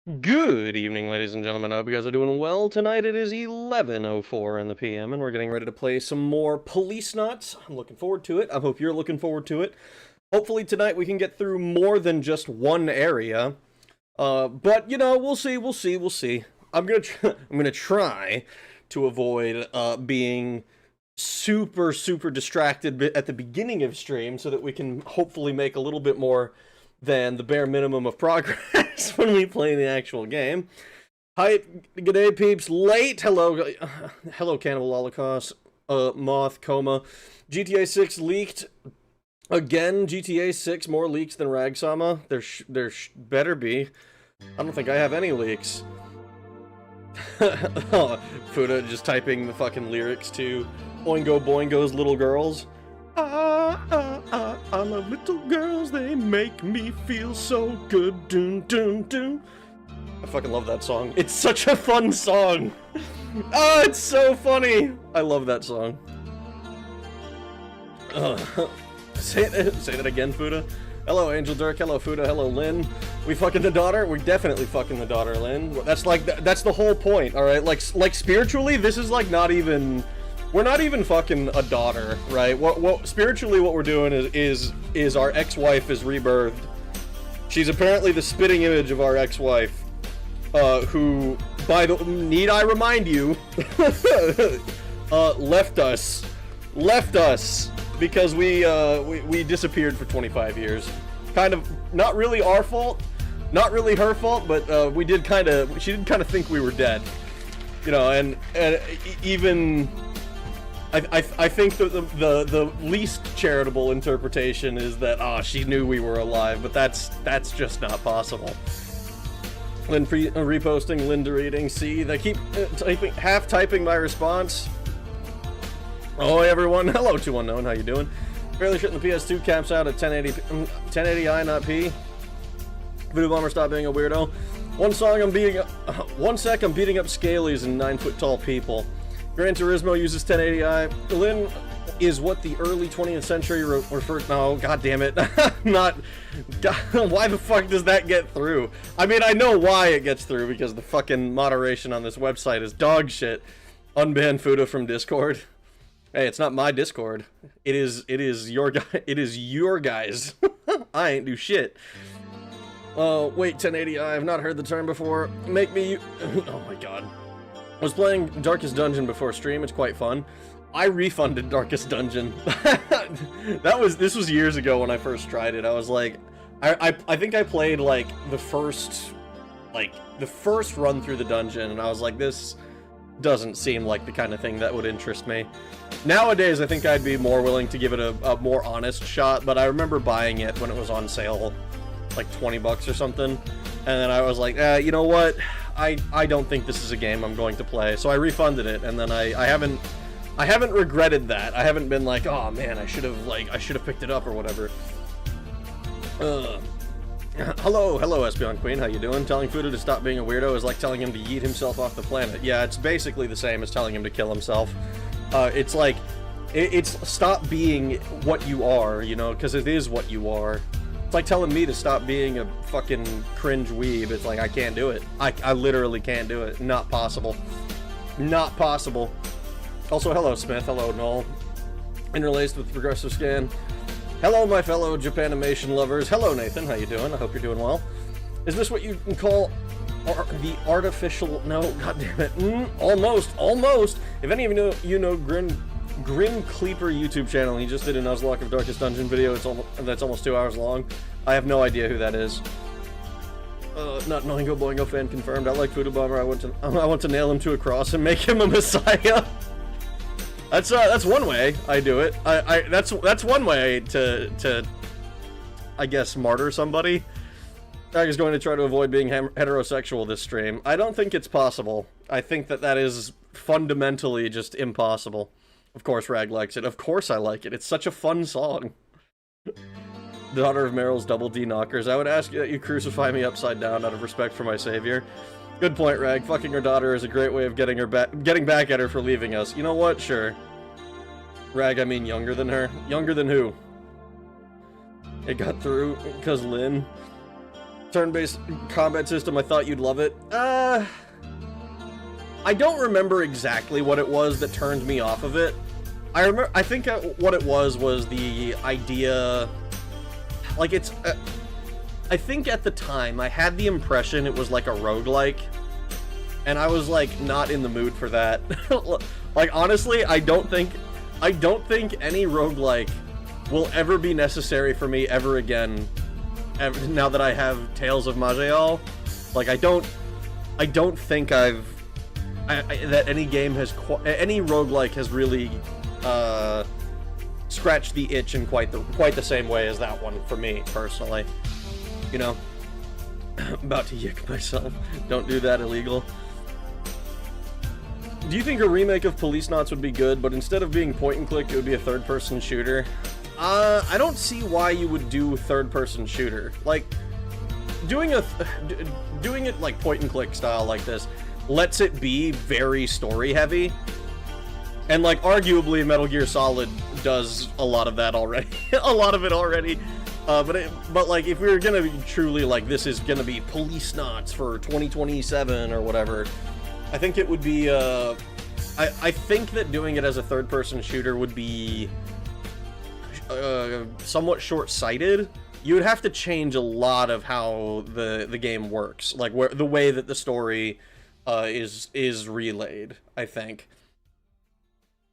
Good evening, ladies and gentlemen. I hope you guys are doing well. Tonight it is 11:04 in the PM, and we're getting ready to play some more Policenauts. I'm looking forward to it. I hope you're looking forward to it. Hopefully tonight we can get through more than just one area. But you know, we'll see. I'm gonna try to avoid being super distracted at the beginning of stream, so that we can hopefully make a little bit more than the bare minimum of progress when we play the actual game. Hi, g'day peeps, late, hello Cannibal Holocaust, Moth, Coma, GTA 6 leaked, again, GTA 6 more leaks than Ragsama, there better be. I don't think I have any leaks. Fuda just typing the fucking lyrics to Oingo Boingo's Little Girls. I love little girls, they make me feel so good, dun dun dun. I fucking love that song. It's such a fun song. Oh, it's so funny. I love that song. Say that again, Fuda. Hello, Angel Dirk. Hello, Fuda. Hello, Lynn. We fucking the daughter? We're definitely fucking the daughter, Lynn. That's like, that's the whole point, alright? Like spiritually, this is like not even... We're not even fucking a daughter, right? What spiritually what we're doing is our ex-wife is rebirthed. She's apparently the spitting image of our ex-wife, who, need I remind you, left us because we disappeared for 25 years. Kind of not really our fault, not really her fault, but she did kind of think we were dead, you know, and even. I think the least charitable interpretation is that she knew we were alive, but that's just not possible. Lynn reposting, Linda reading. See, they keep typing my response. Oh, everyone, hello to unknown. How you doing? Barely shitting the PS2 caps out at 1080i, not P. Voodoo Bomber, stop being a weirdo. One sec, I'm beating up Scalies and 9-foot-tall people. Gran Turismo uses 1080i. Lynn is what the early 20th century referred. No, god damn it. Not. God, why the fuck does that get through? I mean, I know why it gets through, because the fucking moderation on this website is dog shit. Unban Fuda from Discord. Hey, it's not my Discord. It is your guy. It is your guys. I ain't do shit. Wait, 1080i. I've not heard the term before. Make me. Oh my god. I was playing Darkest Dungeon before stream. It's quite fun. I refunded Darkest Dungeon. This was years ago when I first tried it. I was like, I think I played like the first run through the dungeon, and I was like, this doesn't seem like the kind of thing that would interest me. Nowadays, I think I'd be more willing to give it a more honest shot, but I remember buying it when it was on sale, like 20 bucks or something, and then I was like, you know what? I don't think this is a game I'm going to play, so I refunded it, and then I haven't regretted that. I haven't been like, oh man, I should have picked it up or whatever. Hello Espeon Queen, how you doing? Telling Fuda to stop being a weirdo is like telling him to yeet himself off the planet. Yeah, it's basically the same as telling him to kill himself. It's like, it's stop being what you are, you know, because it is what you are. It's like telling me to stop being a fucking cringe weeb. It's like, I can't do it. I literally can't do it. Not possible. Not possible. Also, hello Smith. Hello Noel. Interlaced with Progressive Scan. Hello my fellow Japanimation lovers. Hello Nathan. How you doing? I hope you're doing well. Is this what you can call the artificial... No, god damn it. Almost. If any of you know Grin Cleeper YouTube channel. He just did a Nuzlocke of Darkest Dungeon video. That's almost 2 hours long. I have no idea who that is. Not Oingo Boingo fan confirmed. I like Fuda Bomber. I want to nail him to a cross and make him a messiah. That's one way I do it. That's one way to I guess martyr somebody. Rag is going to try to avoid being heterosexual this stream. I don't think it's possible. I think that is fundamentally just impossible. Of course Rag likes it. Of course I like it. It's such a fun song. Daughter of Meryl's Double D Knockers. I would ask that you crucify me upside down out of respect for my savior. Good point, Rag. Fucking her daughter is a great way of getting back at her for leaving us. You know what? Sure. Rag, I mean younger than her. Younger than who? It got through because Lynn. turn-based combat system. I thought you'd love it. I don't remember exactly what it was that turned me off of it. I think what it was the idea, like it's, I think at the time I had the impression it was like a roguelike, and I was like not in the mood for that. Like honestly, I don't think any roguelike will ever be necessary for me ever again. Now that I have Tales of Maj'Eyal, like I don't think that any game has any roguelike has really scratched the itch in quite the same way as that one for me personally. You know, I'm about to yick myself. Don't do that, illegal. Do you think a remake of Policenauts would be good, but instead of being point and click, it would be a third-person shooter? I don't see why you would do third-person shooter. Like, doing it like point-and-click style like this lets it be very story-heavy. And, like, arguably Metal Gear Solid does a lot of that already. A lot of it already. But like, if we were gonna be truly, like, this is gonna be Policenauts for 2027 or whatever, I think it would be, I think that doing it as a third-person shooter would be somewhat short-sighted. You would have to change a lot of how the game works, like the way that the story is relayed. I think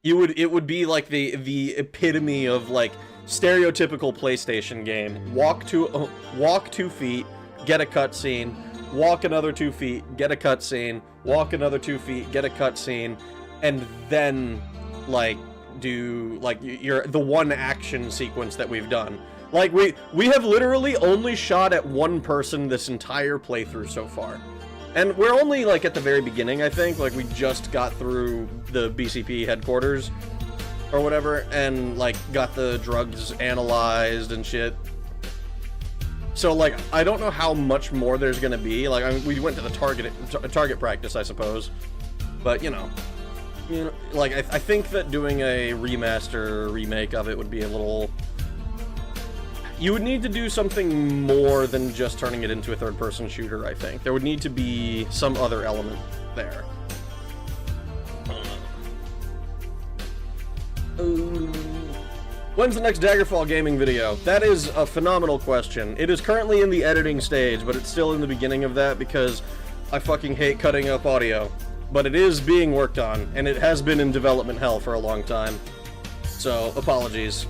it would be like the epitome of like stereotypical PlayStation game. Walk 2 feet, get a cutscene. Walk another 2 feet, get a cutscene. Walk another 2 feet, get a cutscene, and then like do like the one action sequence that we've done. Like we have literally only shot at one person this entire playthrough so far, and we're only like at the very beginning. I think like we just got through the BCP headquarters or whatever, and like got the drugs analyzed and shit. So like I don't know how much more there's gonna be. Like I mean, we went to the target practice, I suppose, but you know, like I think that doing a remake of it would be a little. You would need to do something more than just turning it into a third-person shooter. I think there would need to be some other element there. When's the next Daggerfall gaming video? That is a phenomenal question. It is currently in the editing stage, but it's still in the beginning of that because I fucking hate cutting up audio. But it is being worked on, and it has been in development hell for a long time. So, apologies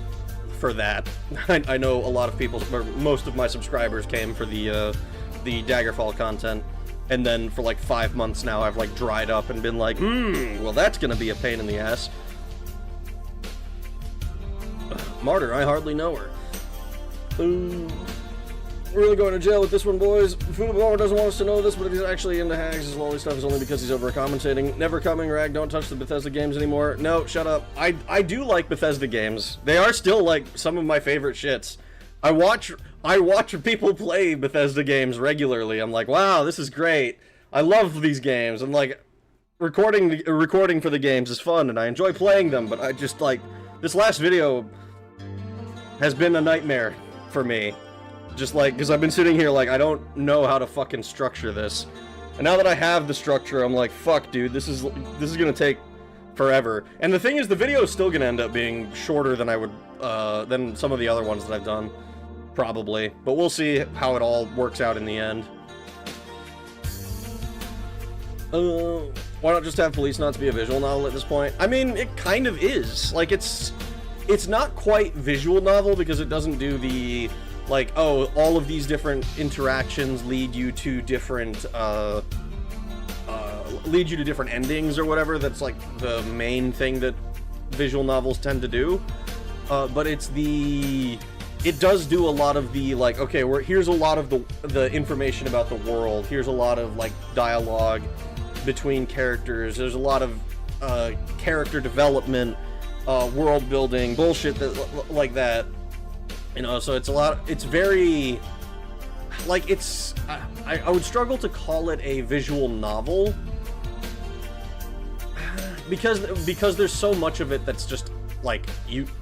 for that. I know a lot of people, or most of my subscribers came for the Daggerfall content, and then for like 5 months now I've like dried up and been like, well that's gonna be a pain in the ass. Martyr, I hardly know her. We're really going to jail with this one, boys. Funabawa doesn't want us to know this, but if he's actually into hags, his lolly stuff is only because he's over-commentating. Never coming, Rag. Don't touch the Bethesda games anymore. No, shut up. I do like Bethesda games. They are still, like, some of my favorite shits. I watch people play Bethesda games regularly. I'm like, wow, this is great. I love these games. I'm like, recording for the games is fun, and I enjoy playing them, but I just, like, this last video has been a nightmare for me. Just like, because I've been sitting here like, I don't know how to fucking structure this. And now that I have the structure, I'm like, fuck, dude, this is gonna take forever. And the thing is, the video is still gonna end up being shorter than I would, than some of the other ones that I've done. Probably. But we'll see how it all works out in the end. Why not just have Policenauts be a visual novel at this point? I mean, it kind of is. Like, it's not quite visual novel because it doesn't do the, like, oh, all of these different interactions lead you to different endings or whatever. That's like the main thing that visual novels tend to do. But it does do a lot of the, like, okay, here's a lot of the information about the world. Here's a lot of, like, dialogue between characters. There's a lot of character development, world building, bullshit like that. You know, so it's very, like, I would struggle to call it a visual novel because there's so much of it that's just, like,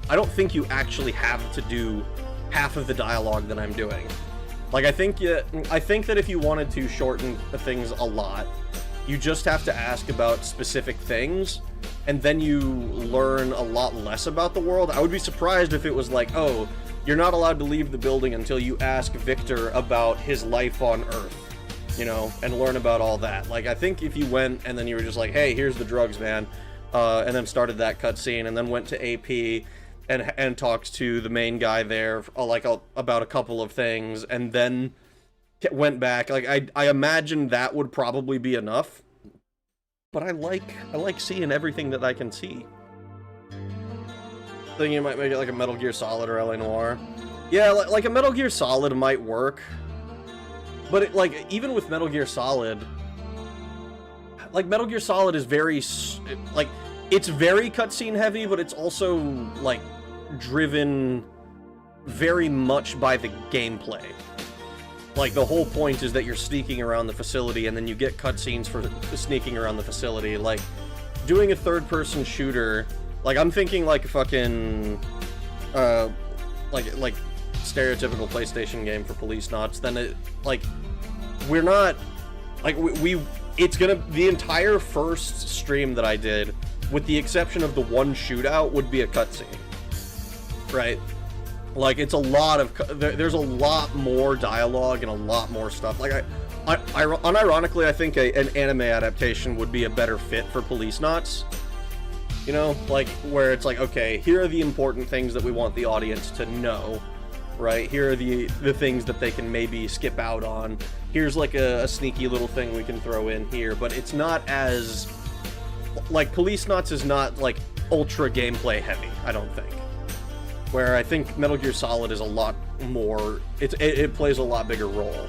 I don't think you actually have to do half of the dialogue that I'm doing. Like, I think that if you wanted to shorten things a lot, you just have to ask about specific things, and then you learn a lot less about the world. I would be surprised if it was like, oh, you're not allowed to leave the building until you ask Victor about his life on Earth, you know, and learn about all that. Like, I think if you went and then you were just like, hey, here's the drugs, man, and then started that cutscene, and then went to AP and talked to the main guy there, like, about a couple of things, and then went back. Like, I imagine that would probably be enough. But I like seeing everything that I can see. Thinking you might make it like a Metal Gear Solid or LA Noire. Yeah, like a Metal Gear Solid might work. But it, like, even with Metal Gear Solid, like, Metal Gear Solid is very, like, it's very cutscene heavy, but it's also, like, driven very much by the gameplay. Like, the whole point is that you're sneaking around the facility, and then you get cutscenes for sneaking around the facility. Like, doing a third-person shooter, like, I'm thinking, like, like, stereotypical PlayStation game for Policenauts, then it, like, we're not, like, it's gonna, the entire first stream that I did, with the exception of the one shootout, would be a cutscene. Right? Like, it's a lot of, there's a lot more dialogue and a lot more stuff. Like, unironically, I think an anime adaptation would be a better fit for Policenauts. You know? Like, where it's like, okay, here are the important things that we want the audience to know. Right? Here are the things that they can maybe skip out on. Here's, like, a sneaky little thing we can throw in here. But it's not as, like, Policenauts is not, like, ultra gameplay heavy, I don't think. Where I think Metal Gear Solid is a lot more, it plays a lot bigger role.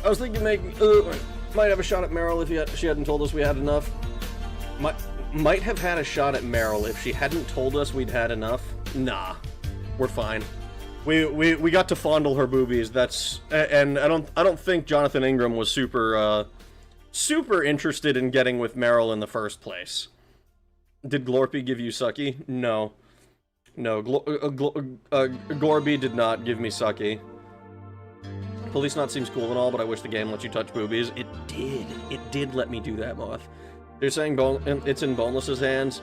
I was thinking might have a shot at Meryl if she hadn't told us we had enough. Might have had a shot at Meryl if she hadn't told us we'd had enough. Nah, we're fine. We got to fondle her boobies. That's, and I don't think Jonathan Ingram was super interested in getting with Meryl in the first place. Did Glorpy give you sucky? No. No, Gorby did not give me sucky. Policenauts seems cool and all, but I wish the game let you touch boobies. It did. It did let me do that, Moth. They're saying it's in Boneless's hands.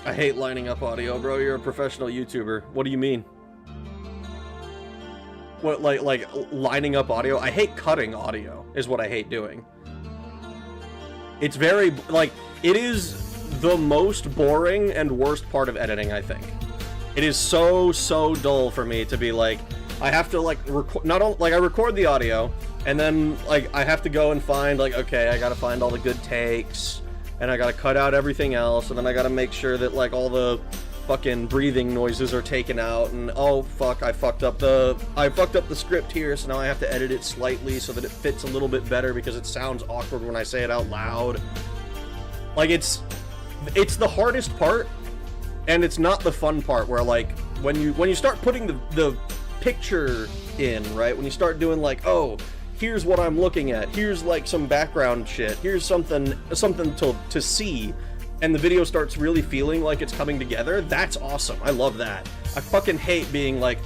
I hate lining up audio, bro. You're a professional YouTuber. What do you mean? What, like lining up audio? I hate cutting audio, is what I hate doing. It's very, like, it is the most boring and worst part of editing, I think. It is so dull for me to be like, I have to, like, I record the audio, and then, like, I have to go and find, like, okay, I gotta find all the good takes, and I gotta cut out everything else, and then I gotta make sure that, like, all the fucking breathing noises are taken out, and oh fuck, I fucked up the script here, so now I have to edit it slightly so that it fits a little bit better because it sounds awkward when I say it out loud. Like, it's the hardest part, and it's not the fun part where, like, when you start putting the picture in, right? When you start doing, like, oh, here's what I'm looking at, here's, like, some background shit, here's something to see, and the video starts really feeling like it's coming together, that's awesome. I love that. I fucking hate being like,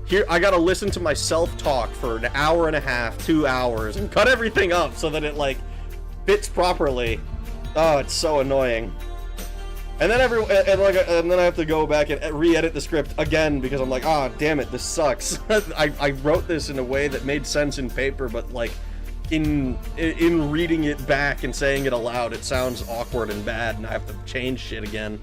here, I gotta listen to myself talk for an hour and a half, 2 hours, and cut everything up so that it, like, fits properly. Oh, it's so annoying. And then and then I have to go back and re-edit the script again because I'm like, ah, damn it, this sucks. I wrote this in a way that made sense in paper, but, like, in reading it back and saying it aloud, it sounds awkward and bad, and I have to change shit again.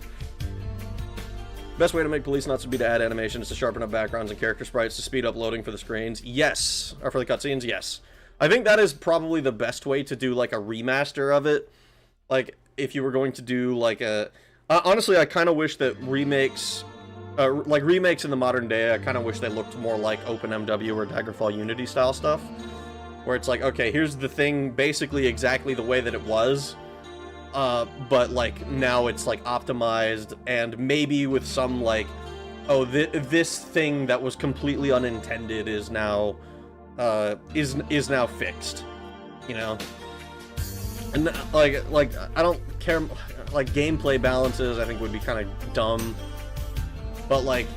Best way to make Policenauts would be to add animations to sharpen up backgrounds and character sprites to speed up loading for the screens. Yes. Or for the cutscenes, yes. I think that is probably the best way to do, like, a remaster of it. Like, if you were going to do, like, a... honestly, I kind of wish that remakes in the modern day, I kind of wish they looked more like OpenMW or Daggerfall Unity style stuff. Where it's like, okay, here's the thing basically exactly the way that it was, but, like, now it's, like, optimized, and maybe with some, like, oh, this thing that was completely unintended is now, is now fixed, you know? And like I don't care, like gameplay balances I think would be kind of dumb, but like,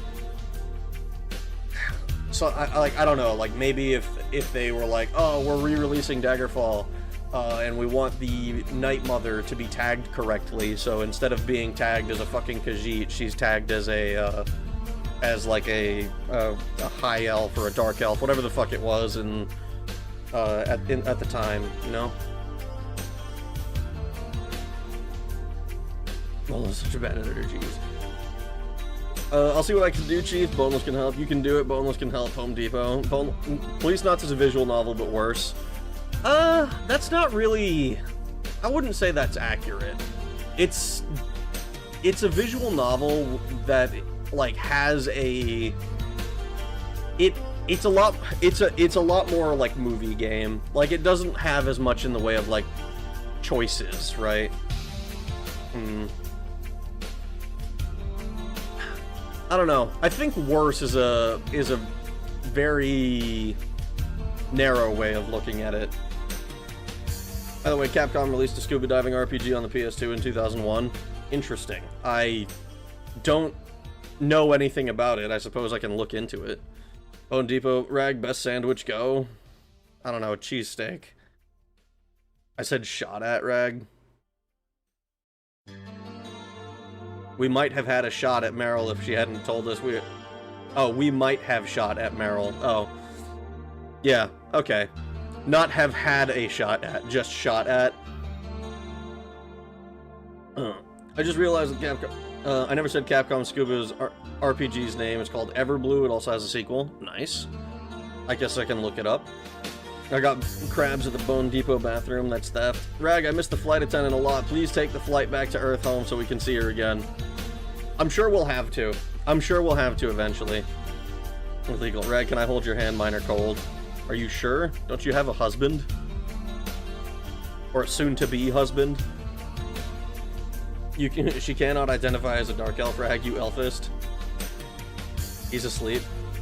so I don't know, like maybe if they were like, oh, we're re-releasing Daggerfall, and we want the Night Mother to be tagged correctly, so instead of being tagged as a fucking Khajiit, she's tagged as a like a high elf or a dark elf, whatever the fuck it was, and at the time, you know. Oh, that's such a bad editor, jeez. I'll see what I can do, Chief. Boneless can help. You can do it. Boneless can help. Home Depot. Policenauts is a visual novel, but worse. That's not really... I wouldn't say that's accurate. It's a visual novel that, like, has a... It's a lot more, like, movie game. Like, it doesn't have as much in the way of, like, choices, right? I don't know. I think worse is a very narrow way of looking at it. By the way, Capcom released a scuba diving RPG on the PS2 in 2001. Interesting. I don't know anything about it. I suppose I can look into it. Home Depot, Rag, best sandwich, go. I don't know, cheesesteak. I said shot at, Rag. We might have had a shot at Meryl if she hadn't told us we... Oh, we might have shot at Meryl. Oh. Yeah, okay. Not have had a shot at, just shot at. I just realized that Capcom... I never said Capcom Scuba's RPG's name. It's called Everblue. It also has a sequel. Nice. I guess I can look it up. I got crabs at the Bone Depot bathroom. That's theft. Rag, I missed the flight attendant a lot. Please take the flight back to Earth home so we can see her again. I'm sure we'll have to. I'm sure we'll have to eventually. Illegal. Rag, can I hold your hand? Mine are cold. Are you sure? Don't you have a husband? Or a soon-to-be husband? She cannot identify as a dark elf, Rag, you elfist. He's asleep.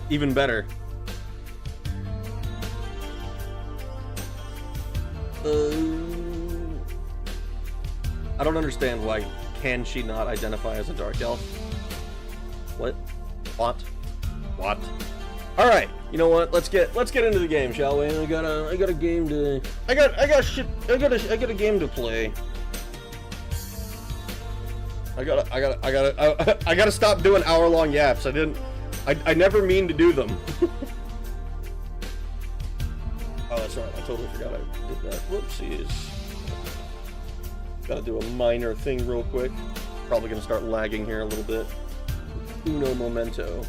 Even better. I don't understand why can she not identify as a dark elf? What? What? Alright, you know what? Let's get into the game, shall we? I got a game to I got a game to play. I gotta stop doing hour-long yaps. I never mean to do them. Oh, that's right. I totally forgot I did that. Whoopsies. Gotta do a minor thing real quick. Probably gonna start lagging here a little bit. Uno momento.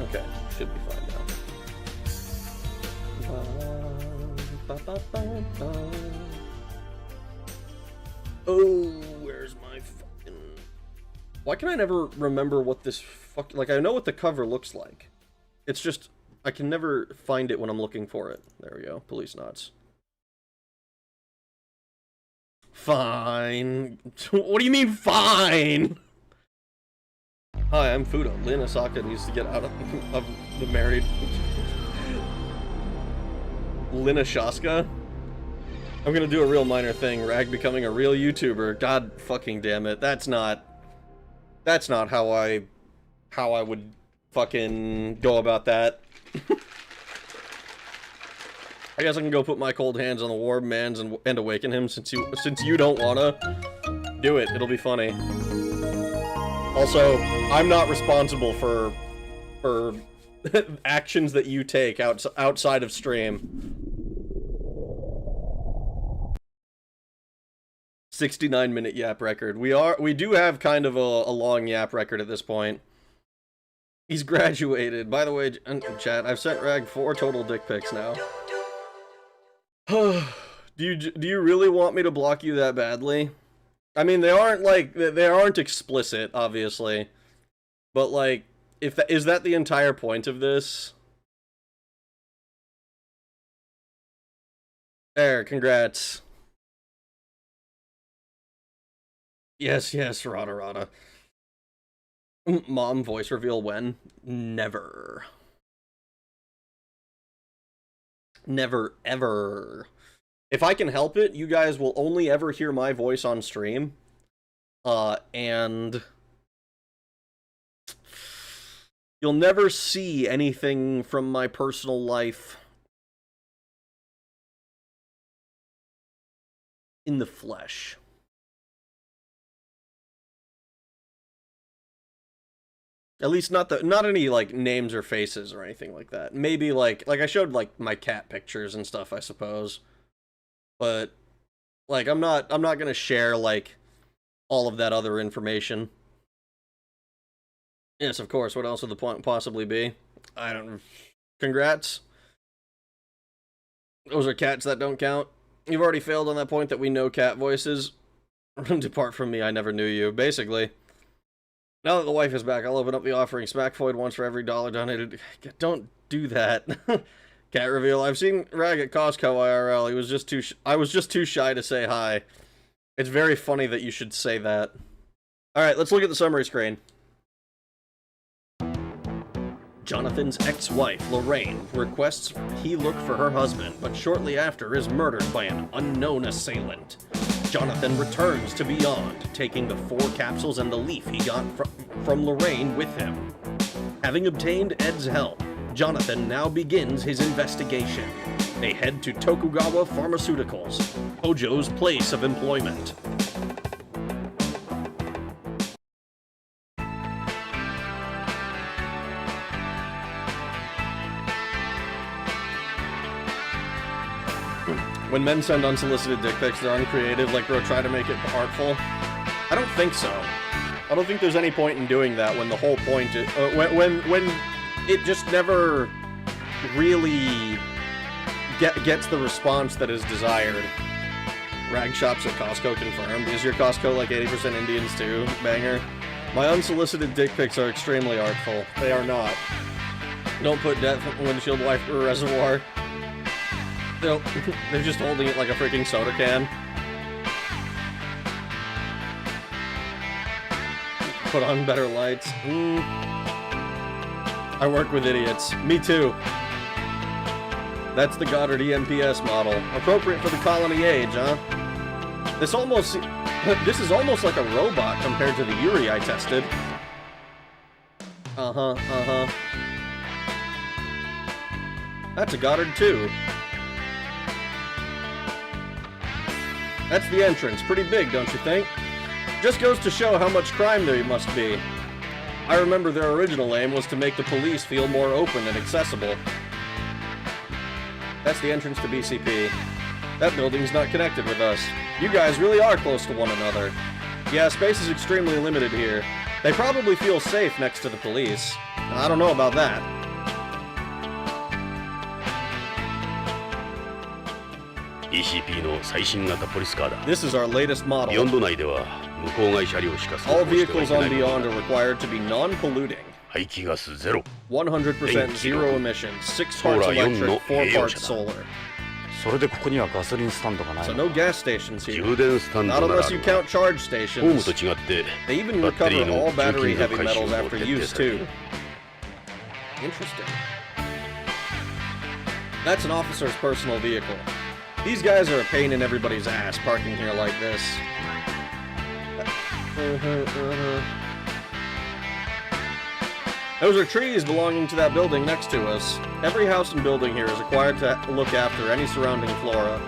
Okay, should be fine now. Oh, where's my fucking... Why can I never remember what this fuck... Like, I know what the cover looks like. It's just... I can never find it when I'm looking for it. There we go. Policenauts. Fine. What do you mean, fine? Hi, I'm Fudo. Lynn Asaka needs to get out of the married... Lynn Ashaska? I'm gonna do a real minor thing. Rag becoming a real YouTuber. God fucking damn it. That's not how I would fucking go about that. I guess I can go put my cold hands on the warm man's and awaken him since you don't wanna do it. It'll be funny. Also, I'm not responsible for actions that you take outside of stream. 69-minute yap record. We do have kind of a long yap record at this point. He's graduated. By the way, chat, I've sent Rag 4 total dick pics now. Do you really want me to block you that badly? I mean, they aren't explicit, obviously. But like, is that the entire point of this? There, congrats. Yes, rada. Mom voice reveal when? Never. Never, ever. If I can help it, you guys will only ever hear my voice on stream. And you'll never see anything from my personal life in the flesh. At least not any like names or faces or anything like that. Maybe like I showed like my cat pictures and stuff, I suppose. But like I'm not gonna share like all of that other information. Yes, of course. What else would the point possibly be? I don't. Congrats. Those are cats that don't count. You've already failed on that point that we know cat voices. Depart from me, I never knew you. Basically. Now that the wife is back, I'll open up the offering. Smack Floyd once for every $1 donated. Don't do that. Cat reveal. I've seen Rag at Costco IRL. I was just too shy to say hi. It's very funny that you should say that. Alright, let's look at the summary screen. Jonathan's ex-wife, Lorraine, requests he look for her husband, but shortly after is murdered by an unknown assailant. Jonathan returns to Beyond, taking the 4 capsules and the leaf he got from Lorraine with him. Having obtained Ed's help, Jonathan now begins his investigation. They head to Tokugawa Pharmaceuticals, Hojo's place of employment. When men send unsolicited dick pics, they're uncreative, like, bro, try to make it artful. I don't think so. I don't think there's any point in doing that when the whole point is, when it just never really gets the response that is desired. Rag shops at Costco confirmed. Is your Costco like 80% Indians too? Banger. My unsolicited dick pics are extremely artful. They are not. Don't put death windshield wiper reservoir. They're just holding it like a freaking soda can. Put on better lights. I work with idiots. Me too. That's the Goddard EMPS model. Appropriate for the colony age, huh? This is almost like a robot compared to the Yuri I tested. That's a Goddard too. That's the entrance. Pretty big, don't you think? Just goes to show how much crime there must be. I remember their original aim was to make the police feel more open and accessible. That's the entrance to BCP. That building's not connected with us. You guys really are close to one another. Yeah, space is extremely limited here. They probably feel safe next to the police. I don't know about that. This is our latest model. All vehicles on Beyond are required to be non-polluting. 100% zero emissions, 6 parts electric, 4 parts solar. So no gas stations here. Not unless you count charge stations. They even recover all battery heavy metals after use too. Interesting. That's an officer's personal vehicle. These guys are a pain in everybody's ass parking here like this. Those are trees belonging to that building next to us. Every house and building here is required to look after any surrounding flora.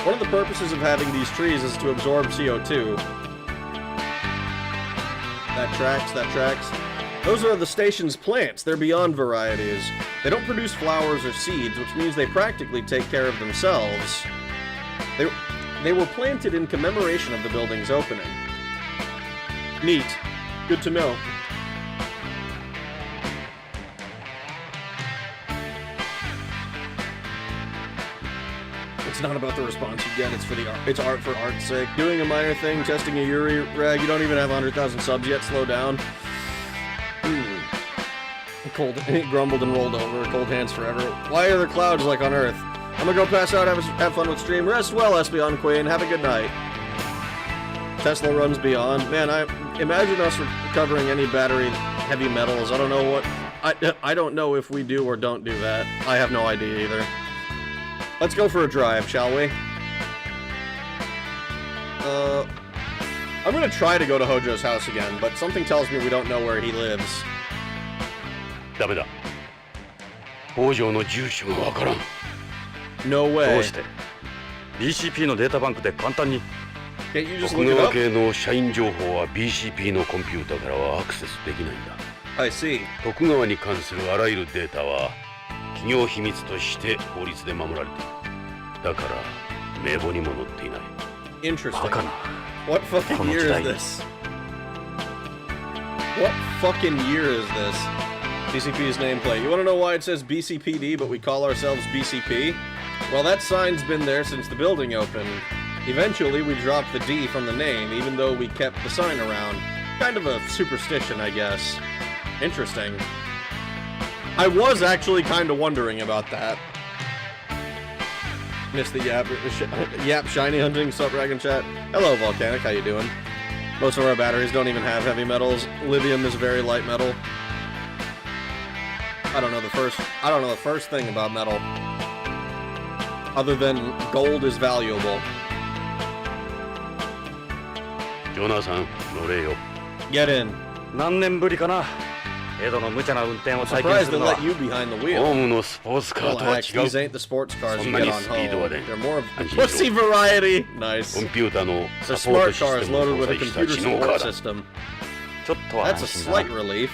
One of the purposes of having these trees is to absorb CO2. That tracks. Those are the station's plants. They're Beyond varieties. They don't produce flowers or seeds, which means they practically take care of themselves. They were planted in commemoration of the building's opening. Neat. Good to know. It's not about the response you get, it's art for art's sake. Doing a minor thing, testing a Yuri rag, you don't even have 100,000 subs yet, slow down. Cold, it grumbled and rolled over, cold hands forever. Why are there clouds like on Earth? I'm gonna go pass out, have fun with stream. Rest well, Espeon Queen, have a good night. Tesla runs Beyond. Man, I imagine us recovering any battery heavy metals. I don't know what, I don't know if we do or don't do that. I have no idea either. Let's go for a drive, shall we? I'm gonna try to go to Hojo's house again, but something tells me we don't know where he lives. ダメだ。北条の住所がわからん。 No ど way. うして BCP のデータバンクで簡単に Can't you just 徳 look it 川 up? 系の社員情報は BCP のコンピューターからはアクセスできないんだ。 I see. 徳川に関するあらゆるデータは企業秘密として法律で守られている。だから名簿にも載っていない。 Interesting. バカな。 What fucking year is this? What fucking year is this? BCP's nameplate. You wanna know why it says BCPD, but we call ourselves BCP? Well, that sign's been there since the building opened. Eventually, we dropped the D from the name, even though we kept the sign around. Kind of a superstition, I guess. Interesting. I was actually kind of wondering about that. Missed the Yap Shiny Hunting, Sup Dragon Chat. Hello, Volcanic, how you doing? Most of our batteries don't even have heavy metals. Lithium is very light metal. I don't know the first thing about metal. Other than gold is valuable. ジョナサン、乗れよ。 Get in. 何年ぶりかな。江戸の無茶な運転を I'm 再建 surprised す to るのは let you behind the ホ wheel. ームのスポーツカーとは Relax, 違 these う。 ain't the sports cars you そんな get に on スピードは home. ね。 They're more of the 安心しろ。 pussy variety. Nice. コンピューターの They're サポー smart トシス cars テムを loaded 搭 with a 載した computer 知能 support カーだ。 system. ちょっとは That's 安 a 心だ slight な。 relief.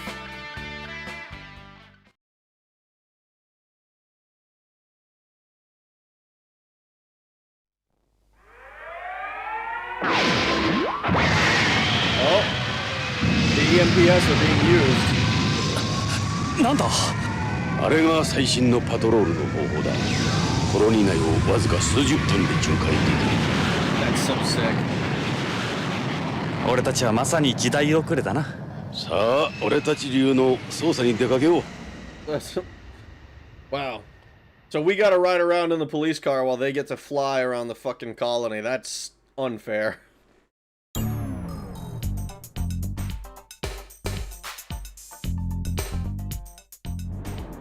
Oh, the EMPS are being used. なんだあれが最新のパトロールの方法だ。コロニー内をわずか数十分で巡回できる。 That's so sick. 俺たちはまさに時代遅れだな。さあ、俺たち流の捜査に出かけよう。 Wow. So we gotta ride around in the police car while they get to fly around the fucking colony. That's unfair.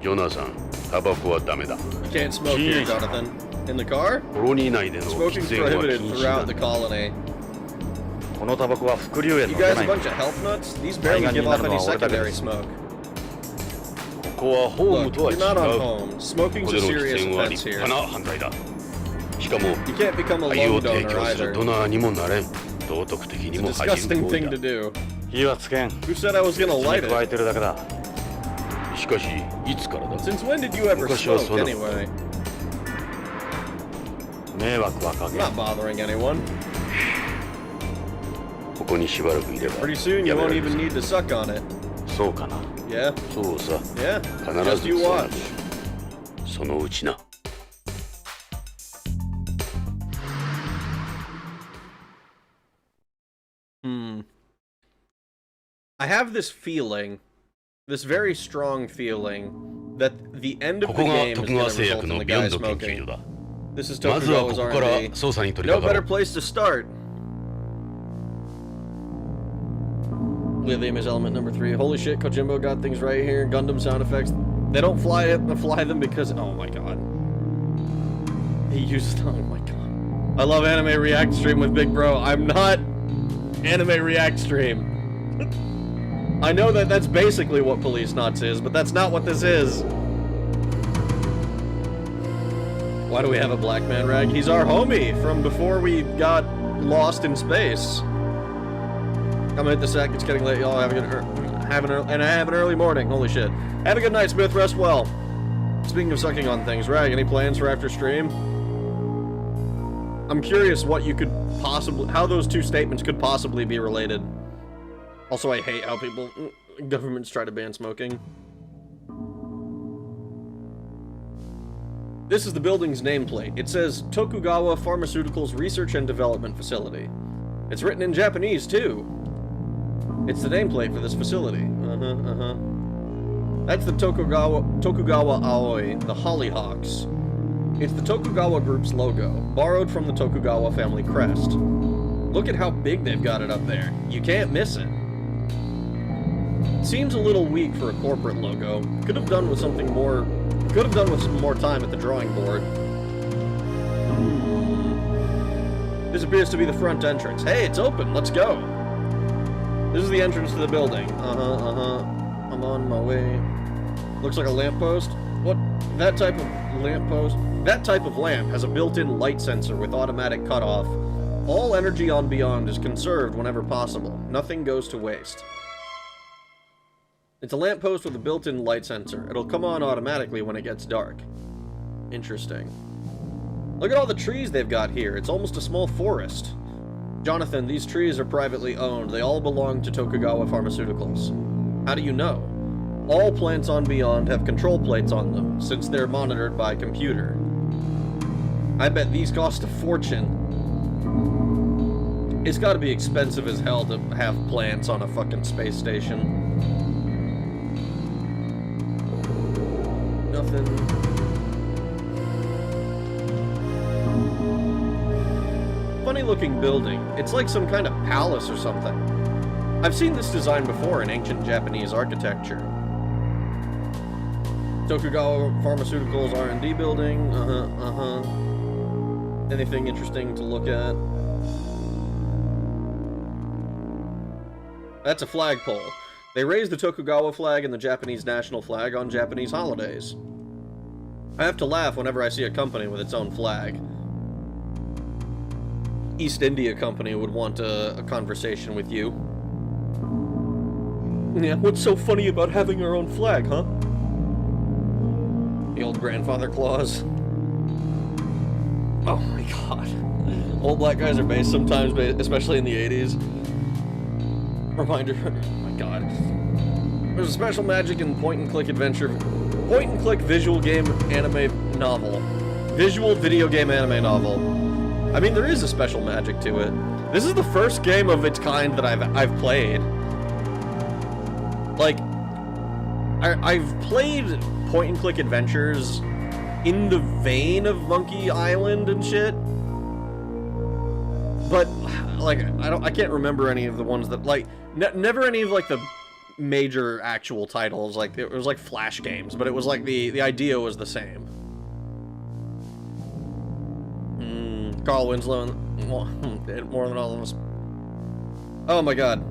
Jonathan, タバコはダメだ。 You can't smoke here, Jonathan. In the car? コロニー内での Smoking's 喫煙は prohibited 禁止だ throughout。the colony. このタバコは副流煙 You の出 guys な a い。 bunch of health nuts? These barely give off any secondary smoke. ここはホーム Look, とは違 you're not on う。 home. こ Smoking's こ a での喫 serious 煙は offense 立 here. 派な犯罪だ。しかも You can't become a 肺を lung 提 donor 供する either. ドナーにもなれん。道徳的に It's a も恥じ disgusting る行為 thing だ to。do. 火はつけん。 Who said I was gonna 火 light に加え it? てるだけだ。しかし、いつからだ Since when did you ever 昔は smoke そうなの anyway? 迷惑はかけ I'm ん。 not bothering anyone. ここにしばらくいれば Pretty soon you やめら won't れる even need to suck on it. そうかな。Yeah? そうさ、 Yeah? 必 Just ず you そうなる watch. そのうちな。I have this feeling, this very strong feeling, that the end こ of the こが game is 徳 going 川 to 製 result 薬 in の the ビヨン guy ド研究 smoking. 所だ。 This is まずはこ Tokugawa's こから R&D. 捜査に取り No 掛か better ろう。 place to start. Lithium is element number 3. Holy shit, Kojimbo got things right here. Gundam sound effects. They don't fly them because... Oh my god. He uses... Oh my god. I love anime react stream with Big Bro. I'm not anime react stream. I know that that's basically what Policenauts is, but that's not what this is. Why do we have a black man rag? He's our homie from before we got lost in space. I'm gonna hit the sack. It's getting late, y'all. Have an early morning. Holy shit. Have a good night, Smith. Rest well. Speaking of sucking on things, Rag, any plans for after stream? I'm curious what you could possibly... how those two statements could possibly be related. Also, I hate how governments try to ban smoking. This is the building's nameplate. It says Tokugawa Pharmaceuticals Research and Development Facility. It's written in Japanese, too. It's the nameplate for this facility. That's the Tokugawa Aoi, the Hollyhawks. It's the Tokugawa Group's logo, borrowed from the Tokugawa family crest. Look at how big they've got it up there. You can't miss it. Seems a little weak for a corporate logo. Could have done with something more... Could have done with some more time at the drawing board. This appears to be the front entrance. Hey, it's open. Let's go. This is the entrance to the building. I'm on my way. Looks like a lamppost. What? That type of lamppost? That type of lamp has a built-in light sensor with automatic cutoff. All energy on Beyond is conserved whenever possible. Nothing goes to waste. It's a lamppost with a built-in light sensor. It'll come on automatically when it gets dark. Interesting. Look at all the trees they've got here. It's almost a small forest. Jonathan, these trees are privately owned. They all belong to Tokugawa Pharmaceuticals. How do you know? All plants on Beyond have control plates on them, since they're monitored by computer. I bet these cost a fortune. It's gotta be expensive as hell to have plants on a fucking space station. Nothing. Funny looking building. It's like some kind of palace or something. I've seen this design before in ancient Japanese architecture. Tokugawa Pharmaceuticals R&D building. Anything interesting to look at? That's a flagpole. They raise the Tokugawa flag and the Japanese national flag on Japanese holidays. I have to laugh whenever I see a company with its own flag. East India Company would want a conversation with you. Yeah, what's so funny about having our own flag, huh? The old grandfather clause. Oh my god. Old black guys are based sometimes, especially in the 80s. Reminder, oh my god. There's a special magic in point-and-click adventure, point-and-click visual game anime novel. Visual video game anime novel. I mean, there is a special magic to it. This is the first game of its kind that I've played. Like, I've played point-and-click adventures in the vein of Monkey Island and shit. But like, I can't remember any of the ones that like never any of like the major actual titles. Like it was like Flash games, but it was like the idea was the same. Carl Winslow, more than all of us. Oh my god.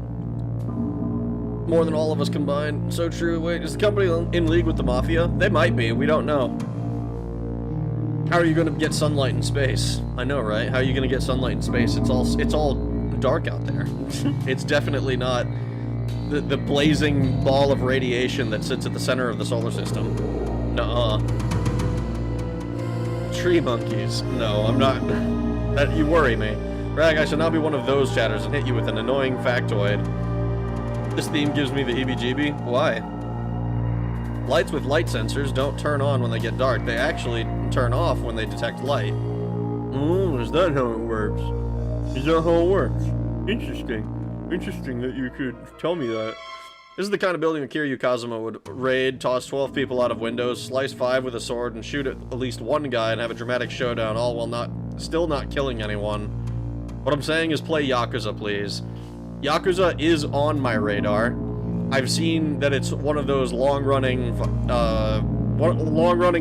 More than all of us combined. So true. Wait, is the company in league with the Mafia? They might be. We don't know. How are you going to get sunlight in space? I know, right? How are you going to get sunlight in space? It's all dark out there. It's definitely not the blazing ball of radiation that sits at the center of the solar system. Nuh-uh. Tree monkeys. No, I'm not. That you worry me. Rag, I shall now be one of those chatters and hit you with an annoying factoid. This theme gives me the heebie-jeebie. Why? Lights with light sensors don't turn on when they get dark. They actually turn off when they detect light. Is that how it works? Is that how it works? Interesting. Interesting that you could tell me that. This is the kind of building that Kiryu Kazuma would raid, toss 12 people out of windows, slice 5 with a sword, and shoot at least one guy and have a dramatic showdown, all while still not killing anyone. What I'm saying is play Yakuza, please. Yakuza is on my radar. I've seen that it's one of those long-running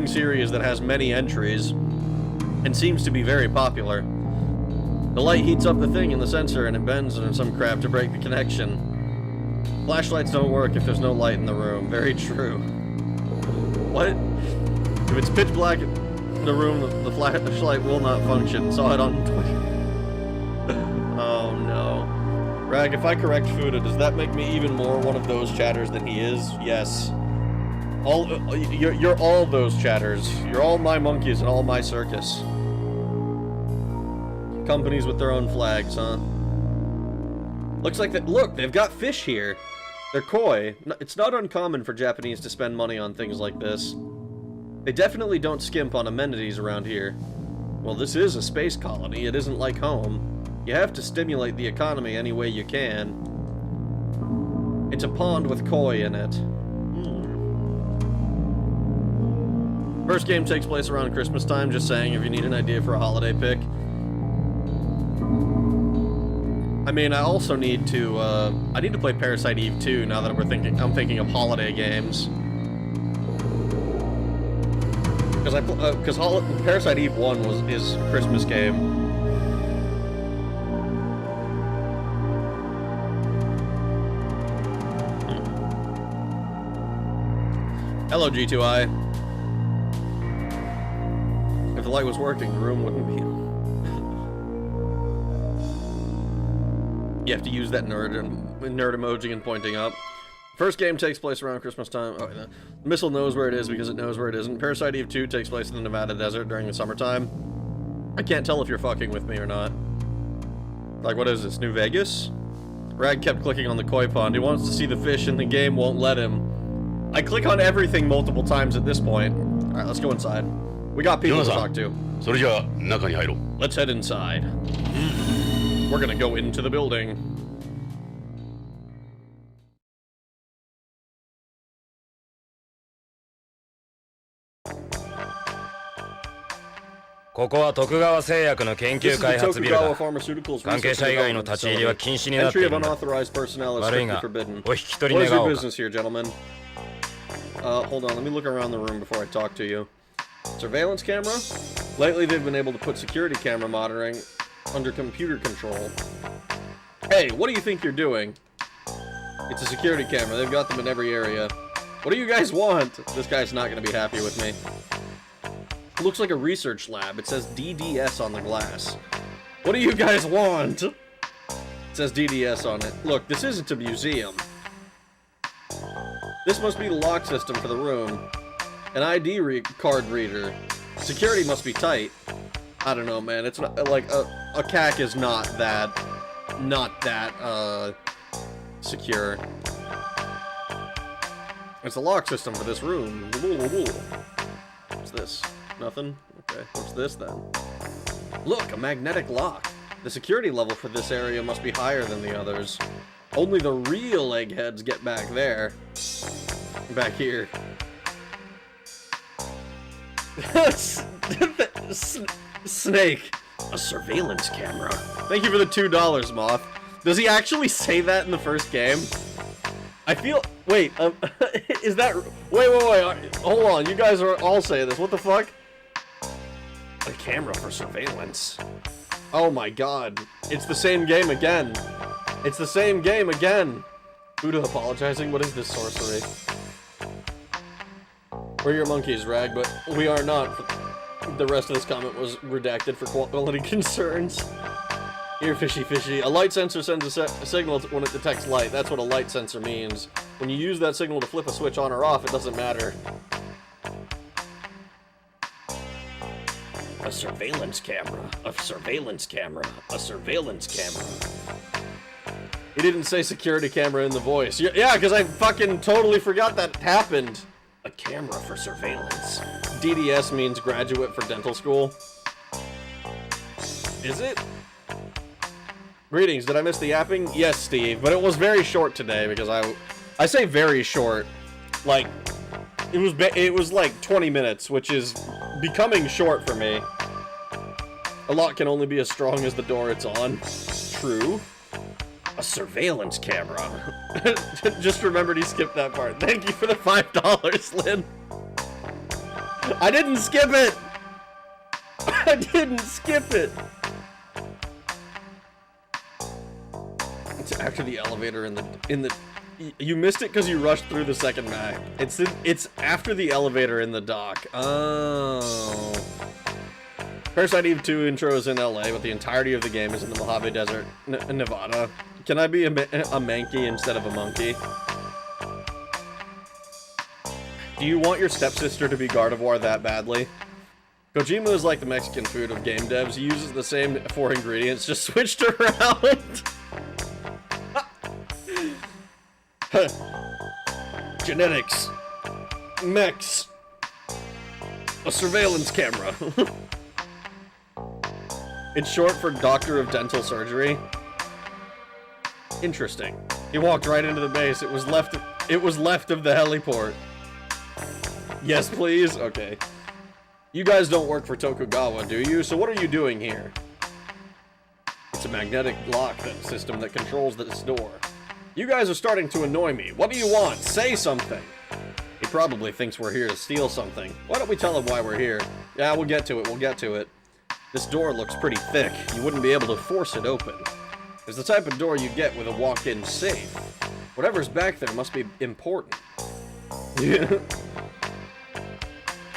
series that has many entries and seems to be very popular. The light heats up the thing in the sensor and it bends and some crap to break the connection. Flashlights don't work if there's no light in the room. Very true. What? If it's pitch black in the room, the flashlight will not function. Saw it on Twitter. Oh no. Rag, if I correct Fuda, does that make me even more one of those chatters than he is? Yes. You're all those chatters. You're all my monkeys and all my circus. Companies with their own flags, huh? Looks like that. Look, they've got fish here. They're koi. It's not uncommon for Japanese to spend money on things like this. They definitely don't skimp on amenities around here. Well, this is a space colony. It isn't like home. You have to stimulate the economy any way you can. It's a pond with koi in it. First game takes place around Christmas time, just saying if you need an idea for a holiday pick. I mean, I also need to, I need to play Parasite Eve 2 now that I'm thinking of holiday games. Because Parasite Eve 1 is a Christmas game. Hello, G2I. If the light was working, the room wouldn't be. You have to use that nerd emoji and pointing up. First game takes place around Christmas time. Oh, the missile knows where it is because it knows where it isn't. Parasite Eve 2 takes place in the Nevada desert during the summertime. I can't tell if you're fucking with me or not. Like, what is this, New Vegas? Rag kept clicking on the koi pond. He wants to see the fish and the game won't let him. I click on everything multiple times at this point. Alright, let's go inside. We got people to talk to. Let's head inside. We're gonna go into the building. ここは徳川製薬の研究開発ビルだ。関係者以外の立ち入りは禁止になっているんだ。悪いが、お引き取り願おうか。Hold on, let me look around the room before I talk to you. Surveillance camera? Lately they've been able to put security camera monitoring under computer control. Hey, what do you think you're doing? It's a security camera. They've got them in every area. What do you guys want? This guy's not going to be happy with me. It looks like a research lab. It says DDS on the glass. What do you guys want? It says DDS on it. Look, this isn't a museum. This must be the lock system for the room. An ID card reader. Security must be tight. I don't know, man. It's not, like, a CAC is not that secure. It's a lock system for this room. What's this? Nothing? Okay, what's this then? Look, a magnetic lock. The security level for this area must be higher than the others. Only the real eggheads get back there. Back here. Snake. A surveillance camera. Thank you for the $2, Moth. Does he actually say that in the first game? I feel... Wait, is that... Wait. Hold on, you guys are all saying this. What the fuck? A camera for surveillance. Oh my god. It's the same game again. It's the same game again. Buddha apologizing? What is this sorcery? We're your monkeys, Rag, but we are not. The rest of this comment was redacted for quality concerns. Here, fishy. A light sensor sends a signal when it detects light. That's what a light sensor means. When you use that signal to flip a switch on or off, it doesn't matter. A surveillance camera. A surveillance camera. A surveillance camera. He didn't say security camera in the voice. Yeah, because I fucking totally forgot that happened. A camera for surveillance. DDS means graduate for dental school. Is it? Greetings, did I miss the yapping? Yes, Steve, but it was very short today because I say very short. Like, it was like 20 minutes, which is becoming short for me. A lock can only be as strong as the door it's on. True. A surveillance camera. Just remembered he skipped that part. Thank you for the $5, Lynn. I didn't skip it! I didn't skip it! It's after the elevator in the... You missed it because you rushed through the second map. It's after the elevator in the dock. Oh. Parasite Eve 2 intro is in LA, but the entirety of the game is in the Mojave Desert, Nevada. Can I be a manky instead of a monkey? Do you want your stepsister to be Gardevoir that badly? Kojima is like the Mexican food of game devs. He uses the same 4 ingredients, just switched around. Genetics. Mechs. A surveillance camera. It's short for Doctor of Dental Surgery. Interesting. He walked right into the base. It was left of the heliport. Yes, please? Okay. You guys don't work for Tokugawa, do you? So what are you doing here? It's a magnetic lock system that controls this door. You guys are starting to annoy me. What do you want? Say something. He probably thinks we're here to steal something. Why don't we tell him why we're here? Yeah, we'll get to it. This door looks pretty thick. You wouldn't be able to force it open. It's the type of door you get with a walk-in safe. Whatever's back there must be important.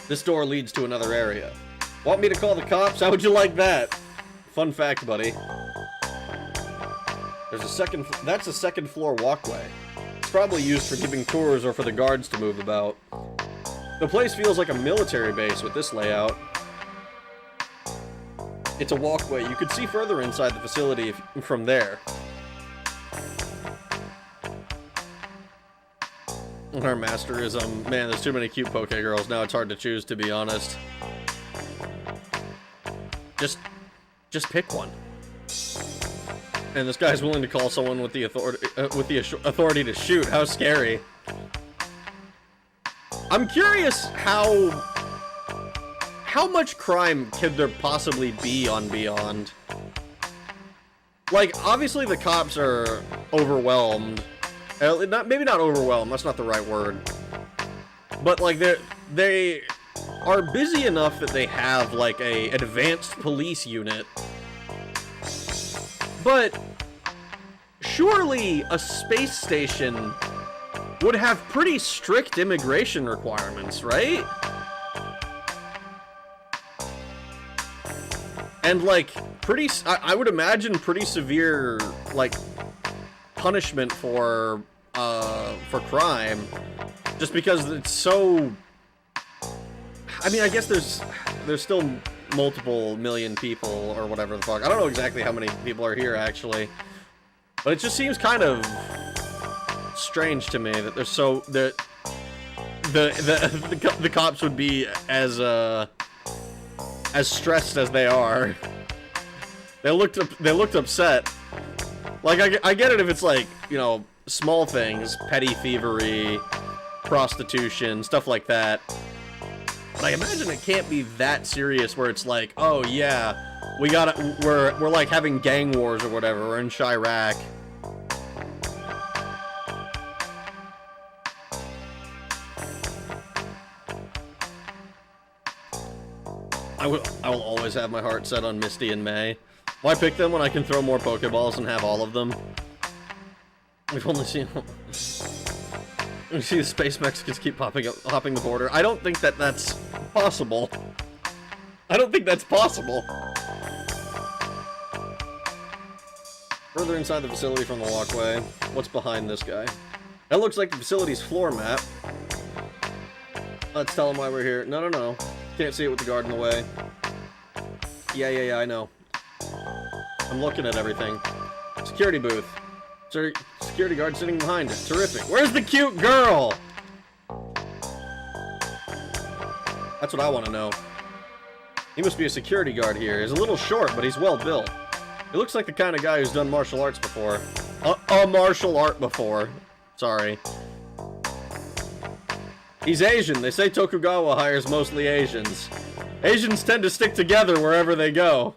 This door leads to another area. Want me to call the cops? How would you like that? Fun fact, buddy. There's a second... That's a second floor walkway. It's probably used for giving tours or for the guards to move about. The place feels like a military base with this layout. It's a walkway. You could see further inside the facility from there. Our master is, man, there's too many cute poke girls. Now it's hard to choose, to be honest. Just pick one. And this guy's willing to call someone with the authority to shoot. How scary. I'm curious how much crime could there possibly be on Beyond? Like, obviously the cops are overwhelmed. Maybe not overwhelmed, that's not the right word. But, like, they are busy enough that they have, like, a advanced police unit. But surely a space station would have pretty strict immigration requirements, right? And, like, I would imagine pretty severe, like, punishment for crime, just because it's so... I mean, I guess there's still multiple million people, or whatever the fuck. I don't know exactly how many people are here, actually. But it just seems kind of strange to me that there's so... that the cops would be as stressed as they are. They looked upset. Like, I get it if it's like, you know, small things, petty thievery, prostitution, stuff like that. But I imagine it can't be that serious where it's like, oh yeah, we're like having gang wars or whatever, we're in Chirac. I will always have my heart set on Misty and May. Why pick them when I can throw more Pokeballs and have all of them? We've only seen... We see the space Mexicans keep hopping the border. I don't think that's possible. I don't think that's possible. Further inside the facility from the walkway. What's behind this guy? That looks like the facility's floor map. Let's tell him why we're here. No. Can't see it with the guard in the way. Yeah, I know. I'm looking at everything. Security booth. Security guard sitting behind it. Terrific. Where's the cute girl? That's what I want to know. He must be a security guard here. He's a little short, but he's well built. He looks like the kind of guy who's done martial arts before. Martial art before. Sorry. He's Asian. They say Tokugawa hires mostly Asians. Asians tend to stick together wherever they go.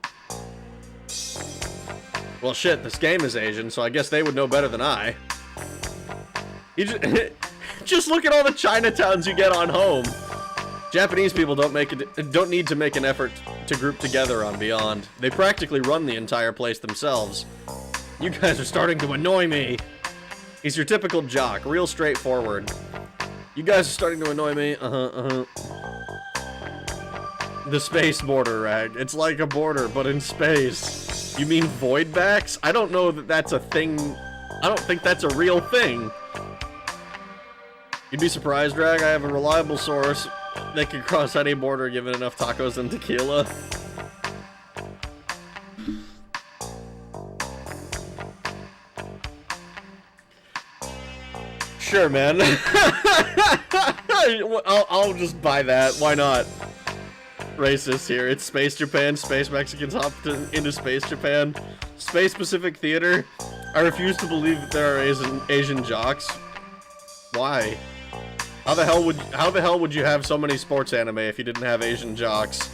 Well, shit, this game is Asian, so I guess they would know better than I. You just look at all the Chinatowns you get on home. Japanese people don't need to make an effort to group together on Beyond. They practically run the entire place themselves. You guys are starting to annoy me. He's your typical jock, real straightforward. You guys are starting to annoy me. The space border rag. It's like a border, but in space. You mean voidbacks? I don't know that that's a thing. I don't think that's a real thing. You'd be surprised, Drag. I have a reliable source. They can cross any border given enough tacos and tequila. Sure, man. I'll just buy that. Why not? Racist here. It's Space Japan. Space Mexicans hopped into Space Japan. Space Pacific Theater. I refuse to believe that there are Asian jocks. Why? How the hell would you have so many sports anime if you didn't have Asian jocks?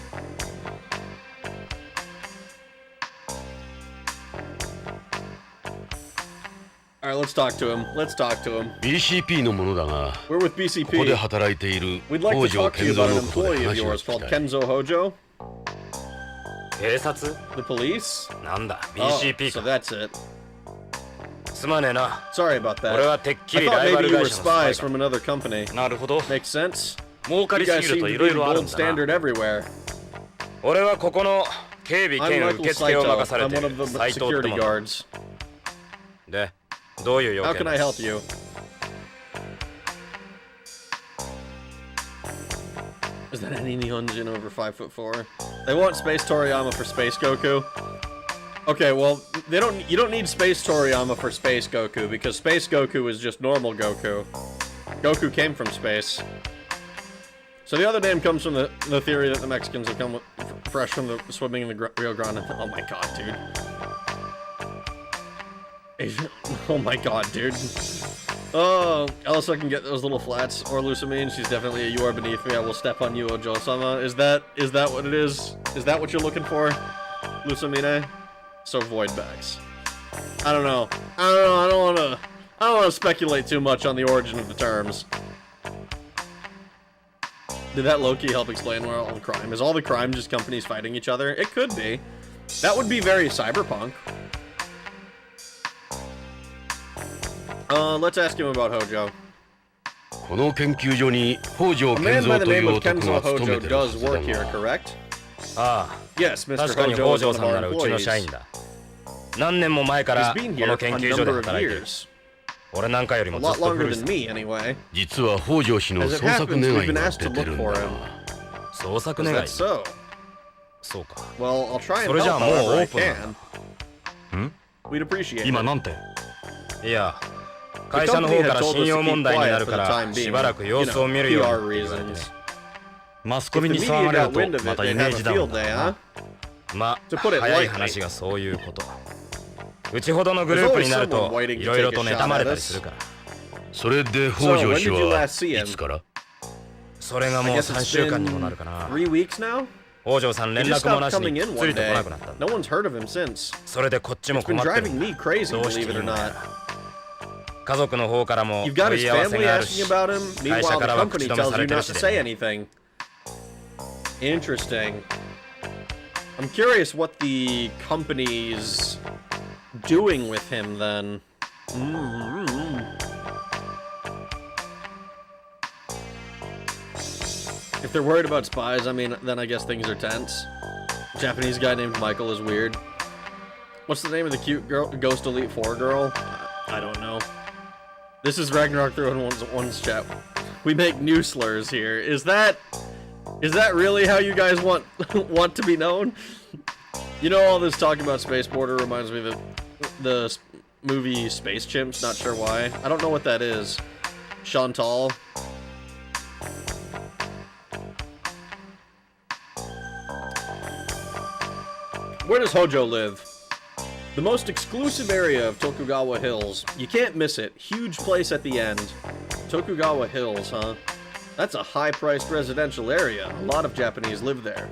Alright, let's talk to him. BCP のものだが、 We're with BCP. ここで働いている We'd like to Hojo talk to you about an 健三のことで employee of 話を yours 聞き called たい。 Kenzo Hojo. 警察 The police? なんだ Oh, BCP so か that's it. すまねえな Sorry about that. 俺はてっき I り thought ライバ maybe ル you were 会社のスパイ spies か from another company. なるほど Makes sense? 儲かりすぎるといろいろあるんだな。俺はここの警備兼受付を任されている斉藤ってもの。で、どういう要件です？ Is that any Nihonjin over 5'4"? They want Space Toriyama for Space Goku. Okay, well, you don't need Space Toriyama for Space Goku because Space Goku is just normal Goku. Goku came from space. So the other name comes from the theory that the Mexicans have come fresh from the swimming in the Rio Grande. Oh my god, dude. Oh my god, dude. Oh, else I can get those little flats. Or Lusamine, she's definitely a you are beneath me. I will step on you, Ojo-sama. Is that what it is? Is that what you're looking for, Lusamine? So void backs. I don't know. I don't want to speculate too much on the origin of the terms. Did that low-key help explain where all the crime is? All the crime just companies fighting each other? It could be. That would be very cyberpunk. Let's ask him about Hojo. A man by the name of Kenzo Hojo does work here, correct? Yes, Mr. Hojo is one of our employees. He's been here for a number of years. A lot longer than me, anyway. As it happens, we've been asked to look for him. Is that so? Well, I'll try and help however I can. We'd appreciate it. The company had told us to keep quiet for the time being, PR reasons. If the media got wind of it, they'd have a field day, huh? To put it lightly. There's always someone waiting to take a shot at us. So, when did you last see him? I guess it's been 3 weeks now? He just stopped coming in one day. No one's heard of him since. It's been driving me crazy, believe it or not. You've got his family asking about him, meanwhile the company tells you not to say anything. Interesting. I'm curious what the company's doing with him then. If they're worried about spies, I mean, then I guess things are tense. Japanese guy named Michael is weird. What's the name of the cute girl, Ghost Elite 4 girl? I don't know. This is Ragnarok through in one's chat. We make new slurs here. Is that really how you guys want to be known? You know, all this talk about Space Border reminds me of the movie Space Chimps. Not sure why. I don't know what that is. Chantal. Where does Hojo live? The most exclusive area of Tokugawa Hills. You can't miss it. Huge place at the end. Tokugawa Hills, huh? That's a high-priced residential area. A lot of Japanese live there.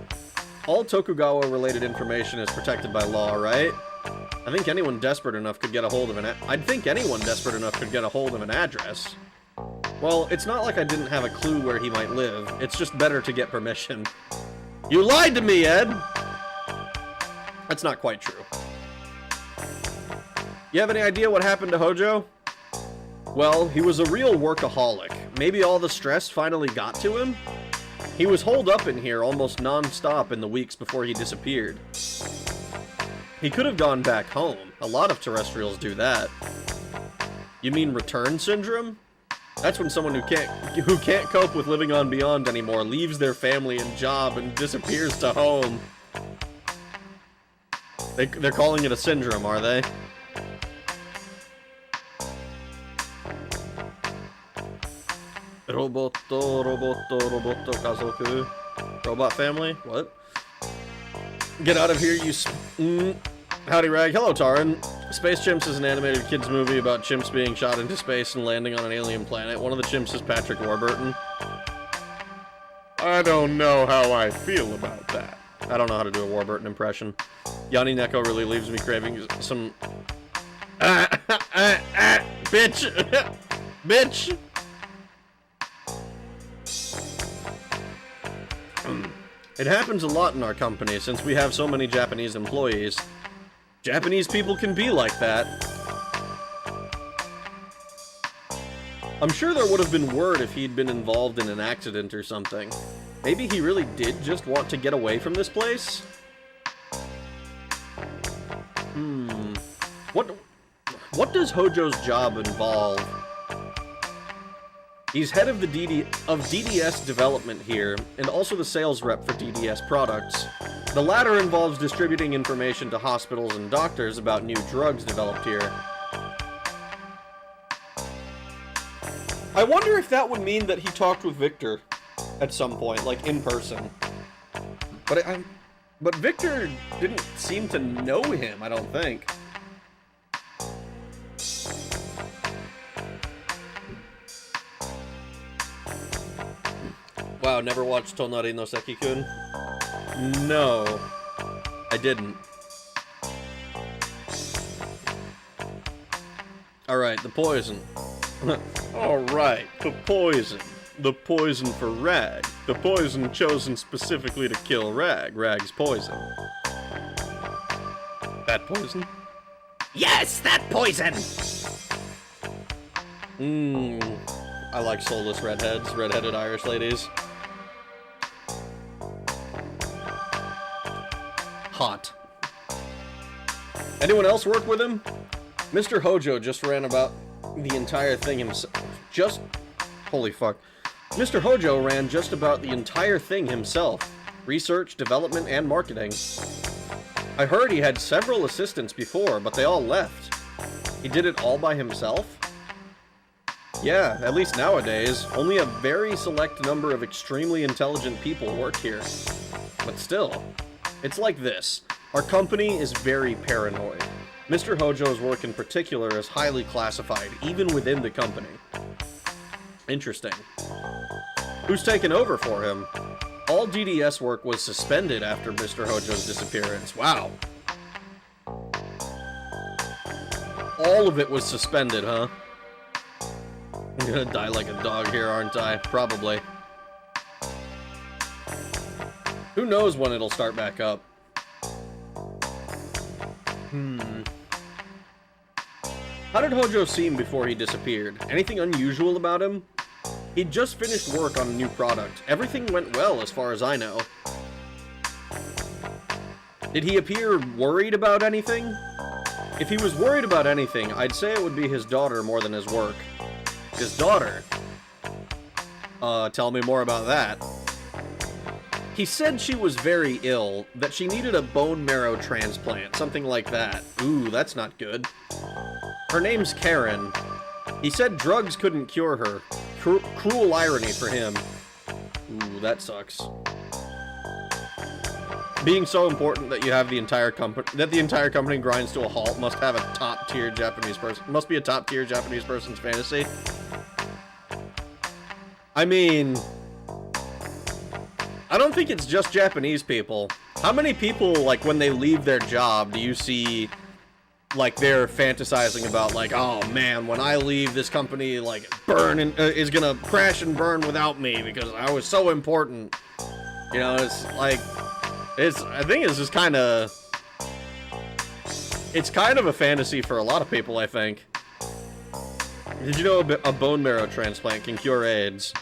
All Tokugawa-related information is protected by law, right? I think anyone desperate enough could get a hold of an address. Well, it's not like I didn't have a clue where he might live. It's just better to get permission. You lied to me, Ed! That's not quite true. You have any idea what happened to Hojo? Well, he was a real workaholic. Maybe all the stress finally got to him? He was holed up in here almost non-stop in the weeks before he disappeared. He could have gone back home. A lot of terrestrials do that. You mean return syndrome? That's when someone who can't cope with living on Beyond anymore leaves their family and job and disappears to home. They're calling it a syndrome, are they? Roboto, kazoku. Robot family? What? Get out of here, you Howdy, Rag. Hello, Taran. Space Chimps is an animated kids movie about chimps being shot into space and landing on an alien planet. One of the chimps is Patrick Warburton. I don't know how I feel about that. I don't know how to do a Warburton impression. Yanni Neko really leaves me craving some... bitch! Bitch! It happens a lot in our company since we have so many Japanese employees. Japanese people can be like that. I'm sure there would have been word if he'd been involved in an accident or something. Maybe he really did just want to get away from this place? What does Hojo's job involve? He's head of the DDS development here, and also the sales rep for DDS products. The latter involves distributing information to hospitals and doctors about new drugs developed here. I wonder if that would mean that he talked with Victor at some point, like in person. But Victor didn't seem to know him, I don't think. Wow, never watched Tonari no Seki-kun? No, I didn't. Alright, the poison. Alright, the poison. The poison for Rag. The poison chosen specifically to kill Rag. Rag's poison. That poison? Yes, that poison! I like soulless redheads, redheaded Irish ladies. Hot. Anyone else work with him? Mr. Hojo just ran about the entire thing himself. Holy fuck. Mr. Hojo ran just about the entire thing himself. Research, development, and marketing. I heard he had several assistants before, but they all left. He did it all by himself? Yeah, at least nowadays, only a very select number of extremely intelligent people work here. But still, it's like this. Our company is very paranoid. Mr. Hojo's work in particular is highly classified, even within the company. Interesting. Who's taken over for him? All DDS work was suspended after Mr. Hojo's disappearance. Wow. All of it was suspended, huh? I'm gonna die like a dog here, aren't I? Probably. Who knows when it'll start back up? How did Hojo seem before he disappeared? Anything unusual about him? He'd just finished work on a new product. Everything went well as far as I know. Did he appear worried about anything? If he was worried about anything, I'd say it would be his daughter more than his work. His daughter? Tell me more about that. He said she was very ill, that she needed a bone marrow transplant, something like that. Ooh, that's not good. Her name's Karen. He said drugs couldn't cure her. Cruel irony for him. Ooh, that sucks. Being so important that you have the entire company grinds to a halt must have a top-tier Japanese person. Must be a top-tier Japanese person's fantasy. I mean, I don't think it's just Japanese people. How many people, like, when they leave their job, do you see, like, they're fantasizing about, like, oh man, when I leave, this company, like, is gonna crash and burn without me because I was so important. You know, it's like, I think it's just kind of, it's kind of a fantasy for a lot of people, I think. Did you know a bone marrow transplant can cure AIDS?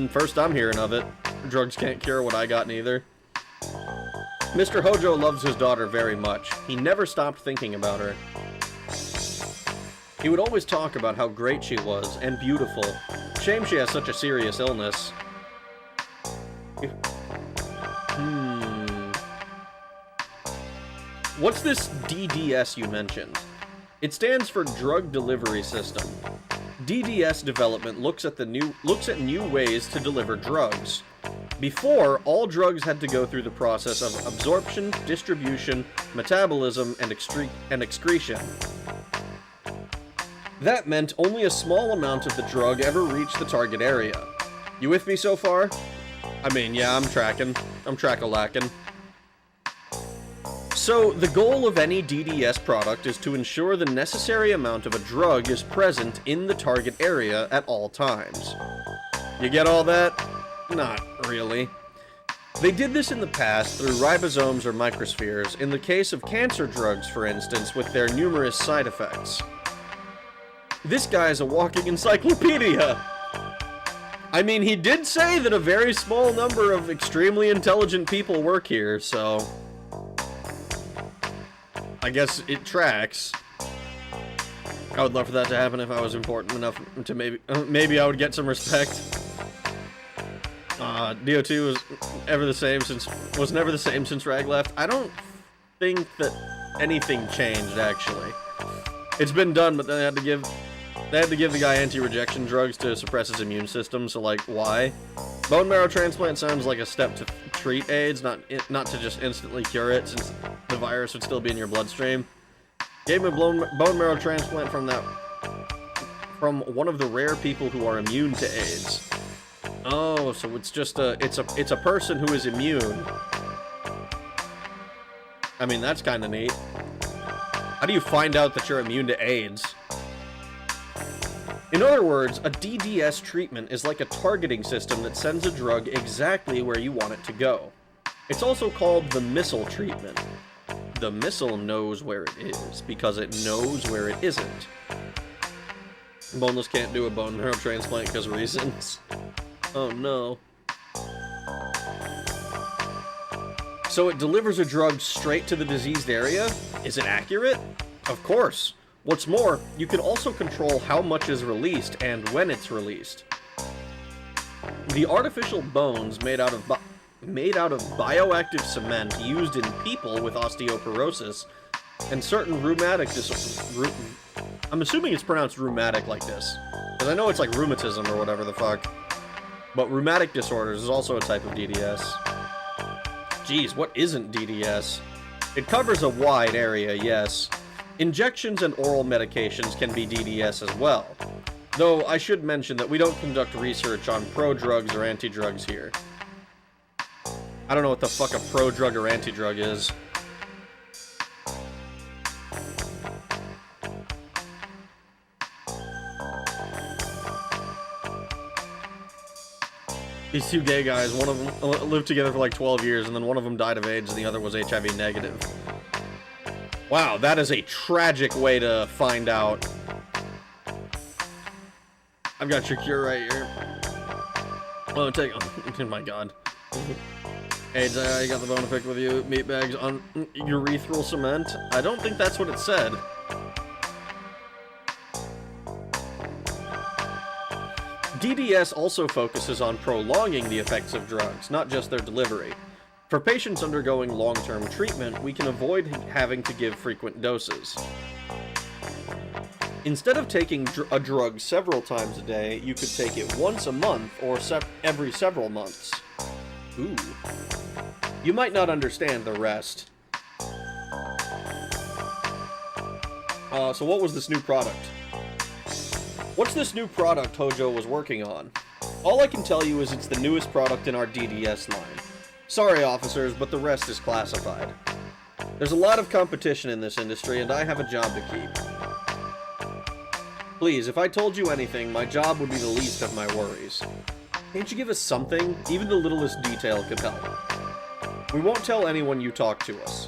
First I'm hearing of it. Drugs can't cure what I got neither. Mr. Hojo loves his daughter very much. He never stopped thinking about her. He would always talk about how great she was, and beautiful. Shame she has such a serious illness. What's this DDS you mentioned? It stands for Drug Delivery System. DDS development looks at new ways to deliver drugs. Before, all drugs had to go through the process of absorption, distribution, metabolism, and excretion. That meant only a small amount of the drug ever reached the target area. You with me so far? I mean, yeah, I'm tracking. I'm track-a-lacking. So, the goal of any DDS product is to ensure the necessary amount of a drug is present in the target area at all times. You get all that? Not really. They did this in the past through ribosomes or microspheres, in the case of cancer drugs, for instance, with their numerous side effects. This guy is a walking encyclopedia! I mean, he did say that a very small number of extremely intelligent people work here, so... I guess it tracks. I would love for that to happen if I was important enough to maybe I would get some respect. DO2 was never the same since Rag left. I don't think that anything changed, actually. It's been done, but they had to give the guy anti-rejection drugs to suppress his immune system, so, like, why? Bone marrow transplant sounds like a step to treat AIDS, not to just instantly cure it, since the virus would still be in your bloodstream. Gave him a bone marrow transplant from one of the rare people who are immune to AIDS. Oh, so it's just it's a person who is immune. I mean, that's kind of neat. How do you find out that you're immune to AIDS? In other words, a DDS treatment is like a targeting system that sends a drug exactly where you want it to go. It's also called the missile treatment. The missile knows where it is, because it knows where it isn't. Boneless can't do a bone marrow transplant because of reasons. Oh no. So it delivers a drug straight to the diseased area? Is it accurate? Of course. What's more, you can also control how much is released and when it's released. The artificial bones made out of bioactive cement used in people with osteoporosis and certain rheumatic disorders. I'm assuming it's pronounced rheumatic like this, because I know it's like rheumatism or whatever the fuck. But rheumatic disorders is also a type of DDS. Jeez, what isn't DDS? It covers a wide area, yes. Injections and oral medications can be DDS as well. Though I should mention that we don't conduct research on pro-drugs or anti-drugs here. I don't know what the fuck a pro-drug or anti-drug is. These two gay guys, one of them lived together for like 12 years, and then one of them died of AIDS, and the other was HIV negative. Wow, that is a tragic way to find out. I've got your cure right here. Oh, oh my god. AIDS, I got the bone to pick with you. Meat bags on urethral cement. I don't think that's what it said. DDS also focuses on prolonging the effects of drugs, not just their delivery. For patients undergoing long-term treatment, we can avoid having to give frequent doses. Instead of taking a drug several times a day, you could take it once a month or every several months. Ooh. You might not understand the rest. So what was this new product? What's this new product Hojo was working on? All I can tell you is it's the newest product in our DDS line. Sorry, officers, but the rest is classified. There's a lot of competition in this industry, and I have a job to keep. Please, if I told you anything, my job would be the least of my worries. Can't you give us something? Even the littlest detail could help. We won't tell anyone you talk to us.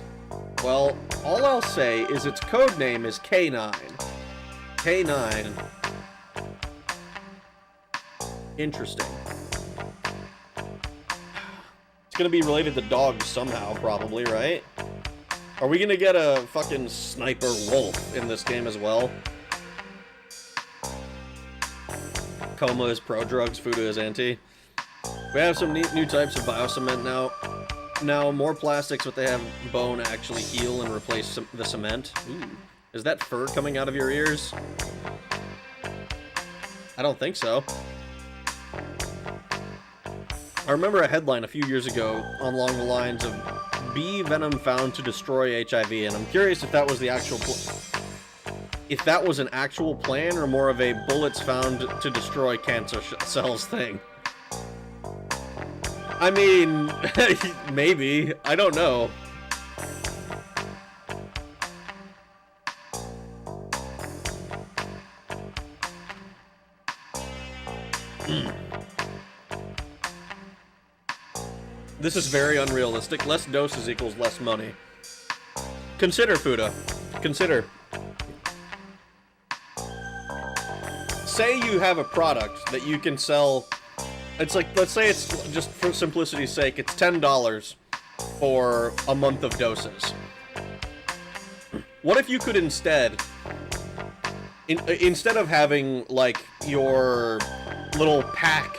Well, all I'll say is its code name is K9. K9. Interesting. It's gonna be related to dogs somehow, probably, right? Are we gonna get a fucking sniper wolf in this game as well? Coma is pro-drugs, Fuda is anti. We have some neat new types of biocement now. Now, more plastics, but they have bone actually heal and replace the cement. Ooh. Is that fur coming out of your ears? I don't think so. I remember a headline a few years ago along the lines of bee venom found to destroy HIV, and I'm curious if that was the actual if that was an actual plan or more of a bullets found to destroy cancer cells thing. I mean, maybe. I don't know. This is very unrealistic. Less doses equals less money. Consider, Fuda. Consider. say you have a product that you can sell. It's like, let's say it's, just for simplicity's sake, it's $10 for a month of doses. What if you could instead of having, like, your little pack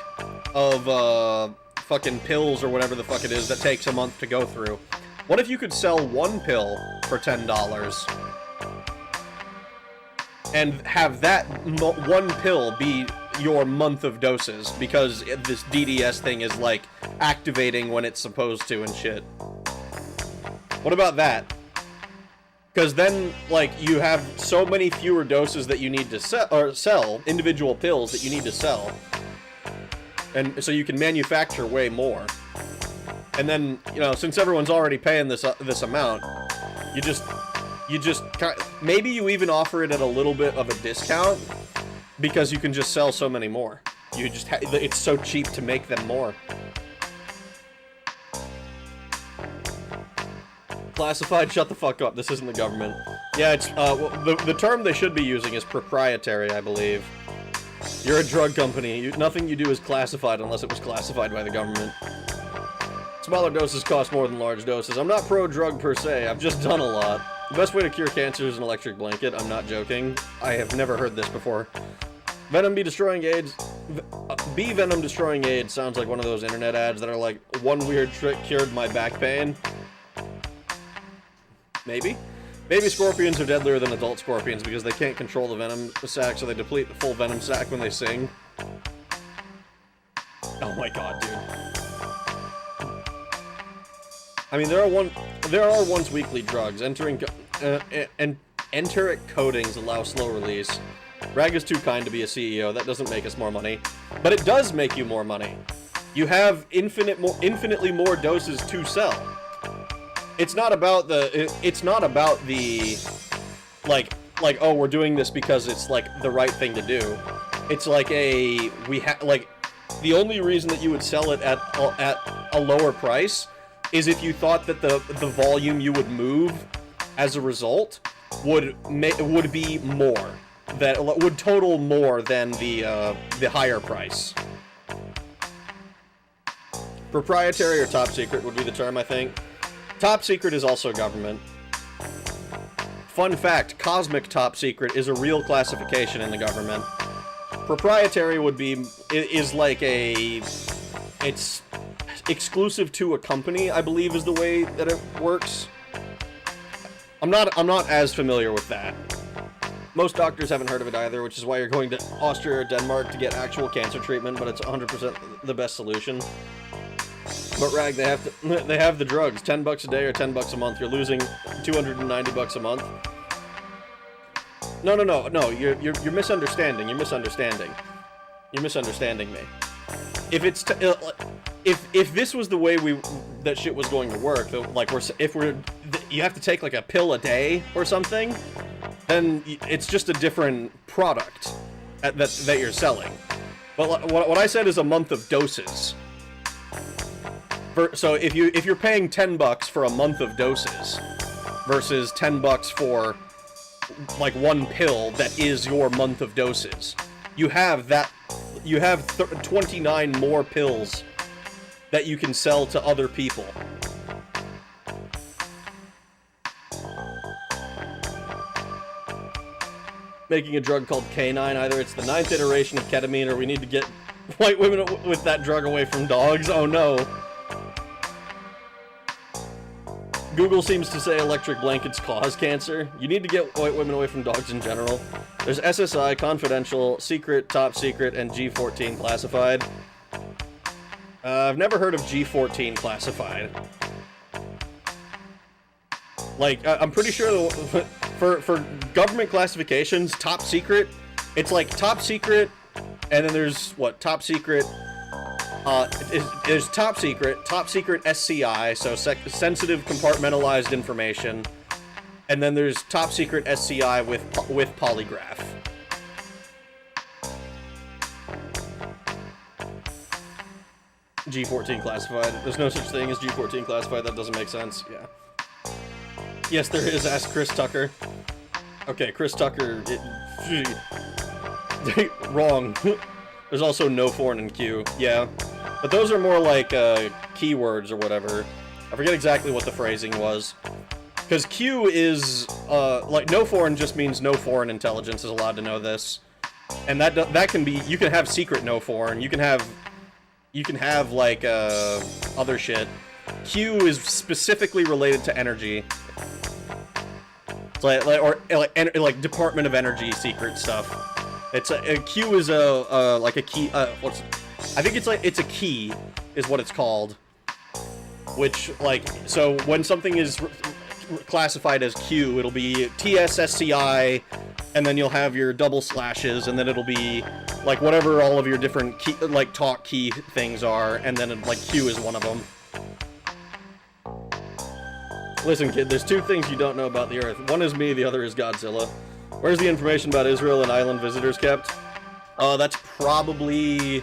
of, fucking pills or whatever the fuck it is that takes a month to go through, what if you could sell one pill for $10 and have that one pill be your month of doses, because this DDS thing is, like, activating when it's supposed to and shit? What about that? Because then, like, you have so many fewer doses that you need to sell, individual pills that you need to sell, and so you can manufacture way more. And then, you know, since everyone's already paying this amount, you just maybe you even offer it at a little bit of a discount, because you can just sell so many more. You just it's so cheap to make them more. Classified? Shut the fuck up. This isn't the government. Yeah, it's the term they should be using is proprietary, I believe. You're a drug company. Nothing you do is classified unless it was classified by the government. Smaller doses cost more than large doses. I'm not pro-drug per se. I've just done a lot. The best way to cure cancer is an electric blanket. I'm not joking. I have never heard this before. Venom be destroying AIDS. Bee venom destroying AIDS sounds like one of those internet ads that are like, one weird trick cured my back pain. Maybe? Baby scorpions are deadlier than adult scorpions because they can't control the venom sac, so they deplete the full venom sac when they sing. Oh my god, dude. I mean, there are once weekly drugs. Enteric coatings allow slow release. Rag is too kind to be a CEO. That doesn't make us more money, but it does make you more money. You have infinitely more doses to sell. It's not about the like oh, we're doing this because it's like the right thing to do. It's like like the only reason that you would sell it at a lower price is if you thought that the volume you would move as a result would be more, that would total more than the higher price. Proprietary or top secret would be the term, I think. Top secret is also government. Fun fact, cosmic top secret is a real classification in the government. Proprietary is like it's exclusive to a company, I believe is the way that it works. I'm not as familiar with that. Most doctors haven't heard of it either, which is why you're going to Austria or Denmark to get actual cancer treatment, but it's 100% the best solution. But Rag, they have the drugs. $10 a day or $10 a month. You're losing $290 a month. No. You're misunderstanding. You're misunderstanding me. If it's if this was the way that shit was going to work, like you have to take like a pill a day or something, then it's just a different product that you're selling. But what I said is a month of doses. So if you're paying $10 for a month of doses versus $10 for like one pill that is your month of doses, you have 29 more pills that you can sell to other people. Making a drug called K9, either it's the 9th iteration of ketamine or we need to get white women with that drug away from dogs. Oh no. Google seems to say electric blankets cause cancer. You need to get white women away from dogs in general. There's SSI, confidential, secret, top secret, and G14 classified. I've never heard of G14 classified. Like, I'm pretty sure for government classifications, top secret, it's like top secret, and then there's, what, top secret... there's top secret SCI, so sensitive compartmentalized information, and then there's top secret SCI with polygraph. G14 classified. There's no such thing as G14 classified. That doesn't make sense. Yeah. Yes, there is. Ask Chris Tucker. Okay, Chris Tucker. Wrong. There's also no foreign in Q. Yeah. But those are more like keywords or whatever. I forget exactly what the phrasing was. Because Q is, like, no foreign just means no foreign intelligence is allowed to know this. And that can be, you can have secret no foreign, you can have like, other shit. Q is specifically related to energy. It's like Department of Energy secret stuff. It's a Q is like a key, I think it's a key, is what it's called. Which, like, so when something is classified as Q, it'll be TSSCI, and then you'll have your double slashes, and then it'll be, like, whatever all of your different key, like, talk key things are, and then, like, Q is one of them. Listen, kid, there's two things you don't know about the Earth. One is me, the other is Godzilla. Where's the information about Israel and island visitors kept? That's probably...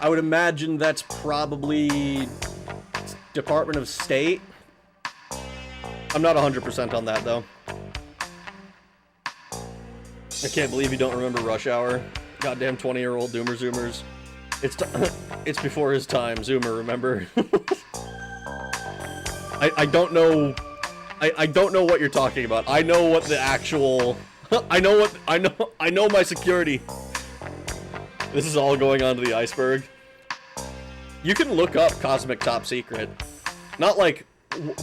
I would imagine that's probably... Department of State? I'm not 100% on that, though. I can't believe you don't remember Rush Hour. Goddamn 20-year-old Doomer Zoomers. It's before his time, Zoomer, remember? I don't know... I don't know what you're talking about. I know what the actual... I know my security. This is all going onto the iceberg. You can look up Cosmic Top Secret. Not like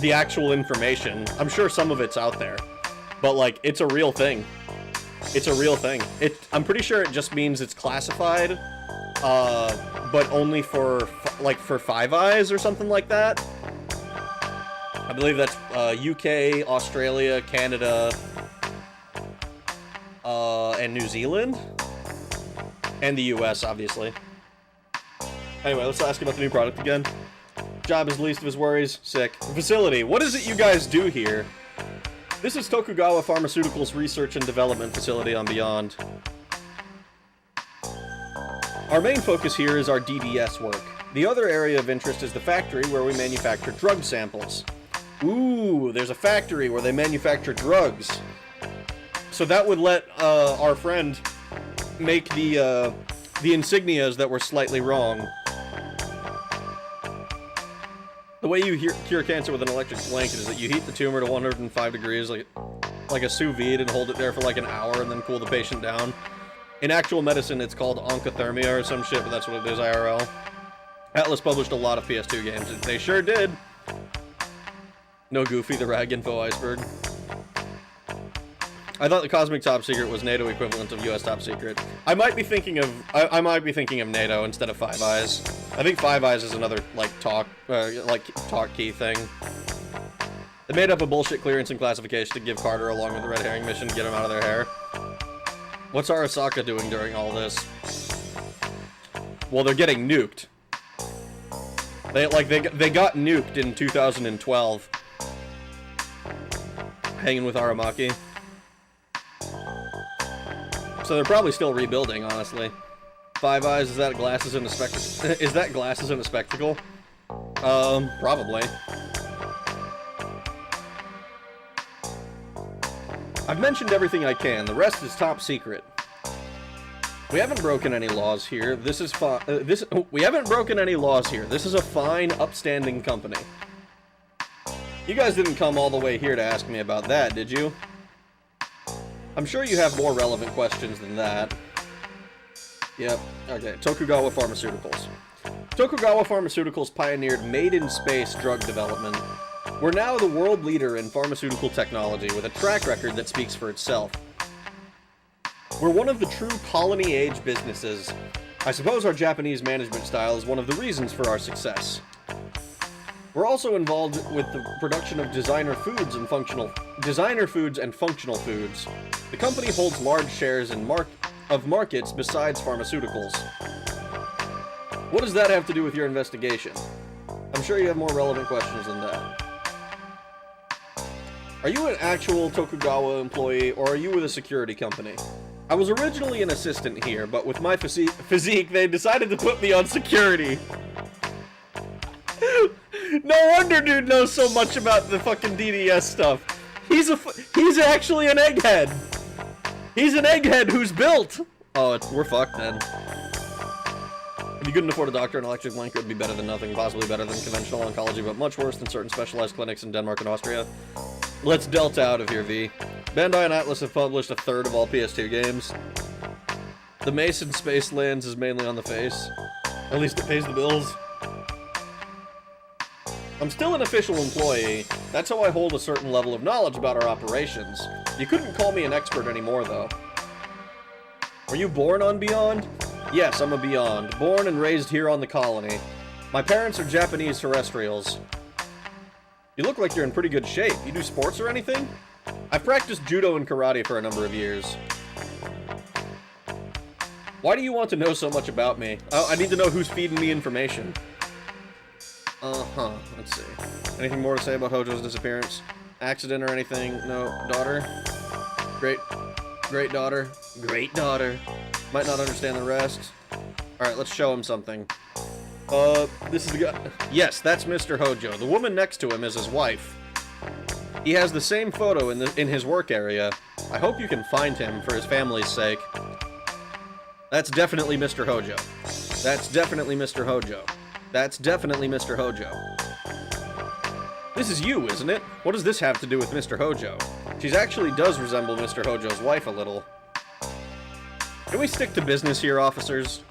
the actual information. I'm sure some of it's out there. But like, it's a real thing. It's a real thing. I'm pretty sure it just means it's classified, but only for Five Eyes or something like that. I believe that's UK, Australia, Canada, and New Zealand, and the US, obviously. Anyway, let's ask about the new product again. Job is least of his worries. Sick. Facility. What is it you guys do here? This is Tokugawa Pharmaceuticals Research and Development Facility on Beyond. Our main focus here is our DDS work. The other area of interest is the factory where we manufacture drug samples. Ooh, there's a factory where they manufacture drugs. So that would let our friend make the insignias that were slightly wrong. The way you cure cancer with an electric blanket is that you heat the tumor to 105 degrees, like a sous vide, and hold it there for like an hour, and then cool the patient down. In actual medicine, it's called oncothermia or some shit, but that's what it is IRL. Atlas published a lot of PS2 games. They sure did. No Goofy, the rag info iceberg. I thought the Cosmic Top Secret was NATO equivalent of US Top Secret. I might be thinking of NATO instead of Five Eyes. I think Five Eyes is another talk key thing. They made up a bullshit clearance and classification to give Carter along with the red herring mission to get him out of their hair. What's Arasaka doing during all this? Well, they're getting nuked. They got nuked in 2012. Hanging with Aramaki. So they're probably still rebuilding, honestly. Five Eyes, is that glasses in a spectacle? Is that glasses in a spectacle? Probably. I've mentioned everything I can. The rest is top secret. We haven't broken any laws here. This is we haven't broken any laws here. This is a fine, upstanding company. You guys didn't come all the way here to ask me about that, did you? I'm sure you have more relevant questions than that. Yep. Okay. Tokugawa Pharmaceuticals. Tokugawa Pharmaceuticals pioneered made-in-space drug development. We're now the world leader in pharmaceutical technology with a track record that speaks for itself. We're one of the true colony-age businesses. I suppose our Japanese management style is one of the reasons for our success. We're also involved with the production of designer foods and functional foods. The company holds large shares in markets besides pharmaceuticals. What does that have to do with your investigation? I'm sure you have more relevant questions than that. Are you an actual Tokugawa employee, or are you with a security company? I was originally an assistant here, but with my physique, they decided to put me on security. No wonder dude knows so much about the fucking DDS stuff. He's actually an egghead. He's an egghead who's built! Oh, we're fucked then. If you couldn't afford a doctor, an electric blanket would be better than nothing, possibly better than conventional oncology, but much worse than certain specialized clinics in Denmark and Austria. Let's delta out of here, V. Bandai and Atlas have published a third of all PS2 games. The Mason Space Lands is mainly on the face. At least it pays the bills. I'm still an official employee. That's how I hold a certain level of knowledge about our operations. You couldn't call me an expert anymore, though. Were you born on Beyond? Yes, I'm a Beyond. Born and raised here on the colony. My parents are Japanese terrestrials. You look like you're in pretty good shape. You do sports or anything? I've practiced judo and karate for a number of years. Why do you want to know so much about me? Oh, I need to know who's feeding me information. Let's see. Anything more to say about Hojo's disappearance? Accident or anything? No. Daughter? Great daughter. Great daughter. Might not understand the rest. Alright, let's show him something. This is the guy. Yes, that's Mr. Hojo. The woman next to him is his wife. He has the same photo in his work area. I hope you can find him for his family's sake. That's definitely Mr. Hojo. That's definitely Mr. Hojo. That's definitely Mr. Hojo. This is you, isn't it? What does this have to do with Mr. Hojo? She actually does resemble Mr. Hojo's wife a little. Can we stick to business here, officers?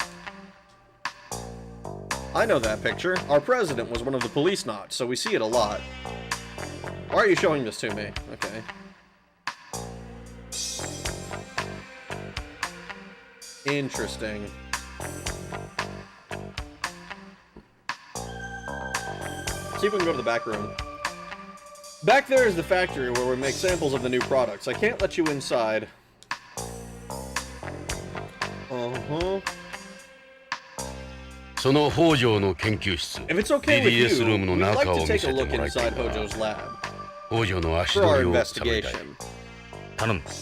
I know that picture. Our president was one of the Policenauts, so we see it a lot. Why are you showing this to me? Okay. Interesting. See if we can go to the back room. Back there is the factory where we make samples of the new products. I can't let you inside. If it's okay with you, we'd like to take a look inside Hojo's lab. For our investigation.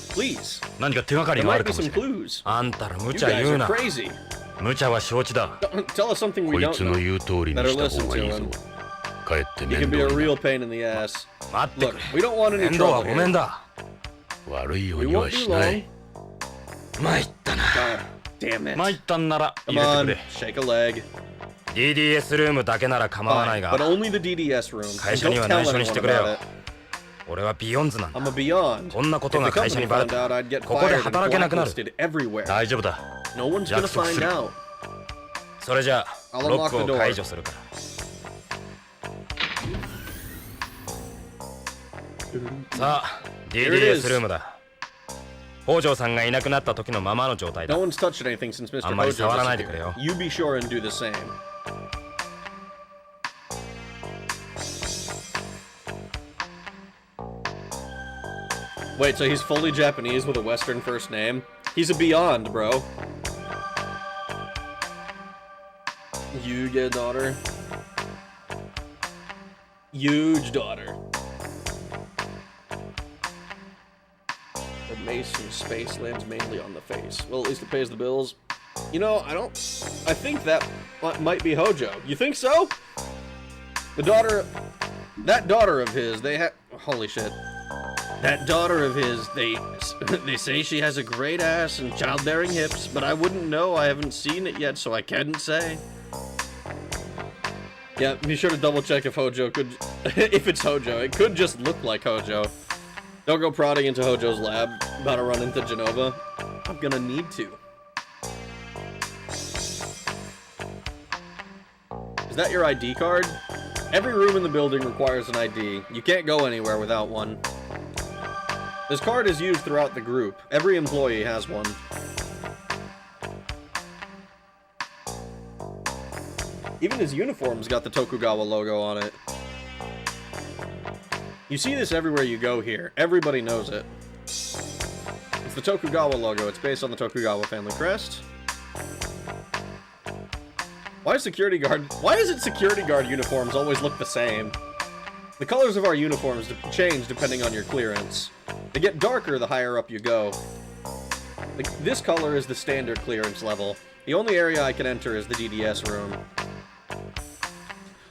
Please. There might be some clues. You guys are crazy. Tell us something we don't know. Better listen to him. He can be a real pain in the ass. Look, we don't want any trouble here. We won't be long. God damn it. Come on, shake a leg. But only the DDS room. And don't tell anyone about it. I'm a Beyond. If the company found out, I'd get fired and blacklisted everywhere. No one's gonna find out. I'll unlock the door. Here it is. No one's touched anything since Mr. Hojo disappeared. You be sure and do the same. Wait, so he's fully Japanese with a Western first name? He's a Beyond, bro. Yuge daughter. Huge daughter. The Mason Space Lands mainly on the face. Well, at least it pays the bills. You know, I think that might be Hojo. You think so? That daughter of his, holy shit. That daughter of his, they say she has a great ass and childbearing hips, but I wouldn't know. I haven't seen it yet, so I can't say. Yeah, be sure to double check if Hojo could, if it's Hojo. It could just look like Hojo. Don't go prodding into Hojo's lab. About to run into Genova. I'm gonna need to. Is that your ID card? Every room in the building requires an ID. You can't go anywhere without one. This card is used throughout the group. Every employee has one. Even his uniform's got the Tokugawa logo on it. You see this everywhere you go here. Everybody knows it. It's the Tokugawa logo. It's based on the Tokugawa family crest. Why is security guard uniforms always look the same? The colors of our uniforms change depending on your clearance. They get darker the higher up you go. This color is the standard clearance level. The only area I can enter is the DDS room.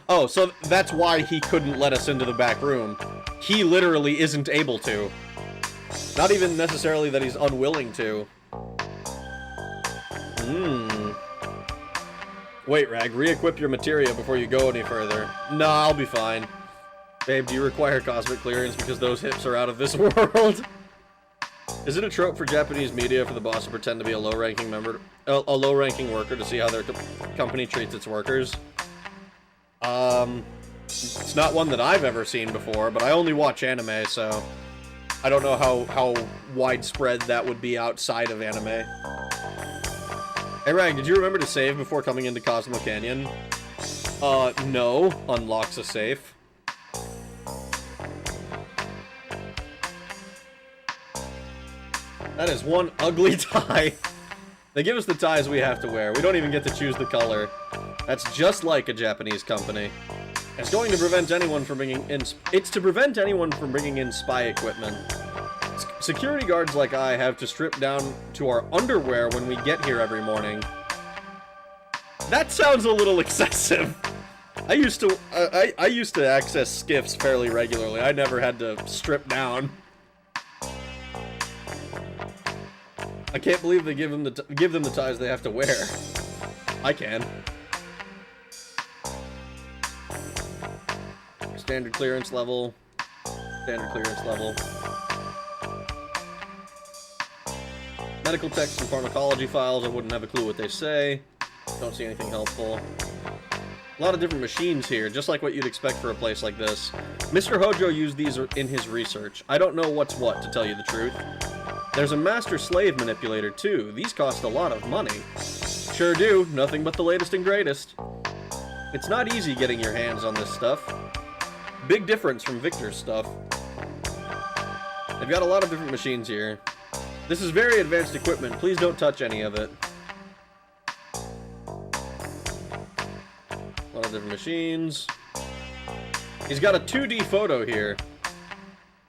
Oh, so that's why he couldn't let us into the back room. He literally isn't able to. Not even necessarily that he's unwilling to. Wait, Rag, re-equip your materia before you go any further. No, I'll be fine. Babe, do you require cosmic clearance because those hips are out of this world? Is it a trope for Japanese media for the boss to pretend to be a low-ranking member, a low-ranking worker to see how their company treats its workers? It's not one that I've ever seen before, but I only watch anime, so I don't know how widespread that would be outside of anime. Hey Rag, did you remember to save before coming into Cosmo Canyon? No. Unlocks a safe. That is one ugly tie. They give us the ties we have to wear. We don't even get to choose the color. That's just like a Japanese company. It's going to prevent anyone from bringing in... It's to prevent anyone from bringing in spy equipment. Security guards like I have to strip down to our underwear when we get here every morning. That sounds a little excessive. I used to access skiffs fairly regularly. I never had to strip down. I can't believe they give them the ties they have to wear. I can. Standard clearance level. Standard clearance level. Medical text and pharmacology files, I wouldn't have a clue what they say. Don't see anything helpful. A lot of different machines here, just like what you'd expect for a place like this. Mr. Hojo used these in his research. I don't know what's what, to tell you the truth. There's a master-slave manipulator, too. These cost a lot of money. Sure do. Nothing but the latest and greatest. It's not easy getting your hands on this stuff. Big difference from Victor's stuff. They've got a lot of different machines here. This is very advanced equipment. Please don't touch any of it. A lot of different machines. He's got a 2D photo here.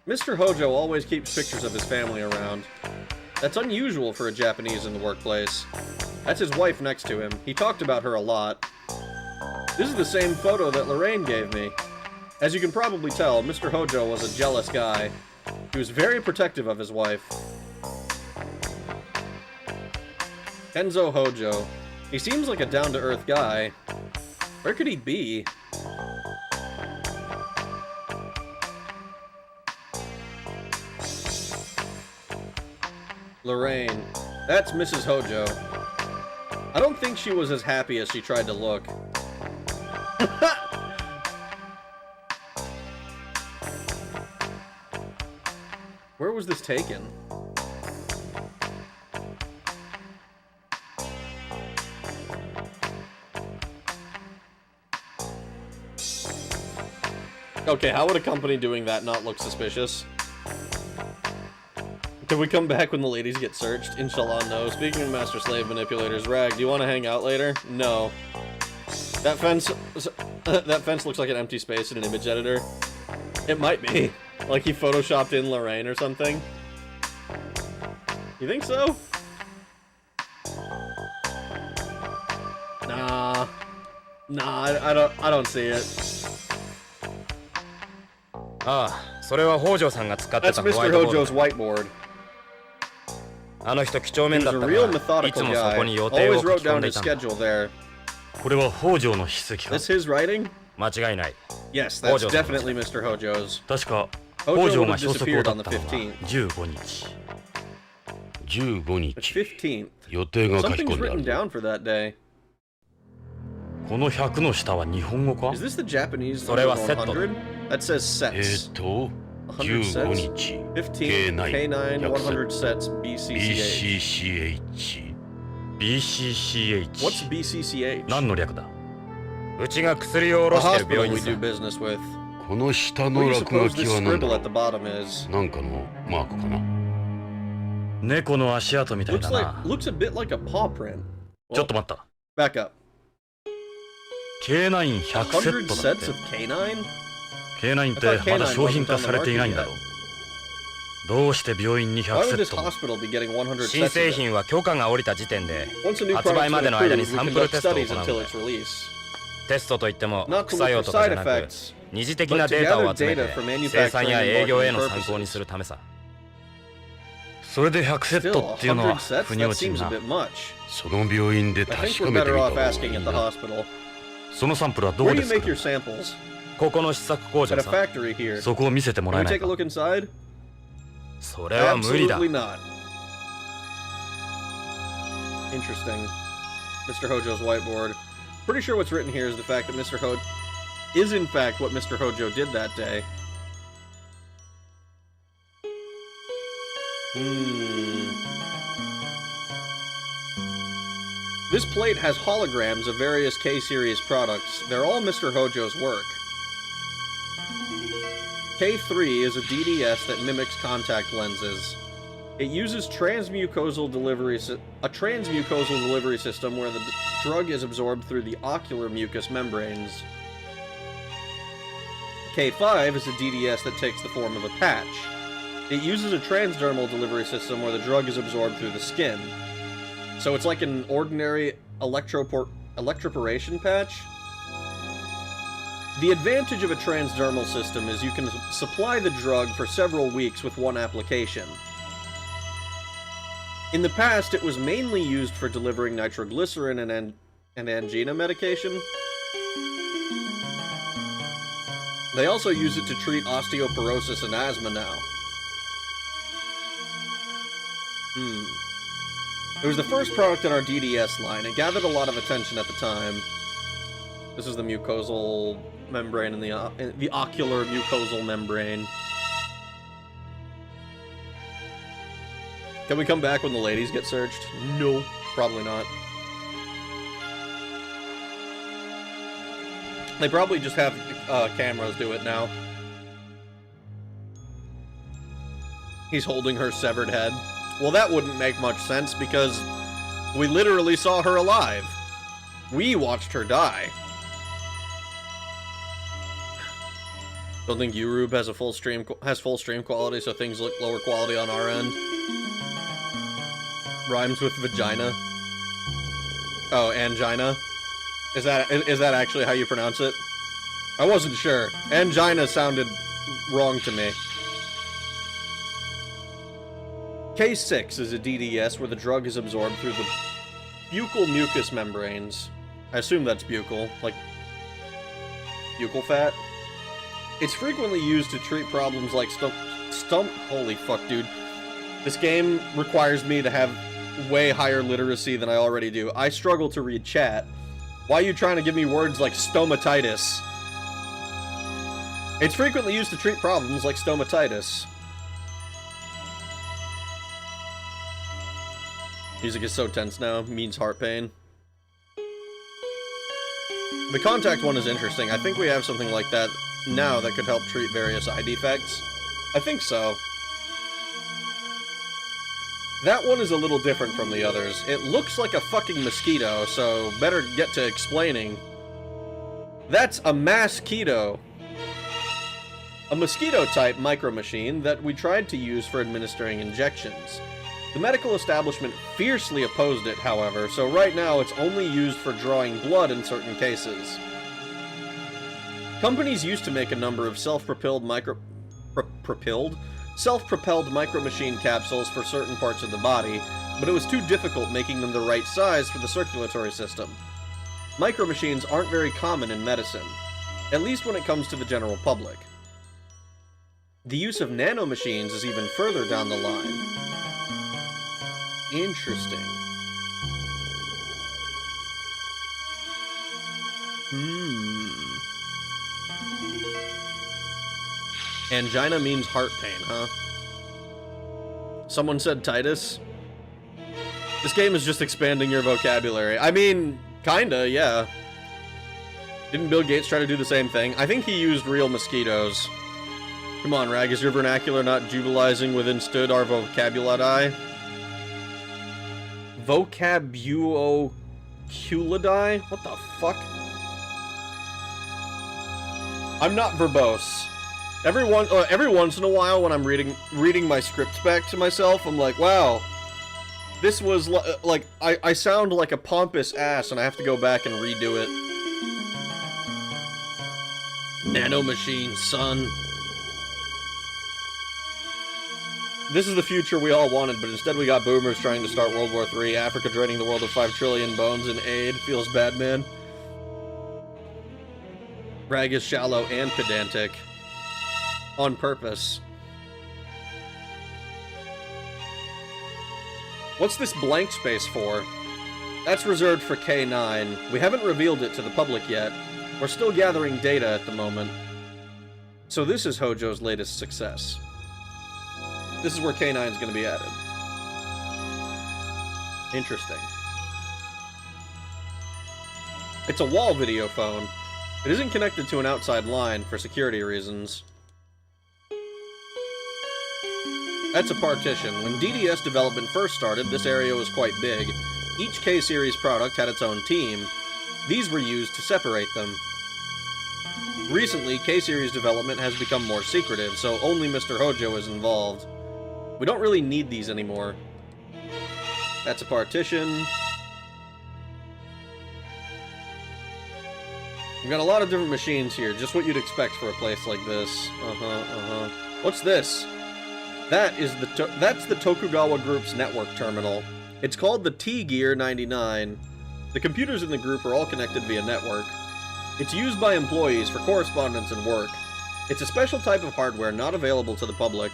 Mr. Hojo always keeps pictures of his family around. That's unusual for a Japanese in the workplace. That's his wife next to him. He talked about her a lot. This is the same photo that Lorraine gave me. As you can probably tell, Mr. Hojo was a jealous guy. He was very protective of his wife. Kenzo Hojo. He seems like a down-to-earth guy. Where could he be? Lorraine. That's Mrs. Hojo. I don't think she was as happy as she tried to look. Where was this taken? Okay, how would a company doing that not look suspicious? Can we come back when the ladies get searched? Inshallah, no. Speaking of master slave manipulators, Rag, do you want to hang out later? No. That fence looks like an empty space in an image editor. It might be. Like he photoshopped in Lorraine or something. You think so? Nah. Nah, I don't see it. That's Mr. Hojo's whiteboard. He was a real methodical guy. Always wrote down his schedule there. That's his writing? Yes, that's definitely Mr. Hojo's. Hojo would have disappeared on the 15th. The 15th. Something's written down for that day. Is this the Japanese number 100? That says sets. 100 sets. 15, K9, 100 sets, BCCH. What's BCCH? A hospital we do business with. What do you suppose this scribble at the bottom is? Looks a bit like a paw print. Well, back up. 100 sets of K9? K9 ってまだ商品化されていないんだろう。どうして病院に100 Why would セ this ットも hospital be getting 100 sets 新 of 製 it? 品は許可が下りた時点で Once a new 発売 product's ま been での間に approved, サ we ンプル conduct テストを行 studies うん until だ its release. テストといっても Not 副作用 to と look か for じ side ゃなく effects, 二次的なデータを集めて生産や営業への参考にするためさそれで100セット Still, っていうのは 100 sets? 腑に That 落ちん seems a な。 bit much. その病院で I 確 think か we're めて better み off た方がい asking い at the な。 hospital. そのサンプルはど Where こ do で you 作 make る your samples? ここの試作工 At 場 a さ。 factory here. そこを見せてもら Can え we ない take a か。 look inside? それは無理だ。 Absolutely not. Interesting. Mr. Hojo's whiteboard. Pretty sure what's written here is the fact that Mr. Hojo is in fact what Mr. Hojo did that day. This plate has holograms of various K-series products. They're all Mr. Hojo's work. K3 is a DDS that mimics contact lenses. It uses transmucosal delivery system where the drug is absorbed through the ocular mucous membranes. K5 is a DDS that takes the form of a patch. It uses a transdermal delivery system where the drug is absorbed through the skin. So it's like an ordinary electroporation patch. The advantage of a transdermal system is you can supply the drug for several weeks with one application. In the past, it was mainly used for delivering nitroglycerin and angina medication. They also use it to treat osteoporosis and asthma now. It was the first product in our DDS line. It gathered a lot of attention at the time. This is the mucosal membrane and the ocular mucosal membrane. Can we come back when the ladies get searched? No, probably not. They probably just have cameras do it now. He's holding her severed head. Well, that wouldn't make much sense because we literally saw her alive. We watched her die. Don't think Urube has full stream quality, so things look lower quality on our end. Rhymes with vagina. Oh, angina. Is that actually how you pronounce it? I wasn't sure. Angina sounded wrong to me. K6 is a DDS where the drug is absorbed through the buccal mucous membranes. I assume that's buccal, like buccal fat. It's frequently used to treat problems like holy fuck, dude. This game requires me to have way higher literacy than I already do. I struggle to read chat. Why are you trying to give me words like stomatitis? It's frequently used to treat problems like stomatitis. Music is so tense now, means heart pain. The contact one is interesting. I think we have something like that now that could help treat various eye defects. I think so. That one is a little different from the others. It looks like a fucking mosquito, so better get to explaining. That's a mosquito. A mosquito-type micro-machine that we tried to use for administering injections. The medical establishment fiercely opposed it, however, so right now it's only used for drawing blood in certain cases. Companies used to make a number of self-propelled micro-machine capsules for certain parts of the body, but it was too difficult making them the right size for the circulatory system. Micro-machines aren't very common in medicine, at least when it comes to the general public. The use of nanomachines is even further down the line. Interesting. Angina means heart pain, huh? Someone said Titus. This game is just expanding your vocabulary. I mean, kinda, yeah. Didn't Bill Gates try to do the same thing? I think he used real mosquitoes. Come on, Rag, is your vernacular not jubilizing within stood our vocabuladi? Vocabuloculidi? What the fuck? I'm not verbose. Every once in a while when I'm reading my scripts back to myself, I'm like, wow, this was like I sound like a pompous ass and I have to go back and redo it. Nanomachine, son. This is the future we all wanted, but instead we got boomers trying to start World War III, Africa draining the world of 5 trillion bones in aid. Feels bad, man. Rag is shallow and pedantic. On purpose. What's this blank space for? That's reserved for K9. We haven't revealed it to the public yet. We're still gathering data at the moment. So this is Hojo's latest success. This is where K9 is going to be added. Interesting. It's a wall video phone. It isn't connected to an outside line for security reasons. That's a partition. When DDS development first started, this area was quite big. Each K-series product had its own team. These were used to separate them. Recently, K-series development has become more secretive, so only Mr. Hojo is involved. We don't really need these anymore. That's a partition. We've got a lot of different machines here, just what you'd expect for a place like this. What's this? That's the Tokugawa Group's network terminal. It's called the T-Gear 99. The computers in the group are all connected via network. It's used by employees for correspondence and work. It's a special type of hardware not available to the public.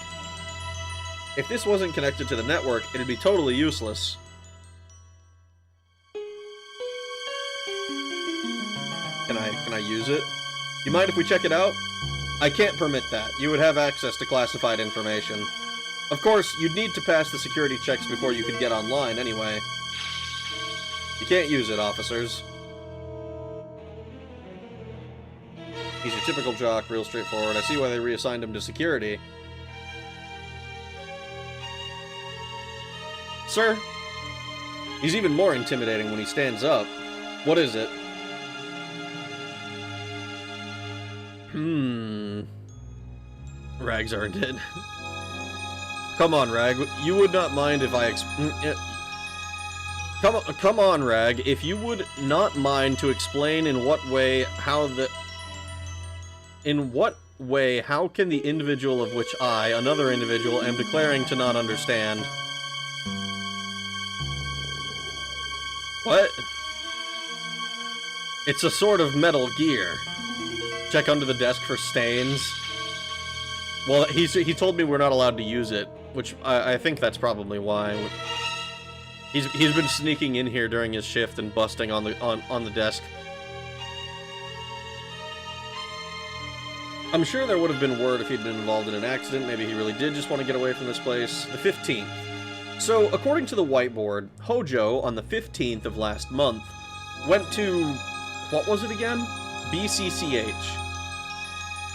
If this wasn't connected to the network, it'd be totally useless. Can I use it? You mind if we check it out? I can't permit that. You would have access to classified information. Of course, you'd need to pass the security checks before you could get online anyway. You can't use it, officers. He's your typical jock, real straightforward. I see why they reassigned him to security. Sir? He's even more intimidating when he stands up. What is it? Rags aren't it. Come on, Rag. You would not mind if I Come on, Rag. If you would not mind to explain in what way how can the individual of which I, another individual, am declaring to not understand? What? It's a sort of metal gear. Check under the desk for stains. Well, he told me we're not allowed to use it, which I think that's probably why. He's been sneaking in here during his shift and busting on the desk. I'm sure there would have been word if he'd been involved in an accident. Maybe he really did just want to get away from this place. The 15th. So, according to the whiteboard, Hojo, on the 15th of last month, went to... what was it again? BCCH.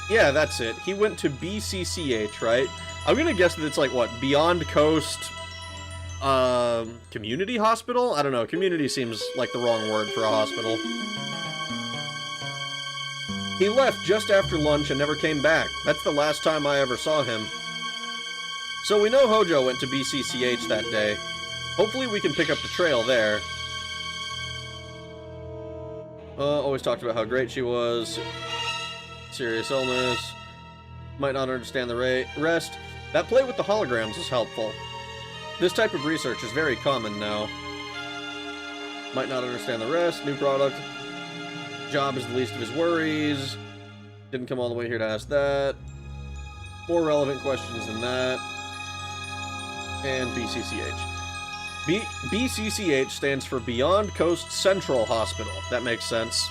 Yeah, that's it. He went to BCCH, right? I'm gonna guess that it's like, what, Beyond Coast... community hospital? I don't know. Community seems like the wrong word for a hospital. He left just after lunch and never came back. That's the last time I ever saw him. So we know Hojo went to BCCH that day. Hopefully we can pick up the trail there. Always talked about how great she was. Serious illness. Might not understand the rest. That plate with the holograms is helpful. This type of research is very common now. Might not understand the rest. New product. Job is the least of his worries. Didn't come all the way here to ask that. More relevant questions than that. And BCCH. BCCH stands for Beyond Coast Central Hospital. That makes sense.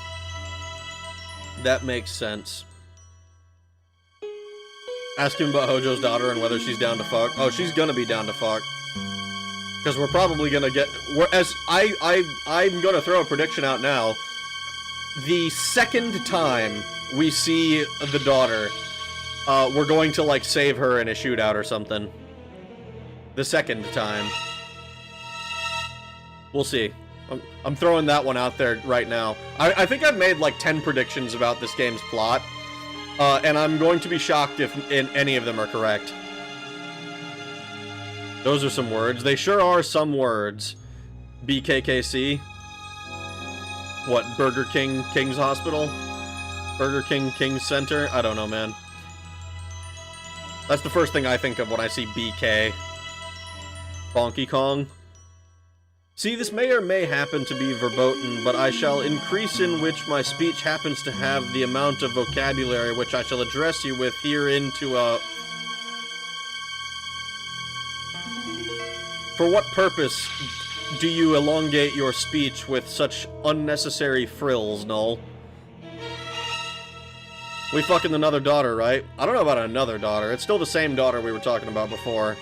That makes sense. Ask him about Hojo's daughter and whether she's down to fuck. Oh, she's gonna be down to fuck. Because we're probably gonna get... I'm gonna throw a prediction out now. The second time we see the daughter, we're going to, like, save her in a shootout or something. The second time. We'll see. I'm throwing that one out there right now. I think I've made, like, 10 predictions about this game's plot. And I'm going to be shocked if any of them are correct. Those are some words. They sure are some words. BKKC. What, Burger King King's Hospital? Burger King King's Center? I don't know, man. That's the first thing I think of when I see BK. Bonky Kong. See, this may or may happen to be verboten, but I shall increase in which my speech happens to have the amount of vocabulary which I shall address you with herein to a... For what purpose do you elongate your speech with such unnecessary frills, Null? We fucking another daughter, right? I don't know about another daughter. It's still the same daughter we were talking about before.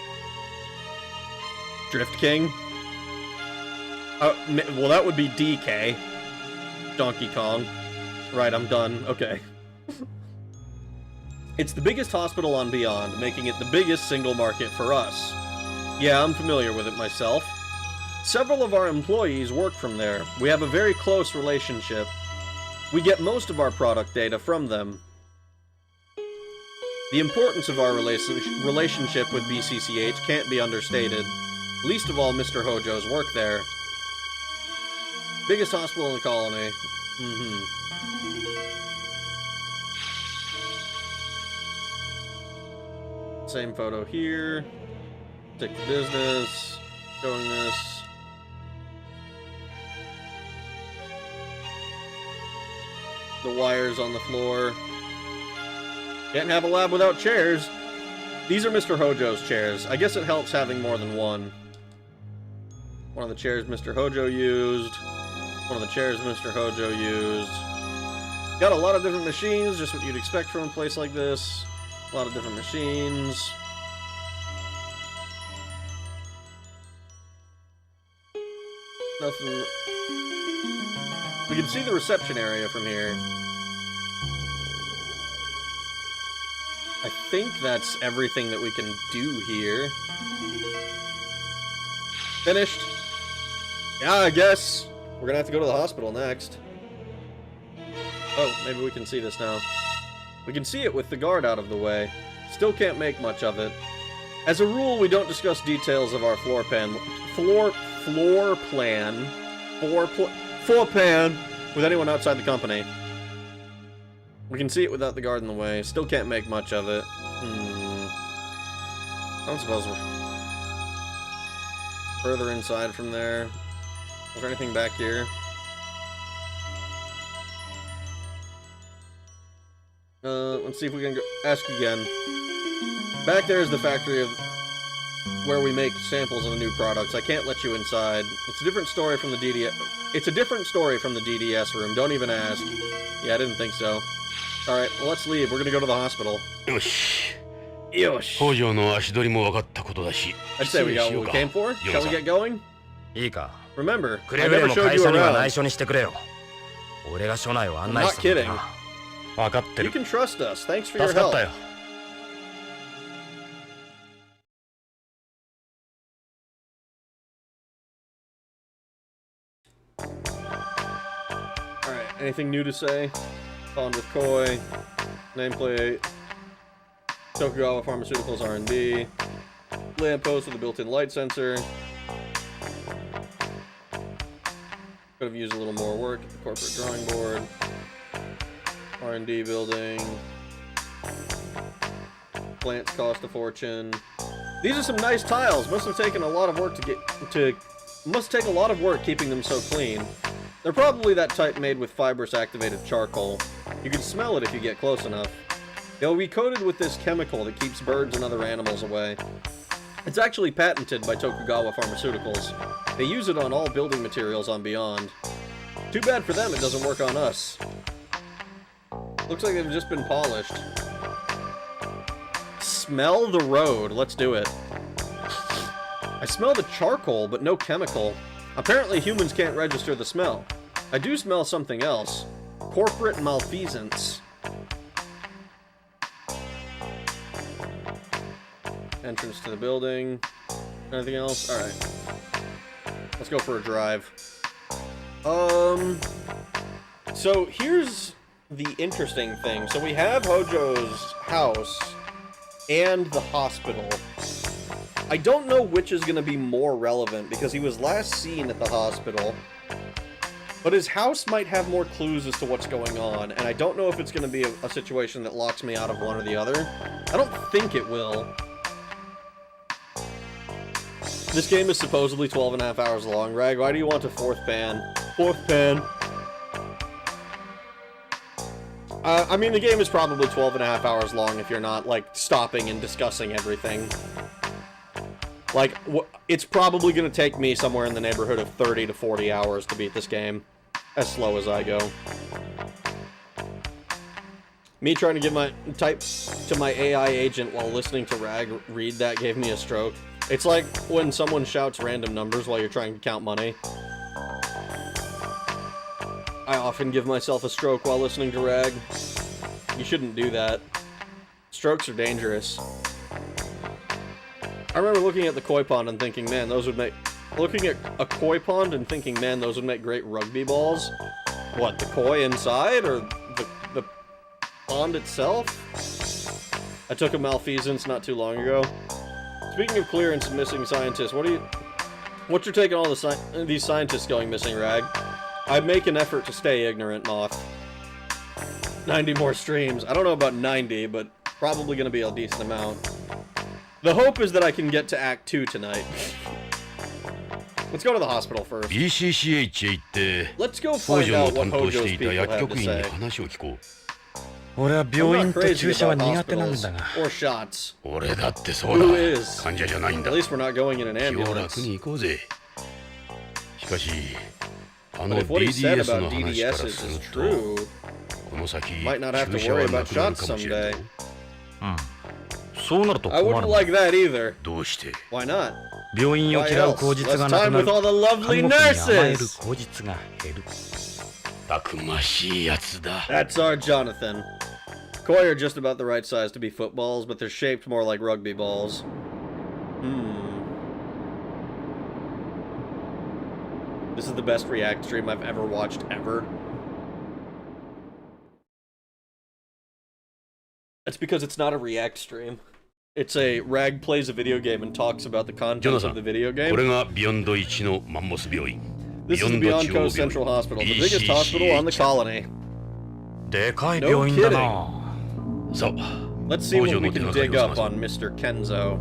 Drift King? Well, that would be DK. Donkey Kong. Right, I'm done. Okay. It's the biggest hospital on Beyond, making it the biggest single market for us. Yeah, I'm familiar with it myself. Several of our employees work from there. We have a very close relationship. We get most of our product data from them. The importance of our relationship with BCCH can't be understated. Least of all Mr. Hojo's work there. Biggest hospital in the colony. Same photo here. Stick to business. Showing this. The wires on the floor. Can't have a lab without chairs. These are Mr. Hojo's chairs. I guess it helps having more than one. One of the chairs Mr. Hojo used. One of the chairs Mr. Hojo used. Got a lot of different machines, just what you'd expect from a place like this. A lot of different machines. Nothing... We can see the reception area from here. I think that's everything that we can do here. Finished. Yeah, I guess. We're gonna have to go to the hospital next. Oh, maybe we can see this now. We can see it with the guard out of the way. Still can't make much of it. As a rule, we don't discuss details of our floor plan with anyone outside the company. We can see it without the guard in the way. Still can't make much of it. I don't suppose we're further inside from there. Is there anything back here? Let's see if we can go ask again. Back there is the factory of where we make samples of the new products. I can't let you inside. It's a different story from the DDS. It's a different story from the DDS room. Don't even ask. Yeah, I didn't think so. Alright, well, let's leave. We're gonna go to the hospital. Yosh. Yosh. Hojo no ashidori mo wakatta koto dashi. I'd say we got what we came for. Shall we get going? Remember, I never never showed you around. I'm not kidding. You can trust us. Thanks for your help. Alright, anything new to say? On with Koi. Nameplate. Tokugawa Pharmaceuticals R&D. Lamppost with a built-in light sensor. Could have used a little more work at the corporate drawing board. R&D building. Plants cost a fortune. These are some nice tiles. Must have taken a lot of work must take a lot of work keeping them so clean. They're probably that type made with fibrous activated charcoal. You can smell it if you get close enough. They'll be coated with this chemical that keeps birds and other animals away. It's actually patented by Tokugawa Pharmaceuticals. They use it on all building materials on Beyond. Too bad for them it doesn't work on us. Looks like they've just been polished. Smell the road. Let's do it. I smell the charcoal, but no chemical. Apparently humans can't register the smell. I do smell something else. Corporate malfeasance. Entrance to the building. Anything else? Alright. Let's go for a drive. So here's the interesting thing. So we have Hojo's house and the hospital. I don't know which is going to be more relevant because he was last seen at the hospital. But his house might have more clues as to what's going on, and I don't know if it's going to be a situation that locks me out of one or the other. I don't think it will. This game is supposedly 12.5 hours long. Rag, why do you want a 4th ban? 4th ban. I mean, the game is probably 12.5 hours long if you're not, like, stopping and discussing everything. Like, it's probably going to take me somewhere in the neighborhood of 30 to 40 hours to beat this game. As slow as I go. Me trying to type to my AI agent while listening to Rag read that gave me a stroke. It's like when someone shouts random numbers while you're trying to count money. I often give myself a stroke while listening to Rag. You shouldn't do that. Strokes are dangerous. I remember looking at the koi pond and thinking, man, those would make... Looking at a koi pond and thinking, man, those would make great rugby balls. What, the koi inside, or the pond itself? I took a malfeasance not too long ago. Speaking of clearance and missing scientists, what's your take on all these scientists going missing, Rag? I'd make an effort to stay ignorant, Moth. 90 more streams. I don't know about 90, but probably going to be a decent amount. The hope is that I can get to Act 2 tonight. Let's go to the hospital first. Let's go find out what Hojo's people have to say. I'm not crazy about hospitals or shots. Who is? At least we're not going in an ambulance. But if what he said about DDSs is true, might not have to worry about shots someday. I wouldn't like that either. Why not? Why else? Less time with all the lovely nurses! That's our Jonathan. Koi are just about the right size to be footballs, but they're shaped more like rugby balls. This is the best React stream I've ever watched, ever. That's because it's not a React stream. It's a Rag plays a video game and talks about the contents of the video game. This is the Beyond Coast Central Hospital, the biggest hospital on the colony. No kidding. Let's see what we can dig up on Mr. Kenzo.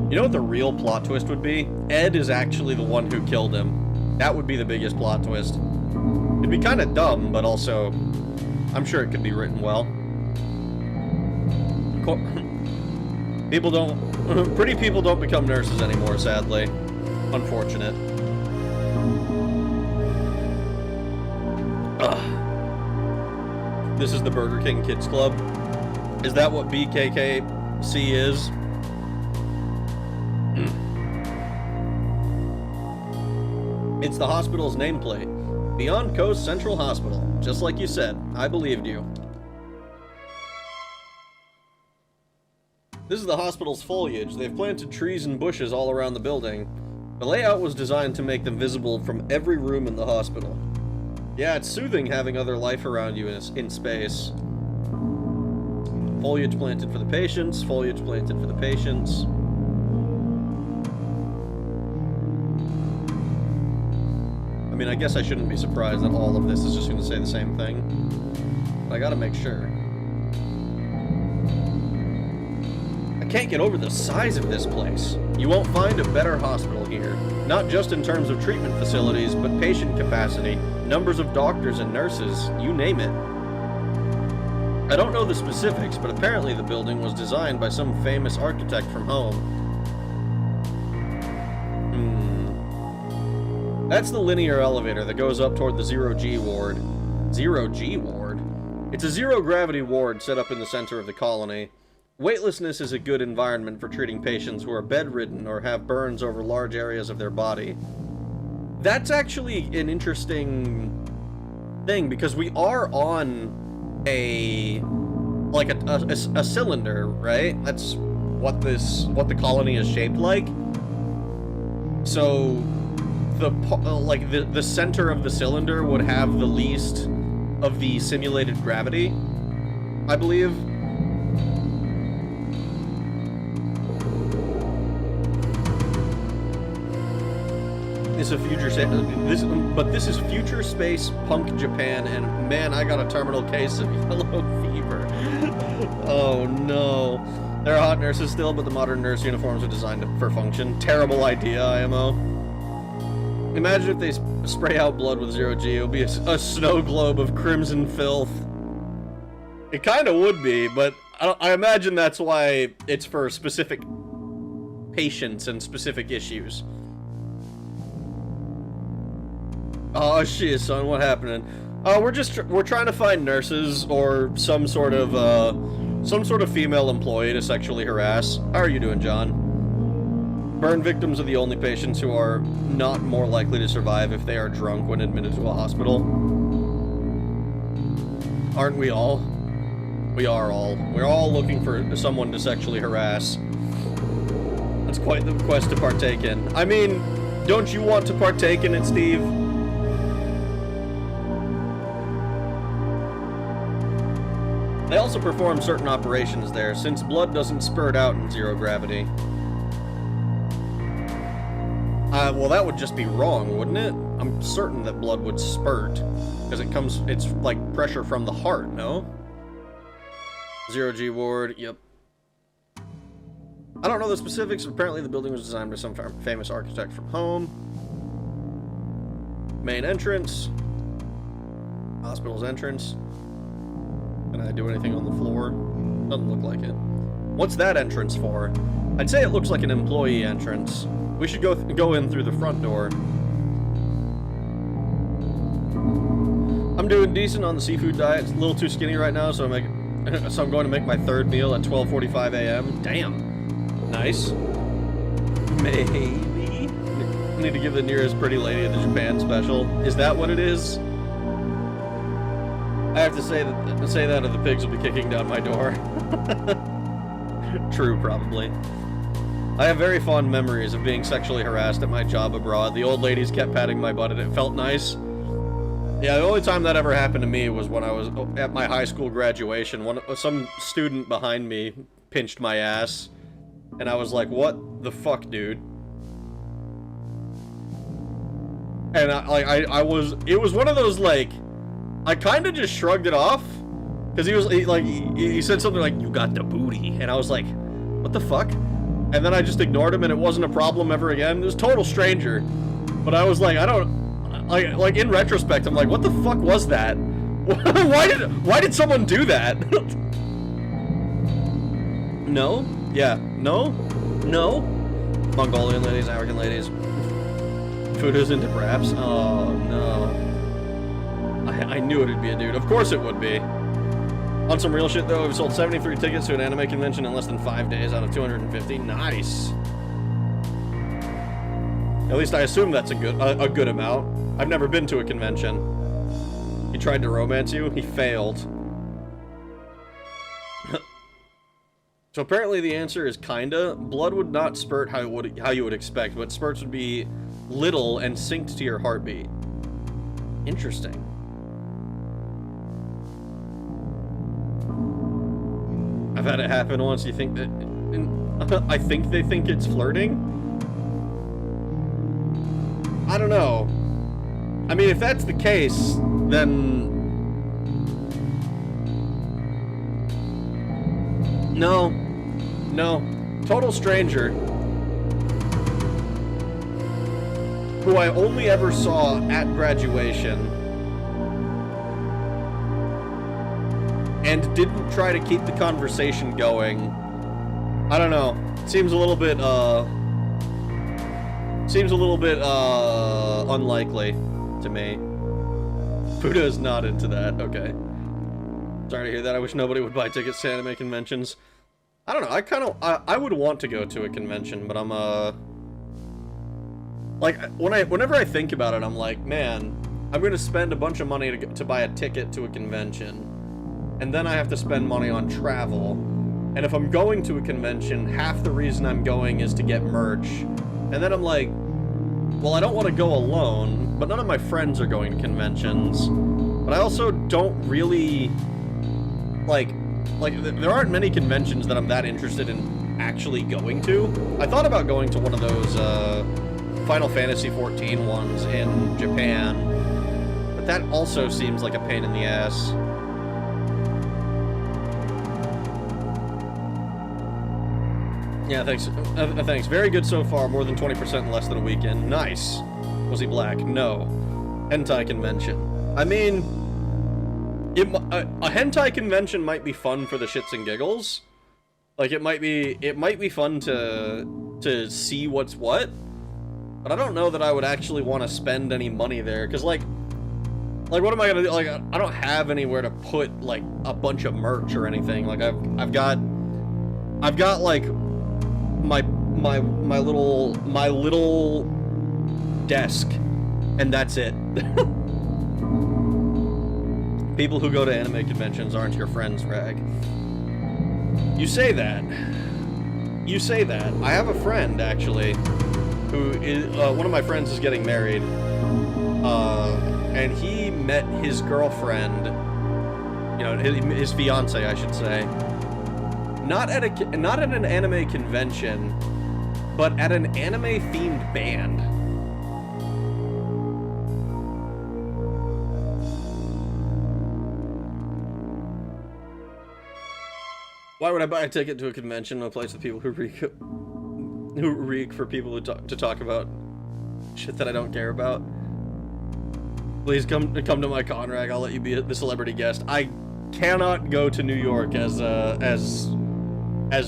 You know what the real plot twist would be? Ed is actually the one who killed him. That would be the biggest plot twist. It'd be kind of dumb, but also, I'm sure it could be written well. Pretty people don't become nurses anymore, sadly. Unfortunate. This is the Burger King Kids Club. Is that what BKKC is? It's the hospital's nameplate. Beyond Coast Central Hospital. Just like you said. I believed you. This is the hospital's foliage. They've planted trees and bushes all around the building. The layout was designed to make them visible from every room in the hospital. Yeah, it's soothing having other life around you in space. Foliage planted for the patients. Foliage planted for the patients. I mean, I guess I shouldn't be surprised that all of this is just going to say the same thing. But I gotta make sure. I can't get over the size of this place. You won't find a better hospital here. Not just in terms of treatment facilities, but patient capacity, numbers of doctors and nurses, you name it. I don't know the specifics, but apparently the building was designed by some famous architect from home. That's the linear elevator that goes up toward the Zero-G ward. Zero-G ward? It's a zero-gravity ward set up in the center of the colony. Weightlessness is a good environment for treating patients who are bedridden or have burns over large areas of their body. That's actually an interesting thing, because we are on a cylinder, right? That's what the colony is shaped like. So the center of the cylinder would have the least of the simulated gravity, I believe. This is future space punk Japan, and man, I got a terminal case of yellow fever. Oh no. There are hot nurses still, but the modern nurse uniforms are designed for function. Terrible idea, IMO. Imagine if they spray out blood with 0G. It would be a snow globe of crimson filth. It kind of would be, but I imagine that's why it's for specific patients and specific issues. Oh shit, son, what happening? We're trying to find nurses or some sort of female employee to sexually harass. How are you doing, John? Burn victims are the only patients who are not more likely to survive if they are drunk when admitted to a hospital. Aren't we all? We are all. We're all looking for someone to sexually harass. That's quite the quest to partake in. I mean, don't you want to partake in it, Steve? They also perform certain operations there, since blood doesn't spurt out in zero gravity. Well, that would just be wrong, wouldn't it? I'm certain that blood would spurt, because it's like pressure from the heart, no? 0G ward, yep. I don't know the specifics, but apparently the building was designed by some famous architect from home. Main entrance. Hospital's entrance. Can I do anything on the floor? Doesn't look like it. What's that entrance for? I'd say it looks like an employee entrance. We should go in through the front door. I'm doing decent on the seafood diet. It's a little too skinny right now, so I'm going to make my third meal at 12:45 a.m. Damn. Nice. Maybe. I need to give the nearest pretty lady the Japan special. Is that what it is? I have to say that or the pigs will be kicking down my door. True, probably. I have very fond memories of being sexually harassed at my job abroad. The old ladies kept patting my butt and it felt nice. Yeah, the only time that ever happened to me was when I was at my high school graduation. Some student behind me pinched my ass, and I was like, what the fuck, dude? And it was one of those, like, I kind of just shrugged it off, because he said something like, you got the booty, and I was like, what the fuck? And then I just ignored him, and it wasn't a problem ever again. It was a total stranger, but I was like, like in retrospect, I'm like, what the fuck was that? Why did someone do that? No? Yeah. No? No? Mongolian ladies, African ladies. Food is into wraps. Oh, no. I knew it'd be a dude. Of course it would be. On some real shit, though, we've sold 73 tickets to an anime convention in less than 5 days out of 250. Nice. At least I assume that's a good amount. I've never been to a convention. He tried to romance you. He failed. So apparently the answer is kinda. Blood would not spurt how you would expect, but spurts would be little and synced to your heartbeat. Interesting. I've had it happen once. You think that... I think they think it's flirting? I don't know. I mean, if that's the case, then... No. No. Total stranger. Who I only ever saw at graduation. And didn't try to keep the conversation going. I don't know. Seems a little bit, unlikely to me. Buddha is not into that. Okay. Sorry to hear that. I wish nobody would buy tickets to anime conventions. I don't know. I would want to go to a convention, but I'm, like, whenever I think about it, I'm like, man, I'm gonna spend a bunch of money to buy a ticket to a convention. And then I have to spend money on travel. And if I'm going to a convention, half the reason I'm going is to get merch. And then I'm like, well, I don't want to go alone, but none of my friends are going to conventions. But I also don't really, like, there aren't many conventions that I'm that interested in actually going to. I thought about going to one of those, Final Fantasy XIV ones in Japan. But that also seems like a pain in the ass. Yeah, thanks. Thanks. Very good so far. More than 20% in less than a weekend. Nice. Was he black? No. Hentai convention. I mean, a hentai convention might be fun for the shits and giggles. Like, it might be fun to see what's what. But I don't know that I would actually want to spend any money there, because, like, what am I gonna do? Like, I don't have anywhere to put, like, a bunch of merch or anything. Like, I've got, like, my little desk, and that's it. People who go to anime conventions aren't your friends, Rag. You say that. You say that. I have a friend, actually, who is, one of my friends is getting married, and he met his girlfriend, you know, his fiance, I should say, not at an anime convention, but at an anime-themed band. Why would I buy a ticket to a convention, a place of people who reek for people to talk about shit that I don't care about? Please come to my Conrag. I'll let you be the celebrity guest. I cannot go to New York as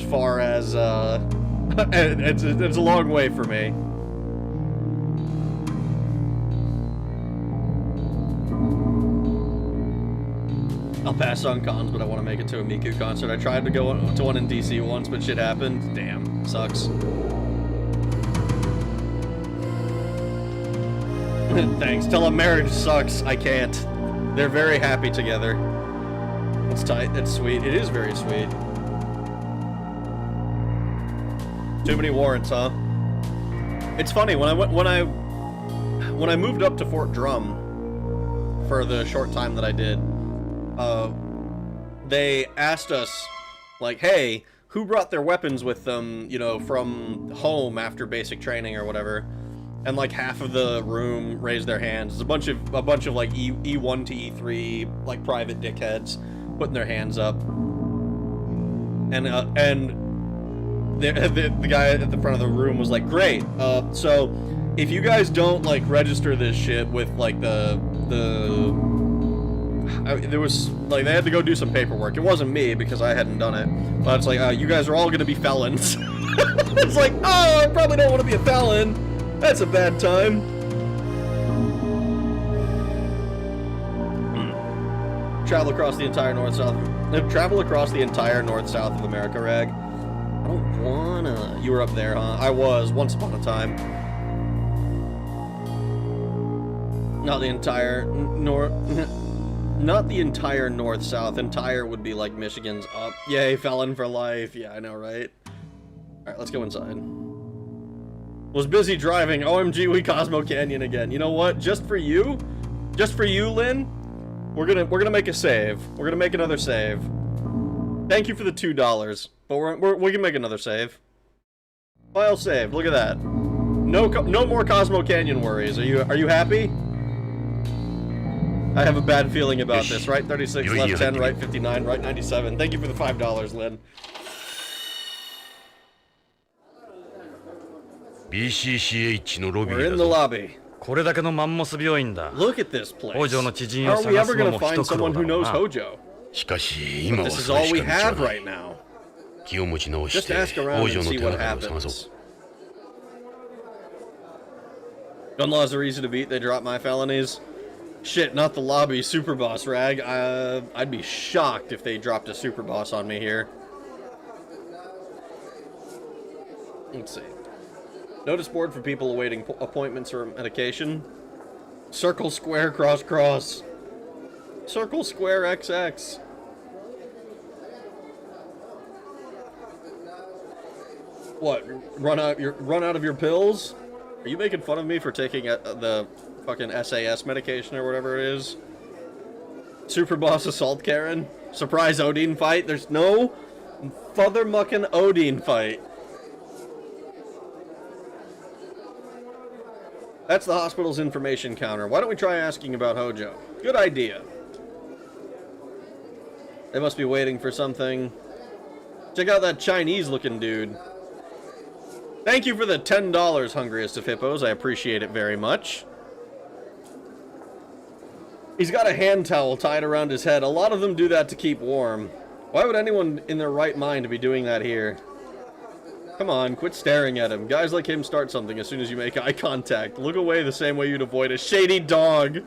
far as it's a long way for me. I'll pass on cons, but I want to make it to a Miku concert. I tried to go to one in DC once, but shit happened. Damn, sucks. Thanks. Tell them marriage sucks. I can't. They're very happy together. It's tight. It's sweet. It is very sweet. Too many warrants, huh? It's funny, when I moved up to Fort Drum for the short time that I did, they asked us, like, hey, who brought their weapons with them, you know, from home after basic training or whatever? And like half of the room raised their hands. It's a bunch of like E1 to E3 like private dickheads putting their hands up. And the guy at the front of the room was like, great, so if you guys don't like register this shit with like there was like, they had to go do some paperwork. It wasn't me because I hadn't done it, but it's like, you guys are all gonna be felons. It's like, oh, I probably don't want to be a felon. That's a bad time. Travel across the entire north-south. Travel across the entire north-south of America, Rag. I don't wanna. You were up there, huh? I was once upon a time. Not the entire north. Not the entire north-south. Entire would be like Michigan's up. Yay, felon for life. Yeah, I know, right? All right, let's go inside. Was busy driving. OMG, we Cosmo Canyon again. You know what? Just for you, Lynn, we're gonna make a save. We're gonna make another save. Thank you for the $2, but we can make another save. File saved. Look at that. No more Cosmo Canyon worries. Are you happy? I have a bad feeling about this. Right 36, left 10, right 59, right 97. Thank you for the $5, Lynn. We're in the lobby. Look at this place. How are we ever going to find someone who knows Hojo? But this is all we have right now. Just ask around and see what happens. Gun laws are easy to beat. They drop my felonies. Shit, not the lobby. Super boss, Rag. I'd be shocked if they dropped a super boss on me here. Let's see. Notice board for people awaiting appointments or medication. Circle, square, cross, cross. Circle, square, XX. What? Run out of your pills? Are you making fun of me for taking the fucking SAS medication or whatever it is? Super boss assault Karen? Surprise Odin fight? There's no father-mucking Odin fight. That's the hospital's information counter. Why don't we try asking about Hojo? Good idea. They must be waiting for something. Check out that Chinese-looking dude. Thank you for the $10, Hungriest of Hippos. I appreciate it very much. He's got a hand towel tied around his head. A lot of them do that to keep warm. Why would anyone in their right mind be doing that here? Come on, quit staring at him. Guys like him start something as soon as you make eye contact. Look away the same way you'd avoid a shady dog.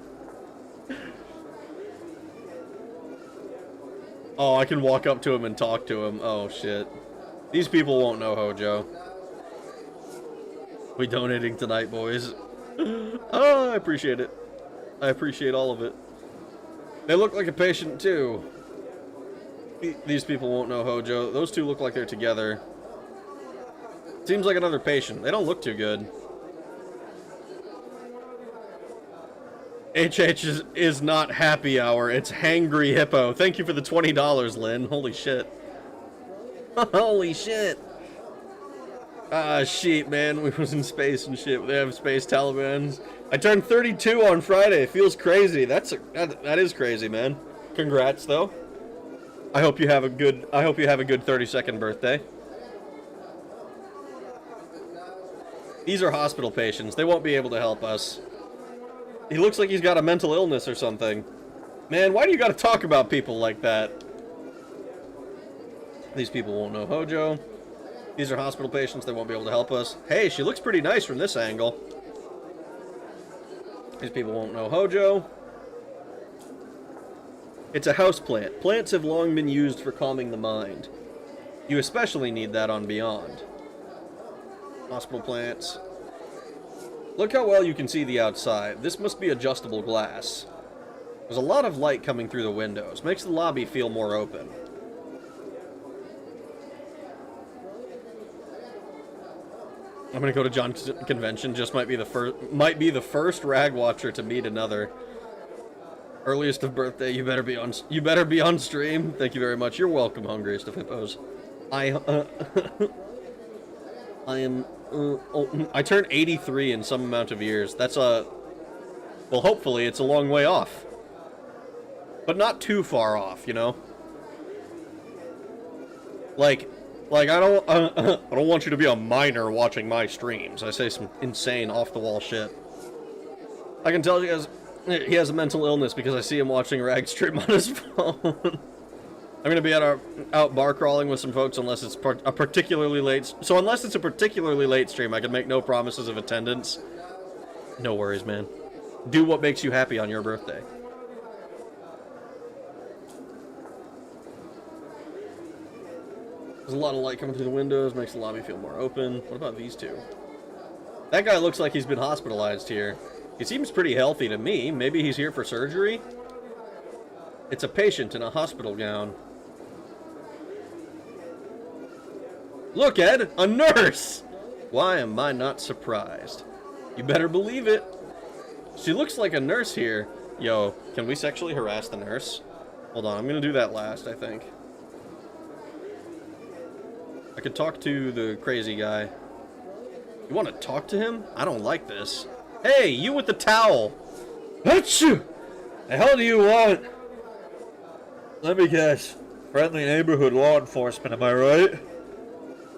Oh, I can walk up to him and talk to him. Oh, shit. These people won't know Hojo. We donating tonight, boys. Oh, I appreciate it. I appreciate all of it. They look like a patient, too. These people won't know Hojo. Those two look like they're together. Seems like another patient. They don't look too good. HH is not happy hour. It's hangry hippo. Thank you for the $20, Lynn. Holy shit. Holy shit. Ah, sheep, man. We was in space and shit. They have space Talibans. I turned 32 on Friday. It feels crazy. That is crazy, man. Congrats, though. I hope you have a good 32nd birthday. These are hospital patients. They won't be able to help us. He looks like he's got a mental illness or something. Man, why do you gotta talk about people like that? These people won't know Hojo. These are hospital patients. They won't be able to help us. Hey, she looks pretty nice from this angle. These people won't know Hojo. It's a houseplant. Plants have long been used for calming the mind. You especially need that on Beyond. Hospital plants. Look how well you can see the outside. This must be adjustable glass. There's a lot of light coming through the windows. Makes the lobby feel more open. I'm gonna go to John's convention. Just might be the first rag watcher to meet another. Earliest of birthday. You better be on stream. Thank you very much. You're welcome, Hungriest of Hippos. I turned 83 in some amount of years. That's well, hopefully it's a long way off. But not too far off, you know? Like I don't want you to be a minor watching my streams. I say some insane off-the-wall shit. I can tell you he has a mental illness because I see him watching Rag stream on his phone. I'm gonna be out bar crawling with some folks unless it's a particularly late. So unless it's a particularly late stream, I can make no promises of attendance. No worries, man. Do what makes you happy on your birthday. There's a lot of light coming through the windows, makes the lobby feel more open. What about these two? That guy looks like he's been hospitalized here. He seems pretty healthy to me. Maybe he's here for surgery? It's a patient in a hospital gown. Look, Ed! A nurse! Why am I not surprised? You better believe it. She looks like a nurse here. Yo, can we sexually harass the nurse? Hold on, I'm gonna do that last, I think. I could talk to the crazy guy. You want to talk to him? I don't like this. Hey, you with the towel! Achoo! The hell do you want? Let me guess. Friendly neighborhood law enforcement, am I right?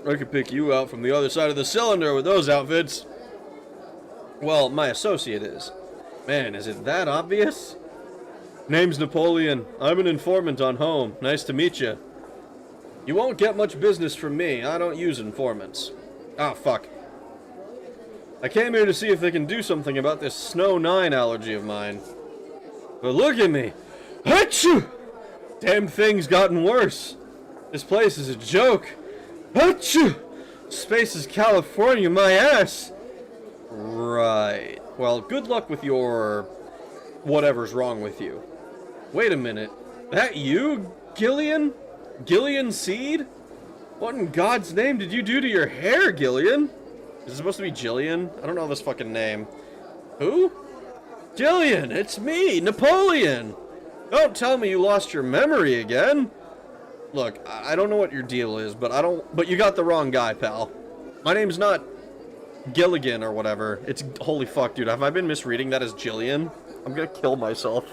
I could pick you out from the other side of the cylinder with those outfits. Well, my associate is. Man, is it that obvious? Name's Napoleon. I'm an informant on Home. Nice to meet you. You won't get much business from me. I don't use informants. Ah, fuck. I came here to see if they can do something about this Snow 9 allergy of mine. But look at me. Achoo! Damn thing's gotten worse. This place is a joke. Achoo! Space is California, my ass. Right. Well, good luck with your whatever's wrong with you. Wait a minute. That you, Gillian? Gillian Seed? What in God's name did you do to your hair, Gillian? Is it supposed to be Jillian? I don't know this fucking name. Who? Jillian, it's me, Napoleon! Don't tell me you lost your memory again. Look, I don't know what your deal is, but you got the wrong guy, pal. My name's not Gilligan or whatever. It's, holy fuck, dude, have I been misreading that as Jillian? I'm gonna kill myself.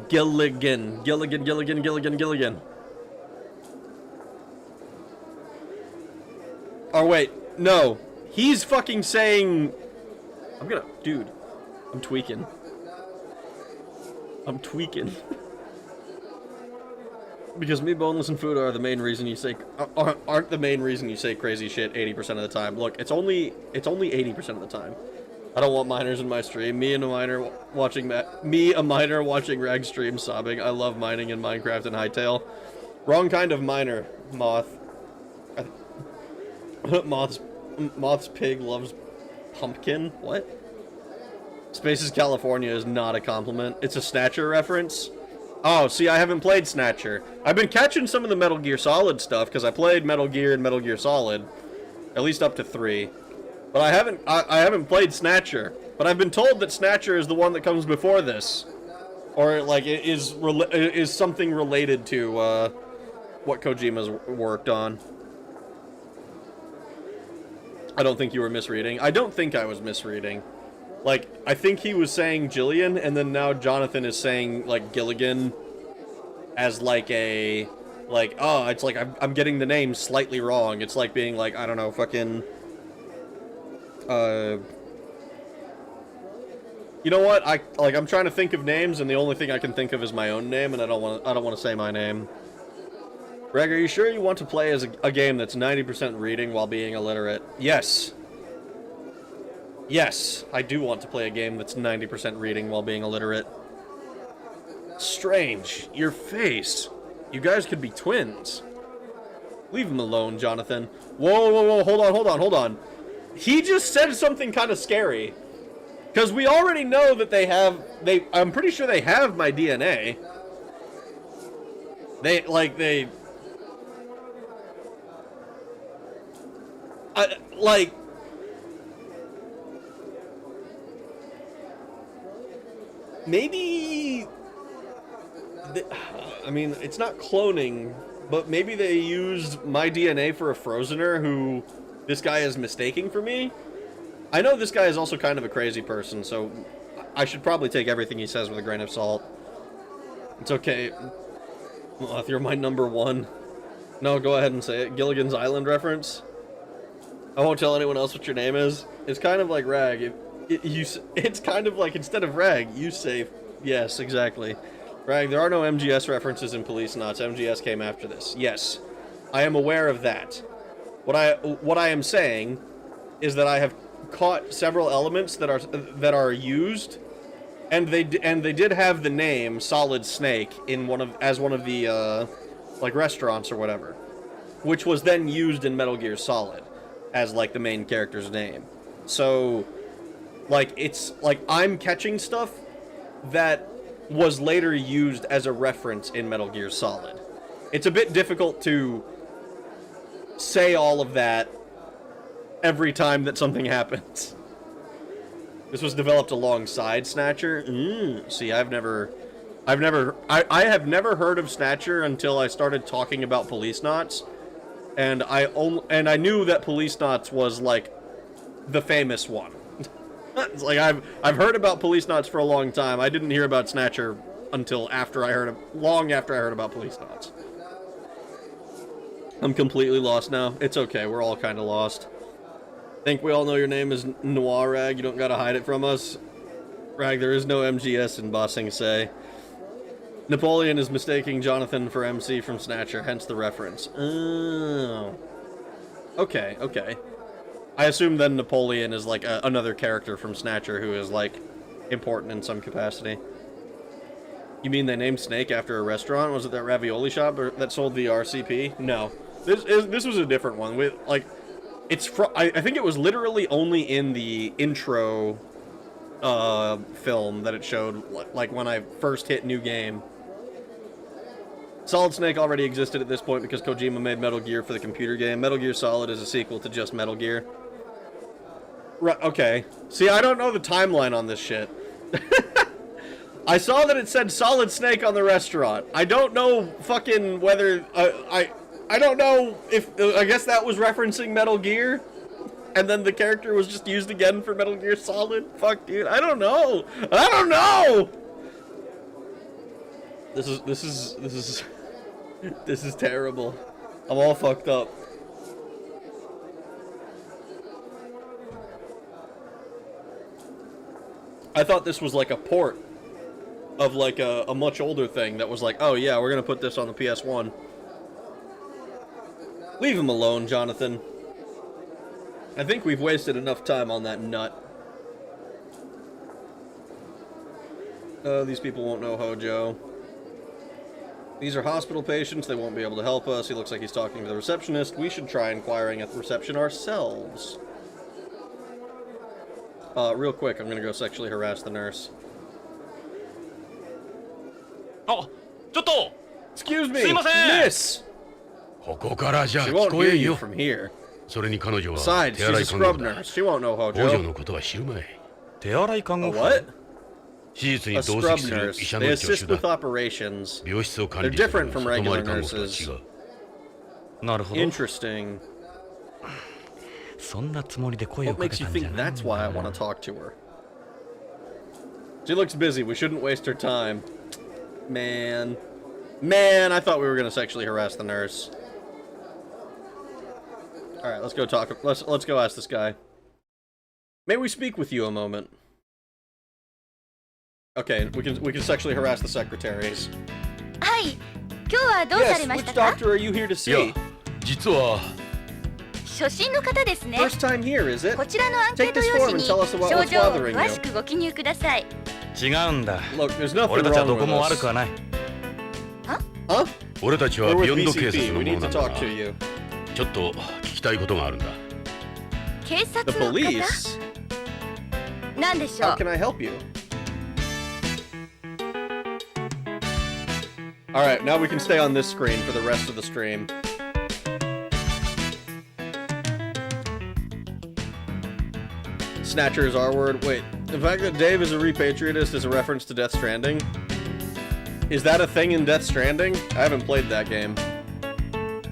Gilligan. Gilligan. Oh, wait. No. He's fucking saying... Dude. I'm tweaking. Because me, Boneless, and Food are the main reason you say... aren't the main reason you say crazy shit 80% of the time. Look, it's only 80% of the time. I don't want minors in my stream. Me, a minor watching Rag stream sobbing. I love mining in Minecraft and Hytale. Wrong kind of miner, Moth. Moth's pig loves pumpkin? What? Spaces California is not a compliment. It's a Snatcher reference. Oh, see, I haven't played Snatcher. I've been catching some of the Metal Gear Solid stuff, because I played Metal Gear and Metal Gear Solid. At least up to 3. But I haven't played Snatcher. But I've been told that Snatcher is the one that comes before this. Or, like, it is something related to, what Kojima's worked on. I don't think you were misreading. I don't think I was misreading. Like, I think he was saying Jillian, and then now Jonathan is saying, like, Gilligan as, like, a... Like, oh, it's like, I'm getting the name slightly wrong. It's like being, like, I don't know, fucking... You know what? I'm trying to think of names, and the only thing I can think of is my own name, and I don't want to say my name. Greg, are you sure you want to play as a game that's 90% reading while being illiterate? Yes. Yes, I do want to play a game that's 90% reading while being illiterate. Strange. Your face. You guys could be twins. Leave him alone, Jonathan. Whoa, whoa, whoa, hold on. He just said something kind of scary. Because we already know that I'm pretty sure they have my DNA. Maybe... I mean, it's not cloning, but maybe they used my DNA for a Frozener who this guy is mistaking for me? I know this guy is also kind of a crazy person, so I should probably take everything he says with a grain of salt. It's okay. Moth, you're my number one. No, go ahead and say it. Gilligan's Island reference. I won't tell anyone else what your name is. It's kind of like Rag. It's kind of like, instead of Rag, you say... Yes, exactly. Rag, there are no MGS references in Policenauts. MGS came after this. Yes, I am aware of that. What I am saying is that I have caught several elements that are used, and they did have the name Solid Snake in one of the like restaurants or whatever, which was then used in Metal Gear Solid as like the main character's name. So like it's like I'm catching stuff that was later used as a reference in Metal Gear Solid. It's a bit difficult to say all of that every time that something happens. This was developed alongside Snatcher. See, I have never heard of Snatcher until I started talking about Policenauts, and I knew that Policenauts was like the famous one. It's like I've heard about Policenauts for a long time. I didn't hear about Snatcher until long after I heard about Policenauts. I'm completely lost now. It's okay, we're all kind of lost. Think we all know your name is Noir Rag. You don't gotta hide it from us. Rag, there is no MGS in Bossing Say. Napoleon is mistaking Jonathan for MC from Snatcher, hence the reference. Oh. Okay, okay. I assume then Napoleon is like another character from Snatcher who is like important in some capacity. You mean they named Snake after a restaurant? Was it that ravioli shop that sold the RCP? No. This was a different one. With like, I think it was literally only in the intro film that it showed, like when I first hit New Game. Solid Snake already existed at this point because Kojima made Metal Gear for the computer game. Metal Gear Solid is a sequel to just Metal Gear. Right, okay. See, I don't know the timeline on this shit. I saw that it said Solid Snake on the restaurant. I don't know fucking whether... I don't know if... I guess that was referencing Metal Gear? And then the character was just used again for Metal Gear Solid? Fuck, dude. I don't know. I don't know! This is terrible. I'm all fucked up. I thought this was like a port of like a much older thing that was like, oh yeah, we're gonna put this on the PS1. Leave him alone, Jonathan. I think we've wasted enough time on that nut. These people won't know Hojo. These are hospital patients. They won't be able to help us. He looks like he's talking to the receptionist. We should try inquiring at the reception ourselves. Real quick, I'm gonna go sexually harass the nurse. Oh, ちょっと! Excuse me, すいません! miss! ここからじゃ She 聞 won't こ hear えん you よ。 from here. それに彼女は Besides, 手 she's 洗 a い看護 scrub 婦だ。 nurse. She won't know 補 Hojo. 助のことは知るまい。手洗い看 A 護婦 what? 手術に A 同 scrub 席する nurse. 医者 They の助 assist 手 with だ。 operations. 病室を管 They're 理する different from 外回 regular り看護婦とは nurses. 違う。なるほど。 Interesting. そんなつもりで声を What か makes け you たんじゃ think ない that's why I want to talk to her? She looks busy. We shouldn't waste her time. Man. Man, I thought we were going to sexually harass the nurse. Alright, let's go talk. Let's go ask this guy. May we speak with you a moment? Okay, we can sexually harass the secretaries. はい、今日はどうさ Yes, れまし which たか？ doctor are you here to いや see? 実は初診の方ですね。 First time here, is it? こちらのアンケート Take this 用 form 紙 and に tell us 症 about 状 what's を bothering you. 詳しくご記入ください。違うんだ。 Look, there's nothing 俺たちは wrong どこ with も悪 us. くはない。 Huh? 俺たちは We're ビヨ with ンド警察 BCP. の We も need のな to んだ talk が to you. ちょっと聞きたいことがあるんだ。警察 The の方？ police? なんでしょ How う？ can I help you? Alright, now we can stay on this screen for the rest of the stream. Snatcher is our word. Wait, the fact that Dave is a repatriatist is a reference to Death Stranding? Is that a thing in Death Stranding? I haven't played that game.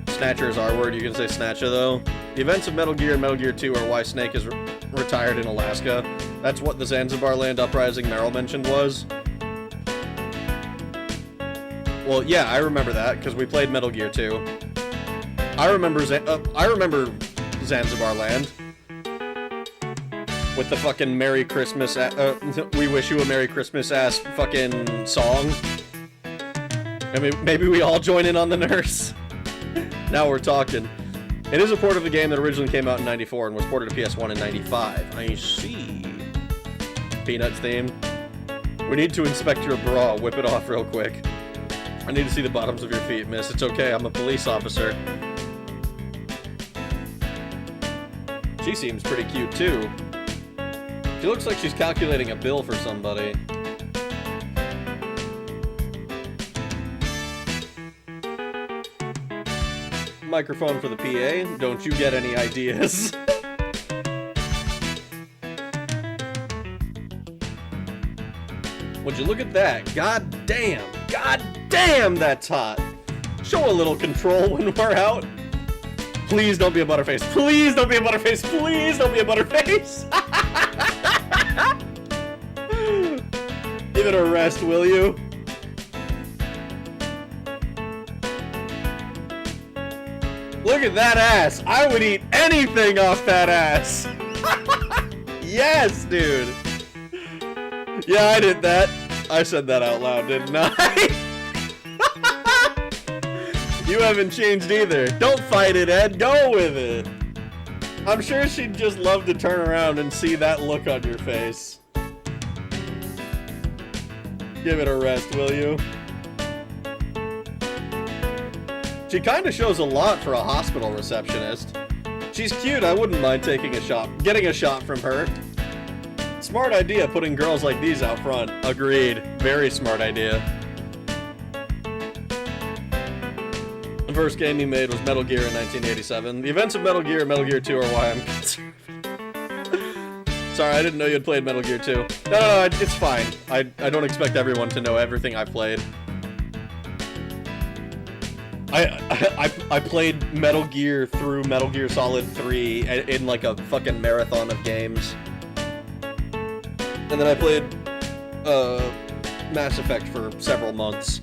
Snatcher is our word. You can say Snatcher, though. The events of Metal Gear and Metal Gear 2 are why Snake is retired in Alaska. That's what the Zanzibar Land Uprising Meryl mentioned was. Well, yeah, I remember that, because we played Metal Gear 2. I remember Zanzibar Land. With the fucking Merry Christmas, we wish you a Merry Christmas ass fucking song. I mean, maybe we all join in on the nurse. Now we're talking. It is a port of the game that originally came out in 94 and was ported to PS1 in 95. I see. Peanuts theme. We need to inspect your bra. Whip it off real quick. I need to see the bottoms of your feet, miss. It's okay, I'm a police officer. She seems pretty cute, too. She looks like she's calculating a bill for somebody. Microphone for the PA. Don't you get any ideas? Would you look at that? God damn! God damn, that's hot! Show a little control when we're out. Please don't be a butterface. Please don't be a butterface. Please don't be a butterface. Give it a rest, will you? Look at that ass. I would eat anything off that ass. Yes, dude. Yeah, I did that. I said that out loud, didn't I? You haven't changed either. Don't fight it, Ed. Go with it. I'm sure she'd just love to turn around and see that look on your face. Give it a rest, will you? She kind of shows a lot for a hospital receptionist. She's cute. I wouldn't mind getting a shot from her. Smart idea putting girls like these out front. Agreed. Very smart idea. The first game he made was Metal Gear in 1987. The events of Metal Gear and Metal Gear 2 are why I'm concerned. Sorry, I didn't know you had played Metal Gear 2. No, it's fine. I don't expect everyone to know everything I played. I played Metal Gear through Metal Gear Solid 3 in like a fucking marathon of games. And then I played Mass Effect for several months.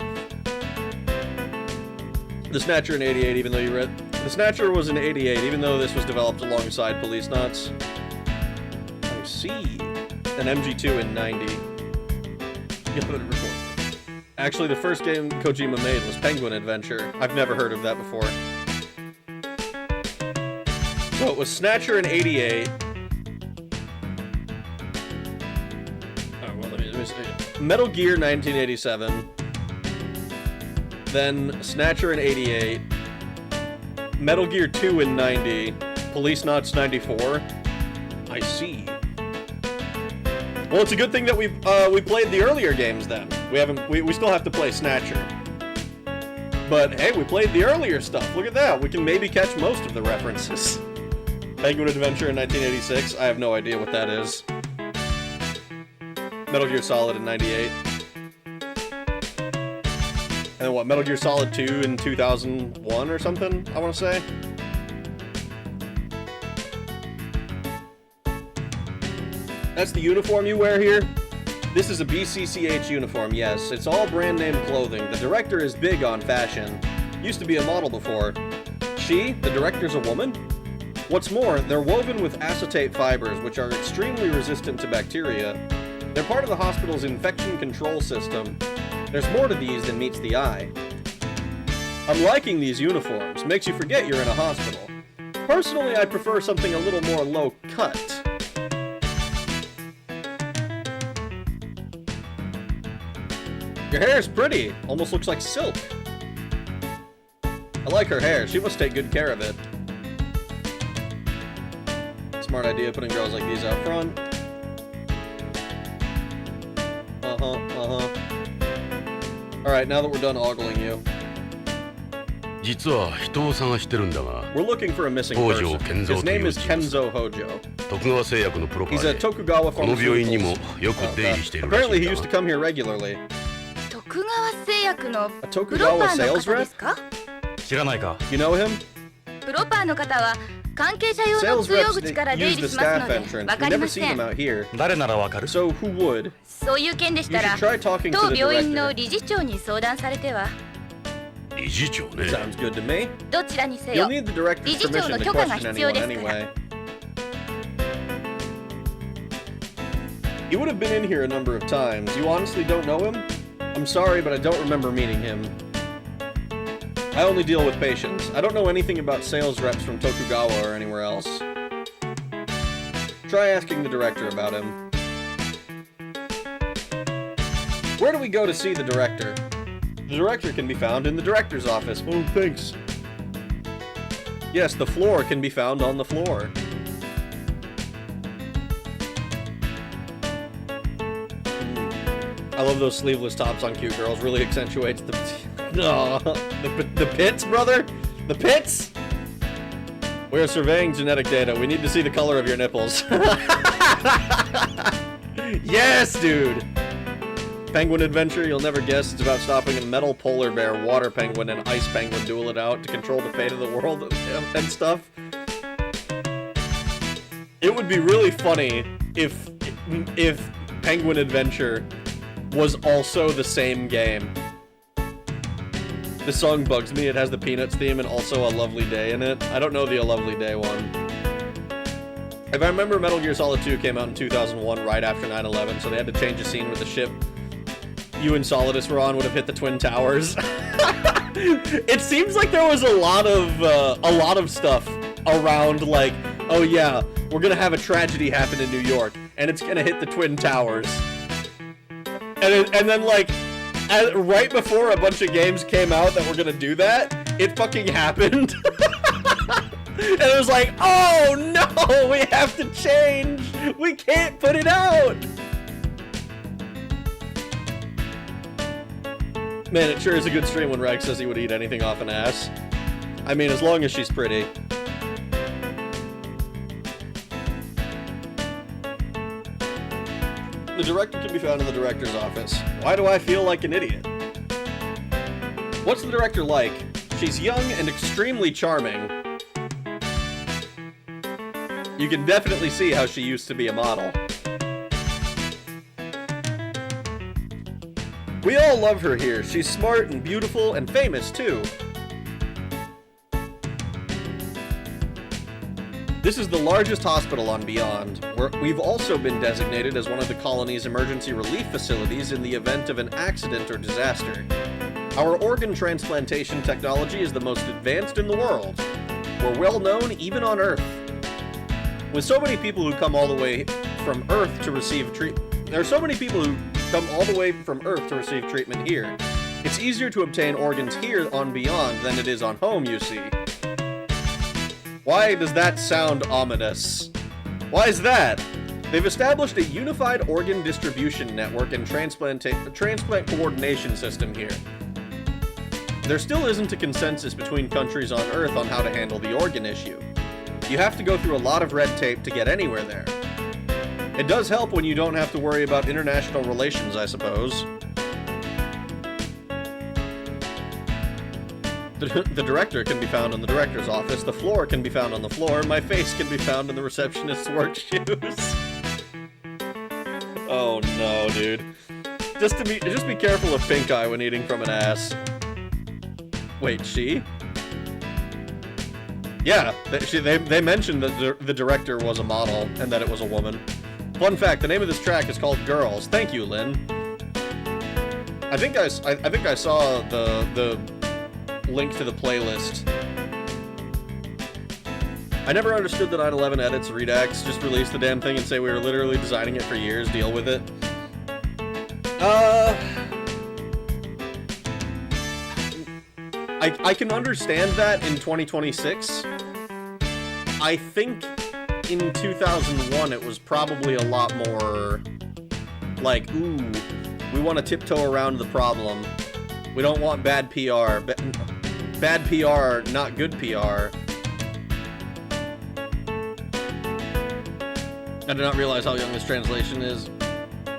The Snatcher in 88, even though you read... The Snatcher was in 88, even though this was developed alongside Policenauts. I see. and MG2 in 90. Actually, the first game Kojima made was Penguin Adventure. I've never heard of that before. So it was Snatcher in 88. Metal Gear 1987. Then Snatcher in 88. Metal Gear 2 in 90. Policenauts 94. I see. Well, it's a good thing that we played the earlier games then. We still have to play Snatcher. But hey, we played the earlier stuff. Look at that. We can maybe catch most of the references. Penguin Adventure in 1986. I have no idea what that is. Metal Gear Solid in 98. And what, Metal Gear Solid 2 in 2001 or something, I want to say? That's the uniform you wear here? This is a BCCH uniform, yes. It's all brand name clothing. The director is big on fashion. Used to be a model before. She, the director's a woman? What's more, they're woven with acetate fibers, which are extremely resistant to bacteria. They're part of the hospital's infection control system. There's more to these than meets the eye. I'm liking these uniforms. Makes you forget you're in a hospital. Personally, I prefer something a little more low-cut. Your hair's pretty. Almost looks like silk. I like her hair. She must take good care of it. Smart idea putting girls like these out front. Alright, now that we're done ogling you. We're looking for a missing person. His name is Kenzo Hojo. He's a Tokugawa pharmaceuticals. Apparently he used to come here regularly. A Tokugawa sales rep? You know him? Sales reps use the staff entrance. We never see them out here. So who would? You should try talking to the director. Sounds good to me. You'll need the director's permission to question anyone anyway. He would have been in here a number of times. You honestly don't know him? I'm sorry, but I don't remember meeting him. I only deal with patients. I don't know anything about sales reps from Tokugawa or anywhere else. Try asking the director about him. Where do we go to see the director? The director can be found in the director's office. Oh, thanks. Yes, the floor can be found on the floor. I love those sleeveless tops on cute girls. Really accentuates the... Oh, the pits, brother? The pits? We are surveying genetic data. We need to see the color of your nipples. Yes, dude! Penguin Adventure, you'll never guess it's about stopping a metal polar bear, water penguin, and ice penguin duel it out to control the fate of the world and stuff. It would be really funny if Penguin Adventure was also the same game. The song bugs me. It has the Peanuts theme and also A Lovely Day in it. I don't know the A Lovely Day one. If I remember, Metal Gear Solid 2 came out in 2001, right after 9/11, so they had to change a scene where the ship you and Solidus were on would have hit the Twin Towers. It seems like there was a lot of stuff around, like, oh yeah, we're gonna have a tragedy happen in New York, and it's gonna hit the Twin Towers. And then, like, right before a bunch of games came out that were gonna do that, it fucking happened. And it was like, oh no, we have to change. We can't put it out. Man, it sure is a good stream when Rag says he would eat anything off an ass. I mean, as long as she's pretty. The director can be found in the director's office. Why do I feel like an idiot? What's the director like? She's young and extremely charming. You can definitely see how she used to be a model. We all love her here. She's smart and beautiful and famous too. This is the largest hospital on Beyond, where we've also been designated as one of the colony's emergency relief facilities in the event of an accident or disaster. Our organ transplantation technology is the most advanced in the world. We're well known even on Earth. With so many people who come all the way from Earth to receive treatment, there are so many people who come all the way from Earth to receive treatment here. It's easier to obtain organs here on Beyond than it is on home, you see. Why does that sound ominous? Why is that? They've established a unified organ distribution network and transplant coordination system here. There still isn't a consensus between countries on Earth on how to handle the organ issue. You have to go through a lot of red tape to get anywhere there. It does help when you don't have to worry about international relations, I suppose. The director can be found in the director's office, the floor can be found on the floor, my face can be found in the receptionist's work shoes. Oh no, dude. Just be careful of pink eye when eating from an ass. Wait, she? Yeah, they mentioned that the director was a model and that it was a woman. Fun fact, the name of this track is called Girls. Thank you, Lynn. I think I saw the link to the playlist. I never understood that 9/11 edits Redux. Just release the damn thing and say we were literally designing it for years. Deal with it. I can understand that in 2026. I think in 2001 it was probably a lot more like, ooh, we want to tiptoe around the problem. We don't want bad PR. Bad PR, not good PR. I did not realize how young this translation is.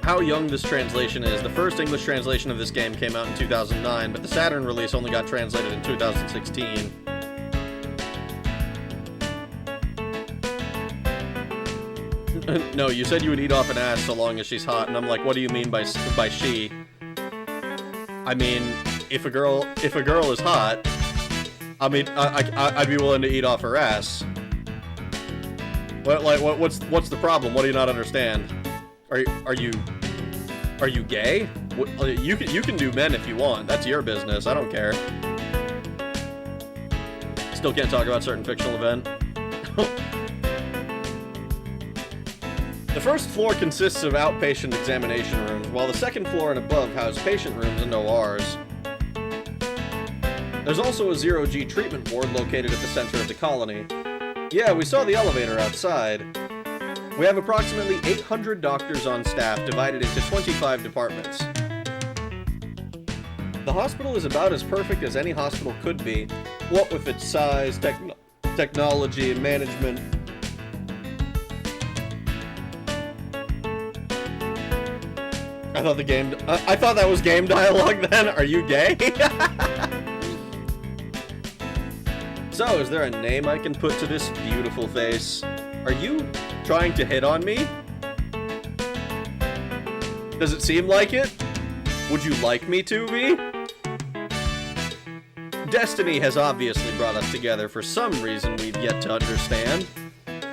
The first English translation of this game came out in 2009, but the Saturn release only got translated in 2016. No, you said you would eat off an ass so long as she's hot, and I'm like, what do you mean by she? I mean, if a girl is hot, I mean, I'd be willing to eat off her ass. What's the problem? What do you not understand? Are you gay? You can do men if you want. That's your business. I don't care. Still can't talk about certain fictional event. The first floor consists of outpatient examination rooms, while the second floor and above house patient rooms and ORs. There's also a zero-G treatment ward located at the center of the colony. Yeah, we saw the elevator outside. We have approximately 800 doctors on staff divided into 25 departments. The hospital is about as perfect as any hospital could be, what with its size, technology, and management. I thought that was game dialogue then. Are you gay? So, is there a name I can put to this beautiful face? Are you trying to hit on me? Does it seem like it? Would you like me to be? Destiny has obviously brought us together for some reason we've yet to understand.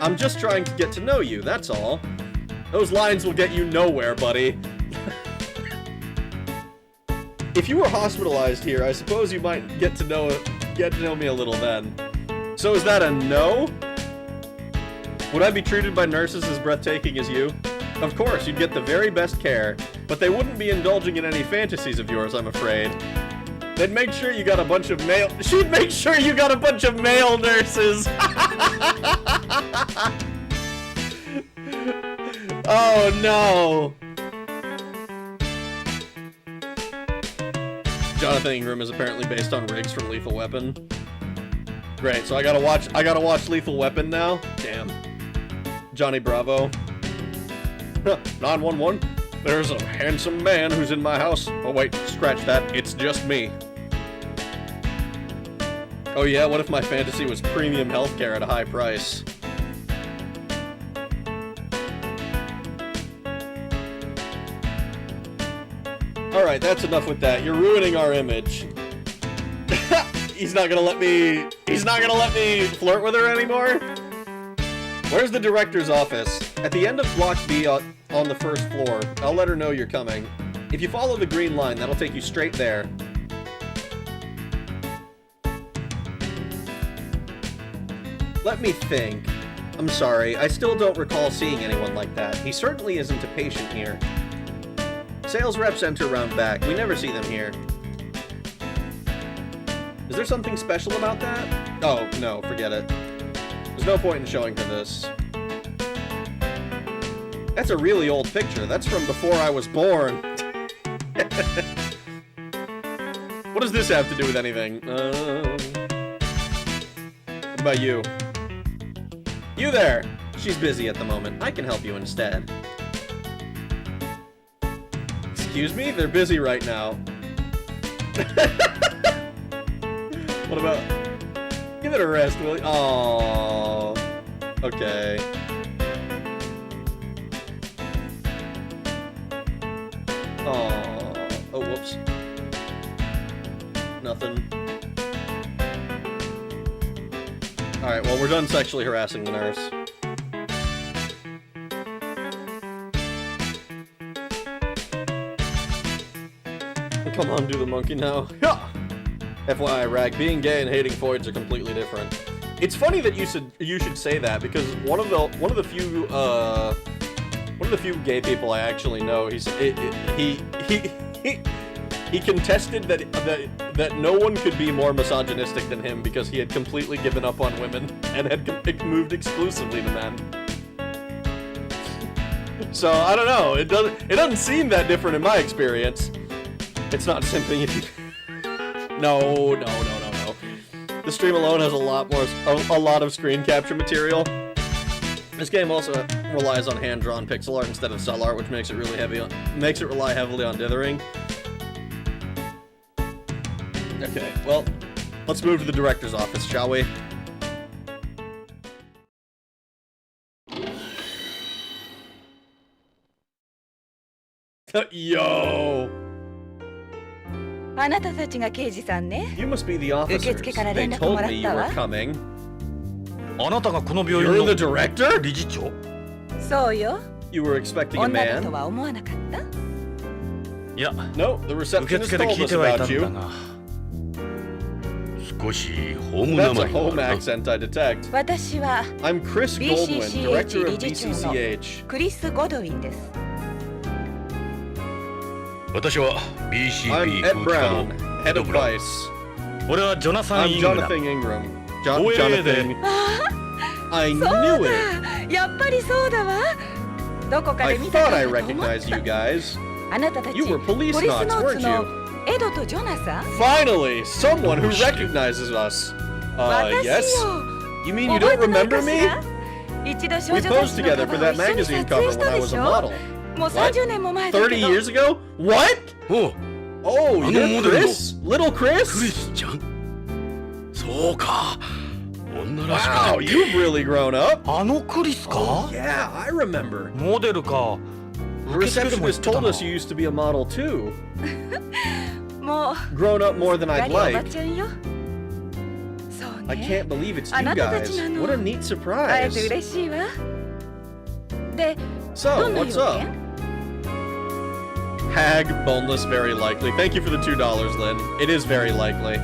I'm just trying to get to know you, that's all. Those lines will get you nowhere, buddy. If you were hospitalized here, I suppose you might get to know me a little then. So is that a no? Would I be treated by nurses as breathtaking as you? Of course, you'd get the very best care, but they wouldn't be indulging in any fantasies of yours, I'm afraid. They'd make sure you got a bunch of male... She'd make sure you got a bunch of male nurses! Oh, no! Jonathan Ingram is apparently based on Riggs from Lethal Weapon. Great, so I gotta watch Lethal Weapon now? Damn. Johnny Bravo. 911. There's a handsome man who's in my house. Oh wait, scratch that. It's just me. Oh yeah, what if my fantasy was premium healthcare at a high price? Alright, that's enough with that. You're ruining our image. He's not gonna let me flirt with her anymore? Where's the director's office? At the end of Block B on the first floor. I'll let her know you're coming. If you follow the green line, that'll take you straight there. Let me think. I'm sorry, I still don't recall seeing anyone like that. He certainly isn't a patient here. Sales reps enter round back. We never see them here. Is there something special about that? Oh, no, forget it. There's no point in showing her this. That's a really old picture. That's from before I was born. What does this have to do with anything? What about you? You there! She's busy at the moment. I can help you instead. Excuse me? They're busy right now. What about... Give it a rest, will you? Aww. Okay. Aww. Oh, whoops. Nothing. Alright, well, we're done sexually harassing the nurse. Come on, do the monkey now. Yeah! FYI, Rag, being gay and hating Foids are completely different. It's funny that you should say that, because one of the few gay people I actually know, he contested that no one could be more misogynistic than him because he had completely given up on women and had moved exclusively to men. So I don't know. It doesn't seem that different in my experience. It's not simping if you. No. The stream alone has a lot of screen capture material. This game also relies on hand-drawn pixel art instead of cell art, which makes it rely heavily on dithering. Okay, well, let's move to the director's office, shall we? Yo! You must be the officers. They told me you were coming. You're the director? You were expecting a man? No, the receptionist told us about you. That's a home accent I detect. I'm Chris Goldwyn, director of BCCH. I'm Ed Brown, head of Vice. I'm Jonathan Ingram. Jonathan. I knew it! I thought I recognized you guys. You were Policenauts, weren't you? Finally! Someone who recognizes us. Yes? You mean you don't remember me? We posed together for that magazine cover when I was a model. What? 30 years ago? What? Oh, you're Chris? Little Chris? Wow, you've really grown up. Oh, yeah, I remember. The receptionist told us you used to be a model too. Grown up more than I'd like. I can't believe it's you guys. What a neat surprise. So, what's up? Hag, boneless, very likely. Thank you for the $2, Lynn. It is very likely.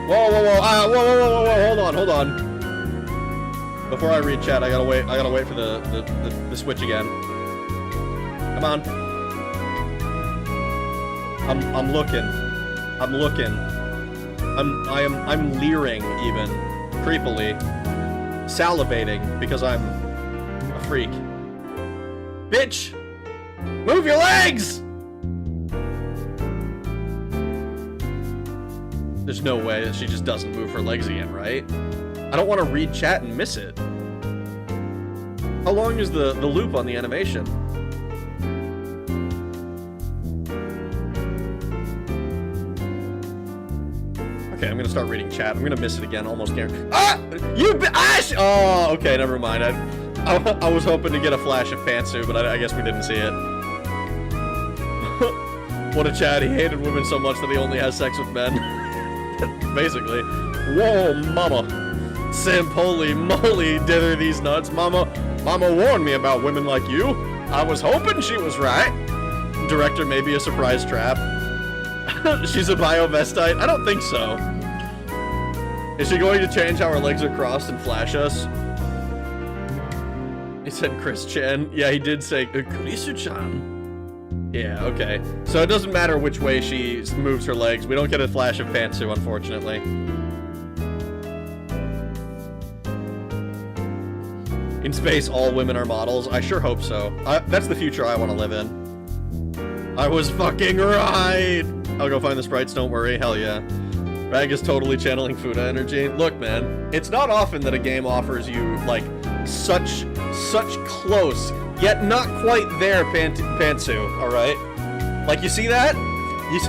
Whoa, hold on. Before I read chat, I gotta wait for the switch again. Come on. I'm looking. I'm leering even. Creepily. Salivating because I'm a freak. Bitch! Move your legs! There's no way that she just doesn't move her legs again, right? I don't want to read chat and miss it. How long is the loop on the animation? Okay, I'm gonna start reading chat. I'm gonna miss it again, almost guaranteed. Ah! Oh, okay, never mind. I was hoping to get a flash of pantsuit, but I guess we didn't see it. What a chat. He hated women so much that he only has sex with men. Basically. Whoa, mama. Holy moly, dither these nuts. Mama warned me about women like you. I was hoping she was right. Director, maybe a surprise trap. She's a biovestite? I don't think so. Is she going to change how her legs are crossed and flash us? He said Chris Chan. Yeah, he did say Chris-chan. Yeah, okay. So it doesn't matter which way she moves her legs. We don't get a flash of pantsu, unfortunately. In space, all women are models. I sure hope so. That's the future I want to live in. I was fucking right! I'll go find the sprites, don't worry. Hell yeah. Rag is totally channeling Fuda energy. Look, man, it's not often that a game offers you, like, such close, yet not quite there pantsu, alright? Like, you see that?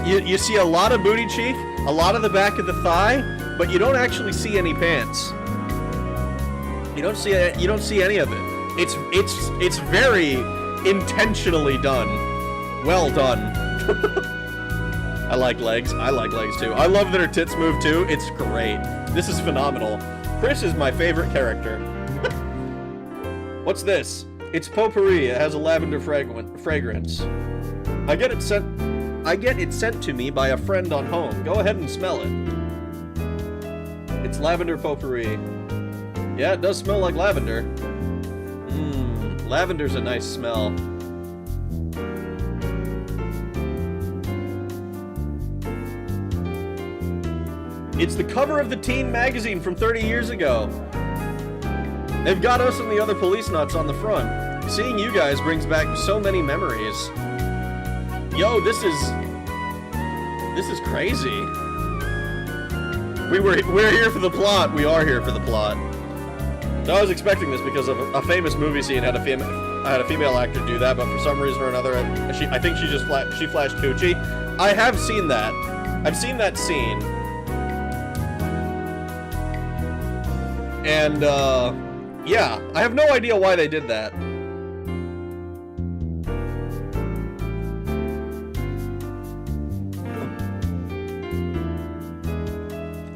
You see a lot of booty cheek, a lot of the back of the thigh, but you don't actually see any pants. You don't see any of it. It's very intentionally done. Well done. I like legs. I like legs too. I love that her tits move too. It's great. This is phenomenal. Chris is my favorite character. What's this? It's potpourri. It has a lavender fragrance. I get it sent to me by a friend on home. Go ahead and smell it. It's lavender potpourri. Yeah, it does smell like lavender. Lavender's a nice smell. It's the cover of the teen magazine from 30 years ago. They've got us and the other Policenauts on the front. Seeing you guys brings back so many memories. Yo, this is crazy. We're here for the plot. We are here for the plot. So I was expecting this because of a famous movie scene had a female actor do that, but for some reason or another, I think she flashed coochie. I have seen that. I've seen that scene. And, yeah, I have no idea why they did that.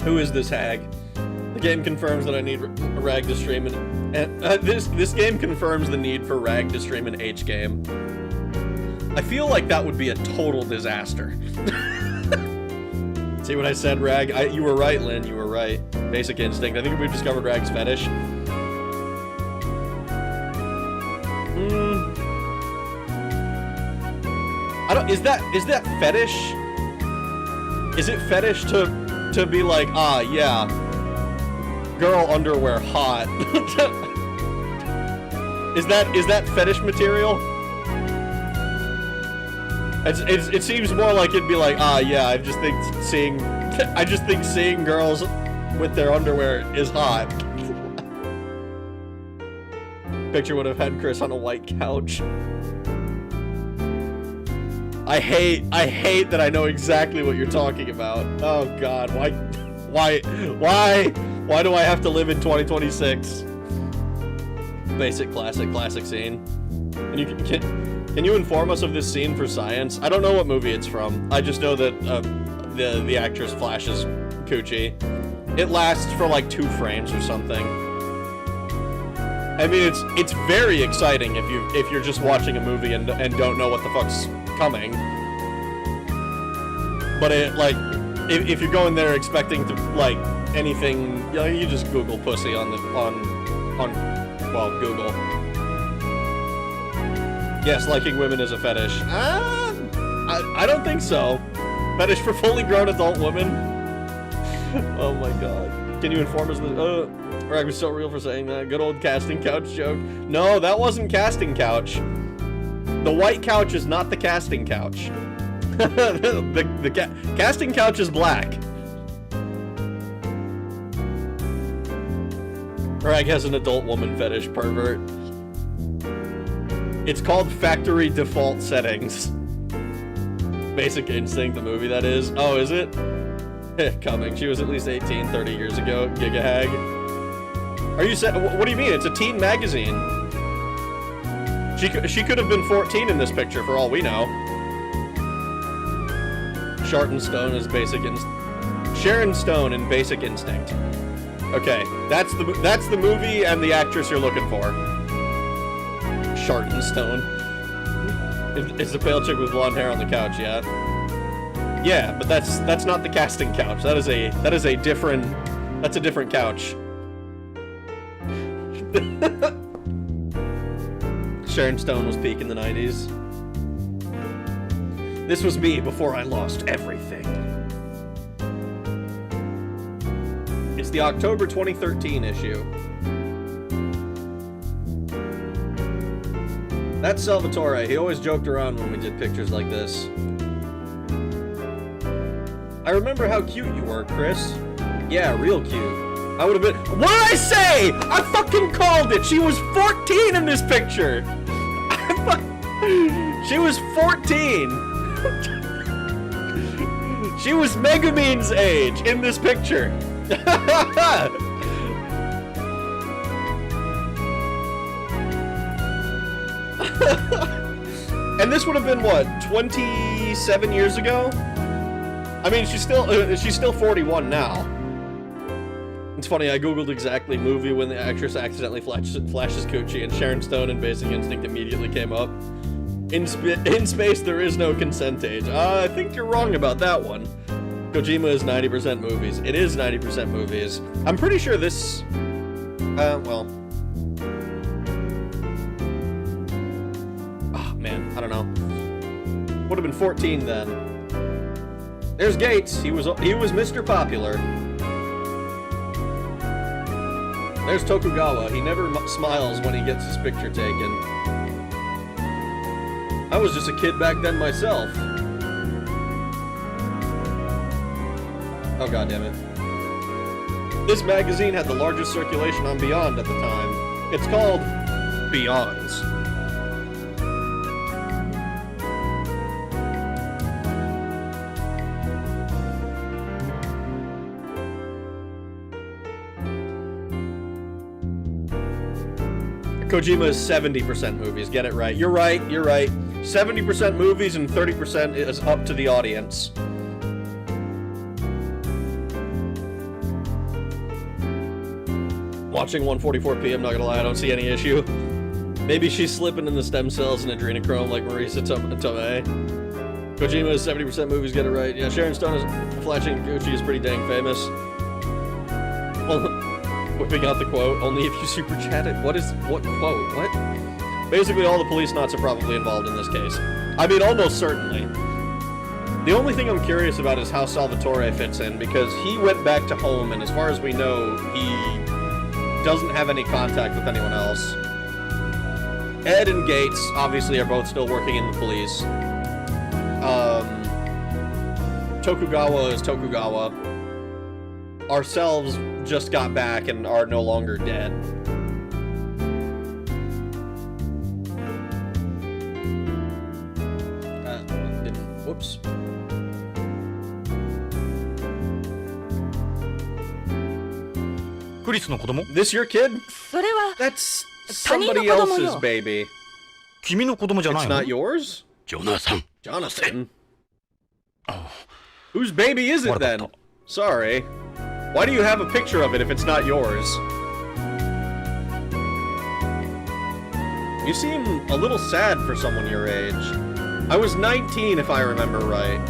Who is this hag? The game confirms that I need Rag to stream this game confirms the need for Rag to stream an H game. I feel like that would be a total disaster. See what I said, Rag? You were right, Lynn. You were right. Basic Instinct. I think we've discovered Rag's fetish. Is that fetish? Is it fetish to be like, ah, yeah, girl underwear hot? Is that fetish material? It seems more like it'd be like, ah, yeah, I just think seeing girls with their underwear is hot. Picture would have had Chris on a white couch. I hate that I know exactly what you're talking about. Oh God, why do I have to live in 2026? Basic classic scene. Can you inform us of this scene for science? I don't know what movie it's from. I just know that the actress flashes coochie. It lasts for like 2 frames or something. I mean, it's very exciting if you're just watching a movie and don't know what the fuck's coming. But if you're going there expecting to like anything, you know, you just Google pussy on Google. Yes, liking women is a fetish. I don't think so. Fetish for fully grown adult women? Oh my God. Can you inform us that, Rag was so real for saying that. Good old casting couch joke. No, that wasn't casting couch. The white couch is not the casting couch. the casting couch is black. Rag has an adult woman fetish, pervert. It's called factory default settings. Basic Instinct, the movie that is. Oh, is it? Coming. She was at least 18, 30 years ago. Giga hag. Are you what do you mean? It's a teen magazine. She could have been 14 in this picture for all we know. Sharon Stone is Basic Instinct. Sharon Stone in Basic Instinct. Okay, that's the movie and the actress you're looking for. Stone. It's the pale chick with blonde hair on the couch, yeah. Yeah, but that's not the casting couch. That's a different couch. Sharon Stone was peak in the 90s. This was me before I lost everything. It's the October 2013 issue. That's Salvatore. He always joked around when we did pictures like this. I remember how cute you were, Chris. Yeah, real cute. I would have been... What did I say? I fucking called it! She was 14 in this picture! She was 14! She was Megumin's age in this picture! And this would have been, what, 27 years ago? I mean, she's still 41 now. It's funny, I googled exactly movie when the actress accidentally flashes coochie, and Sharon Stone and Basic Instinct immediately came up. In space, there is no consent age. I think you're wrong about that one. Kojima is 90% movies. It is 90% movies. I'm pretty sure this... well... Oh, man, I don't know. Would have been 14 then. There's Gates. He was Mr. Popular. There's Tokugawa. He never smiles when he gets his picture taken. I was just a kid back then myself. Oh, god damn it. This magazine had the largest circulation on Beyond at the time. It's called Beyonds. Kojima is 70% movies. Get it right. You're right. 70% movies and 30% is up to the audience. Watching 1:44 p.m., not gonna lie, I don't see any issue. Maybe she's slipping in the stem cells and adrenochrome like Marisa Tomei. Kojima is 70% movies. Get it right. Yeah, Sharon Stone is flashing Gucci is pretty dang famous. Well, whipping out the quote, only if you super chat it. What quote? What? Basically, all the Policenauts are probably involved in this case. I mean, almost certainly. The only thing I'm curious about is how Salvatore fits in, because he went back to home, and as far as we know, he doesn't have any contact with anyone else. Ed and Gates, obviously, are both still working in the police. Tokugawa is Tokugawa. Ourselves just got back and are no longer dead. Whoops. This your kid? That's somebody else's baby. It's not yours? Jonathan? Oh. Whose baby is it then? Sorry. Why do you have a picture of it if it's not yours? You seem a little sad for someone your age. I was 19 if I remember right.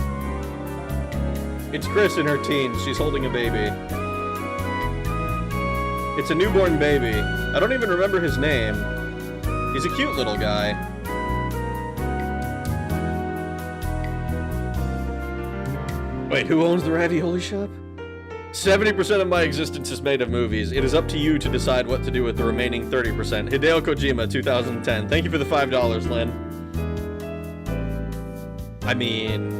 It's Chris in her teens. She's holding a baby. It's a newborn baby. I don't even remember his name. He's a cute little guy. Wait, who owns the ravioli shop? 70% of my existence is made of movies. It is up to you to decide what to do with the remaining 30%. Hideo Kojima, 2010. Thank you for the $5, Lynn. I mean...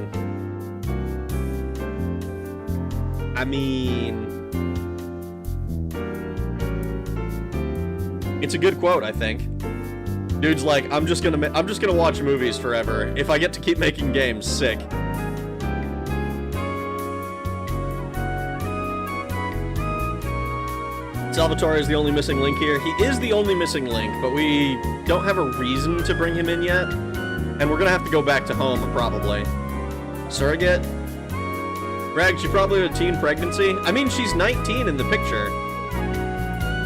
It's a good quote, I think. Dude's like, I'm just gonna watch movies forever. If I get to keep making games, sick. Salvatore is the only missing link here. He is the only missing link, but we don't have a reason to bring him in yet. And we're gonna have to go back to home, probably. Surrogate? Greg, she probably had a teen pregnancy. I mean, she's 19 in the picture.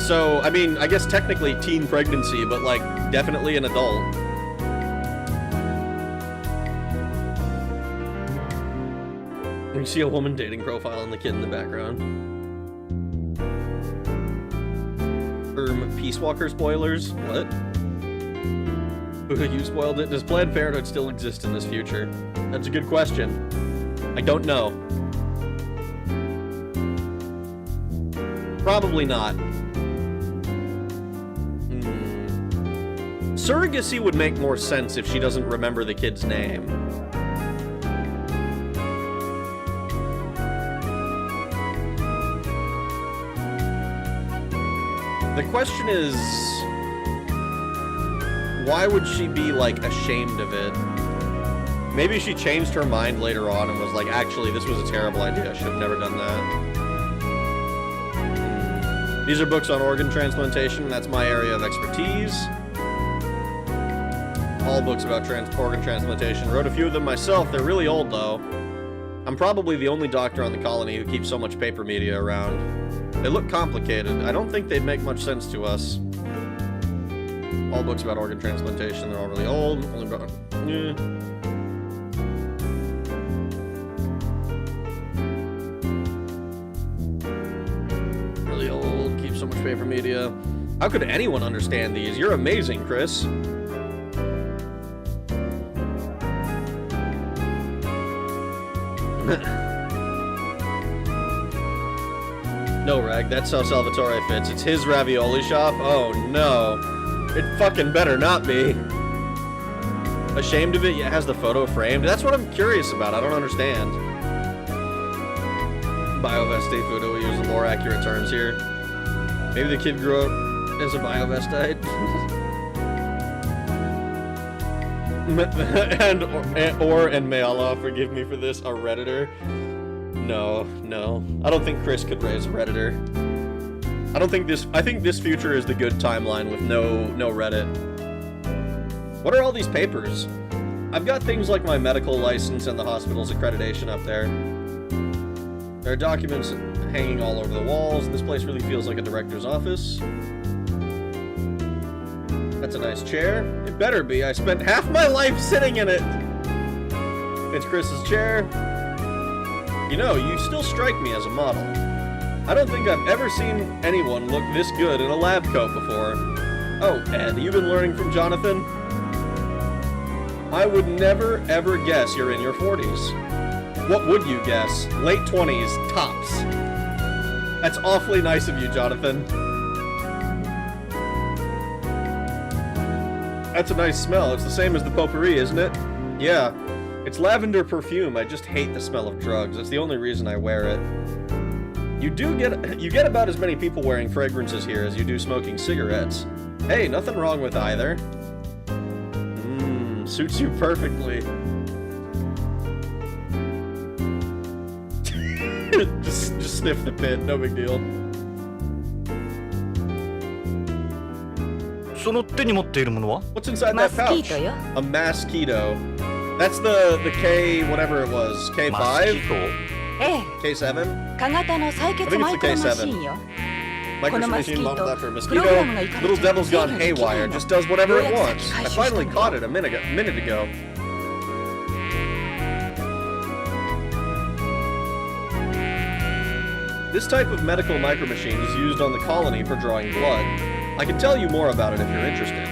So, I mean, I guess technically teen pregnancy, but, like, definitely an adult. You see a woman dating profile and the kid in the background. Peace Walker spoilers? What? You spoiled it? Does Planned Parenthood still exist in this future? That's a good question. I don't know. Probably not. Surrogacy would make more sense if she doesn't remember the kid's name. The question is, why would she be, like, ashamed of it? Maybe she changed her mind later on and was like, actually, this was a terrible idea. I should have never done that. These are books on organ transplantation. That's my area of expertise. All books about organ transplantation. Wrote a few of them myself. They're really old, though. I'm probably the only doctor on the colony who keeps so much paper media around. They look complicated. I don't think they'd make much sense to us. All books about organ transplantation, they're all really old. Only about... Really old, keep so much paper media. How could anyone understand these? You're amazing, Chris. No, Rag, that's how Salvatore fits. It's his ravioli shop? Oh, no. It fucking better not be. Ashamed of it, yet has the photo framed? That's what I'm curious about. I don't understand. Biovestite Fudo, we use the more accurate terms here. Maybe the kid grew up as a biovestite. and may Allah forgive me for this, a Redditor. No. I don't think Chris could raise a Redditor. I think this future is the good timeline with no Reddit. What are all these papers? I've got things like my medical license and the hospital's accreditation up there. There are documents hanging all over the walls. This place really feels like a director's office. That's a nice chair. It better be. I spent half my life sitting in it. It's Chris's chair. You know, you still strike me as a model. I don't think I've ever seen anyone look this good in a lab coat before. Oh, Ed, you've been learning from Jonathan? I would never, ever guess you're in your 40s. What would you guess? Late 20s, tops. That's awfully nice of you, Jonathan. That's a nice smell. It's the same as the potpourri, isn't it? Yeah. It's lavender perfume. I just hate the smell of drugs. That's the only reason I wear it. You get about as many people wearing fragrances here as you do smoking cigarettes. Hey, nothing wrong with either. Suits you perfectly. just sniff the pin, no big deal. What's inside that pouch? A mosquito. That's the K whatever it was. K5? K7? I think it's the K7. Micro machine modeled after a mosquito. Little devil's gone haywire. Just does whatever it wants. I finally caught it a minute ago. This type of medical micro machine is used on the colony for drawing blood. I can tell you more about it if you're interested.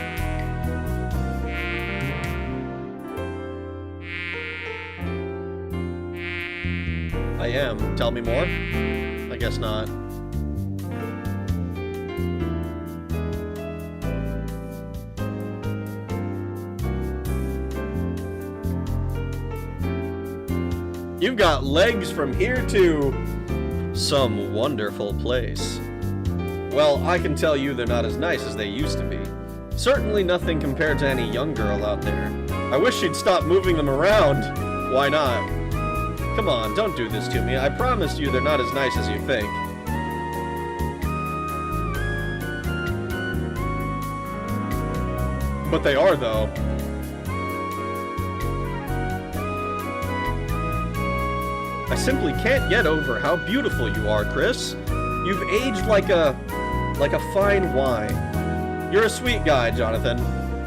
I am. Tell me more? I guess not. You've got legs from here to some wonderful place. Well, I can tell you they're not as nice as they used to be. Certainly nothing compared to any young girl out there. I wish she'd stop moving them around. Why not? Come on, don't do this to me. I promise you they're not as nice as you think. But they are, though. I simply can't get over how beautiful you are, Chris. You've aged like a like a fine wine. You're a sweet guy, Jonathan.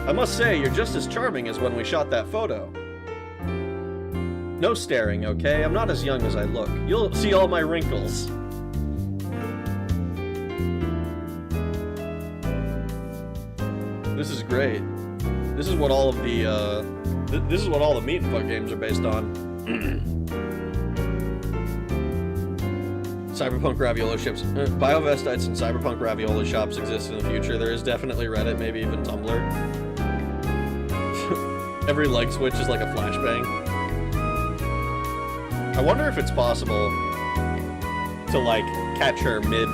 I must say, you're just as charming as when we shot that photo. No staring, okay? I'm not as young as I look. You'll see all my wrinkles. This is great. This is what all of the, this is what all the meat and fuck games are based on. Cyberpunk ravioli ships. Biovestites and cyberpunk ravioli shops exist in the future. There is definitely Reddit, maybe even Tumblr. Every leg switch is like a flashbang. I wonder if it's possible to like catch her mid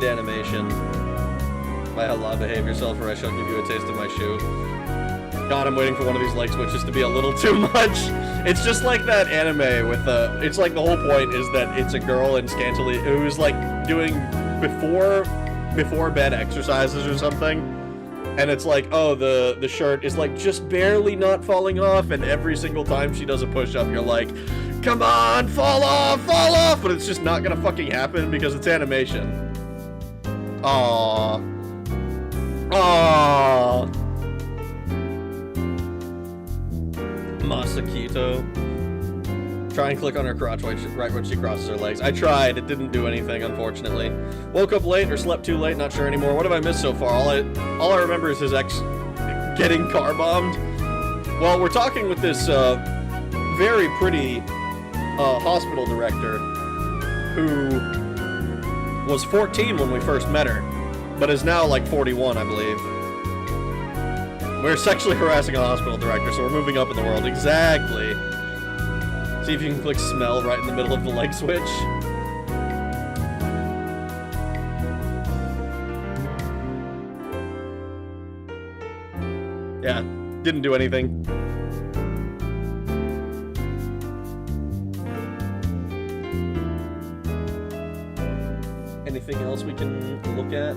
animation. By how behave yourself, or I shall give you a taste of my shoe. God, I'm waiting for one of these leg switches to be a little too much. It's just like that anime with it's like the whole point is that it's a girl in scantily who's like doing before bed exercises or something, and it's like, oh, the shirt is like just barely not falling off, and every single time she does a push-up, you're like, come on, fall off, but it's just not gonna fucking happen because it's animation. Aww. Aww. Masakito. Try and click on her crotch right when she crosses her legs. I tried. It didn't do anything, unfortunately. Woke up late or slept too late. Not sure anymore. What have I missed so far? All I remember is his ex getting car bombed. Well, we're talking with this very pretty hospital director who was 14 when we first met her, but is now like 41, I believe. We're sexually harassing a hospital director, so we're moving up in the world. Exactly. See if you can click smell right in the middle of the leg switch. Yeah, didn't do anything. Anything else we can look at?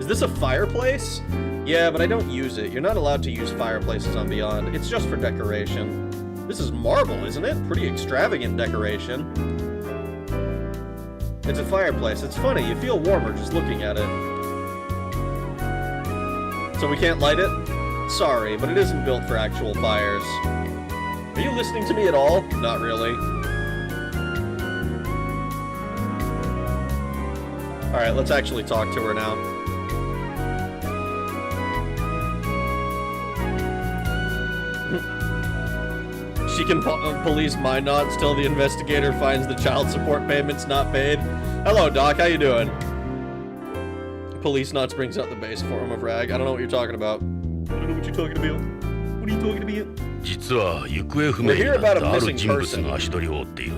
Is this a fireplace? Yeah, but I don't use it. You're not allowed to use fireplaces on Beyond. It's just for decoration. This is marble, isn't it? Pretty extravagant decoration. It's a fireplace. It's funny. You feel warmer just looking at it. So we can't light it? Sorry, but it isn't built for actual fires. Are you listening to me at all? Not really. Alright, let's actually talk to her now. She can police my knots till the investigator finds the child support payments not paid. Hello, Doc. How you doing? Policenauts brings out the base form of rag. I don't know what you're talking about. I don't know what you're talking about. What are you talking about? 実は行方不明になったある人物の足取りを追っている。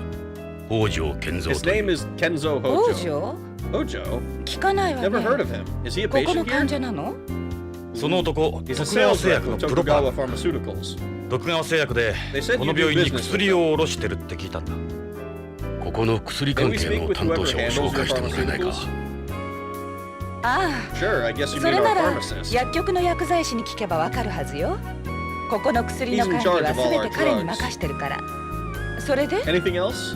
Hojo Kenzo. His name is Kenzo Hojo. Hojo? 聞かないわね。 Never heard of him. Is he a ここ patient の患 here? 者なの？その男、 He's a 徳川 sales 製 rep 薬の of プロパ Tokugawa ー。 Pharmaceuticals. 徳川製薬で They said こ you の do 病院に business with 薬を卸してるって聞いたんだ。ここの薬関係の担当者を紹介してもらえないか。ああ、 Sure, I guess you そ mean れ our なら pharmacist. 薬局の薬剤師に聞けばわかるはずよ。ここの薬の管理は全て彼に任してるから。それで？ Anything else?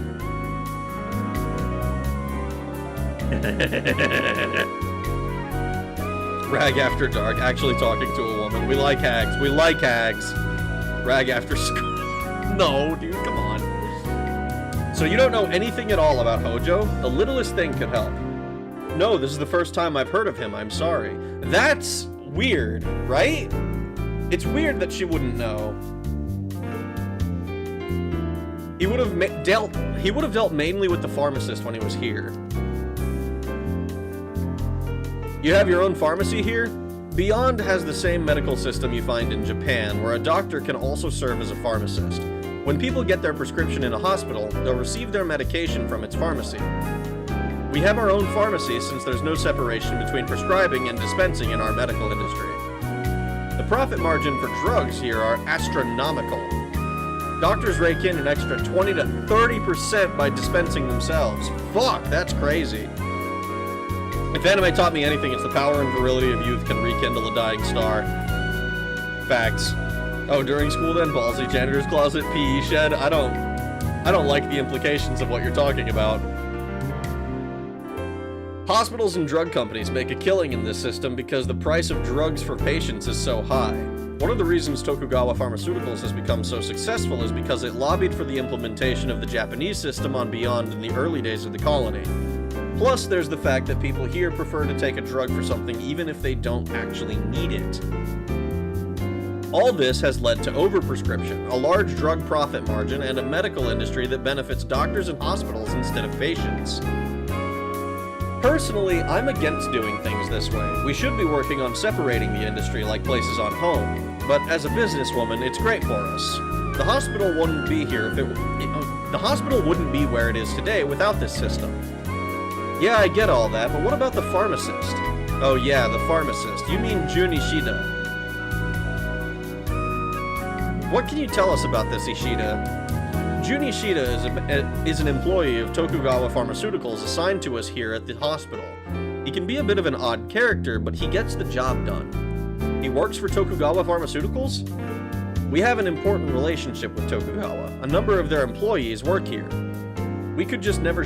Rag After Dark, actually talking to a woman. We like hags. We like hags. Rag After School. No, dude, come on. So you don't know anything at all about Hojo? The littlest thing could help. No, this is the first time I've heard of him. I'm sorry. That's weird, right? It's weird that she wouldn't know. He would have dealt mainly with the pharmacist when he was here. You have your own pharmacy here? Beyond has the same medical system you find in Japan, where a doctor can also serve as a pharmacist. When people get their prescription in a hospital, they'll receive their medication from its pharmacy. We have our own pharmacy since there's no separation between prescribing and dispensing in our medical industry. The profit margin for drugs here are astronomical. Doctors rake in an extra 20 to 30% by dispensing themselves. Fuck, that's crazy. If anime taught me anything, it's the power and virility of youth can rekindle a dying star. Facts. Oh, during school then? Ballsy, janitor's closet, PE shed? I don't like the implications of what you're talking about. Hospitals and drug companies make a killing in this system because the price of drugs for patients is so high. One of the reasons Tokugawa Pharmaceuticals has become so successful is because it lobbied for the implementation of the Japanese system on Beyond in the early days of the colony. Plus, there's the fact that people here prefer to take a drug for something even if they don't actually need it. All this has led to overprescription, a large drug profit margin, and a medical industry that benefits doctors and hospitals instead of patients. Personally, I'm against doing things this way. We should be working on separating the industry like places on home. But as a businesswoman, it's great for us. The hospital wouldn't be here if the hospital wouldn't be where it is today without this system. Yeah, I get all that, but what about the pharmacist? Oh yeah, the pharmacist. You mean Jun Ishida. What can you tell us about this Ishida? Jun Ishida is an employee of Tokugawa Pharmaceuticals assigned to us here at the hospital. He can be a bit of an odd character, but he gets the job done. He works for Tokugawa Pharmaceuticals? We have an important relationship with Tokugawa. A number of their employees work here. We could never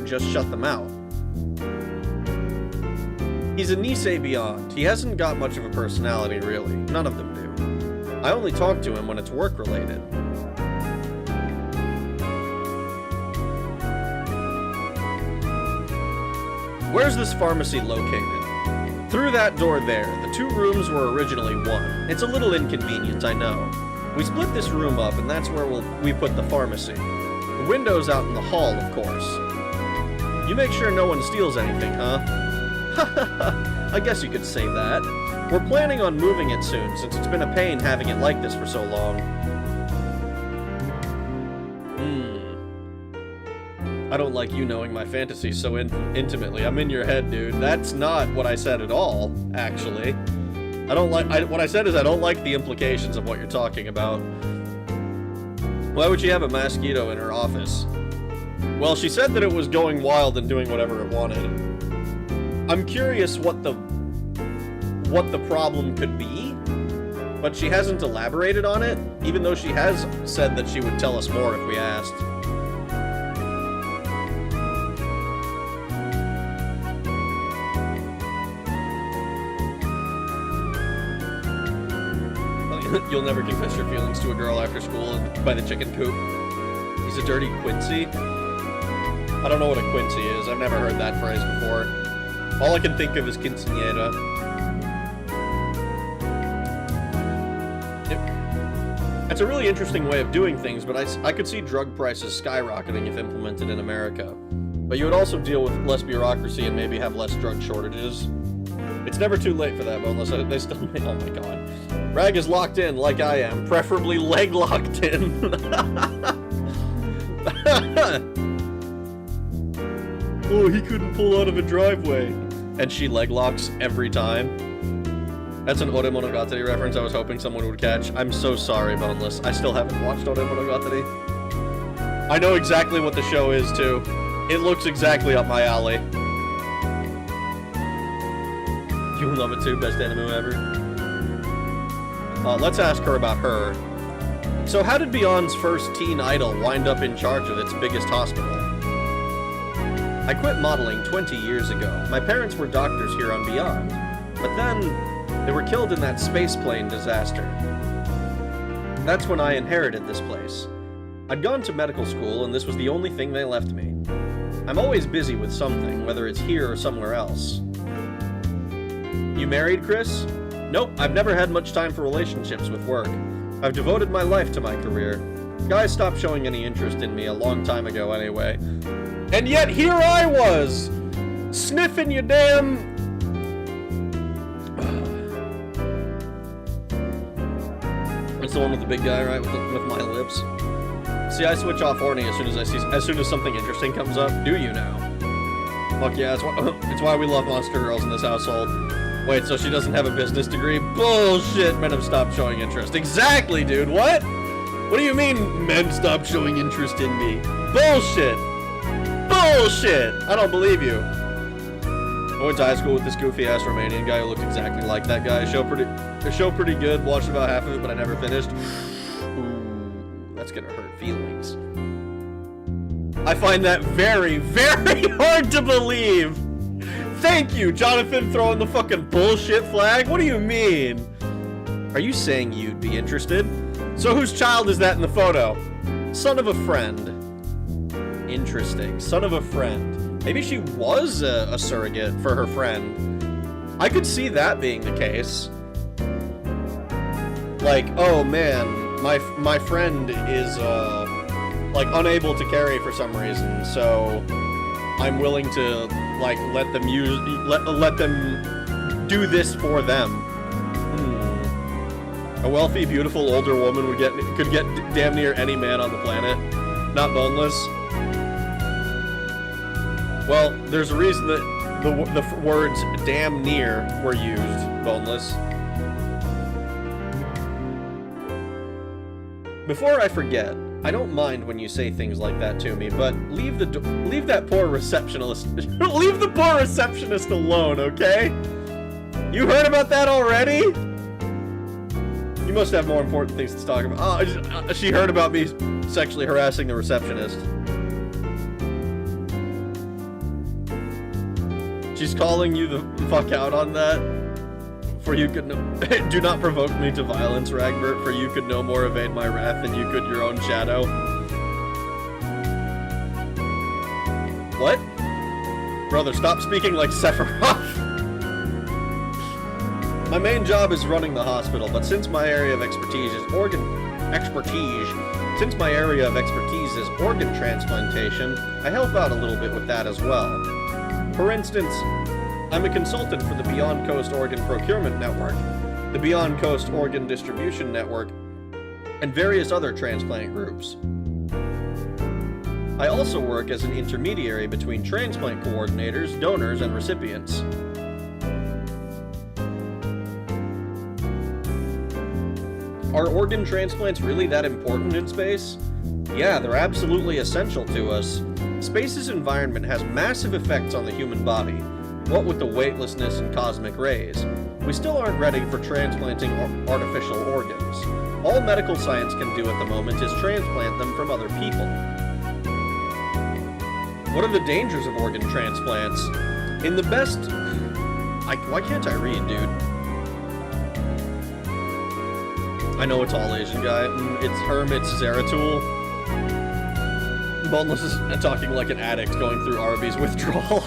just shut them out. He's a Nisei Beyond. He hasn't got much of a personality, really. None of them do. I only talk to him when it's work-related. Where's this pharmacy located? Through that door there. The 2 rooms were originally 1. It's a little inconvenient, I know. We split this room up, and that's where we put the pharmacy. The window's out in the hall, of course. You make sure no one steals anything, huh? I guess you could say that. We're planning on moving it soon, since it's been a pain having it like this for so long. I don't like you knowing my fantasies so intimately. I'm in your head, dude. That's not what I said at all, actually. What I said is I don't like the implications of what you're talking about. Why would she have a mosquito in her office? Well, she said that it was going wild and doing whatever it wanted. I'm curious what the problem could be, but she hasn't elaborated on it, even though she has said that she would tell us more if we asked. You'll never confess your feelings to a girl after school by the chicken coop. He's a dirty Quincy. I don't know what a Quincy is. I've never heard that phrase before. All I can think of is quinceañera. It's a really interesting way of doing things, but I could see drug prices skyrocketing if implemented in America. But you would also deal with less bureaucracy and maybe have less drug shortages. It's never too late for that, but unless they still make... Oh my god. Rag is locked in, like I am. Preferably leg locked in. Oh, he couldn't pull out of a driveway. And she leg locks every time. That's an Ore Monogatari reference I was hoping someone would catch. I'm so sorry, Boneless. I still haven't watched Ore Monogatari. I know exactly what the show is, too. It looks exactly up my alley. You love it, too. Best anime ever. Let's ask her about her. So how did Beyond's first teen idol wind up in charge of its biggest hospital? I quit modeling 20 years ago. My parents were doctors here on Beyond. But then, they were killed in that spaceplane disaster. That's when I inherited this place. I'd gone to medical school, and this was the only thing they left me. I'm always busy with something, whether it's here or somewhere else. You married, Chris? Nope, I've never had much time for relationships with work. I've devoted my life to my career. Guys stopped showing any interest in me a long time ago anyway. And yet here I was! Sniffing your damn... It's the one with the big guy, right? With my lips. See, I switch off horny as soon as something interesting comes up. Do you now? Fuck yeah, it's why we love monster girls in this household. Wait, so she doesn't have a business degree? Bullshit! Men have stopped showing interest. Exactly, dude! What? What do you mean, men stopped showing interest in me? Bullshit! Bullshit! I don't believe you. I went to high school with this goofy-ass Romanian guy who looked exactly like that guy. The show pretty good. Watched about half of it, but I never finished. Ooh, that's gonna hurt feelings. I find that very, very hard to believe. Thank you, Jonathan, throwing the fucking bullshit flag. What do you mean? Are you saying you'd be interested? So whose child is that in the photo? Son of a friend. Interesting. Son of a friend. Maybe she was a surrogate for her friend. I could see that being the case. Like, oh man, my friend is like unable to carry for some reason, so I'm willing to like let them do this for them. A wealthy, beautiful older woman could get damn near any man on the planet, not boneless. Well, there's a reason that the words "damn near" were used, boneless. Before I forget, I don't mind when you say things like that to me, but leave that poor receptionist leave the poor receptionist alone, okay? You heard about that already? You must have more important things to talk about. Oh, she heard about me sexually harassing the receptionist. She's calling you the fuck out on that. For you could do not provoke me to violence, Ragbert, for you could no more evade my wrath than you could your own shadow. What? Brother, stop speaking like Sephiroth. My main job is running the hospital, but since my area of expertise is organ transplantation, I help out a little bit with that as well. For instance, I'm a consultant for the Beyond Coast Organ Procurement Network, the Beyond Coast Organ Distribution Network, and various other transplant groups. I also work as an intermediary between transplant coordinators, donors, and recipients. Are organ transplants really that important in space? Yeah, they're absolutely essential to us. Space's environment has massive effects on the human body. What with the weightlessness and cosmic rays, we still aren't ready for transplanting artificial organs. All medical science can do at the moment is transplant them from other people. What are the dangers of organ transplants? In the best... why can't I read, dude? I know it's all Asian guy. It's Hermit's Zeratul. Boneless is talking like an addict going through Arby's withdrawal.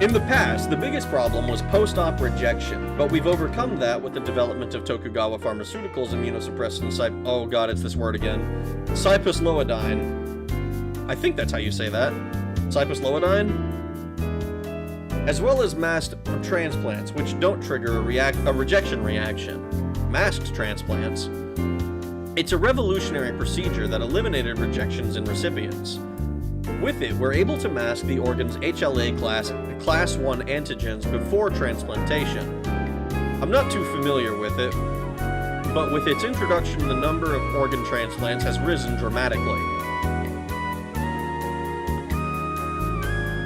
In the past, the biggest problem was post-op rejection, but we've overcome that with the development of Tokugawa Pharmaceuticals immunosuppressant oh god, it's this word again. Cypusloidine. I think that's how you say that. Cypusloidine? As well as masked transplants, which don't trigger a rejection reaction. Masked transplants. It's a revolutionary procedure that eliminated rejections in recipients. With it, we're able to mask the organ's HLA class 1 antigens before transplantation. I'm not too familiar with it, but with its introduction, the number of organ transplants has risen dramatically.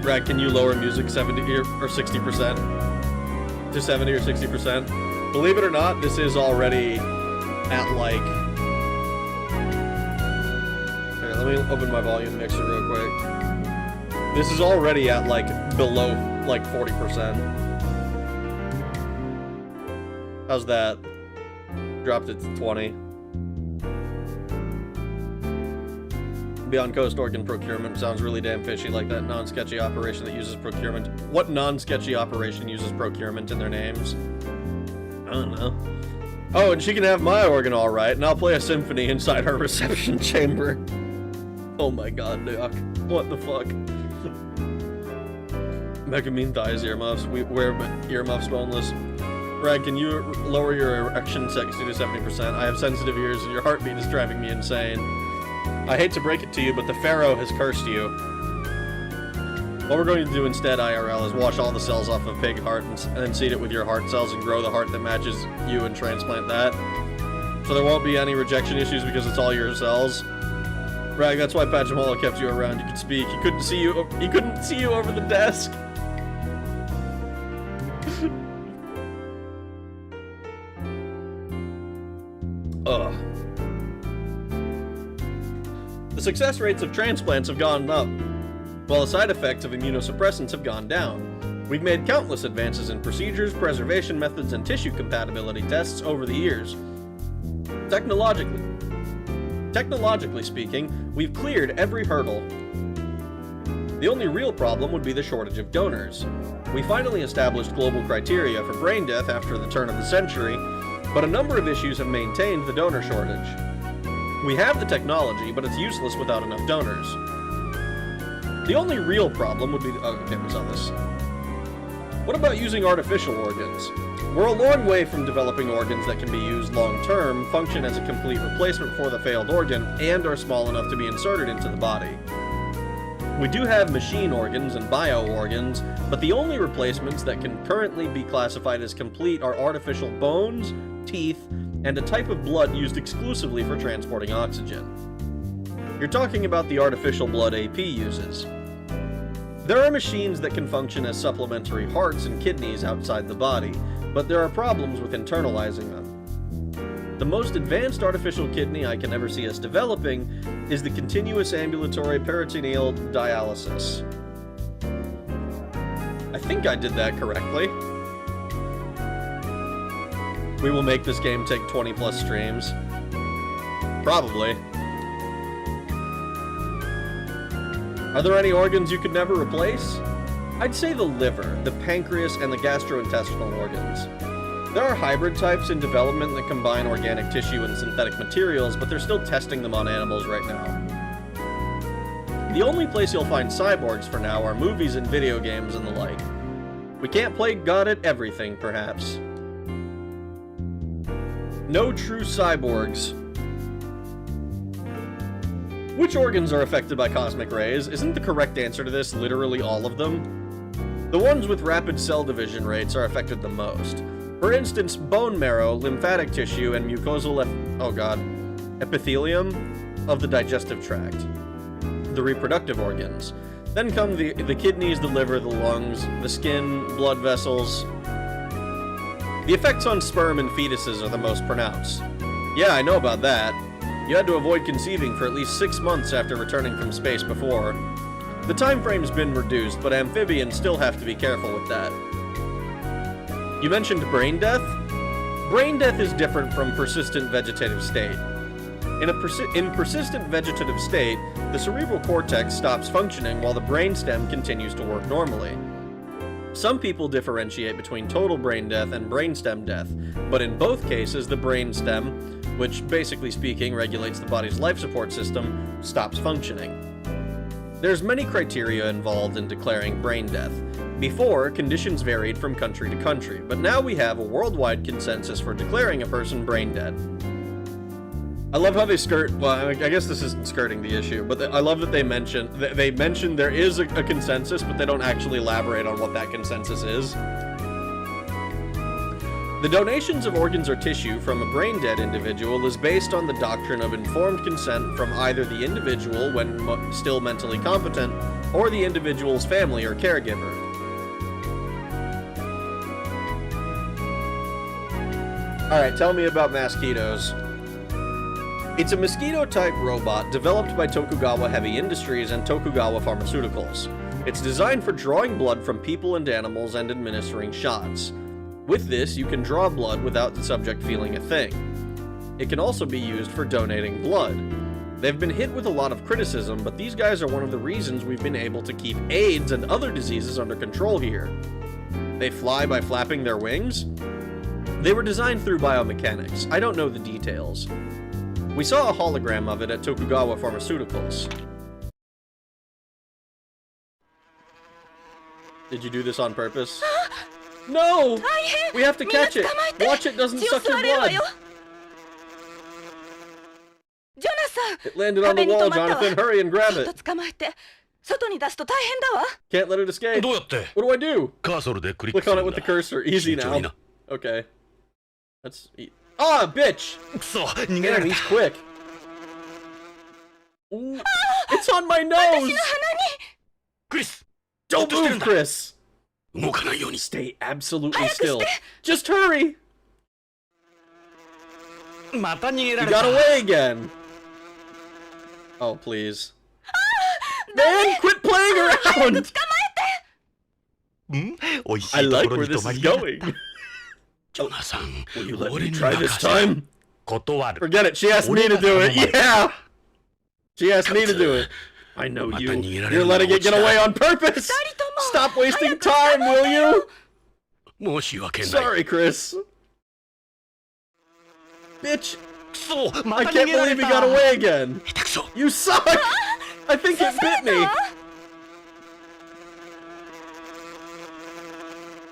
Brad, can you lower music 70 or 60%? To 70 or 60%? Believe it or not, this is already at like... Here, let me open my volume mixer real quick. This is already at like below like 40%. How's that? Dropped it to 20. Beyond Coast Organ Procurement sounds really damn fishy, like that non-sketchy operation that uses procurement. What non-sketchy operation uses procurement in their names? I don't know. Oh, and she can have my organ all right, and I'll play a symphony inside her reception chamber. Oh my god, Doc. What the fuck? Megamine thighs earmuffs. We wear earmuffs boneless. Brad, can you lower your erection 60 to 70%? I have sensitive ears and your heartbeat is driving me insane. I hate to break it to you, but the Pharaoh has cursed you. What we're going to do instead, IRL, is wash all the cells off of a pig heart and then seed it with your heart cells and grow the heart that matches you and transplant that. So there won't be any rejection issues because it's all your cells. Rag, that's why Pachimola kept you around. You could speak. He couldn't see you over the desk. The success rates of transplants have gone up, while the side effects of immunosuppressants have gone down. We've made countless advances in procedures, preservation methods, and tissue compatibility tests over the years. Technologically speaking, we've cleared every hurdle. The only real problem would be the shortage of donors. We finally established global criteria for brain death after the turn of the century, but a number of issues have maintained the donor shortage. We have the technology, but it's useless without enough donors. The only real problem would be... Oh, okay, we saw this. What about using artificial organs? We're a long way from developing organs that can be used long-term, function as a complete replacement for the failed organ, and are small enough to be inserted into the body. We do have machine organs and bio-organs, but the only replacements that can currently be classified as complete are artificial bones, teeth, and a type of blood used exclusively for transporting oxygen. You're talking about the artificial blood AP uses. There are machines that can function as supplementary hearts and kidneys outside the body, but there are problems with internalizing them. The most advanced artificial kidney I can ever see us developing is the continuous ambulatory peritoneal dialysis. I think I did that correctly. We will make this game take 20 plus streams. Probably. Are there any organs you could never replace? I'd say the liver, the pancreas, and the gastrointestinal organs. There are hybrid types in development that combine organic tissue and synthetic materials, but they're still testing them on animals right now. The only place you'll find cyborgs for now are movies and video games and the like. We can't play God at everything, perhaps. No true cyborgs. Which organs are affected by cosmic rays? Isn't the correct answer to this literally all of them? The ones with rapid cell division rates are affected the most. For instance, bone marrow, lymphatic tissue, and mucosal epithelium of the digestive tract. The reproductive organs. Then come the kidneys, the liver, the lungs, the skin, blood vessels. The effects on sperm and fetuses are the most pronounced. Yeah, I know about that. You had to avoid conceiving for at least 6 months after returning from space before. The time frame's been reduced, but amphibians still have to be careful with that. You mentioned brain death? Brain death is different from persistent vegetative state. In persistent vegetative state, the cerebral cortex stops functioning while the brainstem continues to work normally. Some people differentiate between total brain death and brainstem death, but in both cases, the brainstem, which basically speaking regulates the body's life support system, stops functioning. There's many criteria involved in declaring brain death. Before, conditions varied from country to country, but now we have a worldwide consensus for declaring a person brain dead. I love how they well, I guess this isn't skirting the issue, but I love that they mention there is a consensus, but they don't actually elaborate on what that consensus is. The donations of organs or tissue from a brain-dead individual is based on the doctrine of informed consent from either the individual when still mentally competent, or the individual's family or caregiver. Alright, tell me about mosquitoes. It's a mosquito-type robot developed by Tokugawa Heavy Industries and Tokugawa Pharmaceuticals. It's designed for drawing blood from people and animals and administering shots. With this, you can draw blood without the subject feeling a thing. It can also be used for donating blood. They've been hit with a lot of criticism, but these guys are one of the reasons we've been able to keep AIDS and other diseases under control here. They fly by flapping their wings? They were designed through biomechanics. I don't know the details. We saw a hologram of it at Tokugawa Pharmaceuticals. Did you do this on purpose? No! We have to catch it! Watch it doesn't suck your blood! It landed on the wall, Jonathan! Hurry and grab it! Can't let it escape! What do I do? Click on it with the cursor. Easy now. Okay. Let's eat. Ah, bitch! Damn, he's quick. Ooh, it's on my nose! Don't move, Chris! Stay absolutely still. Just hurry! You got away again! Oh, please. Man, quit playing around! I like where this is going. Will you let me try this time? Forget it, she asked me to do it, yeah! She asked me to do it. I know you. You're letting it get away on purpose! Stop wasting time, will you? Sorry, Chris. Bitch! I can't believe he got away again! You suck! I think it bit me!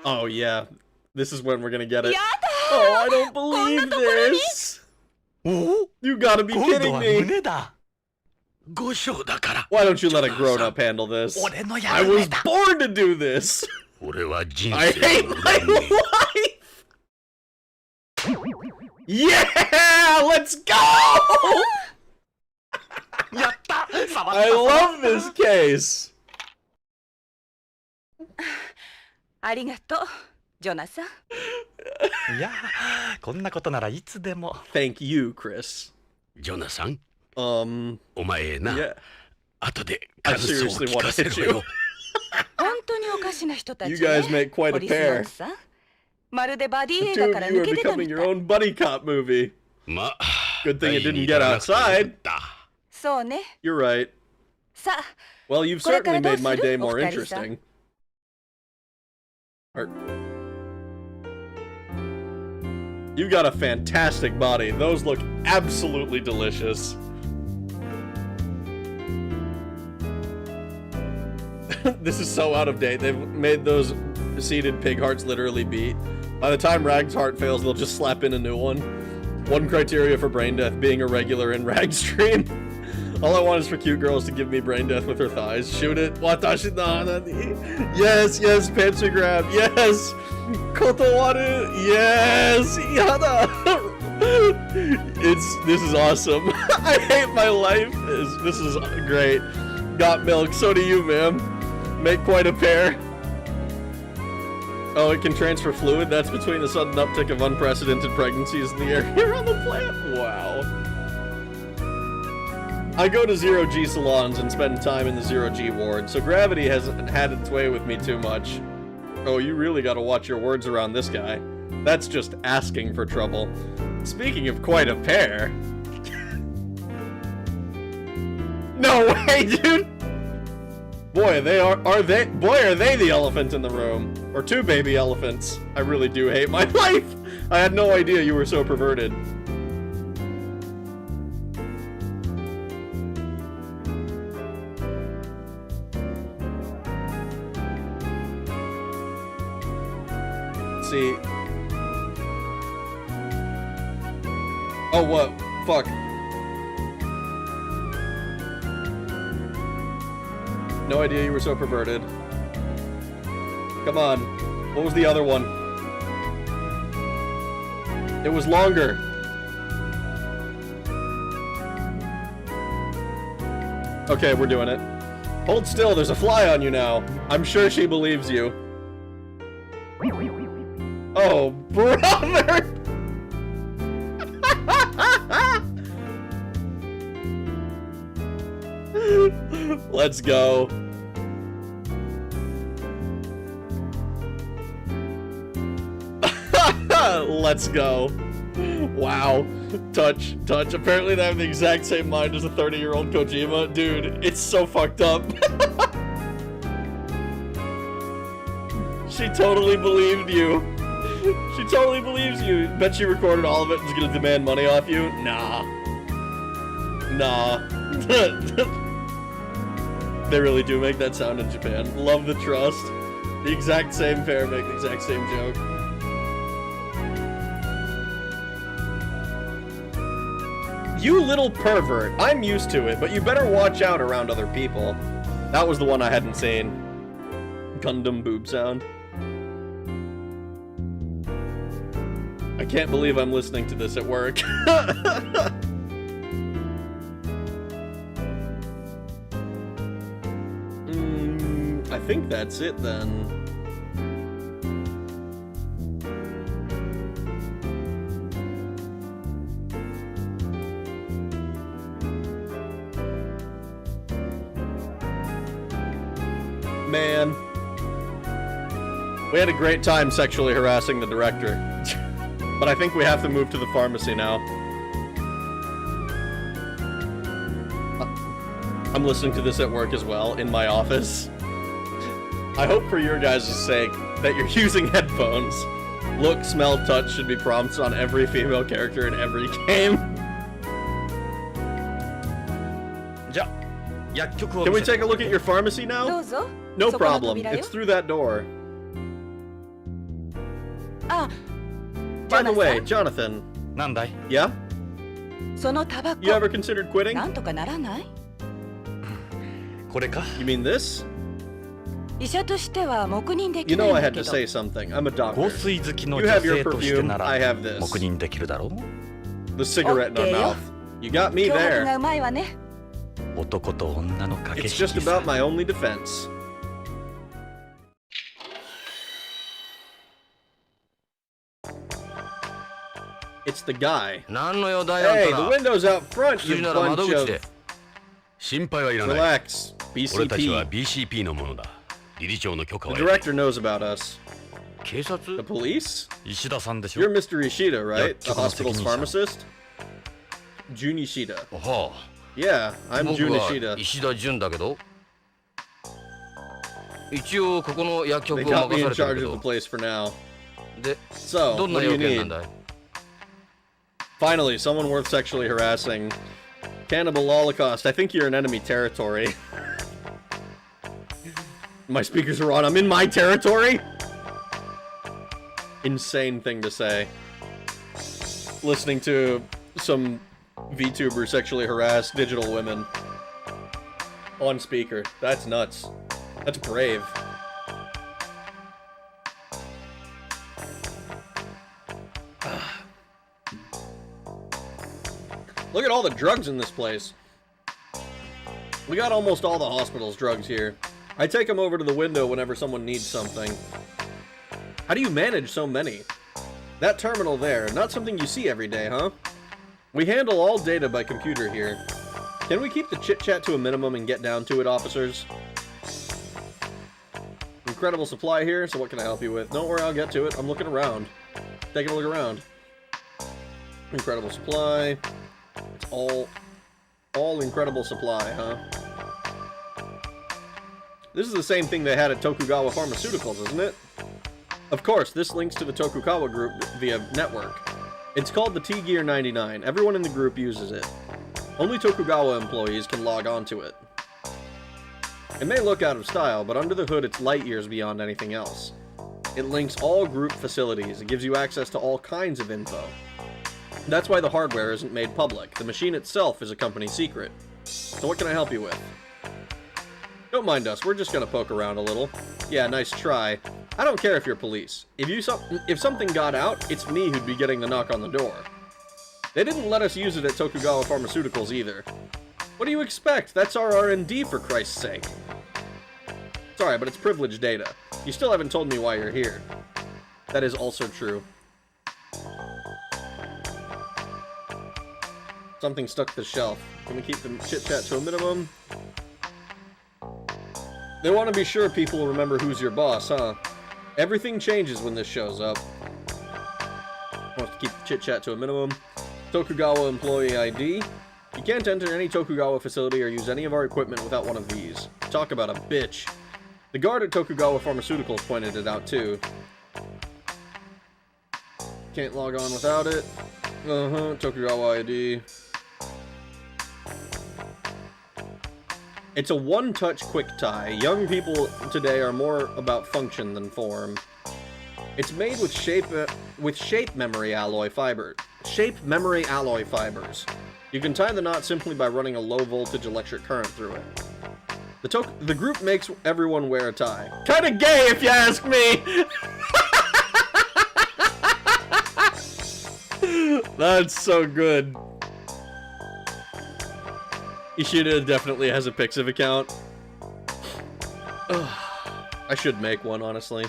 Oh yeah, this is when we're gonna get it. Oh, I don't believe this! You gotta be kidding me! Why don't you let a grown-up handle this? I was born to do this! I hate my life! Yeah! Let's go! I love this case! ありがとう、ジョナサン。いや、こんなことならいつでも。Thank you, Chris. ジョナサン、お前な、 yeah. 後で感想を聞かせろよ。本当におかしな人たちね。You guys make quite a ポリスノ pair. ーツさん。まるでバディ映 The 画 two か of ら you 抜 are け出た becoming み your たい。 own buddy cop movie. まあ、 Good thing it 第 didn't 二 get 弾なくてよか outside. った。そうね。 You're right. さあ、 Well, you've これから certainly どう made す my る？ day お more 二人さん。 interesting. You got a fantastic body. Those look absolutely delicious. This is so out of date. They've made those seeded pig hearts literally beat. By the time Rag's heart fails, they'll just slap in a new one. One criteria for brain death, being a regular in Rag's stream. All I want is for cute girls to give me brain death with her thighs. Shoot it. Watashi na nani. Yes, yes, pantry grab. Yes. Kotowaru. Yes. Yada. This is awesome. I hate my life. This is great. Got milk. So do you, ma'am. Make quite a pair. Oh, it can transfer fluid? That's between the sudden uptick of unprecedented pregnancies in the area around the plant? Wow. I go to zero-G salons and spend time in the zero-G ward, so gravity hasn't had its way with me too much. Oh, you really gotta watch your words around this guy. That's just asking for trouble. Speaking of quite a pair... No way, dude! Boy, are they the elephant in the room. Or two baby elephants. I really do hate my life! I had no idea you were so perverted. See. Oh, what? Fuck. No idea you were so perverted. Come on. What was the other one? It was longer. Okay, we're doing it. Hold still, there's a fly on you now. I'm sure she believes you. Oh, brother! Let's go. Let's go. Wow. Touch. Apparently they have the exact same mind as a 30-year-old Kojima. Dude, it's so fucked up. She totally believed you. She totally believes you. Bet she recorded all of it and is gonna demand money off you? Nah. They really do make that sound in Japan. Love the trust. The exact same pair make the exact same joke. You little pervert. I'm used to it, but you better watch out around other people. That was the one I hadn't seen. Gundam boob sound. I can't believe I'm listening to this at work. I think that's it then. We had a great time sexually harassing the director. But I think we have to move to the pharmacy now. I'm listening to this at work as well, in my office. I hope for your guys' sake that you're using headphones. Look, smell, touch should be prompts on every female character in every game. Can we take a look at your pharmacy now? No problem. It's through that door. By the way, Jonathan. Yeah? You ever considered quitting? You mean this? You know I had to say something. I'm a doctor. You have your perfume, I have this. The cigarette in our mouth. You got me there. It's just about my only defense. It's the guy. Hey, the window's out front, you bunch of... Relax. BCP. The director knows about us. The police? You're Mr. Ishida, right? The hospital's pharmacist? Jun Ishida. Yeah, I'm Jun Ishida. They got me in charge of the place for now. So, what do you need? Finally, someone worth sexually harassing. Cannibal Holocaust, I think you're in enemy territory. My speakers are on. I'm in my territory? Insane thing to say. Listening to some VTuber sexually harass digital women. On speaker. That's nuts. That's brave. Look at all the drugs in this place. We got almost all the hospital's drugs here. I take them over to the window whenever someone needs something. How do you manage so many? That terminal there, not something you see every day, huh? We handle all data by computer here. Can we keep the chit-chat to a minimum and get down to it, officers? Incredible supply here, so what can I help you with? Don't worry, I'll get to it. I'm looking around. Taking a look around. Incredible supply. It's all incredible supply, huh? This is the same thing they had at Tokugawa Pharmaceuticals, isn't it? Of course, this links to the Tokugawa group via network. It's called the T-Gear 99. Everyone in the group uses it. Only Tokugawa employees can log on to it. It may look out of style, but under the hood it's light years beyond anything else. It links all group facilities. It gives you access to all kinds of info. That's why the hardware isn't made public. The machine itself is a company secret. So what can I help you with? Don't mind us, we're just gonna poke around a little. Yeah, nice try. I don't care if you're police. If something got out, it's me who'd be getting the knock on the door. They didn't let us use it at Tokugawa Pharmaceuticals either. What do you expect? That's our R&D, for Christ's sake. Sorry, but it's privileged data. You still haven't told me why you're here. That is also true. Something stuck to the shelf. Can we keep the chit-chat to a minimum? They want to be sure people remember who's your boss, huh? Everything changes when this shows up. Wants to keep the chit-chat to a minimum. Tokugawa employee ID. You can't enter any Tokugawa facility or use any of our equipment without one of these. Talk about a bitch. The guard at Tokugawa Pharmaceuticals pointed it out too. Can't log on without it. Tokugawa ID. It's a one-touch quick tie. Young people today are more about function than form. It's made with shape memory alloy fiber. Shape memory alloy fibers. You can tie the knot simply by running a low-voltage electric current through it. The group makes everyone wear a tie. Kinda gay, if you ask me! That's so good. Ishida definitely has a Pixiv account. I should make one, honestly.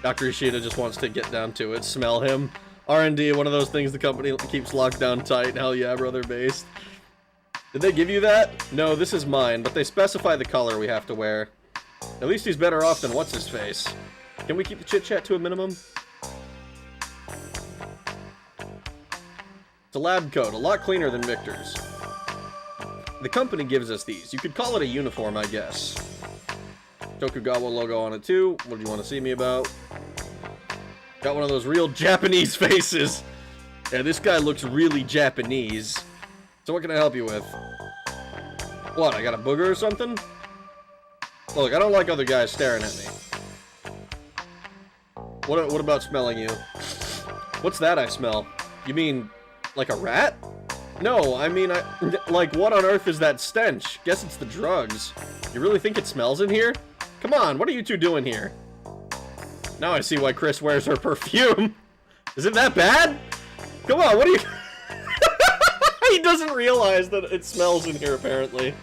Dr. Ishida just wants to get down to it. Smell him. R&D, one of those things the company keeps locked down tight. Hell yeah, brother based. Did they give you that? No, this is mine, but they specify the color we have to wear. At least he's better off than what's-his-face. Can we keep the chit-chat to a minimum? It's a lab coat, a lot cleaner than Victor's. The company gives us these. You could call it a uniform, I guess. Tokugawa logo on it too. What do you want to see me about? Got one of those real Japanese faces. Yeah, this guy looks really Japanese. So what can I help you with? What, I got a booger or something? Look, I don't like other guys staring at me. What about smelling you? What's that I smell? You mean, like a rat? No, I mean, like, what on earth is that stench? Guess it's the drugs. You really think it smells in here? Come on, what are you two doing here? Now I see why Chris wears her perfume. Is it that bad? Come on, what are you... He doesn't realize that it smells in here, apparently.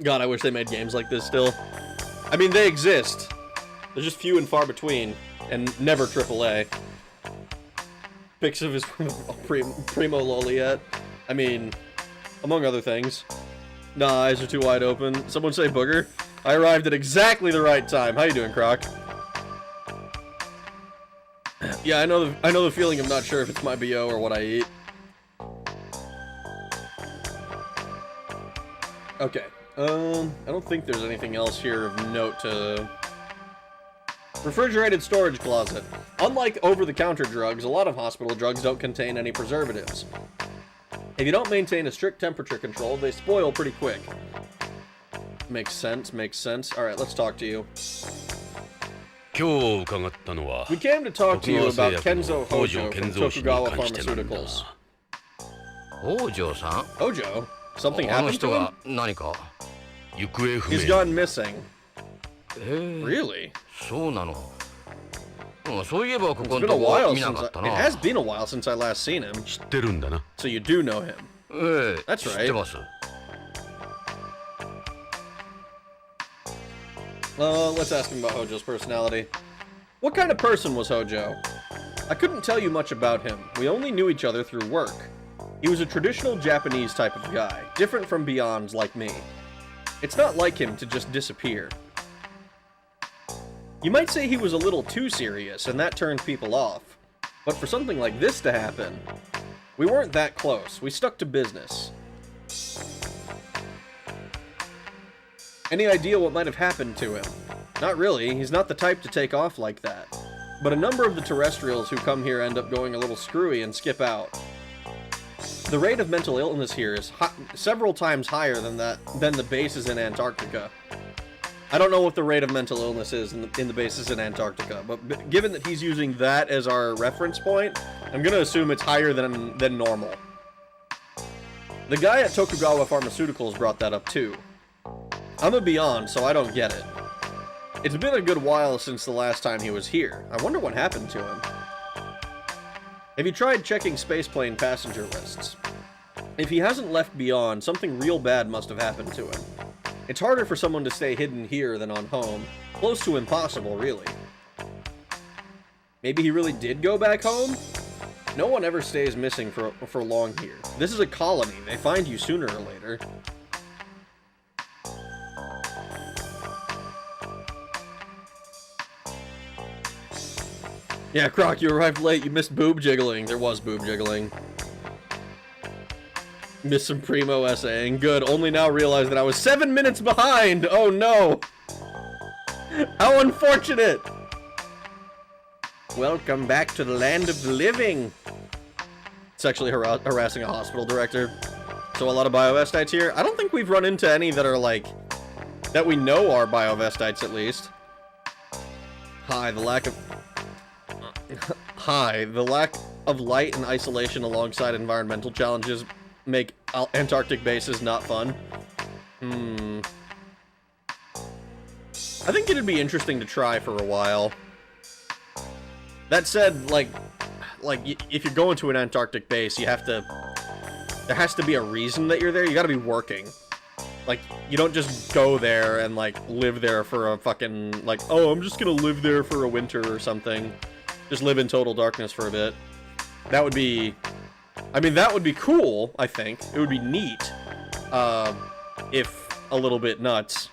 God, I wish they made games like this still. I mean, they exist. They're just few and far between. And never AAA. Pics of his Primo Loliet. I mean, among other things. Nah, eyes are too wide open. Someone say booger. I arrived at exactly the right time. How you doing, Croc? Yeah, I know the feeling of not sure if it's my BO or what I eat. Okay. I don't think there's anything else here of note to... Refrigerated storage closet. Unlike over-the-counter drugs, a lot of hospital drugs don't contain any preservatives. If you don't maintain a strict temperature control, they spoil pretty quick. Makes sense, makes sense. Alright, let's talk to you. We came to talk to you about Kenzo Hojo from Tokugawa Pharmaceuticals. Hojo-san? Hojo? Something happened to him? He's gone missing. Really? It's been a while since it has been a while since I last seen him. So you do know him. That's right. Let's ask him about Hojo's personality. What kind of person was Hojo? I couldn't tell you much about him. We only knew each other through work. He was a traditional Japanese type of guy, different from Beyonds like me. It's not like him to just disappear. You might say he was a little too serious, and that turned people off. But for something like this to happen, we weren't that close. We stuck to business. Any idea what might have happened to him? Not really. He's not the type to take off like that. But a number of the terrestrials who come here end up going a little screwy and skip out. The rate of mental illness here is several times higher than the bases in Antarctica. I don't know what the rate of mental illness is in the bases in Antarctica, but given that he's using that as our reference point, I'm gonna assume it's higher than normal. The guy at Tokugawa Pharmaceuticals brought that up too. I'm a Beyond, so I don't get it. It's been a good while since the last time he was here. I wonder what happened to him. Have you tried checking spaceplane passenger lists? If he hasn't left Beyond, something real bad must have happened to him. It's harder for someone to stay hidden here than on home. Close to impossible, really. Maybe he really did go back home? No one ever stays missing for long here. This is a colony. They find you sooner or later. Yeah, Croc, you arrived late. You missed boob jiggling. There was boob jiggling. Missed some primo essaying. Good. Only now realized that I was 7 minutes behind. Oh no. How unfortunate. Welcome back to the land of the living. Sexually harassing a hospital director. So a lot of biovestites here. I don't think we've run into any that are like, that we know are biovestites at least. Hi, the lack of light and isolation alongside environmental challenges make Antarctic bases not fun. I think it'd be interesting to try for a while. That said, like if you're going to an Antarctic base, you have to... There has to be a reason that you're there. You gotta be working. Like, you don't just go there and, like, live there for a fucking... Like, oh, I'm just gonna live there for a winter or something. Just live in total darkness for a bit. That would be... I mean, that would be cool, I think. It would be neat. If a little bit nuts.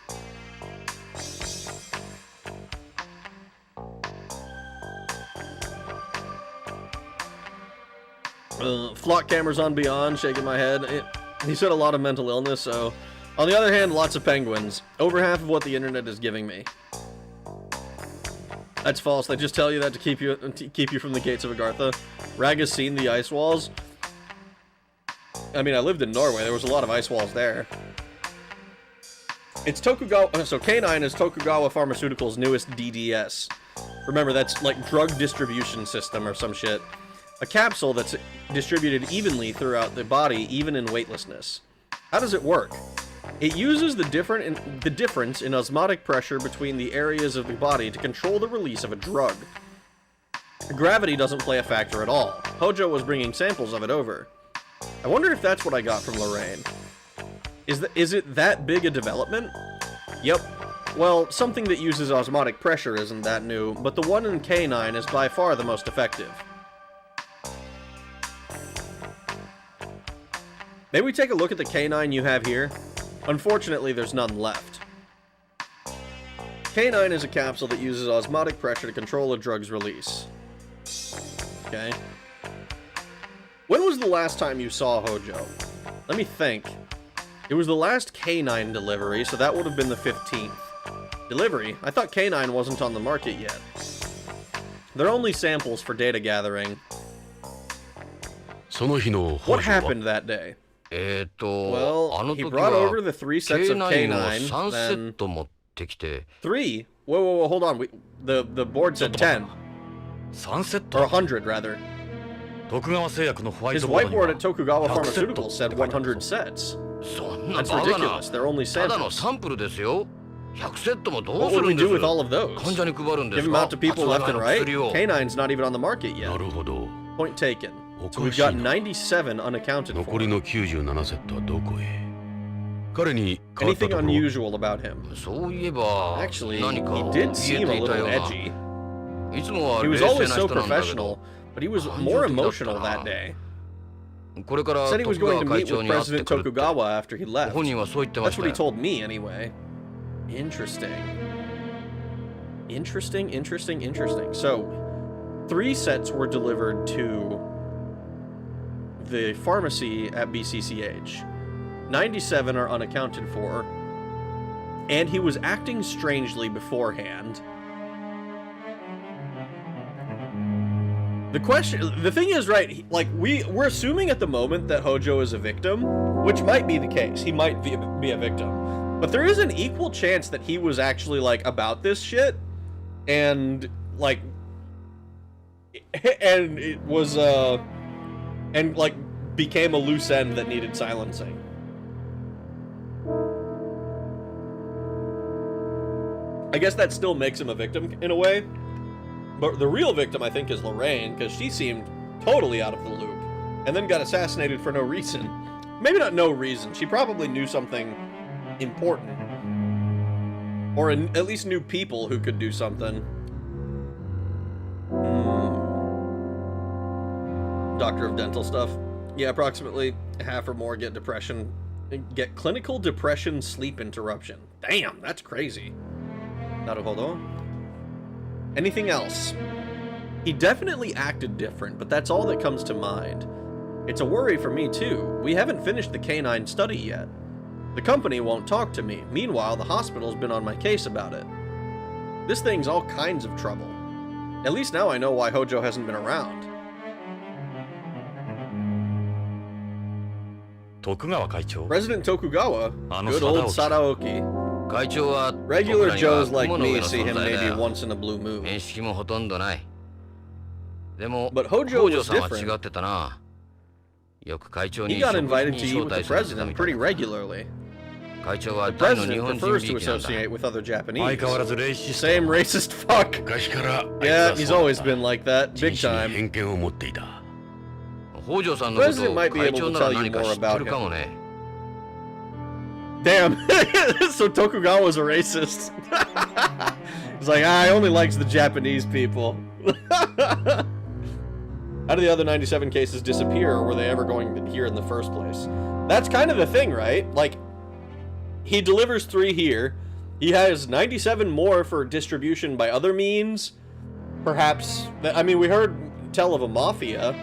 Flock cameras on Beyond, shaking my head. He said a lot of mental illness, so... On the other hand, lots of penguins. Over half of what the internet is giving me. That's false. They just tell you that to keep you from the gates of Agartha. Rag has seen the ice walls. I mean, I lived in Norway. There was a lot of ice walls there. It's Tokugawa... So K9 is Tokugawa Pharmaceuticals' newest DDS. Remember, that's like drug distribution system or some shit. A capsule that's distributed evenly throughout the body, even in weightlessness. How does it work? It uses the difference in osmotic pressure between the areas of the body to control the release of a drug. Gravity doesn't play a factor at all. Hojo was bringing samples of it over. I wonder if that's what I got from Lorraine. Is it that big a development? Yep. Well, something that uses osmotic pressure isn't that new, but the one in K9 is by far the most effective. Maybe we take a look at the K9 you have here. Unfortunately, there's none left. K9 is a capsule that uses osmotic pressure to control a drug's release. Okay. When was the last time you saw Hojo? Let me think. It was the last K9 delivery, so that would have been the 15th. Delivery? I thought K9 wasn't on the market yet. They're only samples for data gathering. What happened that day? Well, he brought over the 3 sets of K9, then... 3? Whoa, hold on. The board said 10. Or 100, rather. His whiteboard at Tokugawa Pharmaceuticals said 100 sets. That's ridiculous. They're only samples. What would we do with all of those? Give them out to people left and right? K9's not even on the market yet. Point taken. So we've got 97 unaccounted for. Anything unusual about him? Actually, he did seem a little edgy. He was always so professional, but he was more emotional that day. Said he was going to meet with President Tokugawa after he left. That's what he told me, anyway. Interesting. Interesting. So, 3 sets were delivered to the pharmacy at BCCH. 97 are unaccounted for. And he was acting strangely beforehand. The thing is, right, like, we're assuming at the moment that Hojo is a victim, which might be the case. He might be a victim. But there is an equal chance that he was actually, like, about this shit, and, like, and it was, and, like, became a loose end that needed silencing. I guess that still makes him a victim, in a way. But the real victim, I think, is Lorraine, because she seemed totally out of the loop, and then got assassinated for no reason. Maybe not no reason. She probably knew something important. Or at least knew people who could do something. Doctor of dental stuff. Yeah, approximately half or more get depression. Get clinical depression sleep interruption. Damn, that's crazy. Naruhodo. Anything else? He definitely acted different, but that's all that comes to mind. It's a worry for me, too. We haven't finished the K9 study yet. The company won't talk to me. Meanwhile, the hospital's been on my case about it. This thing's all kinds of trouble. At least now I know why Hojo hasn't been around. President Tokugawa? Good old Sadaoki. Regular Joes like me see him maybe once in a blue moon. But Hojo was different. He got invited to eat with the president pretty regularly. The president prefers to associate with other Japanese. Same racist fuck. Yeah, he's always been like that, big time. The president might be able to tell you more about him. Damn, so Tokugawa's a racist. He's like, he only likes the Japanese people. How did the other 97 cases disappear, or were they ever going here in the first place? That's kind of the thing, right? Like, he delivers 3 here. He has 97 more for distribution by other means. Perhaps, I mean, we heard tell of a mafia.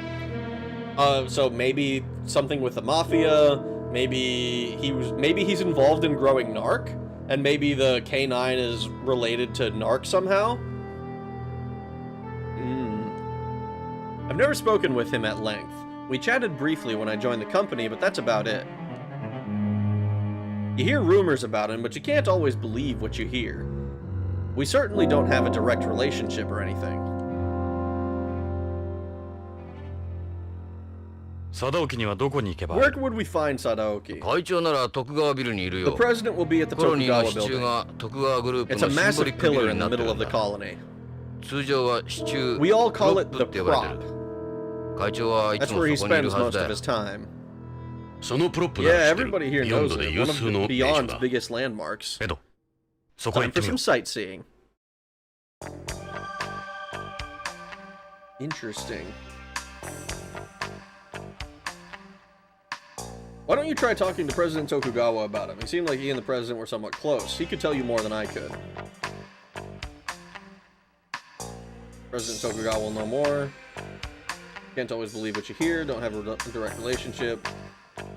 So maybe something with the mafia. Maybe he's involved in growing narc, and maybe the K9 is related to narc somehow. I've never spoken with him at length. We chatted briefly when I joined the company, but that's about it. You hear rumors about him, but you can't always believe what you hear. We certainly don't have a direct relationship or anything. Where would we find Sadaoki? The president will be at the Tokugawa building. It's a massive pillar in the middle of the colony. We all call it the prop. That's where he spends most of his time. Yeah, everybody here knows it. One of the Beyond's biggest landmarks. Time for some sightseeing. Interesting. Why don't you try talking to President Tokugawa about him? It seemed like he and the president were somewhat close. He could tell you more than I could. President Tokugawa will know more. Can't always believe what you hear. Don't have a direct relationship.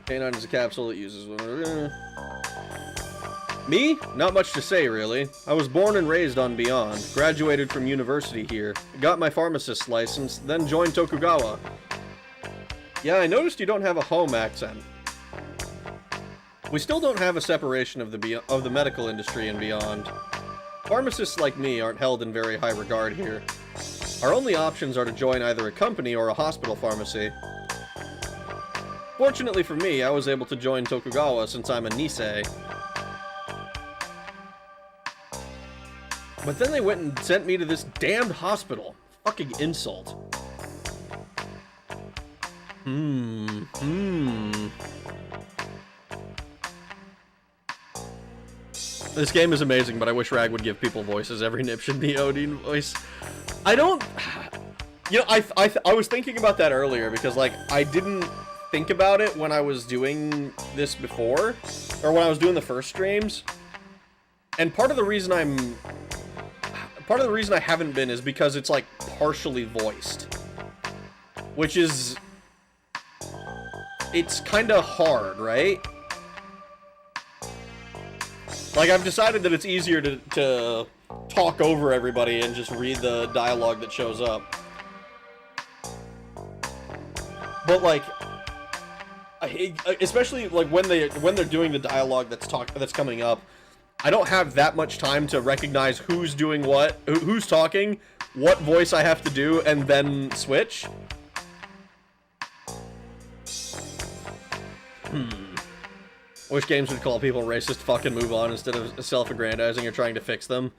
K9 is a capsule that uses... Me? Not much to say, really. I was born and raised on Beyond. Graduated from university here. Got my pharmacist's license, then joined Tokugawa. Yeah, I noticed you don't have a home accent. We still don't have a separation of the medical industry and beyond. Pharmacists like me aren't held in very high regard here. Our only options are to join either a company or a hospital pharmacy. Fortunately for me, I was able to join Tokugawa since I'm a Nisei. But then they went and sent me to this damned hospital. Fucking insult. This game is amazing, but I wish Rag would give people voices. Every nip should be Odin voice. I don't... You know, I was thinking about that earlier, because, like, I didn't think about it when I was doing this before, or when I was doing the first streams. And part of the reason I haven't been is because it's, like, partially voiced. Which is... It's kinda hard, right? Like, I've decided that it's easier to talk over everybody and just read the dialogue that shows up. But, like, especially, like, when they're doing the dialogue that's coming up, I don't have that much time to recognize who's doing what, who's talking, what voice I have to do, and then switch. I wish games would call people racist, fucking move on, instead of self-aggrandizing or trying to fix them.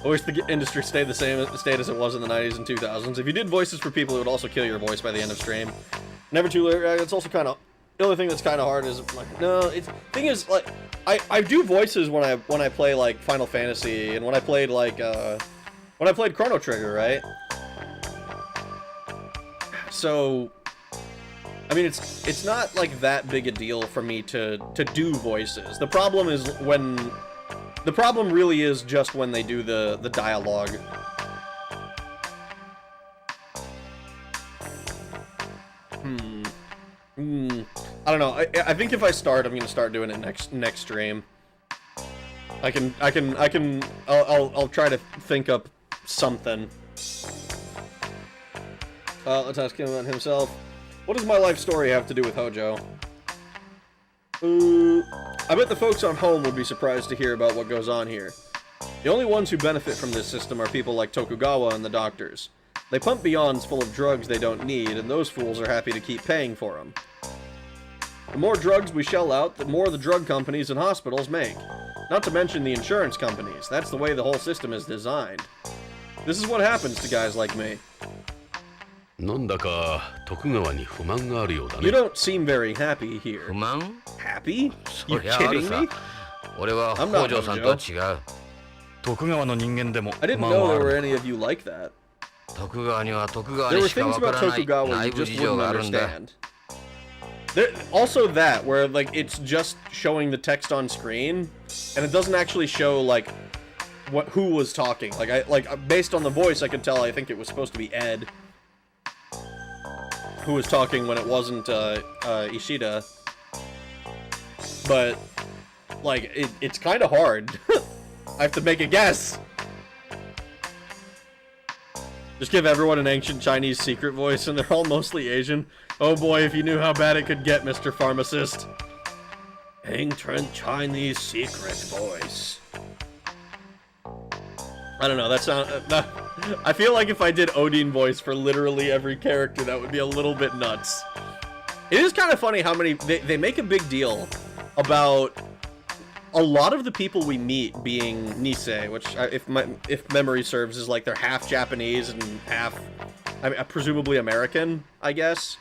I wish the industry stayed the same state as it was in the 90s and 2000s. If you did voices for people, it would also kill your voice by the end of stream. Never too late. It's also kind of... The only thing that's kind of hard is, like, no, it's... Thing is, like, I do voices when I play, like, Final Fantasy, and when I played, like, when I played Chrono Trigger, right? So... I mean, it's not, like, that big a deal for me to do voices. The problem is when... The problem really is just when they do the dialogue. I don't know. I think if I start, I'm gonna start doing it next stream. I'll try to think up something. Let's ask him about himself. What does my life story have to do with Hojo? I bet the folks on home would be surprised to hear about what goes on here. The only ones who benefit from this system are people like Tokugawa and the doctors. They pump Beyonds full of drugs they don't need, and those fools are happy to keep paying for them. The more drugs we shell out, the more the drug companies and hospitals make. Not to mention the insurance companies. That's the way the whole system is designed. This is what happens to guys like me. You don't seem very happy here. Happy? You kidding me? I'm not Hojo. I didn't know there were any of you like that. There were things about Tokugawa you just wouldn't understand. Also that, where, like, it's just showing the text on screen, and it doesn't actually show, like, who was talking. Like, based on the voice, I could tell, I think it was supposed to be Ed who was talking when it wasn't, Ishida. But, like, it's kind of hard. I have to make a guess. Just give everyone an ancient Chinese secret voice, and they're all mostly Asian. Oh boy, if you knew how bad it could get, Mr. Pharmacist. Ancient Chinese secret voice. I don't know, that sound... I feel like if I did Odin voice for literally every character, that would be a little bit nuts. It is kind of funny how many... They make a big deal about a lot of the people we meet being Nisei, which, if memory serves, is like they're half Japanese and half, I mean, presumably American, I guess.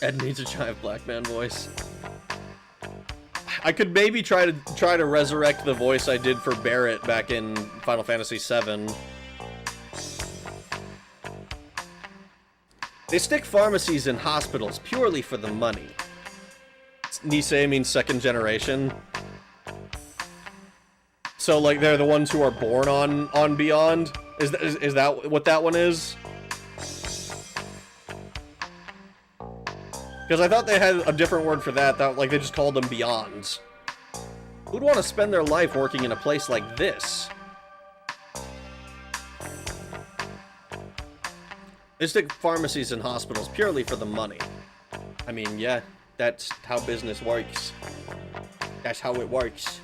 Ed needs a giant black man voice. I could maybe try to resurrect the voice I did for Barrett back in Final Fantasy VII. They stick pharmacies in hospitals purely for the money. Nisei means second generation. So, like, they're the ones who are born on Beyond? Is that what that one is? Because I thought they had a different word for that, like, they just called them Beyonds. Who'd want to spend their life working in a place like this? They stick pharmacies in hospitals purely for the money. I mean, yeah. That's how business works. That's how it works.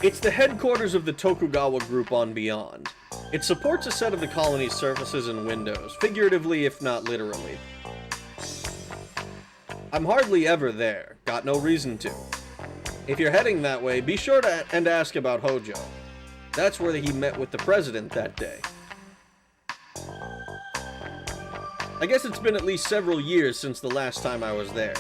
It's the headquarters of the Tokugawa group on Beyond. It supports a set of the colony's surfaces and windows, figuratively if not literally. I'm hardly ever there, got no reason to. If you're heading that way, be sure to ask about Hojo. That's where he met with the president that day. I guess it's been at least several years since the last time I was there.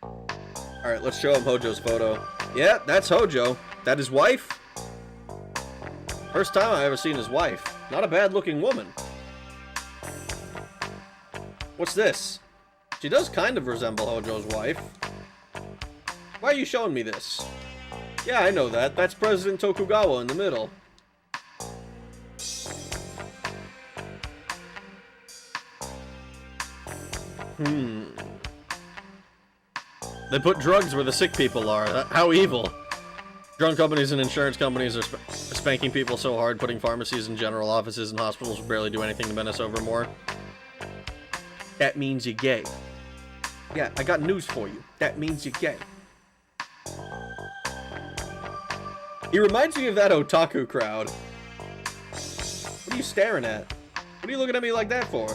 Alright, let's show him Hojo's photo. Yeah, that's Hojo. That his wife? First time I ever seen his wife. Not a bad-looking woman. What's this? She does kind of resemble Hojo's wife. Why are you showing me this? Yeah, I know that. That's President Tokugawa in the middle. They put drugs where the sick people are. How evil. Drug companies and insurance companies are spanking people so hard, putting pharmacies and general offices and hospitals will barely do anything to bend us over more. That means you're gay. Yeah, I got news for you. That means you're gay. He reminds me of that otaku crowd. What are you staring at? What are you looking at me like that for?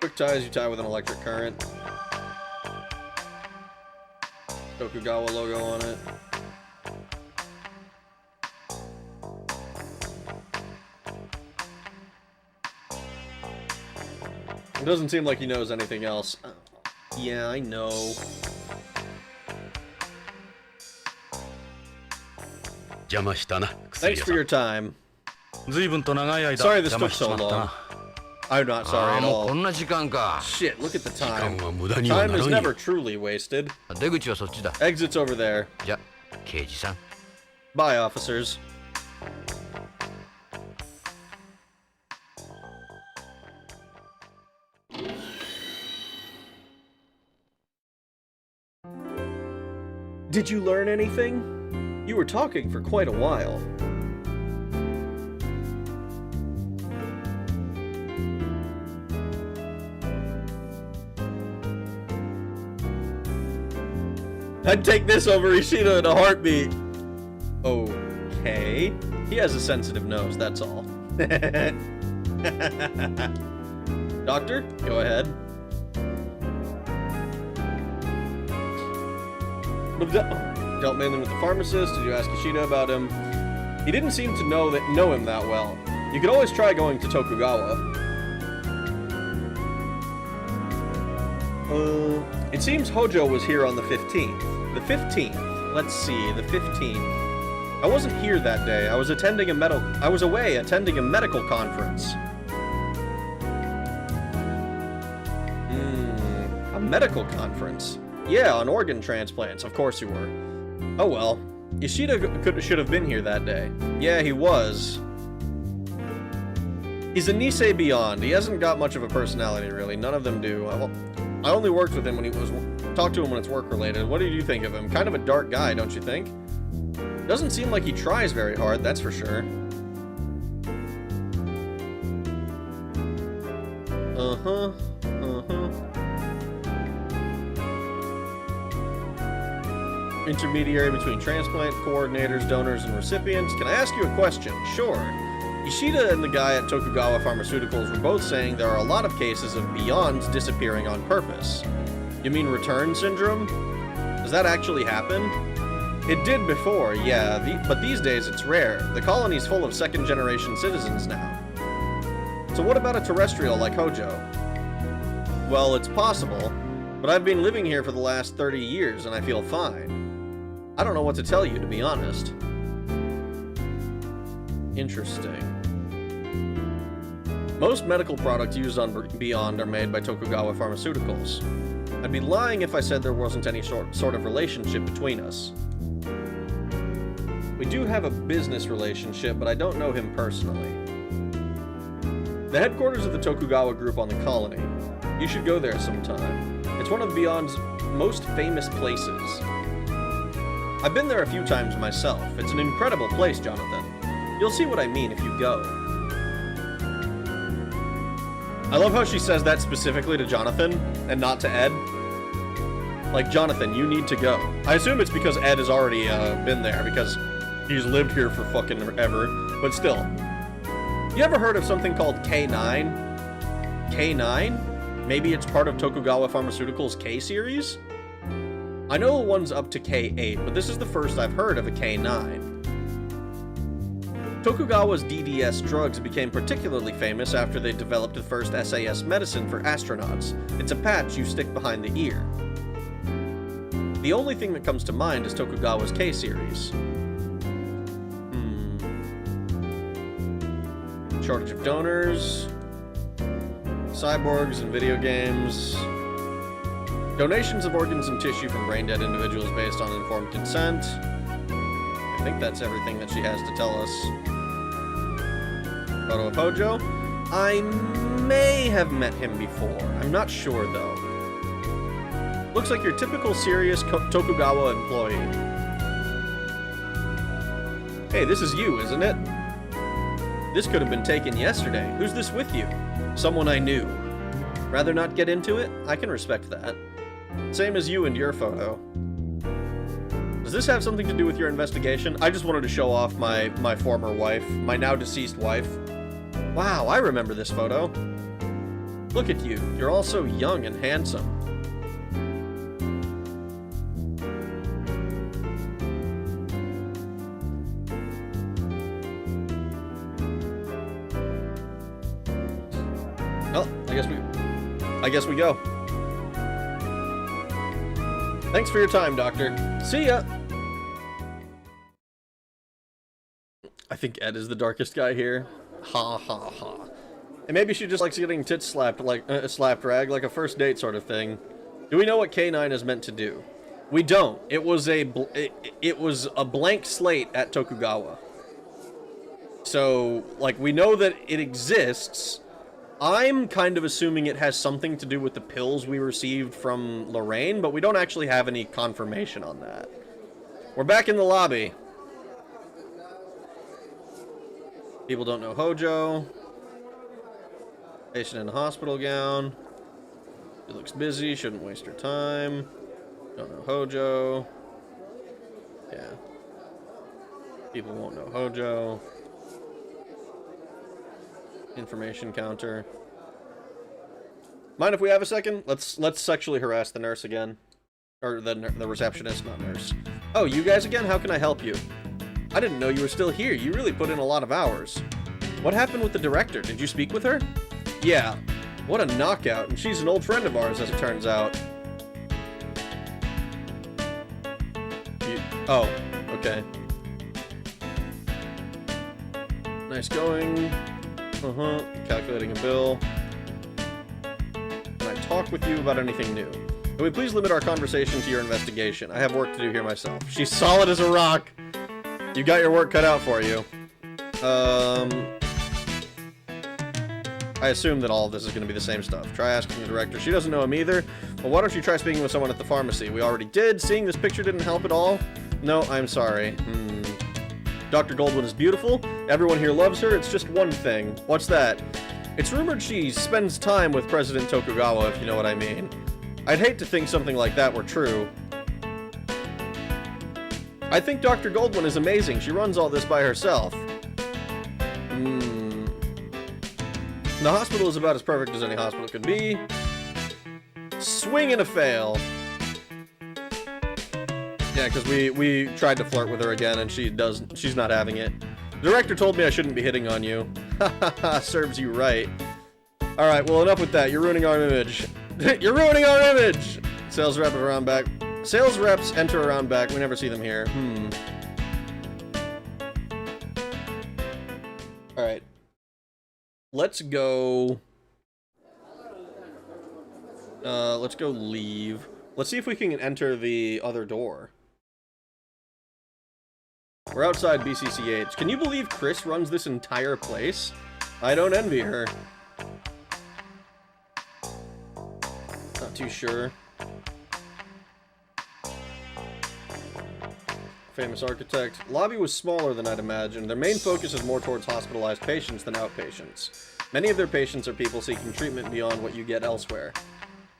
Quick ties you tie with an electric current. Tokugawa logo on it. It doesn't seem like he knows anything else. Yeah, I know. Thanks for your time. Sorry this took so long. I'm not sorry at all. Shit, look at the time. Time is never truly wasted. Exit's over there. Bye, officers. Did you learn anything? You were talking for quite a while. I'd take this over Ishida in a heartbeat. Okay. He has a sensitive nose, that's all. Doctor, go ahead. Dealt mainly with the pharmacist. Did you ask Ishida about him? He didn't seem to know him that well. You could always try going to Tokugawa. It seems Hojo was here on the 15th. The 15th. Let's see, the 15th. I wasn't here that day. I was away attending a medical conference. A medical conference? Yeah, on organ transplants. Of course you were. Oh well. Ishida should have been here that day. Yeah, he was. He's a Nisei beyond. He hasn't got much of a personality, really. None of them do. I only worked with him when talked to him when it's work-related. What did you think of him? Kind of a dark guy, don't you think? Doesn't seem like he tries very hard, that's for sure. Intermediary between transplant coordinators, donors, and recipients. Can I ask you a question? Sure. Ishida and the guy at Tokugawa Pharmaceuticals were both saying there are a lot of cases of beyonds disappearing on purpose. You mean return syndrome? Does that actually happen? It did before, yeah, but these days it's rare. The colony's full of second-generation citizens now. So what about a terrestrial like Hojo? Well, it's possible, but I've been living here for the last 30 years and I feel fine. I don't know what to tell you, to be honest. Interesting. Most medical products used on Beyond are made by Tokugawa Pharmaceuticals. I'd be lying if I said there wasn't any sort of relationship between us. We do have a business relationship, but I don't know him personally. The headquarters of the Tokugawa group on the colony. You should go there sometime. It's one of Beyond's most famous places. I've been there a few times myself. It's an incredible place, Jonathan. You'll see what I mean if you go. I love how she says that specifically to Jonathan and not to Ed. Like, Jonathan, you need to go. I assume it's because Ed has already been there because he's lived here for fucking ever. But still. You ever heard of something called K9? K9? Maybe it's part of Tokugawa Pharmaceuticals' K-series? I know the one's up to K8, but this is the first I've heard of a K9. Tokugawa's DDS drugs became particularly famous after they developed the first SAS medicine for astronauts. It's a patch you stick behind the ear. The only thing that comes to mind is Tokugawa's K-series. Shortage of donors. Cyborgs and video games. Donations of organs and tissue from brain-dead individuals based on informed consent. I think that's everything that she has to tell us. Photo of Hojo. I may have met him before. I'm not sure, though. Looks like your typical serious Tokugawa employee. Hey, this is you, isn't it? This could have been taken yesterday. Who's this with you? Someone I knew. Rather not get into it? I can respect that. Same as you and your photo. Does this have something to do with your investigation? I just wanted to show off my former wife, my now deceased wife. Wow, I remember this photo. Look at you. You're all so young and handsome. Well, I guess we go. Thanks for your time, Doctor. See ya! I think Ed is the darkest guy here. Ha ha ha. And maybe she just likes getting tits slapped like a slap rag, like a first date sort of thing. Do we know what K9 is meant to do? We don't. It was a blank slate at Tokugawa. So, like, we know that it exists. I'm kind of assuming it has something to do with the pills we received from Lorraine, but we don't actually have any confirmation on that. We're back in the lobby. People don't know Hojo. Patient in a hospital gown. She looks busy, shouldn't waste her time. Don't know Hojo. Yeah. People won't know Hojo. Information counter. Mind if we have a second? Let's sexually harass the nurse again. Or the receptionist, not nurse. Oh, you guys again? How can I help you? I didn't know you were still here. You really put in a lot of hours. What happened with the director? Did you speak with her? Yeah. What a knockout. And she's an old friend of ours, as it turns out. Oh, okay. Nice going. Calculating a bill. Can I talk with you about anything new? Can we please limit our conversation to your investigation? I have work to do here myself. She's solid as a rock. You got your work cut out for you. I assume that all of this is going to be the same stuff. Try asking the director. She doesn't know him either. Well, why don't you try speaking with someone at the pharmacy? We already did. Seeing this picture didn't help at all. No, I'm sorry. Dr. Goldwyn is beautiful. Everyone here loves her. It's just one thing. What's that? It's rumored she spends time with President Tokugawa, if you know what I mean. I'd hate to think something like that were true. I think Dr. Goldwyn is amazing. She runs all this by herself. The hospital is about as perfect as any hospital could be. Swing and a fail. Yeah, because we tried to flirt with her again, and she's not having it. The director told me I shouldn't be hitting on you. Hahaha, serves you right. Alright, well, enough with that. You're ruining our image. You're ruining our image! Sales rep around back. Sales reps enter around back. We never see them here. Alright. Let's go... let's go leave. Let's see if we can enter the other door. We're outside BCCH. Can you believe Chris runs this entire place? I don't envy her. Not too sure. Famous architect. Lobby was smaller than I'd imagined. Their main focus is more towards hospitalized patients than outpatients. Many of their patients are people seeking treatment beyond what you get elsewhere.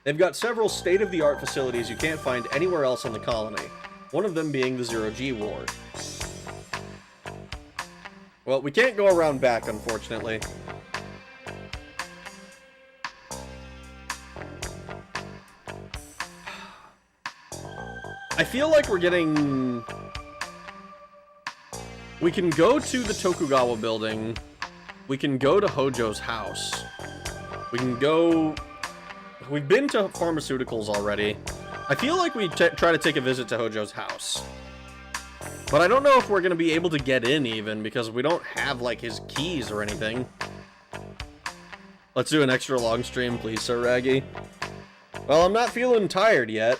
They've got several state-of-the-art facilities you can't find anywhere else in the colony. One of them being the Zero-G ward. Well, we can't go around back, unfortunately. I feel like we're getting... We can go to the Tokugawa building. We can go to Hojo's house. We can go... We've been to pharmaceuticals already. I feel like we try to take a visit to Hojo's house. But I don't know if we're going to be able to get in even, because we don't have, like, his keys or anything. Let's do an extra long stream, please, Sir Raggy. Well, I'm not feeling tired yet.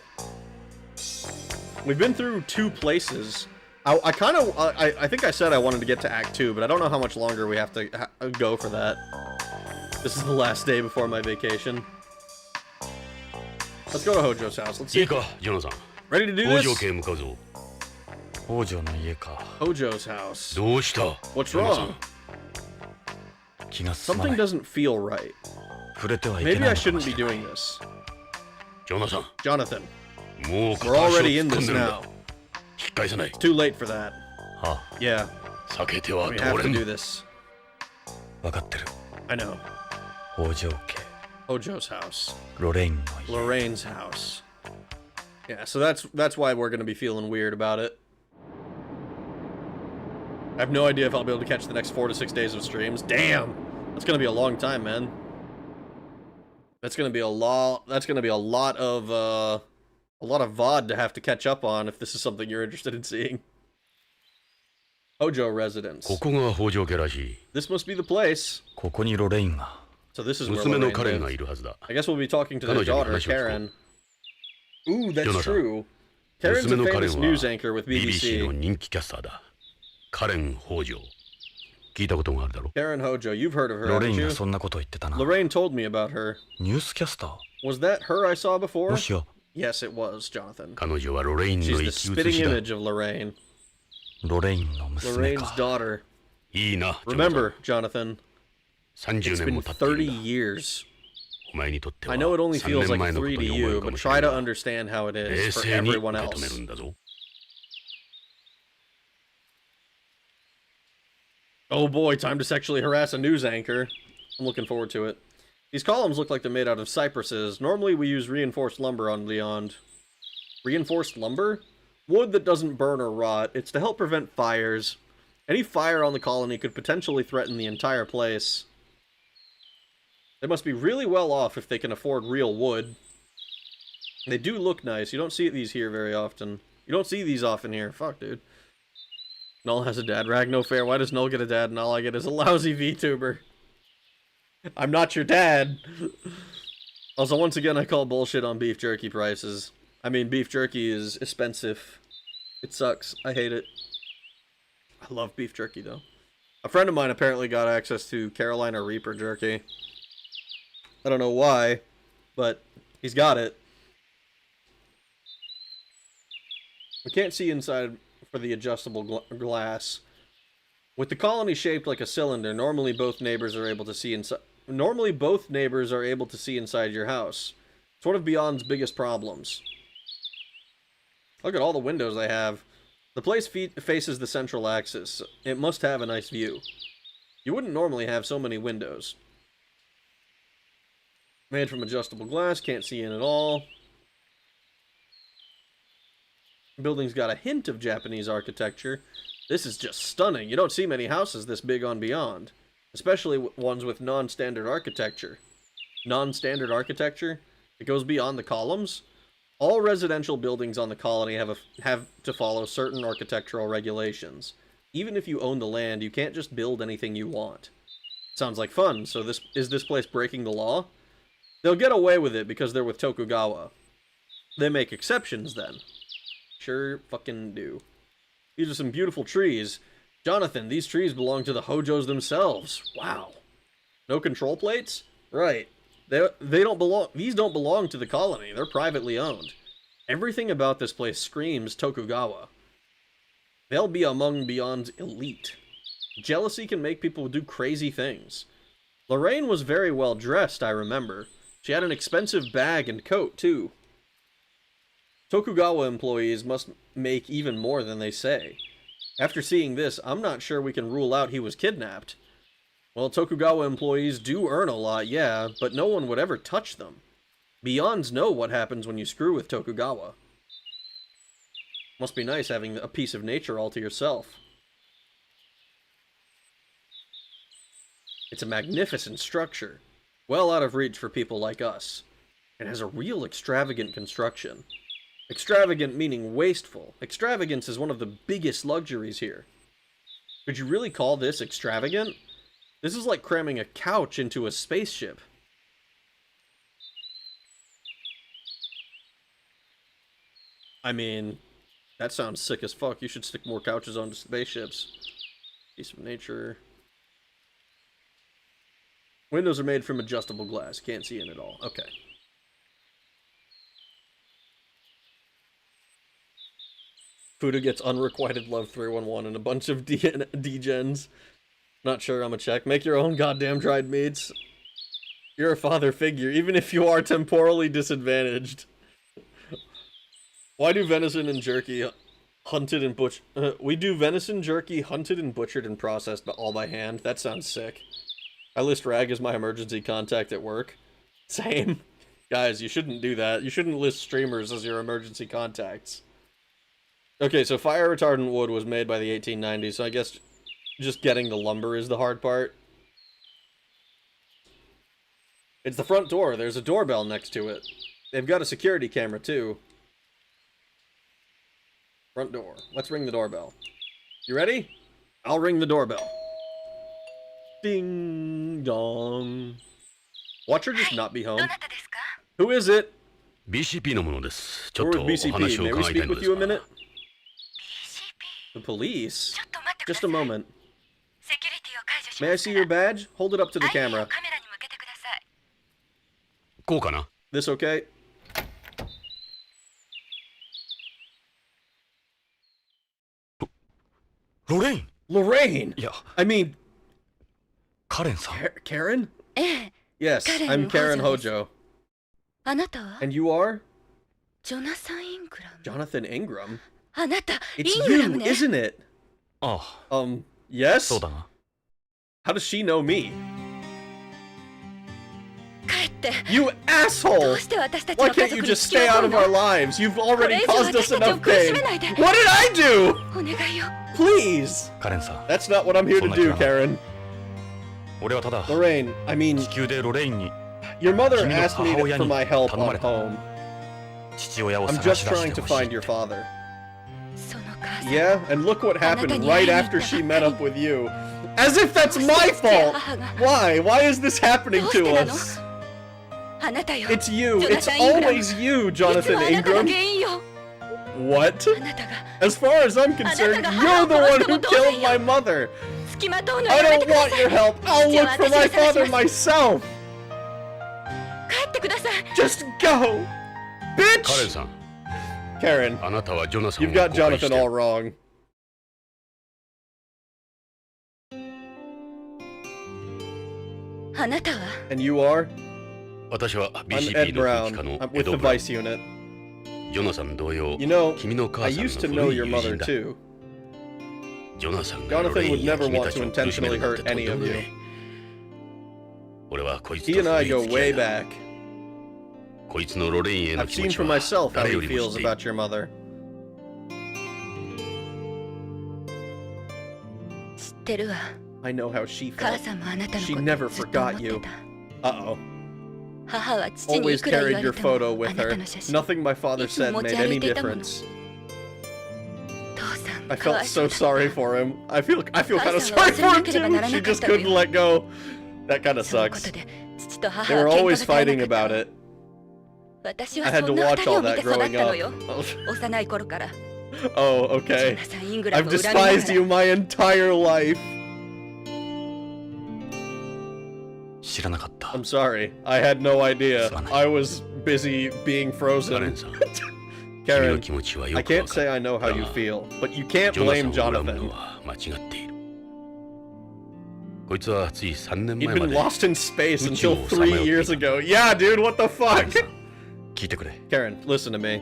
We've been through 2 places. I think I said I wanted to get to Act 2, but I don't know how much longer we have to go for that. This is the last day before my vacation. Let's go to Hojo's house. Let's see. Ready to do this? Hojo's house. What's wrong? Something doesn't feel right. Maybe I shouldn't be doing this. Jonathan. We're already in this now. It's too late for that. Yeah. We have to do this. I know. Hojo's house. Lorraine's house. Yeah, so that's why we're gonna be feeling weird about it. I have no idea if I'll be able to catch the next 4 to 6 days of streams. Damn! That's gonna be a long time, man. That's gonna be a lot of VOD to have to catch up on if this is something you're interested in seeing. Hojo residence. This must be the place. So this is where Lorraine lives. I guess we'll be talking to their daughter, Karen. Ooh, that's true. Karen's a famous news anchor with BBC. Karen Hojo, you've heard of her, haven't you? Lorraine told me about her. Was that her I saw before? Yes, it was, Jonathan. She's the spitting image of Lorraine. Lorraine's daughter. Remember, Jonathan, it's been 30 years. I know it only feels like 3 to you, but try to understand how it is for everyone else. Oh boy, time to sexually harass a news anchor. I'm looking forward to it. These columns look like they're made out of cypresses. Normally we use reinforced lumber on Beyond. Reinforced lumber? Wood that doesn't burn or rot. It's to help prevent fires. Any fire on the colony could potentially threaten the entire place. They must be really well off if they can afford real wood. They do look nice. You don't see these here very often. You don't see these often here. Fuck, dude. Null has a dad. Rag, no fair. Why does Null get a dad and all I get is a lousy VTuber? I'm not your dad. Also, once again, I call bullshit on beef jerky prices. I mean, beef jerky is expensive. It sucks. I hate it. I love beef jerky, though. A friend of mine apparently got access to Carolina Reaper jerky. I don't know why, but he's got it. We can't see inside for the adjustable glass. With the colony shaped like a cylinder, normally both neighbors are able to see inside. Normally both neighbors are able to see inside your house. It's one of Beyond's biggest problems. Look at all the windows they have. The place faces the central axis. It must have a nice view. You wouldn't normally have so many windows. Made from adjustable glass, can't see in at all. Building's got a hint of Japanese architecture. This is just stunning. You don't see many houses this big on Beyond. Especially ones with non-standard architecture. Non-standard architecture? It goes beyond the columns? All residential buildings on the colony have to follow certain architectural regulations. Even if you own the land, you can't just build anything you want. Sounds like fun, so is this place breaking the law? They'll get away with it because they're with Tokugawa. They make exceptions then. Sure fucking do. These are some beautiful trees. Jonathan, these trees belong to the Hojos themselves. Wow. No control plates? Right. They don't belong. These don't belong to the colony. They're privately owned. Everything about this place screams Tokugawa. They'll be among Beyond's elite. Jealousy can make people do crazy things. Lorraine was very well dressed, I remember. She had an expensive bag and coat, too. Tokugawa employees must make even more than they say. After seeing this, I'm not sure we can rule out he was kidnapped. Well, Tokugawa employees do earn a lot, yeah, but no one would ever touch them. Beyonds know what happens when you screw with Tokugawa. Must be nice having a piece of nature all to yourself. It's a magnificent structure, well out of reach for people like us. It has a real extravagant construction. Extravagant meaning wasteful. Extravagance is one of the biggest luxuries here. Could you really call this extravagant? This is like cramming a couch into a spaceship. I mean, that sounds sick as fuck. You should stick more couches onto spaceships. Piece of nature. Windows are made from adjustable glass. Can't see in at all. Okay. Fuda gets unrequited love 311 and a bunch of degens. Not sure, I'm a check. Make your own goddamn dried meats. You're a father figure, even if you are temporally disadvantaged. Why do venison and jerky hunted and butchered? We do venison jerky hunted and butchered and processed all by hand. That sounds sick. I list Rag as my emergency contact at work. Same. Guys, you shouldn't do that. You shouldn't list streamers as your emergency contacts. Okay, so fire retardant wood was made by the 1890s, so I guess just getting the lumber is the hard part. It's the front door. There's a doorbell next to it. They've got a security camera, too. Front door. Let's ring the doorbell. You ready? I'll ring the doorbell. Ding dong. Watch her just not be home. Who is it? BCP のものです。ちょっ We're と with お話 BCP. を May we 伺いたい speak の with です you a が。 minute? The police? Just a moment. May I see your badge? Hold it up to the camera. こうかな。 This okay? Lorraine! Lorraine! Yeah. I mean... Karen-san. Karen? ええ、 Yes, I'm Karen Hojo. あなたは And you are? ジョナサン・イングラム。 Jonathan Ingram? あなた、 It's イングラ you, ムね。 isn't it? ああ、 Yes? そうだな。 How does she know me? 帰って。 You ど asshole! うして私たち Why の家 can't 族 you に just 付き stay 合 out う of の？ our lives? You've already これ以上 caused us 私たちを enough 苦し pain. めないで。 What did I do? お願いよ。 Please! カレンさん、 That's not what I'm here to do, Karen. 俺はただ Lorraine, I mean, 地球でロレインに your mother 君の asked me 母親 for に my help 頼ま on れた。 home. 父親を I'm 探し just 出し trying て to ほしい find your father. Yeah, and look what happened right after she met up with you. As if that's my fault! Why? Why is this happening to us? It's you. It's always you, Jonathan Ingram. What? As far as I'm concerned, you're the one who killed my mother. I don't want your help. I'll look for my father myself. Just go. Bitch! Karen, you've got Jonathan all wrong. And you are? I'm Ed Brown. I'm with the Vice Unit. You know, I used to know your mother too. Jonathan would never want to intentionally hurt any of you. He and I go way back. I've seen for myself how he feels about your mother. I know how she felt. She never forgot you. Uh-oh. Always carried your photo with her. Nothing my father said made any difference. I felt so sorry for him. I feel kind of sorry for him too. She just couldn't let go. That kind of sucks. They were always fighting about it. I had to watch all that growing up. Oh, okay. I've despised you my entire life. I'm sorry. I had no idea. I was busy being frozen. Karen, I can't say I know how you feel, but you can't blame Jonathan. He'd been lost in space until 3 years ago. Yeah, dude, what the fuck? Karen, listen to me.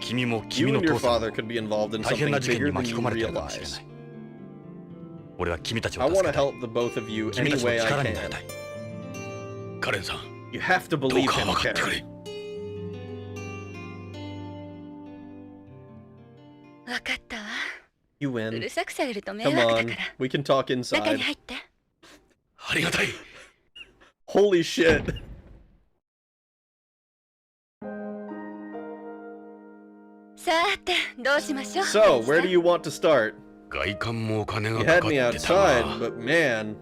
You and your father could be involved in something bigger than you realize. I want to help the both of you any way I can. You have to believe him, Karen. You win. Come on, we can talk inside. Holy shit. So, where do you want to start? You had me outside, but man,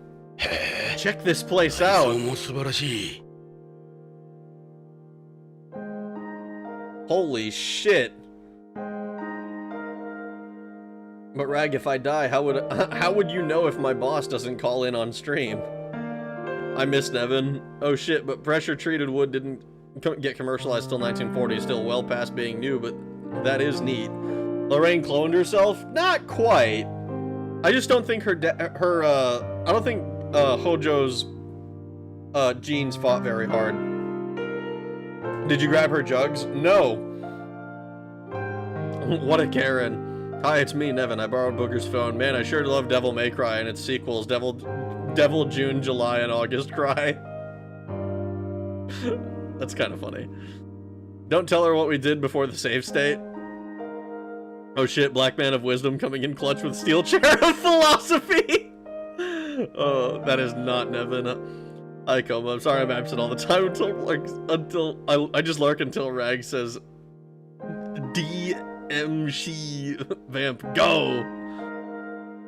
check this place out. Holy shit. But Rag, if I die, how would you know if my boss doesn't call in on stream? I miss Nevin. Oh shit, but pressure-treated wood didn't get commercialized till 1940, still well past being new, but that is neat. Lorraine cloned herself? Not quite. I just don't think I don't think Hojo's genes fought very hard. Did you grab her jugs? No. What a Karen. Hi, it's me, Nevin. I borrowed Booger's phone. Man, I sure love Devil May Cry and its sequels. Devil June, July, and August Cry. That's kind of funny. Don't tell her what we did before the save state. Oh shit, Black Man of Wisdom coming in clutch with Steel Chair of Philosophy! Oh, that is not Nevin. Hi, Coma. I'm sorry I'm absent all the time until I just lurk until Rag says DM she vamp go.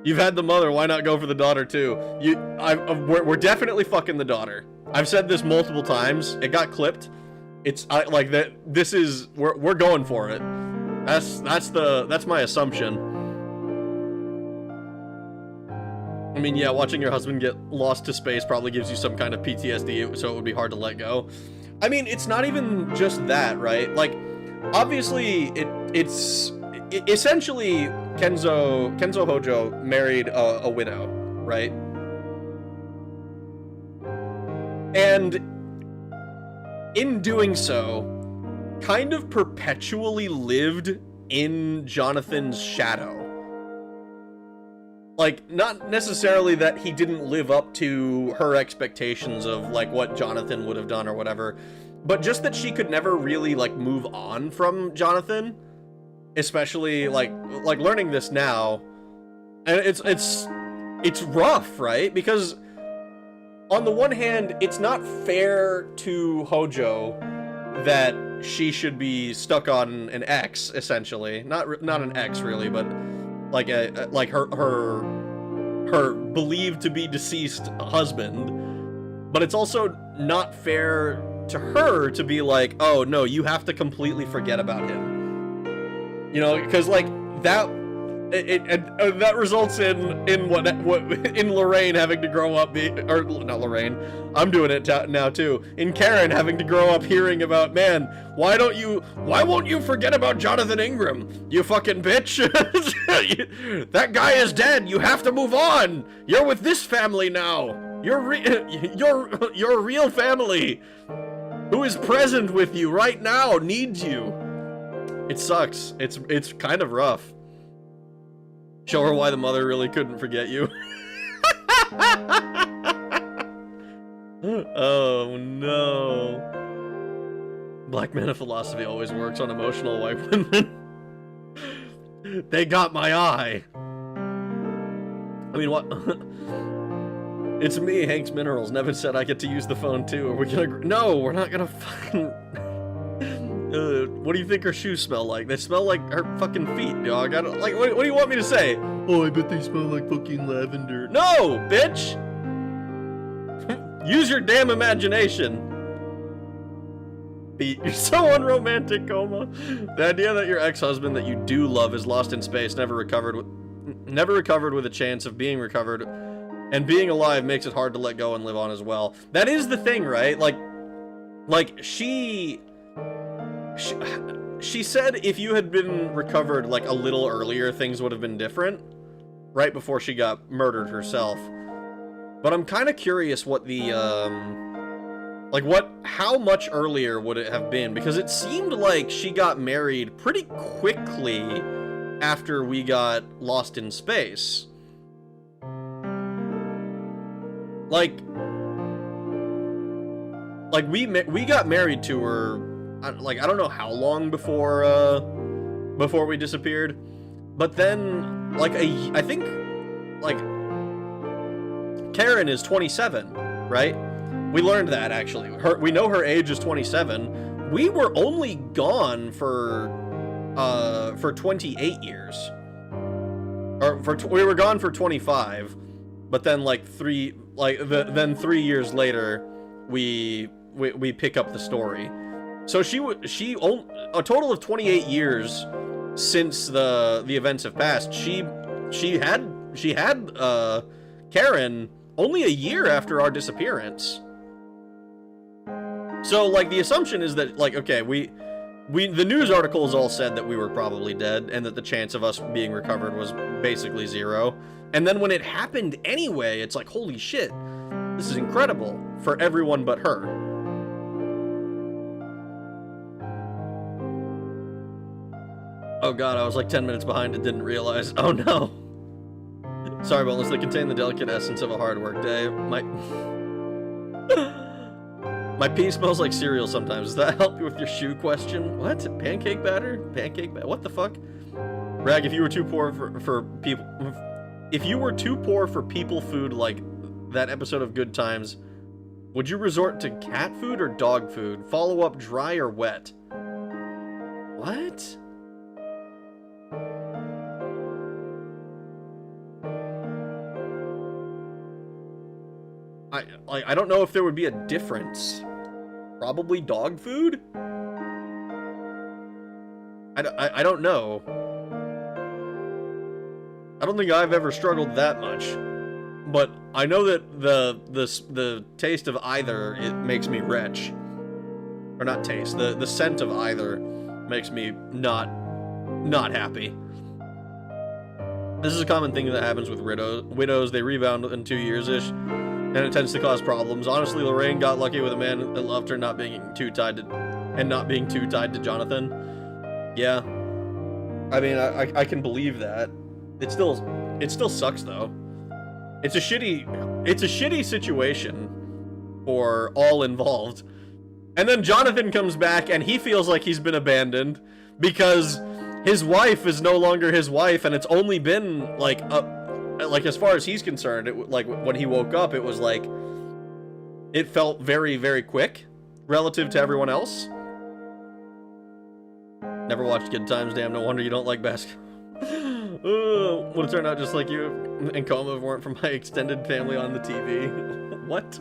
You've had the mother, why not go for the daughter too? We're definitely fucking the daughter. I've said this multiple times. It got clipped. Like that. This is we're going for it. That's my assumption. I mean, yeah, watching your husband get lost to space probably gives you some kind of PTSD, so it would be hard to let go. I mean, it's not even just that, right? Like, obviously, it's essentially Kenzo Hojo married a widow, right? And in doing so, kind of perpetually lived in Jonathan's shadow. Like, not necessarily that he didn't live up to her expectations of, like, what Jonathan would have done or whatever, but just that she could never really, like, move on from Jonathan. Especially, like learning this now, and it's rough, right? Because on the one hand, it's not fair to Hojo that she should be stuck on an ex, essentially. Not an ex, really, but like her believed to be deceased husband, but it's also not fair to her to be like, oh no, you have to completely forget about him, you know, because like that that results in what in Lorraine having to grow up or not Lorraine, I'm doing it now too, in Karen having to grow up hearing about, man, why won't you forget about Jonathan Ingram, you fucking bitch. That guy is dead, you have to move on, you're with this family now, your real family who is present with you right now needs you. It sucks. It's kind of rough. Show her why the mother really couldn't forget you. Oh no. Black man of philosophy always works on emotional white women. They got my eye. I mean, what? It's me, Hank's Minerals. Nevin said I get to use the phone too. Are we gonna? No, we're not gonna fucking. What do you think her shoes smell like? They smell like her fucking feet, dog. I don't, like, what do you want me to say? Oh, I bet they smell like fucking lavender. No, bitch! Use your damn imagination. You're so unromantic, Coma. The idea that your ex-husband that you do love is lost in space, never recovered with a chance of being recovered, and being alive makes it hard to let go and live on as well. That is the thing, right? Like she said if you had been recovered like a little earlier, things would have been different, right before she got murdered herself. But I'm kind of curious what the, how much earlier would it have been? Because it seemed like she got married pretty quickly after we got lost in space. Like we got married to her, like, I don't know how long before we disappeared, but then, like, I think, like, Karen is 27, right? We learned that, actually. We know her age is 27. We were only gone for 28 years. We were gone for 25, but then, like, 3 years later, we pick up the story. So she a total of 28 years since the events have passed. She had Karen only a year after our disappearance. So, like, the assumption is that, like, okay, the news articles all said that we were probably dead and that the chance of us being recovered was basically 0. And then when it happened anyway, it's like, holy shit, this is incredible for everyone but her. Oh god, I was like 10 minutes behind and didn't realize. Oh no. Sorry, but unless they contain the delicate essence of a hard work day, my pee smells like cereal sometimes. Does that help you with your shoe question? What? Pancake batter? Pancake batter? What the fuck? Rag, if you were too poor for people... If you were too poor for people food like that episode of Good Times, would you resort to cat food or dog food? Follow up, dry or wet? What? I don't know if there would be a difference. Probably dog food? I don't know. I don't think I've ever struggled that much. But I know that the taste of either, it makes me retch. Or not taste, the scent of either makes me not happy. This is a common thing that happens with widows. They rebound in 2 years-ish. And it tends to cause problems. Honestly, Lorraine got lucky with a man that loved her not being too tied to Jonathan. Yeah. I mean, I can believe that. It still sucks though. It's a shitty situation for all involved. And then Jonathan comes back and he feels like he's been abandoned because his wife is no longer his wife, and it's only been like as far as he's concerned, like when he woke up, it was like it felt very, very quick relative to everyone else. Never watched Good Times, damn, no wonder you don't like basketball. Would have turned out just like you in coma if it weren't for my extended family on the TV. What?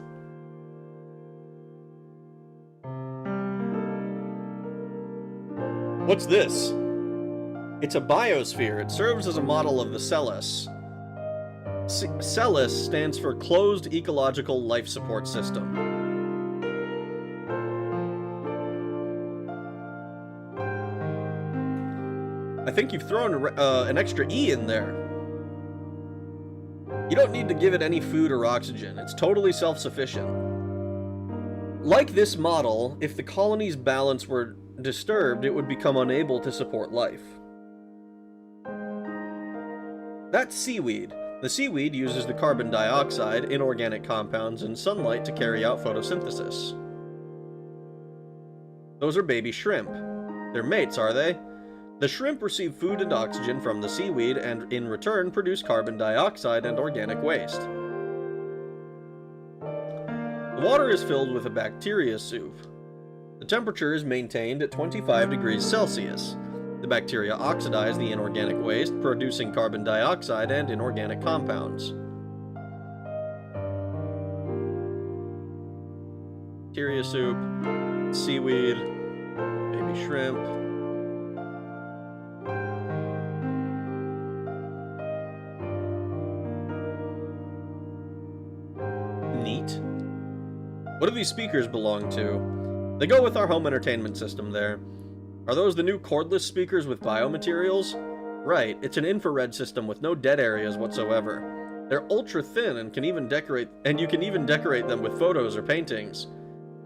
What's this? It's a biosphere. It serves as a model of the Celis. Celis stands for Closed Ecological Life Support System. I think you've thrown an extra E in there. You don't need to give it any food or oxygen. It's totally self-sufficient. Like this model, if the colony's balance were disturbed, it would become unable to support life. That's seaweed. The seaweed uses the carbon dioxide, inorganic compounds, and sunlight to carry out photosynthesis. Those are baby shrimp. They're mates, are they? The shrimp receive food and oxygen from the seaweed and, in return, produce carbon dioxide and organic waste. The water is filled with a bacteria soup. The temperature is maintained at 25 degrees Celsius. The bacteria oxidize the inorganic waste, producing carbon dioxide and inorganic compounds. Bacteria soup, seaweed, baby shrimp. Neat. What do these speakers belong to? They go with our home entertainment system there. Are those the new cordless speakers with biomaterials? Right, it's an infrared system with no dead areas whatsoever. They're ultra thin and you can even decorate them with photos or paintings.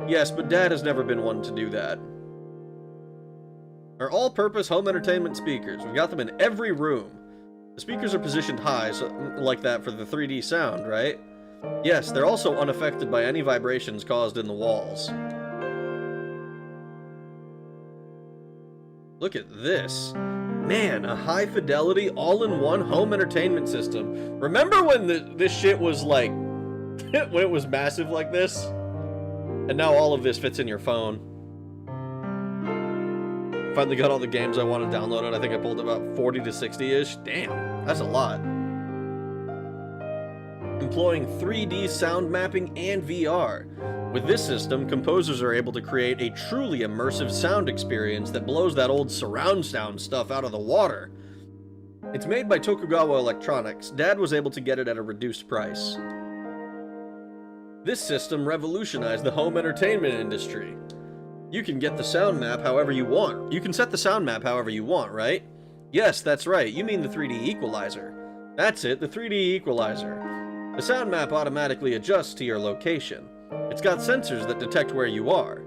Yes, but Dad has never been one to do that. Our all-purpose home entertainment speakers. We've got them in every room. The speakers are positioned high, so, like that for the 3D sound, right? Yes, they're also unaffected by any vibrations caused in the walls. Look at this. Man, a high-fidelity, all-in-one home entertainment system. Remember when this shit was like... when it was massive like this? And now all of this fits in your phone. Finally got all the games I want to download it. I think I pulled about 40 to 60-ish. Damn, that's a lot. Employing 3D sound mapping and VR. With this system, composers are able to create a truly immersive sound experience that blows that old surround sound stuff out of the water. It's made by Tokugawa Electronics. Dad was able to get it at a reduced price. This system revolutionized the home entertainment industry. You can get the sound map however you want. You can set the sound map however you want, right? Yes, that's right. You mean the 3D equalizer. That's it, the 3D equalizer. The sound map automatically adjusts to your location. It's got sensors that detect where you are.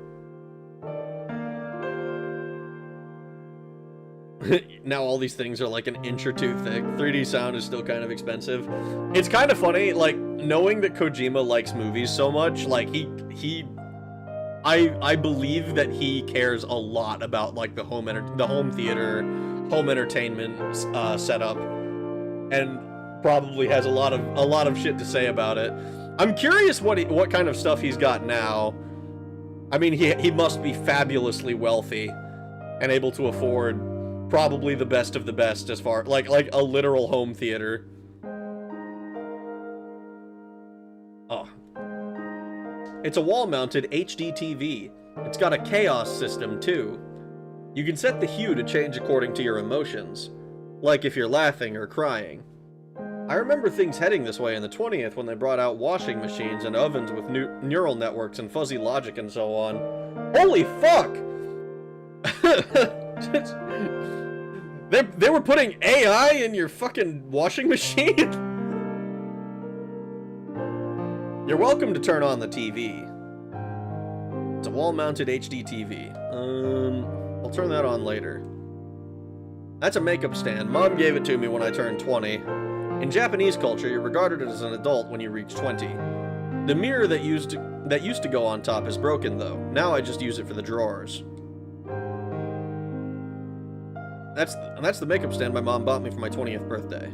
Now all these things are like an inch or two thick. 3D sound is still kind of expensive. It's kind of funny, like, knowing that Kojima likes movies so much, like, I believe that he cares a lot about, like, the home theater, home entertainment setup, and probably has a lot of shit to say about it. I'm curious what kind of stuff he's got now. I mean, he must be fabulously wealthy and able to afford probably the best of the best as far like a literal home theater. Oh. It's a wall-mounted HD TV. It's got a chaos system too. You can set the hue to change according to your emotions, like if you're laughing or crying. I remember things heading this way in the 20th when they brought out washing machines and ovens with neural networks and fuzzy logic and so on. Holy fuck! They were putting AI in your fucking washing machine? You're welcome to turn on the TV. It's a wall-mounted HD TV. I'll turn that on later. That's a makeup stand. Mom gave it to me when I turned 20. In Japanese culture, you're regarded as an adult when you reach 20. The mirror that used to go on top is broken, though. Now I just use it for the drawers. That's the makeup stand my mom bought me for my 20th birthday.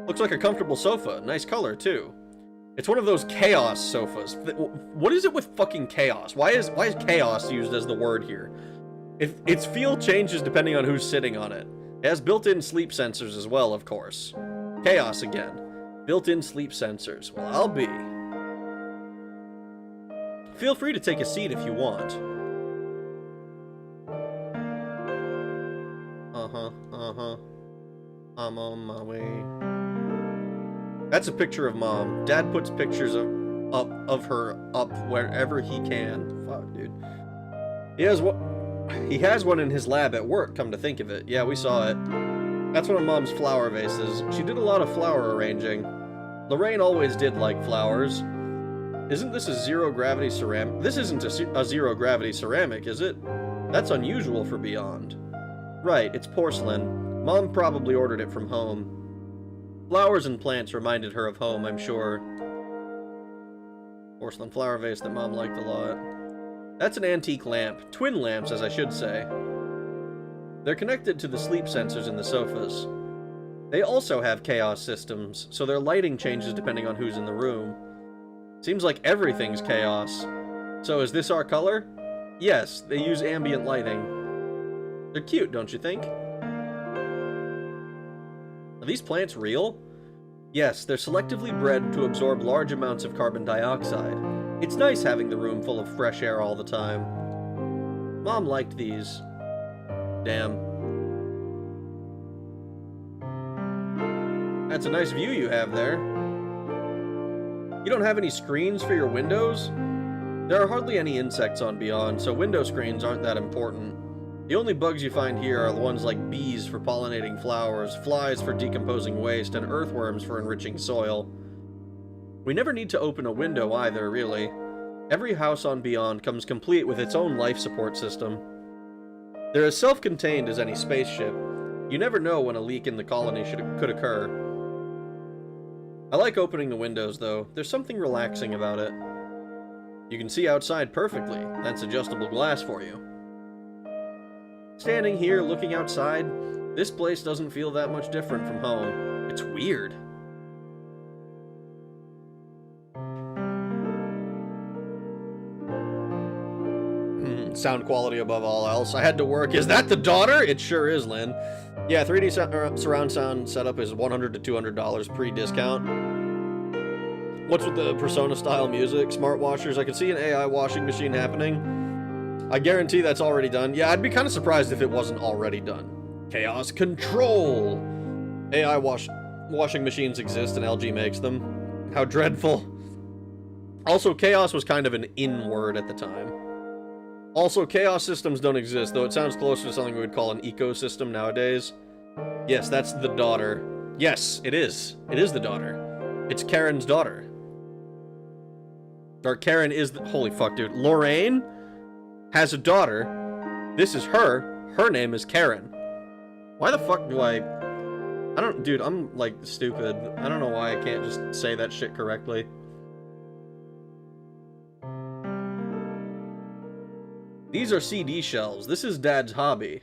Looks like a comfortable sofa. Nice color, too. It's one of those chaos sofas. What is it with fucking chaos? Why is chaos used as the word here? Its feel changes depending on who's sitting on it. It has built-in sleep sensors as well, of course. Chaos again. Built-in sleep sensors. Well, I'll be. Feel free to take a seat if you want. I'm on my way. That's a picture of Mom. Dad puts pictures of her up wherever he can. Fuck, dude. He has one in his lab at work, come to think of it. Yeah, we saw it. That's one of Mom's flower vases. She did a lot of flower arranging. Lorraine always did like flowers. Isn't this a zero-gravity ceramic? This isn't a zero-gravity ceramic, is it? That's unusual for Beyond. Right, it's porcelain. Mom probably ordered it from home. Flowers and plants reminded her of home, I'm sure. Porcelain flower vase that Mom liked a lot. That's an antique lamp. Twin lamps, as I should say. They're connected to the sleep sensors in the sofas. They also have chaos systems, so their lighting changes depending on who's in the room. Seems like everything's chaos. So is this our color? Yes, they use ambient lighting. They're cute, don't you think? Are these plants real? Yes, they're selectively bred to absorb large amounts of carbon dioxide. It's nice having the room full of fresh air all the time. Mom liked these. Damn. That's a nice view you have there. You don't have any screens for your windows? There are hardly any insects on Beyond, so window screens aren't that important. The only bugs you find here are the ones like bees for pollinating flowers, flies for decomposing waste, and earthworms for enriching soil. We never need to open a window either, really. Every house on Beyond comes complete with its own life support system. They're as self-contained as any spaceship. You never know when a leak in the colony could occur. I like opening the windows, though. There's something relaxing about it. You can see outside perfectly. That's adjustable glass for you. Standing here, looking outside, this place doesn't feel that much different from home. It's weird. Sound quality above all else. I had to work. Is that the daughter? It sure is, Lynn. Yeah, 3D surround sound setup is $100 to $200 pre-discount. What's with the Persona-style music? Smart washers. I can see an AI washing machine happening. I guarantee that's already done. Yeah, I'd be kind of surprised if it wasn't already done. Chaos Control! AI washing machines exist and LG makes them. How dreadful. Also, chaos was kind of an in word at the time. Also, chaos systems don't exist, though it sounds closer to something we would call an ecosystem nowadays. Yes, that's the daughter. Yes, it is. It is the daughter. It's Karen's daughter. Or Karen is the... Holy fuck, dude. Lorraine has a daughter. This is her. Her name is Karen. Why the fuck do I don't... Dude, I'm, like, stupid. I don't know why I can't just say that shit correctly. These are CD shelves. This is Dad's hobby.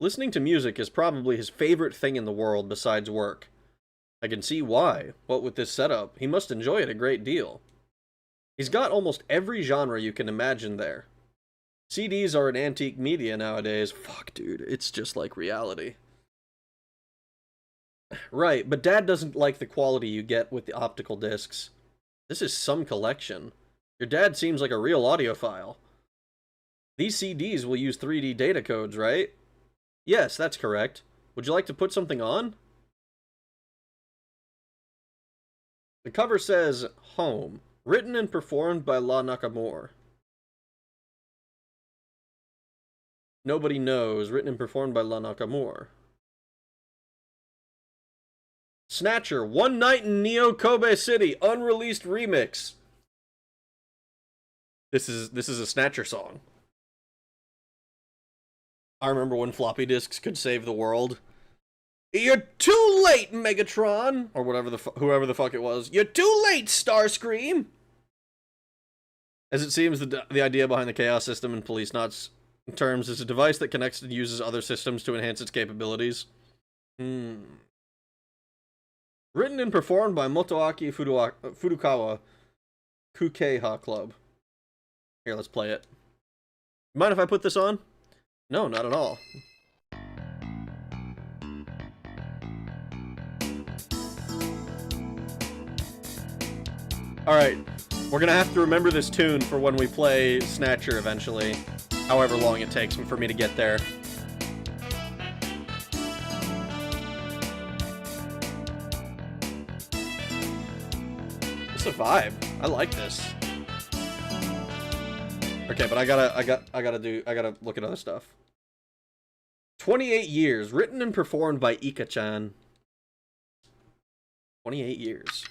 Listening to music is probably his favorite thing in the world besides work. I can see why. What with this setup, he must enjoy it a great deal. He's got almost every genre you can imagine there. CDs are an antique media nowadays. Fuck, dude, it's just like reality. Right, but Dad doesn't like the quality you get with the optical discs. This is some collection. Your dad seems like a real audiophile. These CDs will use 3D data codes, right? Yes, that's correct. Would you like to put something on? The cover says, Home. Written and performed by La Nakamura. Nobody Knows. Written and performed by La Nakamura. Snatcher. One Night in Neo Kobe City. Unreleased remix. This is a Snatcher song. I remember when floppy disks could save the world. You're too late, Megatron! Or whoever the fuck it was. You're too late, Starscream! As it seems, the idea behind the Chaos system in Policenauts terms is a device that connects and uses other systems to enhance its capabilities. Written and performed by Motoaki Furukawa Kukeiha Club. Here, let's play it. Mind if I put this on? No, not at all. Alright, we're gonna have to remember this tune for when we play Snatcher eventually. However long it takes for me to get there. It's a vibe. I like this. Okay, but I gotta look at other stuff. 28 years, written and performed by Ika-chan. 28 years.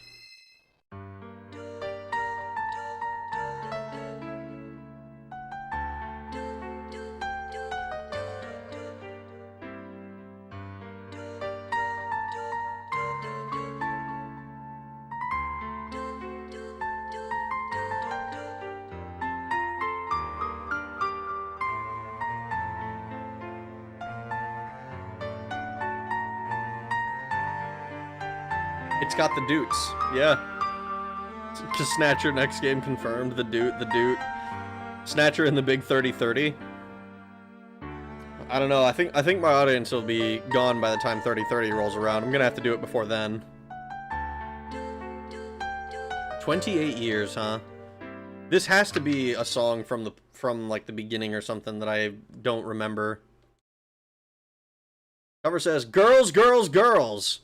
It's got the Doots, yeah. Just Snatcher next game confirmed. The Doot. Snatcher in the big 30-30. I don't know. I think my audience will be gone by the time 30-30 rolls around. I'm gonna have to do it before then. 28 years, huh? This has to be a song from like the beginning or something that I don't remember. Cover says, "Girls, girls, girls."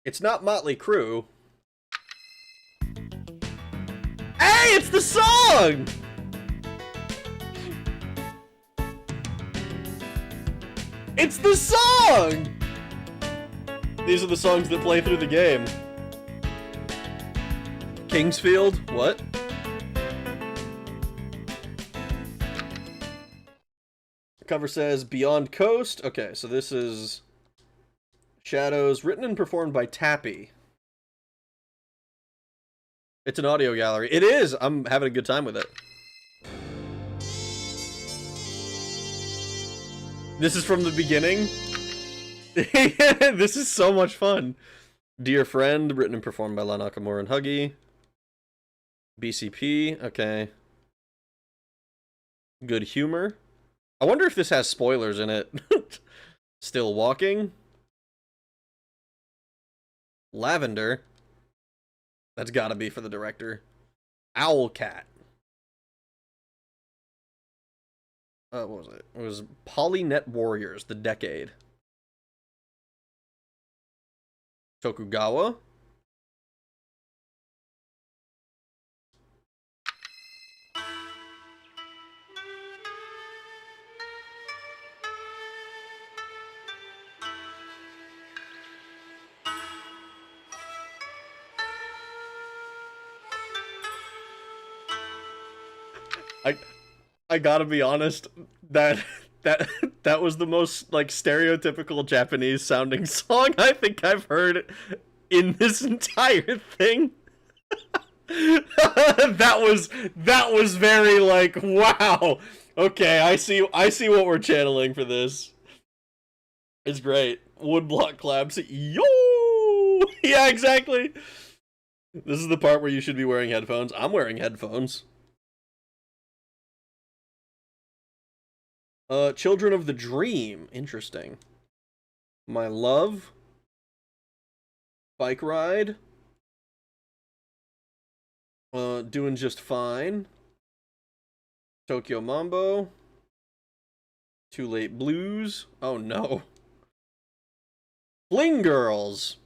It's not Motley Crue. Hey, it's the song! It's the song! These are the songs that play through the game. Kingsfield? What? The cover says Beyond Coast. Okay, so this is Shadows, written and performed by Tappy. It's an audio gallery. It is! I'm having a good time with it. This is from the beginning. This is so much fun. Dear Friend, written and performed by La Nakamura and Huggy. BCP, okay. Good Humor. I wonder if this has spoilers in it. Still Walking. Lavender. That's gotta be for the director. Owlcat. What was it? It was Polynet Warriors, The Decade. Tokugawa. I gotta be honest, that was the most like stereotypical Japanese sounding song I think I've heard in this entire thing. that was very like, wow. Okay, I see what we're channeling for this. It's great. Woodblock claps. Yo! Yeah, exactly. This is the part where you should be wearing headphones. I'm wearing headphones. Children of the Dream. Interesting. My Love. Bike Ride. Doing Just Fine. Tokyo Mambo. Too Late Blues. Oh no. Fling Girls.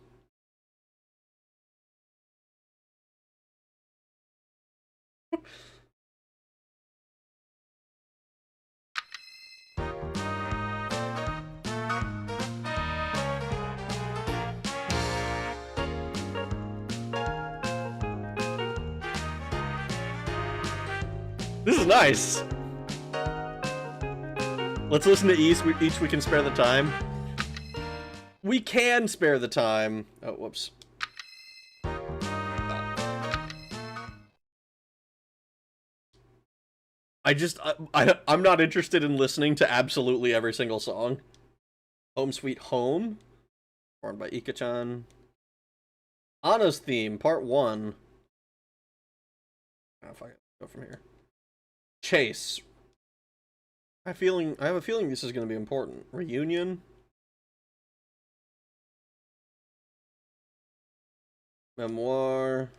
This is nice. Let's listen to each we can spare the time. We can spare the time. Oh, whoops. I'm not interested in listening to absolutely every single song. Home Sweet Home. Performed by Ika-chan. Anna's Theme, Part 1. Oh, fuck it. Go from here. Chase. I have a feeling this is going to be important. Reunion. Memoir.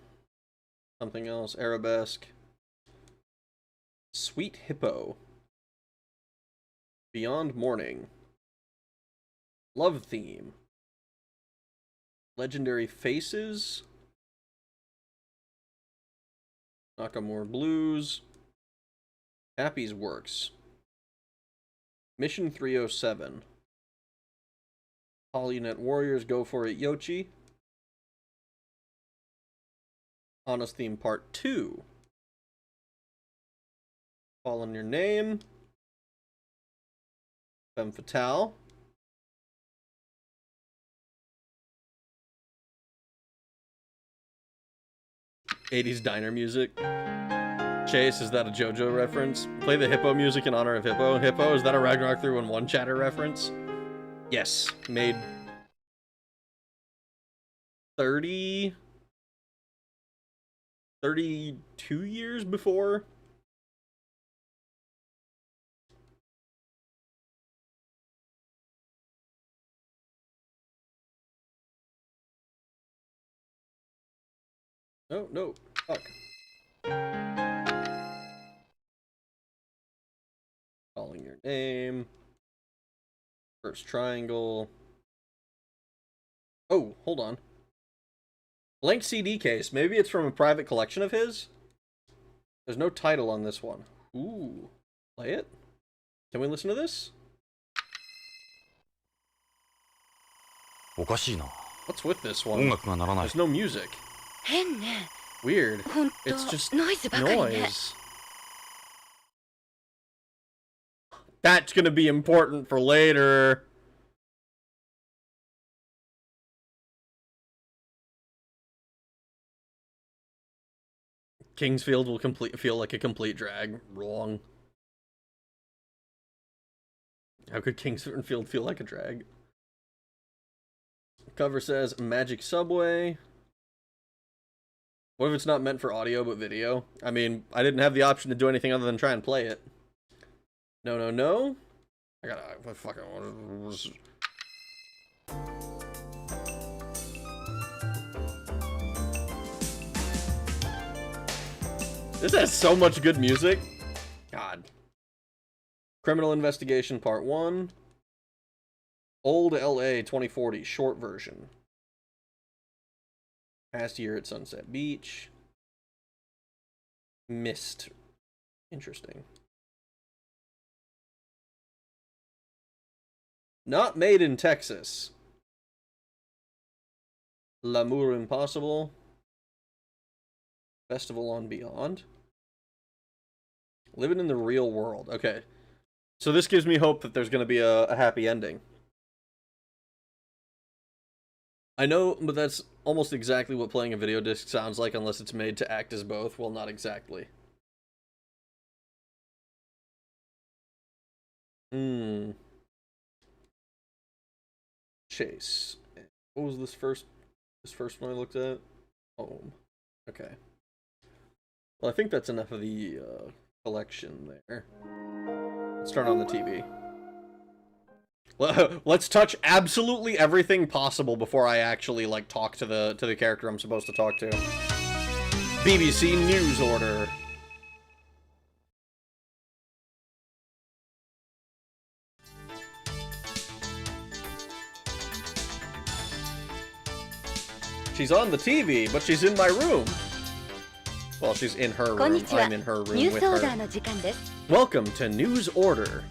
Something else. Arabesque. Sweet Hippo. Beyond Morning. Love Theme. Legendary Faces. Nakamura Blues. Happy's Works. Mission 307. Polynet Warriors Go For It Yochi. Honest Theme Part 2. Call on Your Name. Femme Fatale. '80s diner music. Chase, is that a JoJo reference? Play the Hippo music in honor of Hippo. Hippo, is that a Ragnarok 311 chatter reference? Yes. Made 32 years before. Oh, no. Fuck. Calling Your Name. First Triangle. Oh, hold on. Blank CD case. Maybe it's from a private collection of his? There's no title on this one. Ooh. Play it? Can we listen to this? What's with this one? There's no music. Weird. It's just noise. That's gonna be important for later. Kingsfield will feel like a complete drag. Wrong. How could Kingsfield feel like a drag? Cover says Magic Subway. What if it's not meant for audio but video? I mean, I didn't have the option to do anything other than try and play it. No. I gotta fucking. This has so much good music. God. Criminal Investigation Part 1. Old LA 2040 short version. Past Year at Sunset Beach. Mist. Interesting. Not made in Texas. L'amour impossible. Festival on Beyond. Living in the real world. Okay. So this gives me hope that there's going to be a happy ending. I know, but that's almost exactly what playing a video disc sounds like unless it's made to act as both. Well, not exactly. Chase. What was this first one I looked at? Home. Okay. Well, I think that's enough of the collection there. Let's turn on the TV. Let's touch absolutely everything possible before I actually like talk to the character I'm supposed to talk to. BBC News Order. She's on the TV, but she's in my room. Well, she's in her room. I'm in her room with her. Welcome to News Order.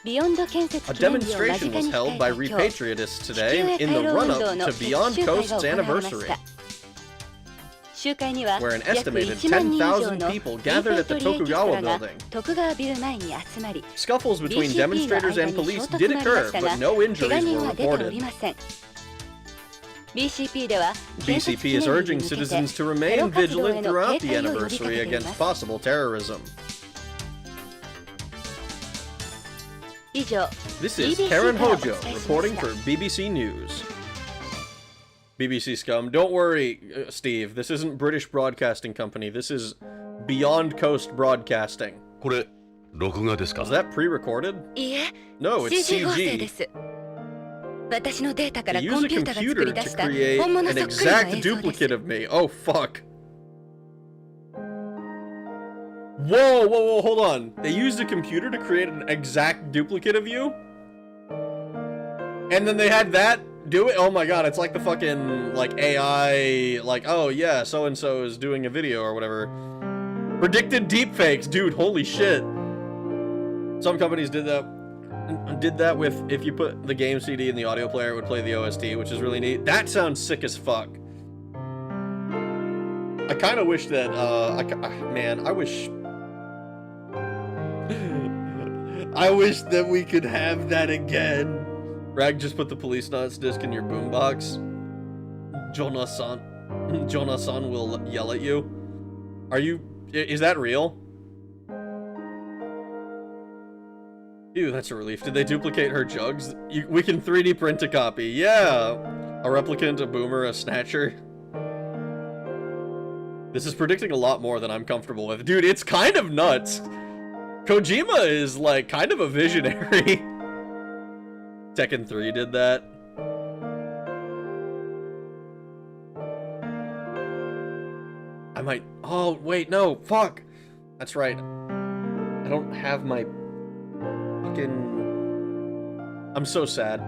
A demonstration was held by repatriatists today in the run-up to Beyond Coast's anniversary, where an estimated 10,000 people gathered at the Tokugawa building. Scuffles between demonstrators and police did occur, but no injuries were reported. BCP is urging citizens to remain vigilant throughout the anniversary against possible terrorism. This is Karen Hojo reporting for BBC News. BBC scum. Don't worry, Steve. This isn't British Broadcasting Company. This is Beyond Coast Broadcasting. これ録画ですか? Was that pre-recorded? No, it's CG. They use a computer to create an exact duplicate of me. Oh, fuck. Whoa, hold on. They used a computer to create an exact duplicate of you? And then they had that do it? Oh my god, it's like the fucking, like, AI, like, oh yeah, so-and-so is doing a video or whatever. Predicted deepfakes, dude, holy shit. Some companies did that with, if you put the game CD in the audio player, it would play the OST, which is really neat. That sounds sick as fuck. I kind of wish that, man, I wish that we could have that again. Rag, just put the Policenauts disc in your boombox. Jonah-san will yell at you. Is that real? Ew, that's a relief. Did they duplicate her jugs? We can 3D print a copy. Yeah! A replicant, a boomer, a snatcher. This is predicting a lot more than I'm comfortable with. Dude, it's kind of nuts. Kojima is, like, kind of a visionary. Tekken 3 did that. I might... Oh, wait, no, fuck! That's right. I don't have my... fucking... I'm so sad.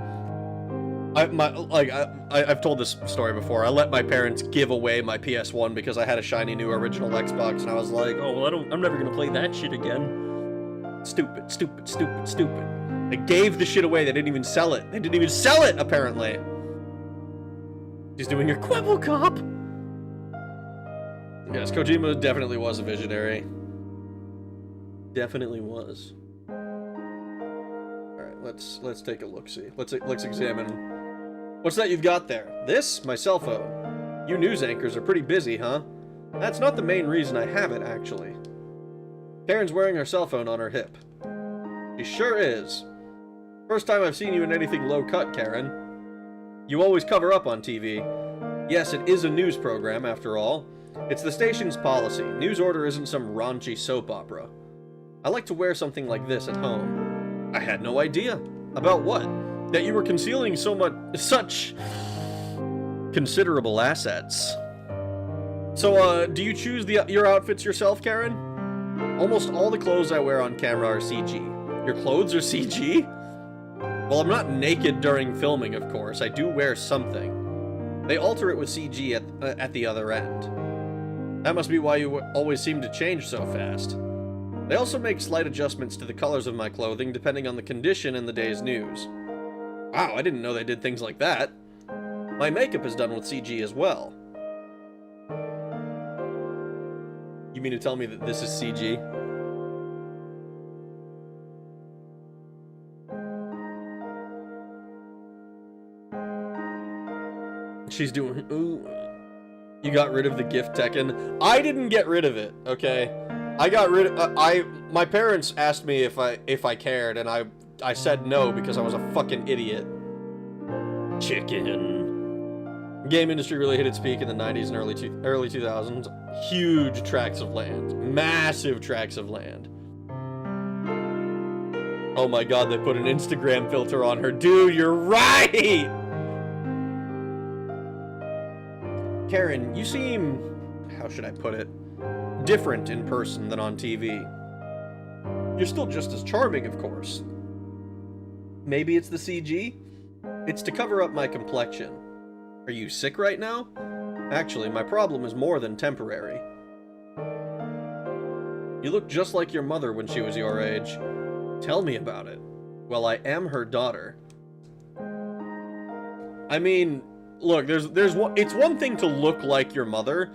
I've told this story before. I let my parents give away my PS1 because I had a shiny new original Xbox, and I was like, oh, well, I'm never gonna play that shit again. Stupid. They gave the shit away. They didn't even sell it. They didn't even sell it, apparently. She's doing a Quibble Cop. Yes, Kojima definitely was a visionary. Definitely was. All right, let's take a look-see. Let's examine. What's that you've got there? This? My cell phone. You news anchors are pretty busy, huh? That's not the main reason I have it, actually. Karen's wearing her cell phone on her hip. She sure is. First time I've seen you in anything low-cut, Karen. You always cover up on TV. Yes, it is a news program, after all. It's the station's policy. News Order isn't some raunchy soap opera. I like to wear something like this at home. I had no idea. About what? That you were concealing such considerable assets. So, do you choose your outfits yourself, Karen? Almost all the clothes I wear on camera are CG. Your clothes are CG? Well, I'm not naked during filming, of course. I do wear something. They alter it with CG at the other end. That must be why you always seem to change so fast. They also make slight adjustments to the colors of my clothing depending on the condition and the day's news. Wow, I didn't know they did things like that. My makeup is done with CG as well. You mean to tell me that this is CG? She's doing... Ooh. You got rid of the gift, Tekken. I didn't get rid of it, okay? I got rid of... my parents asked me if I cared, and I said no because I was a fucking idiot. Chicken. Game industry really hit its peak in the 90s and early 2000s. Huge tracts of land. Massive tracts of land. Oh my god, they put an Instagram filter on her. Dude, you're right! Karen, you seem... how should I put it? Different in person than on TV. You're still just as charming, of course. Maybe it's the CG? It's to cover up my complexion. Are you sick right now? Actually, my problem is more than temporary. You look just like your mother when she was your age. Tell me about it. Well, I am her daughter. I mean, look, it's one thing to look like your mother.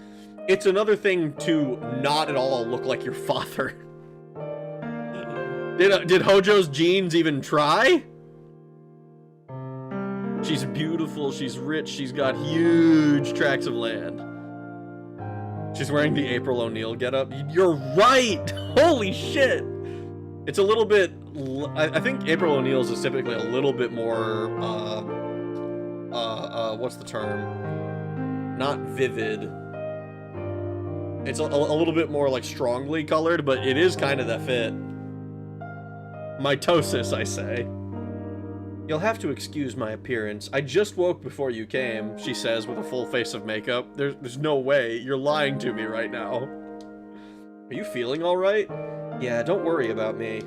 It's another thing to not at all look like your father. Did Hojo's genes even try? She's beautiful, she's rich, she's got huge tracts of land. She's wearing the April O'Neil getup. You're right! Holy shit! It's a little bit... I think April O'Neil's is typically a little bit more... what's the term? not vivid. It's a little bit more like strongly colored, but it is kind of the fit. Mitosis, I say. You'll have to excuse my appearance. I just woke before you came, she says with a full face of makeup. There's no way. You're lying to me right now. Are you feeling all right? Yeah, don't worry about me.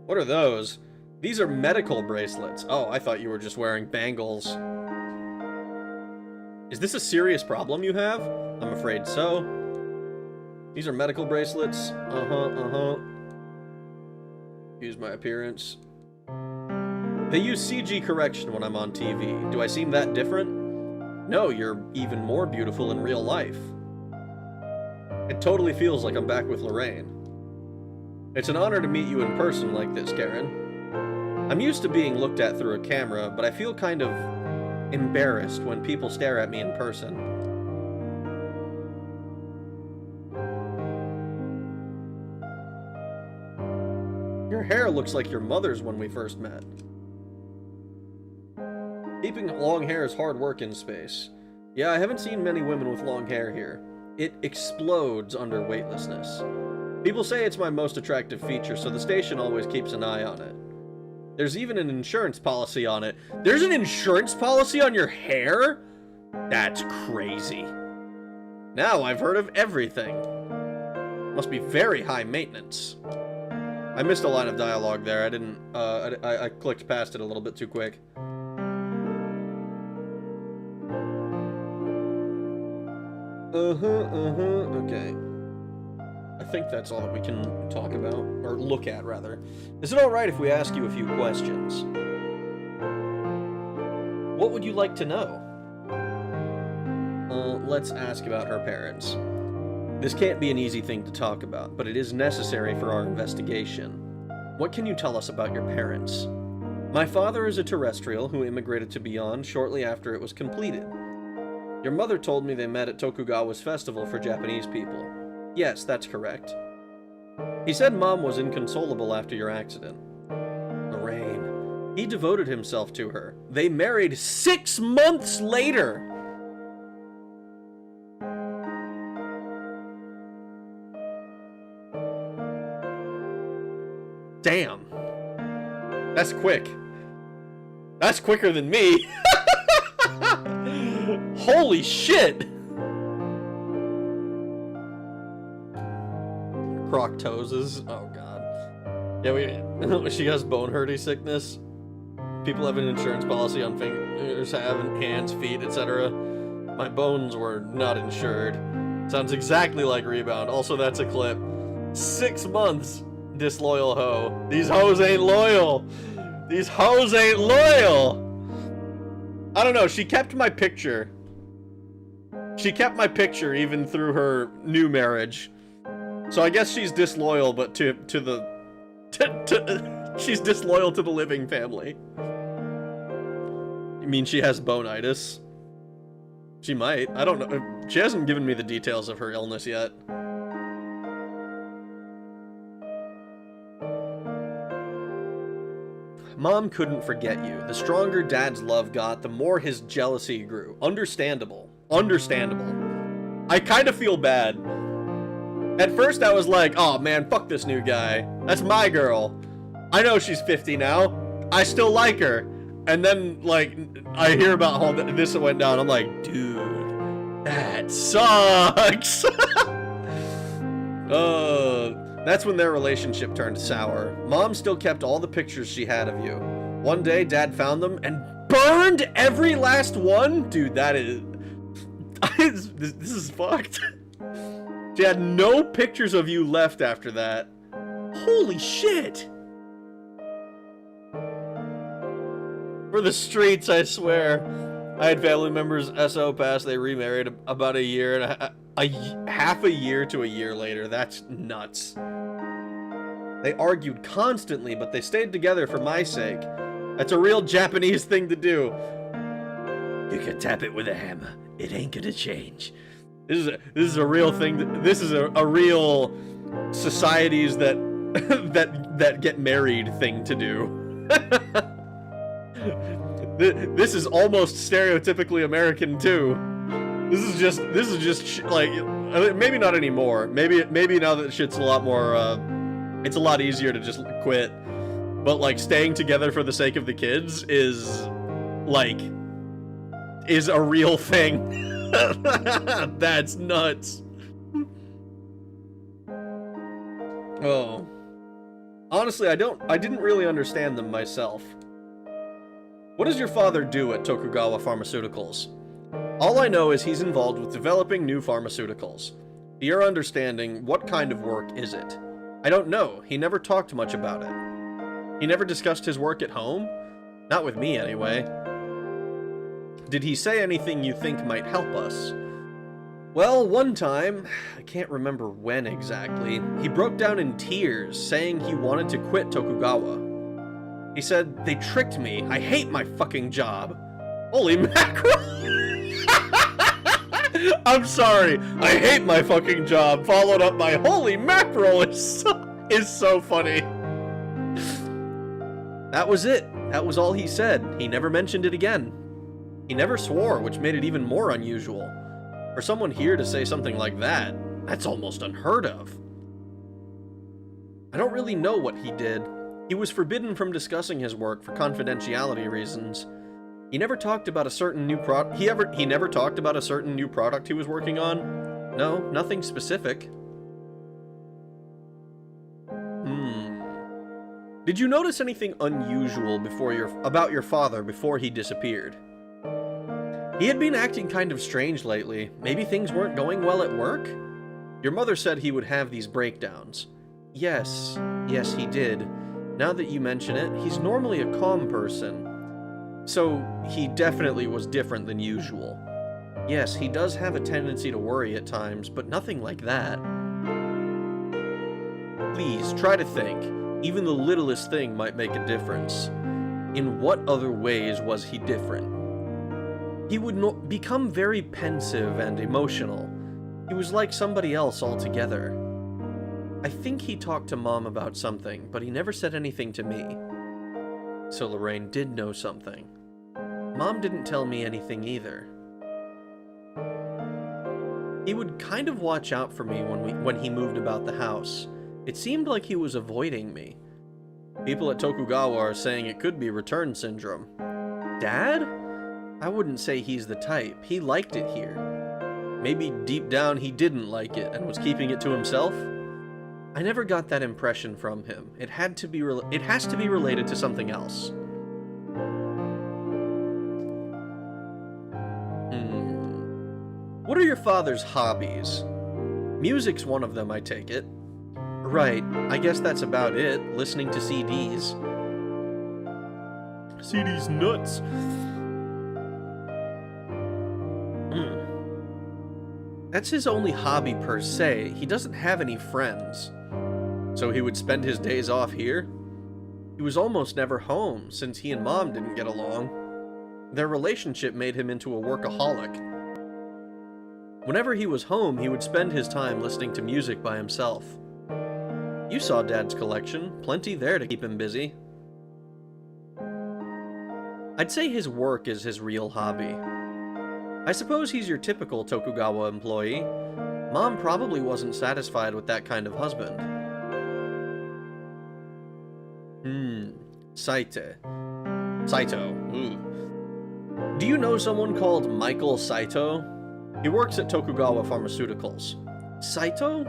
What are those? These are medical bracelets. Oh, I thought you were just wearing bangles. Is this a serious problem you have? I'm afraid so. These are medical bracelets. Excuse my appearance. They use CG correction when I'm on TV. Do I seem that different? No, you're even more beautiful in real life. It totally feels like I'm back with Lorraine. It's an honor to meet you in person like this, Karen. I'm used to being looked at through a camera, but I feel kind of embarrassed when people stare at me in person. Your hair looks like your mother's when we first met. Keeping long hair is hard work in space. Yeah, I haven't seen many women with long hair here. It explodes under weightlessness. People say it's my most attractive feature, so the station always keeps an eye on it. There's even an insurance policy on it. There's an insurance policy on your hair? That's crazy. Now I've heard of everything. Must be very high maintenance. I missed a line of dialogue there. I didn't, I clicked past it a little bit too quick. Okay. I think that's all that we can talk about, or look at, rather. Is it alright if we ask you a few questions? What would you like to know? Let's ask about her parents. This can't be an easy thing to talk about, but it is necessary for our investigation. What can you tell us about your parents? My father is a terrestrial who immigrated to Beyond shortly after it was completed. Your mother told me they met at Tokugawa's festival for Japanese people. Yes, that's correct. He said Mom was inconsolable after your accident. Lorraine. He devoted himself to her. They married 6 months later! Damn. That's quick. That's quicker than me. Holy shit! Croctoses. Oh god. Yeah, she has bone hurting sickness. People have an insurance policy on fingers, hands, feet, etc. My bones were not insured. Sounds exactly like Rebound. Also, that's a clip. 6 months. Disloyal hoe. These hoes ain't loyal. These hoes ain't loyal. I don't know. She kept my picture. She kept my picture even through her new marriage. So I guess she's disloyal, but to the she's disloyal to the living family. You mean she has bonitis? She might. I don't know. She hasn't given me the details of her illness yet. Mom couldn't forget you. The stronger Dad's love got, the more his jealousy grew. Understandable. Understandable. I kind of feel bad. At first I was like, oh man, fuck this new guy. That's my girl. I know she's 50 now. I still like her. And then, like, I hear about how this went down. I'm like, dude, that sucks. That's when their relationship turned sour. Mom still kept all the pictures she had of you. One day, Dad found them and burned every last one? Dude, that is... this is fucked. She had no pictures of you left after that. Holy shit! For the streets, I swear. I had family members SO pass, they remarried about a year and half a year to a year later. That's nuts. They argued constantly, but they stayed together for my sake. That's a real Japanese thing to do. You can tap it with a hammer. It ain't gonna change. This is a real thing. This is a real societies that that get married thing to do. This is almost stereotypically American too. This is just like, maybe not anymore. Maybe now that shit's a lot more, it's a lot easier to just quit. But like staying together for the sake of the kids is a real thing. That's nuts. Oh. Honestly, I didn't really understand them myself. What does your father do at Tokugawa Pharmaceuticals? All I know is he's involved with developing new pharmaceuticals. To your understanding, what kind of work is it? I don't know. He never talked much about it. He never discussed his work at home? Not with me, anyway. Did he say anything you think might help us? Well, one time, I can't remember when exactly, he broke down in tears, saying he wanted to quit Tokugawa. He said, "They tricked me. I hate my fucking job." Holy mackerel! I'm sorry. I hate my fucking job. Followed up by "Holy mackerel" is so funny. That was it. That was all he said. He never mentioned it again. He never swore, which made it even more unusual. For someone here to say something like that, that's almost unheard of. I don't really know what he did. He was forbidden from discussing his work for confidentiality reasons. He never talked about a certain new product. He never talked about a certain new product he was working on. No, nothing specific. Did you notice anything unusual about your father before he disappeared? He had been acting kind of strange lately. Maybe things weren't going well at work? Your mother said he would have these breakdowns. Yes, he did. Now that you mention it, he's normally a calm person. So, he definitely was different than usual. Yes, he does have a tendency to worry at times, but nothing like that. Please, try to think. Even the littlest thing might make a difference. In what other ways was he different? He would become very pensive and emotional. He was like somebody else altogether. I think he talked to Mom about something, but he never said anything to me. So Lorraine did know something. Mom didn't tell me anything either. He would kind of watch out for me when he moved about the house. It seemed like he was avoiding me. People at Tokugawa are saying it could be return syndrome. Dad? I wouldn't say he's the type. He liked it here. Maybe deep down he didn't like it and was keeping it to himself? I never got that impression from him. It has to be related to something else. What are your father's hobbies? Music's one of them, I take it. Right, I guess that's about it. Listening to CDs. CDs nuts. That's his only hobby per se. He doesn't have any friends. So he would spend his days off here? He was almost never home, since he and Mom didn't get along. Their relationship made him into a workaholic. Whenever he was home, he would spend his time listening to music by himself. You saw Dad's collection. Plenty there to keep him busy. I'd say his work is his real hobby. I suppose he's your typical Tokugawa employee. Mom probably wasn't satisfied with that kind of husband. Saito. Ooh. Do you know someone called Michael Saito? He works at Tokugawa Pharmaceuticals. Saito?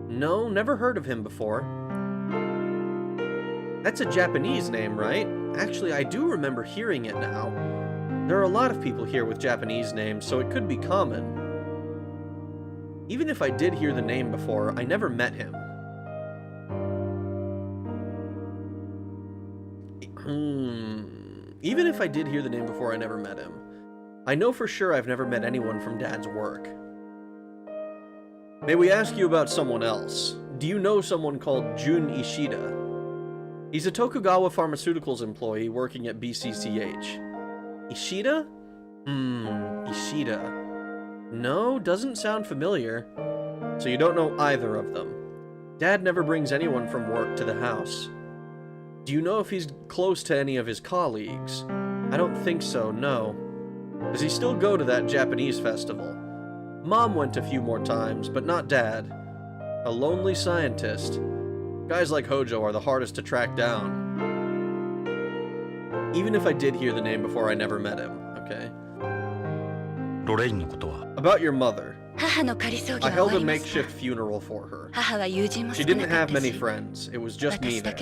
No, never heard of him before. That's a Japanese name, right? Actually, I do remember hearing it now. There are a lot of people here with Japanese names, so it could be common. Even if I did hear the name before, I never met him. Even if I did hear the name before, I never met him. I know for sure I've never met anyone from Dad's work. May we ask you about someone else? Do you know someone called Jun Ishida? He's a Tokugawa Pharmaceuticals employee working at BCCH. Ishida? Ishida. No, doesn't sound familiar. So you don't know either of them. Dad never brings anyone from work to the house. Do you know if he's close to any of his colleagues? I don't think so, no. Does he still go to that Japanese festival? Mom went a few more times, but not Dad. A lonely scientist. Guys like Hojo are the hardest to track down. Even if I did hear the name before, I never met him. Okay. About your mother. I held a makeshift funeral for her. She didn't have many friends. It was just me there.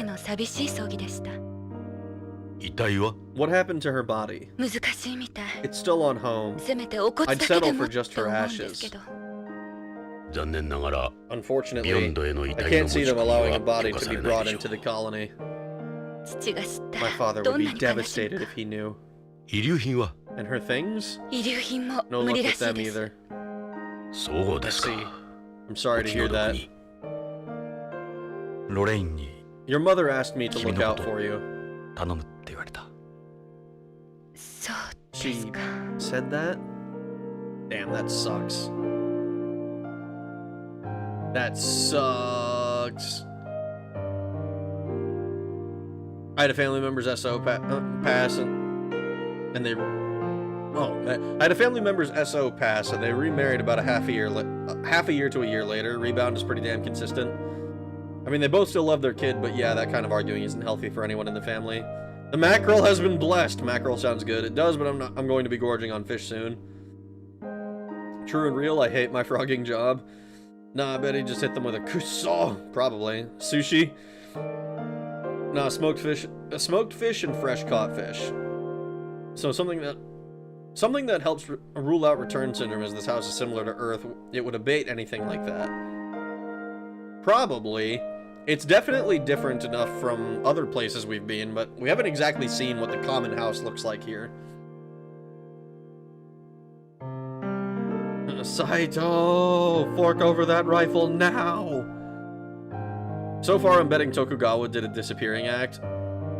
What happened to her body? It's still on home. I'd settle for just her ashes. Unfortunately, I can't see them allowing a body to be brought into the colony. My father would be devastated if he knew. And her things? No luck with them either. I see. I'm sorry to hear that. Your mother asked me to look out for you. She said that? Damn, that sucks. That sucks. I had a family member's SO pass and they... Oh, I had a family member's SO pass and they remarried about half a year to a year later. Rebound is pretty damn consistent. I mean, they both still love their kid, but yeah, that kind of arguing isn't healthy for anyone in the family. The mackerel has been blessed. Mackerel sounds good. It does, but I'm going to be gorging on fish soon. True and real, I hate my frogging job. Nah, I bet he just hit them with a kuso. Probably. Sushi. Nah, smoked fish and fresh caught fish. So something that helps rule out return syndrome is this house is similar to Earth. It would abate anything like that. Probably. It's definitely different enough from other places we've been, but we haven't exactly seen what the common house looks like here. Saito! Fork over that rifle now! So far, I'm betting Tokugawa did a disappearing act.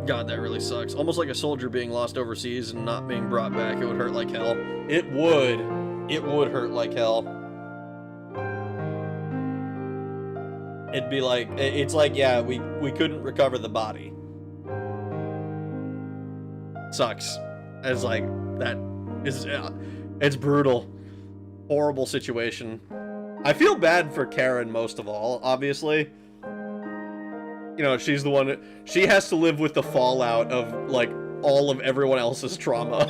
God, that really sucks. Almost like a soldier being lost overseas and not being brought back. It would hurt like hell. It would. It would hurt like hell. It'd be like, it's like, yeah, we couldn't recover the body. Sucks. It's like, that is, it's brutal. Horrible situation. I feel bad for Karen most of all, obviously. You know, she's the one, she has to live with the fallout of, like, all of everyone else's trauma.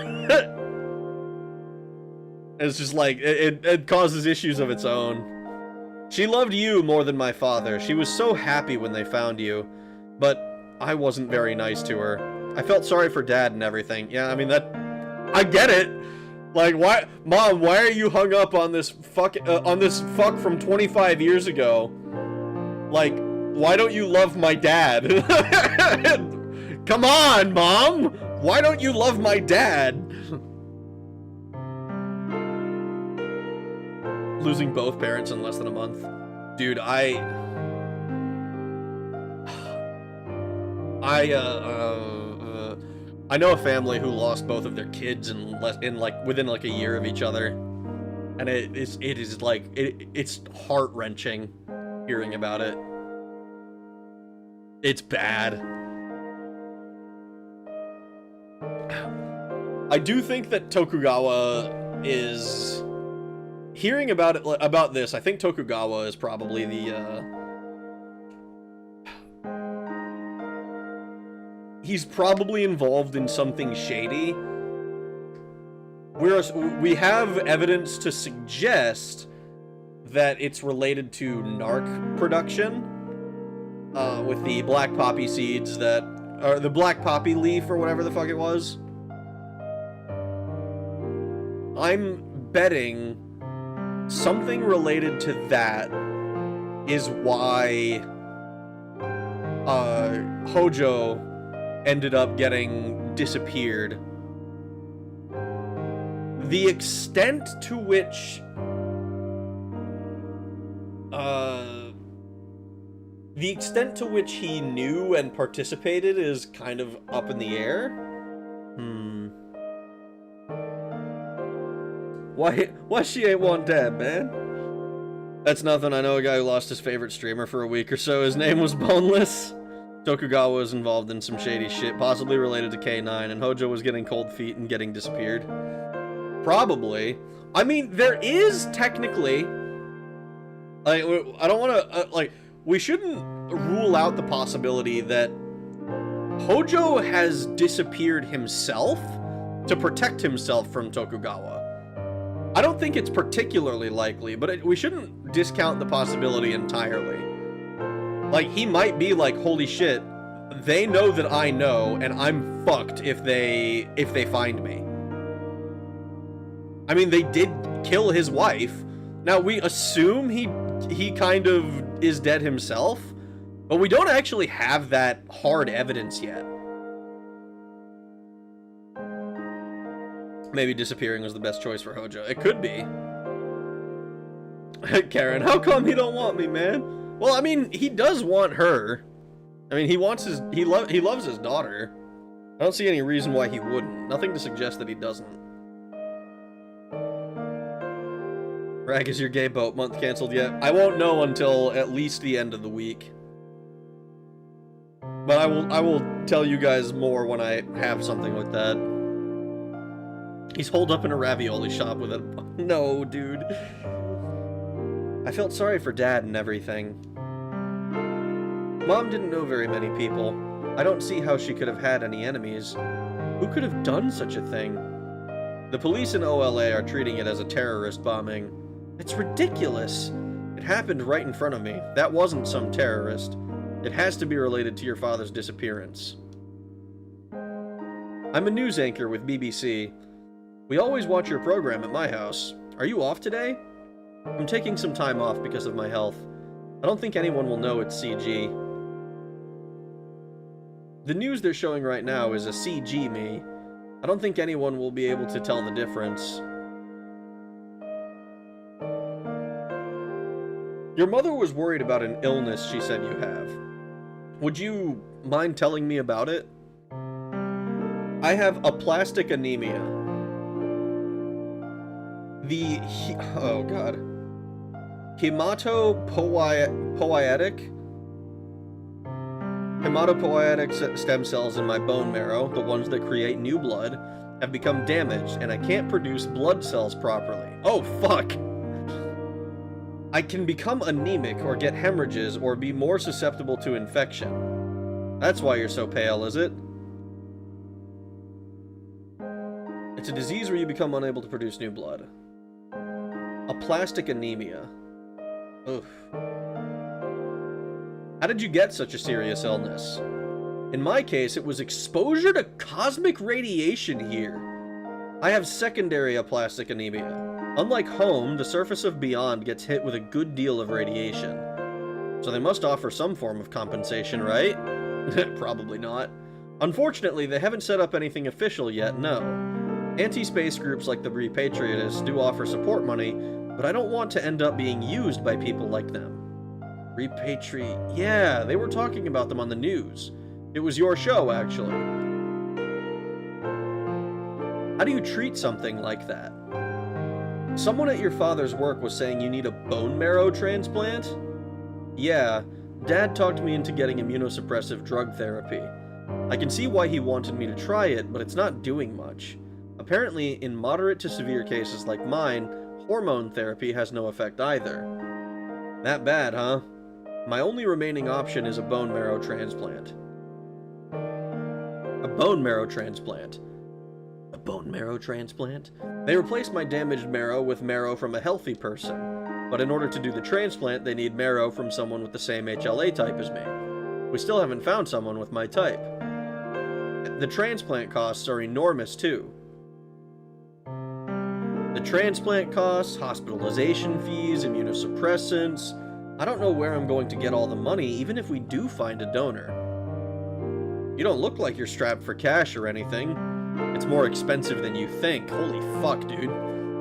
It's just like, it causes issues of its own. She loved you more than my father. She was so happy when they found you, but I wasn't very nice to her. I felt sorry for Dad and everything. Yeah, I mean, I get it. Like, why, Mom, why are you hung up on this fuck from 25 years ago? Like, why don't you love my dad? Come on, Mom! Why don't you love my dad? Losing both parents in less than a month. Dude, I know a family who lost both of their kids within like a year of each other. And it's heart-wrenching hearing about it. It's bad. I do think that Tokugawa is... Hearing about this, I think Tokugawa is probably the, he's probably involved in something shady. We have evidence to suggest that it's related to narc production, with the black poppy seeds or the black poppy leaf or whatever the fuck it was. I'm betting something related to that is why Hojo ended up getting disappeared. The extent to which he knew and participated is kind of up in the air. Why she ain't want Dad, man? That's nothing. I know a guy who lost his favorite streamer for a week or so. His name was Boneless. Tokugawa was involved in some shady shit, possibly related to K9, and Hojo was getting cold feet and getting disappeared. Probably. I mean, there is technically... Like, I don't want to... like, we shouldn't rule out the possibility that Hojo has disappeared himself to protect himself from Tokugawa. I don't think it's particularly likely, but we shouldn't discount the possibility entirely. Like, he might be like, holy shit, they know that I know, and I'm fucked if they find me. I mean, they did kill his wife. Now, we assume he kind of is dead himself, but we don't actually have that hard evidence yet. Maybe disappearing was the best choice for Hojo. It could be. Karen, how come he don't want me, man? Well, I mean, he does want her. I mean, he loves his daughter. I don't see any reason why he wouldn't. Nothing to suggest that he doesn't. Rag, is your gay boat month canceled yet? I won't know until at least the end of the week. But I will tell you guys more when I have something like that. He's holed up in a ravioli shop with a... No, dude. I felt sorry for Dad and everything. Mom didn't know very many people. I don't see how she could have had any enemies. Who could have done such a thing? The police in OLA are treating it as a terrorist bombing. It's ridiculous. It happened right in front of me. That wasn't some terrorist. It has to be related to your father's disappearance. I'm a news anchor with BBC. We always watch your program at my house. Are you off today? I'm taking some time off because of my health. I don't think anyone will know it's CG. The news they're showing right now is a CG me. I don't think anyone will be able to tell the difference. Your mother was worried about an illness she said you have. Would you mind telling me about it? I have aplastic anemia. The... oh, God. Hematopoietic stem cells in my bone marrow, the ones that create new blood, have become damaged, and I can't produce blood cells properly. Oh, fuck! I can become anemic or get hemorrhages or be more susceptible to infection. That's why you're so pale, is it? It's a disease where you become unable to produce new blood. Aplastic anemia. Oof. How did you get such a serious illness? In my case, it was exposure to cosmic radiation here. I have secondary aplastic anemia. Unlike home, the surface of Beyond gets hit with a good deal of radiation. So they must offer some form of compensation, right? Probably not. Unfortunately, they haven't set up anything official yet, no. Anti-space groups like the Repatriatists do offer support money, but I don't want to end up being used by people like them. Yeah, they were talking about them on the news. It was your show, actually. How do you treat something like that? Someone at your father's work was saying you need a bone marrow transplant? Yeah, Dad talked me into getting immunosuppressive drug therapy. I can see why he wanted me to try it, but it's not doing much. Apparently, in moderate to severe cases like mine, hormone therapy has no effect either. That bad, huh? My only remaining option is a bone marrow transplant. A bone marrow transplant. A bone marrow transplant? They replaced my damaged marrow with marrow from a healthy person, but in order to do the transplant, they need marrow from someone with the same HLA type as me. We still haven't found someone with my type. The transplant costs are enormous, too. The transplant costs, hospitalization fees, immunosuppressants... I don't know where I'm going to get all the money, even if we do find a donor. You don't look like you're strapped for cash or anything. It's more expensive than you think. Holy fuck, dude.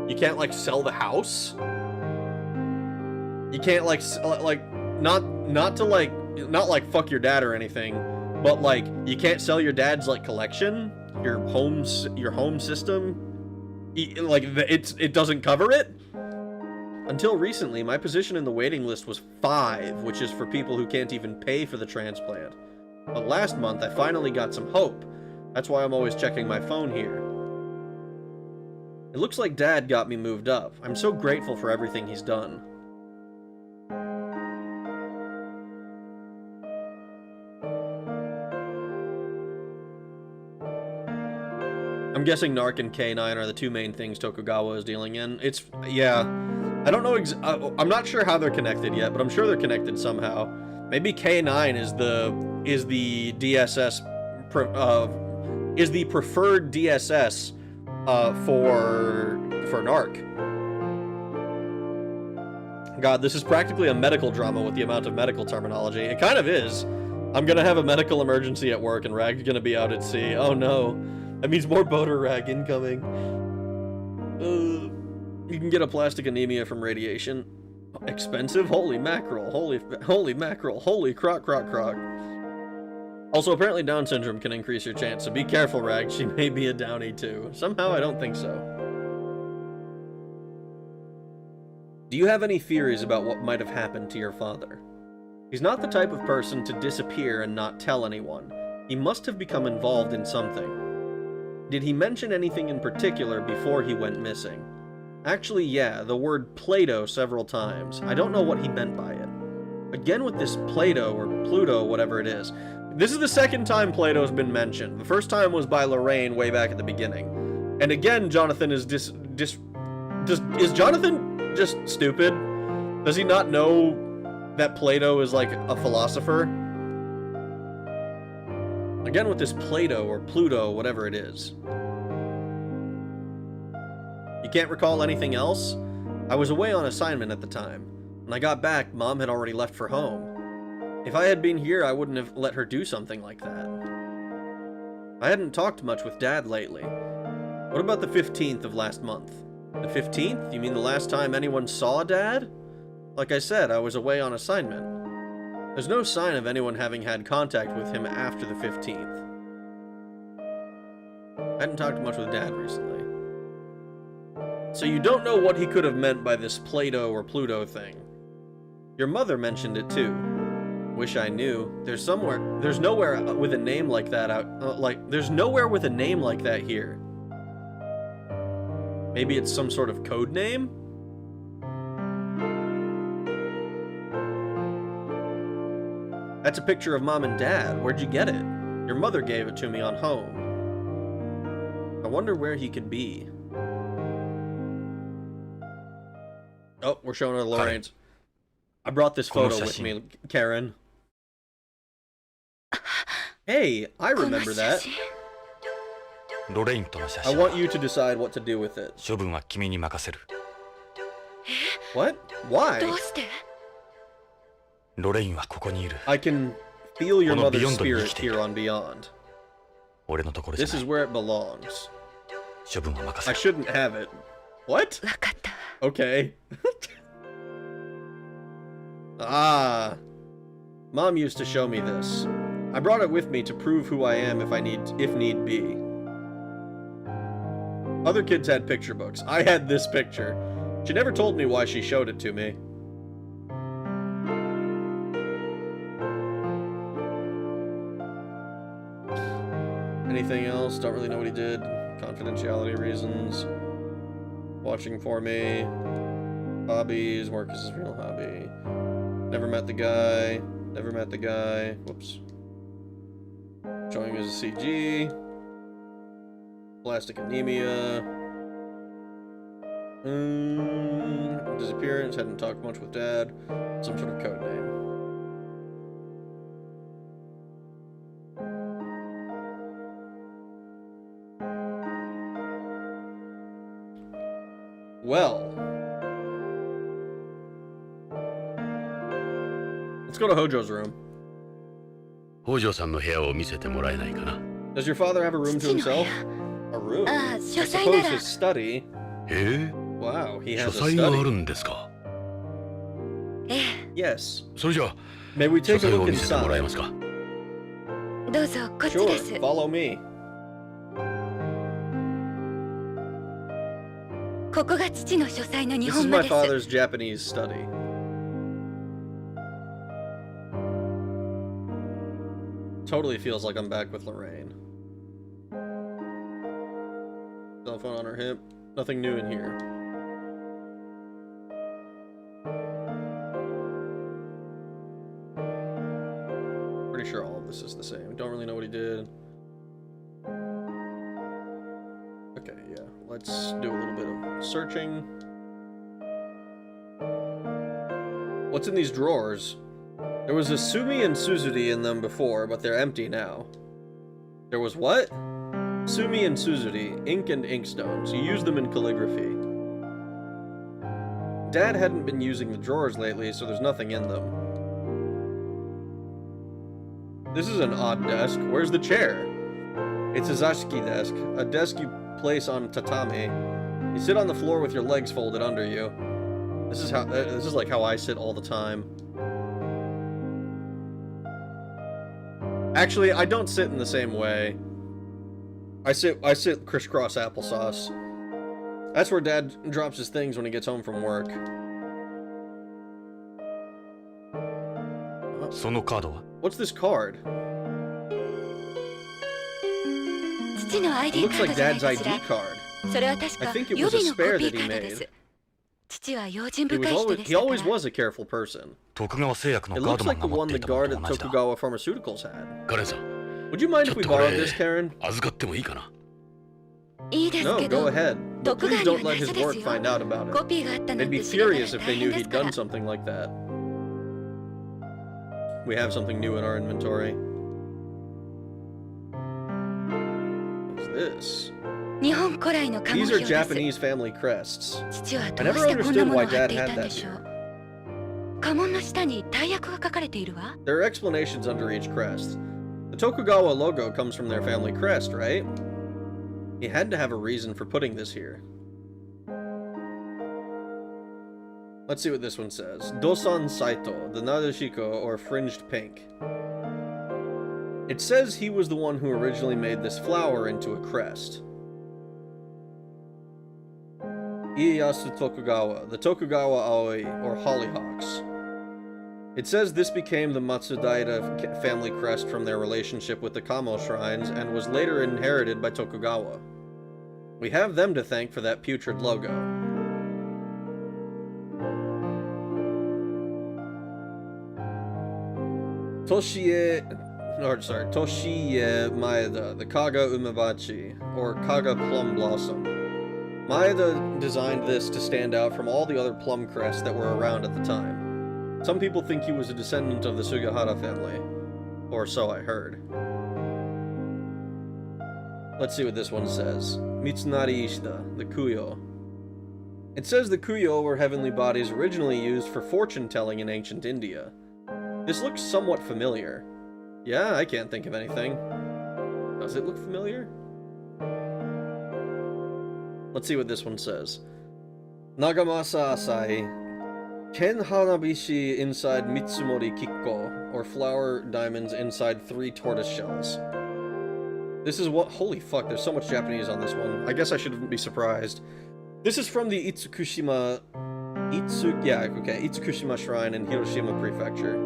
You can't, like, sell the house? You can't, like, not like fuck your dad or anything, but, like, you can't sell your dad's, like, collection? Your home system? Like, it doesn't cover it? Until recently, my position in the waiting list was 5, which is for people who can't even pay for the transplant. But last month, I finally got some hope. That's why I'm always checking my phone here. It looks like Dad got me moved up. I'm so grateful for everything he's done. I'm guessing Narc and K9 are the two main things Tokugawa is dealing in. Yeah. I don't know I'm not sure how they're connected yet, but I'm sure they're connected somehow. Maybe K9 is the DSS, is the preferred DSS, for Narc. God, this is practically a medical drama with the amount of medical terminology. It kind of is. I'm gonna have a medical emergency at work and Rag's gonna be out at sea. Oh no. That means more boater Rag incoming. You can get a plastic anemia from radiation. Expensive? Holy mackerel. Holy mackerel. Holy croc. Also, apparently Down syndrome can increase your chance, so be careful, Rag. She may be a Downy too. Somehow, I don't think so. Do you have any theories about what might have happened to your father? He's not the type of person to disappear and not tell anyone. He must have become involved in something. Did he mention anything in particular before he went missing? Actually, yeah, the word Plato several times. I don't know what he meant by it. Again with this Plato, or Pluto, whatever it is. This is the second time Plato's been mentioned. The first time was by Lorraine way back at the beginning. And again, Jonathan is is Jonathan just stupid? Does he not know that Plato is like a philosopher? Again with this Plato or Pluto, whatever it is. You can't recall anything else? I was away on assignment at the time. When I got back, Mom had already left for home. If I had been here, I wouldn't have let her do something like that. I hadn't talked much with Dad lately. What about the 15th of last month? The 15th? You mean the last time anyone saw Dad? Like I said, I was away on assignment. There's no sign of anyone having had contact with him after the 15th. I hadn't talked much with Dad recently. So you don't know what he could have meant by this Plato or Pluto thing. Your mother mentioned it too. Wish I knew. There's nowhere with a name like that there's nowhere with a name like that here. Maybe it's some sort of code name? That's a picture of Mom and Dad. Where'd you get it? Your mother gave it to me on home. I wonder where he could be. Oh, we're showing her Lorraine's. I brought this photo with me, Karen. Hey, I remember that. I want you to decide what to do with it. What? Why? I can feel your mother's spirit here on Beyond. This is where it belongs. I shouldn't have it. What? Okay. Ah. Mom used to show me this. I brought it with me to prove who I am if need be. Other kids had picture books. I had this picture. She never told me why she showed it to me. Anything else? Don't really know what he did. Confidentiality reasons. Watching for me. Hobbies. Work is his real hobby. Never met the guy. Never met the guy. Whoops. Showing as a CG. Plastic anemia. Disappearance. Hadn't talked much with Dad. Some sort of code name. Well. Let's go to Hojo's room. Hojo-sanの部屋を見せてもらえないかな? Does your father have a room to himself? A room? I suppose his study. Wow, he has a study. Yes. May we take a look inside? Sure, follow me. This is my father's Japanese study. Totally feels like I'm back with Lorraine. Cell phone on her hip. Nothing new in here. Pretty sure all of this is the same. Don't really know what he did. Okay, yeah. Let's do a little bit of searching. What's in these drawers? There was a Sumi and Suzuri in them before, but they're empty now. There was what? Sumi and Suzuri, ink and inkstones. You use them in calligraphy. Dad hadn't been using the drawers lately, so there's nothing in them. This is an odd desk. Where's the chair? It's a zashiki desk, a desk you place on tatami. You sit on the floor with your legs folded under you. This is like how I sit all the time. Actually, I don't sit in the same way. I sit crisscross applesauce. That's where Dad drops his things when he gets home from work. What's this card? It looks like Dad's ID card. I think it was a spare that he made. He always was a careful person. It looks like the one the guard at Tokugawa Pharmaceuticals had. Would you mind if we borrowed this, Karen? No, go ahead. But please don't let his work find out about it. They'd be furious if they knew he'd done something like that. We have something new in our inventory. What's this? These are Japanese family crests. I never understood why Dad had that here. There are explanations under each crest. The Tokugawa logo comes from their family crest, right? He had to have a reason for putting this here. Let's see what this one says. Dosan Saito, the Nadeshiko, or fringed pink. It says he was the one who originally made this flower into a crest. Ieyasu Tokugawa, the Tokugawa Aoi, or hollyhocks. It says this became the Matsudaira family crest from their relationship with the Kamo shrines and was later inherited by Tokugawa. We have them to thank for that putrid logo. Toshiie Maeda, the Kaga Umebachi, or Kaga Plum Blossom. Maeda designed this to stand out from all the other plum crests that were around at the time. Some people think he was a descendant of the Sugihara family, or so I heard. Let's see what this one says. Mitsunari Ishida, the Kuyo. It says the Kuyo were heavenly bodies originally used for fortune-telling in ancient India. This looks somewhat familiar. Yeah, I can't think of anything. Does it look familiar? Let's see what this one says. Nagamasa Asai. Ken Hanabishi inside Mitsumori Kikko, or flower diamonds inside 3 tortoise shells. This is what— holy fuck, there's so much Japanese on this one. I guess I shouldn't be surprised. This is from the Itsukushima Shrine in Hiroshima Prefecture.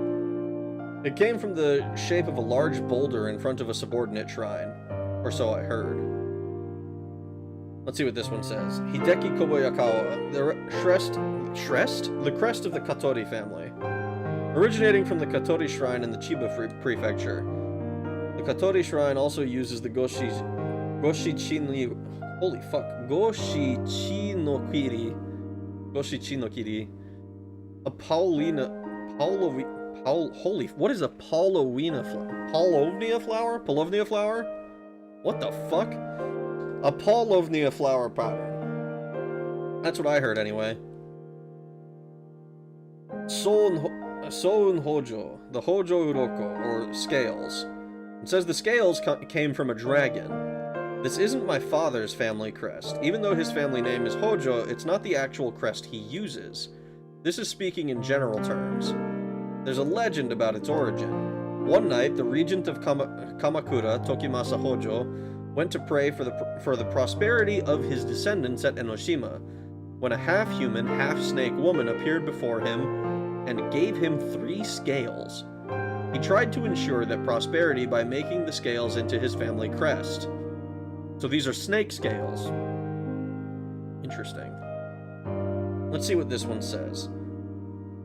It came from the shape of a large boulder in front of a subordinate shrine, or so I heard. Let's see what this one says. Hideki Kobayakawa, the crest of the Katori family. Originating from the Katori Shrine in the Chiba Prefecture. The Katori Shrine also uses the Goshichinokiri, a what is a Paulovnia flower? Paulovnia flower? What the fuck? A Paulovnia flower pattern. That's what I heard anyway. Soun Hojo, the Hojo Uroko, or scales. It says the scales came from a dragon. This isn't my father's family crest. Even though his family name is Hojo, it's not the actual crest he uses. This is speaking in general terms. There's a legend about its origin. One night, the regent of Kamakura, Tokimasa Hojo, went to pray for the prosperity of his descendants at Enoshima, when a half-human, half-snake woman appeared before him and gave him 3 scales. He tried to ensure that prosperity by making the scales into his family crest. So these are snake scales. Interesting. Let's see what this one says.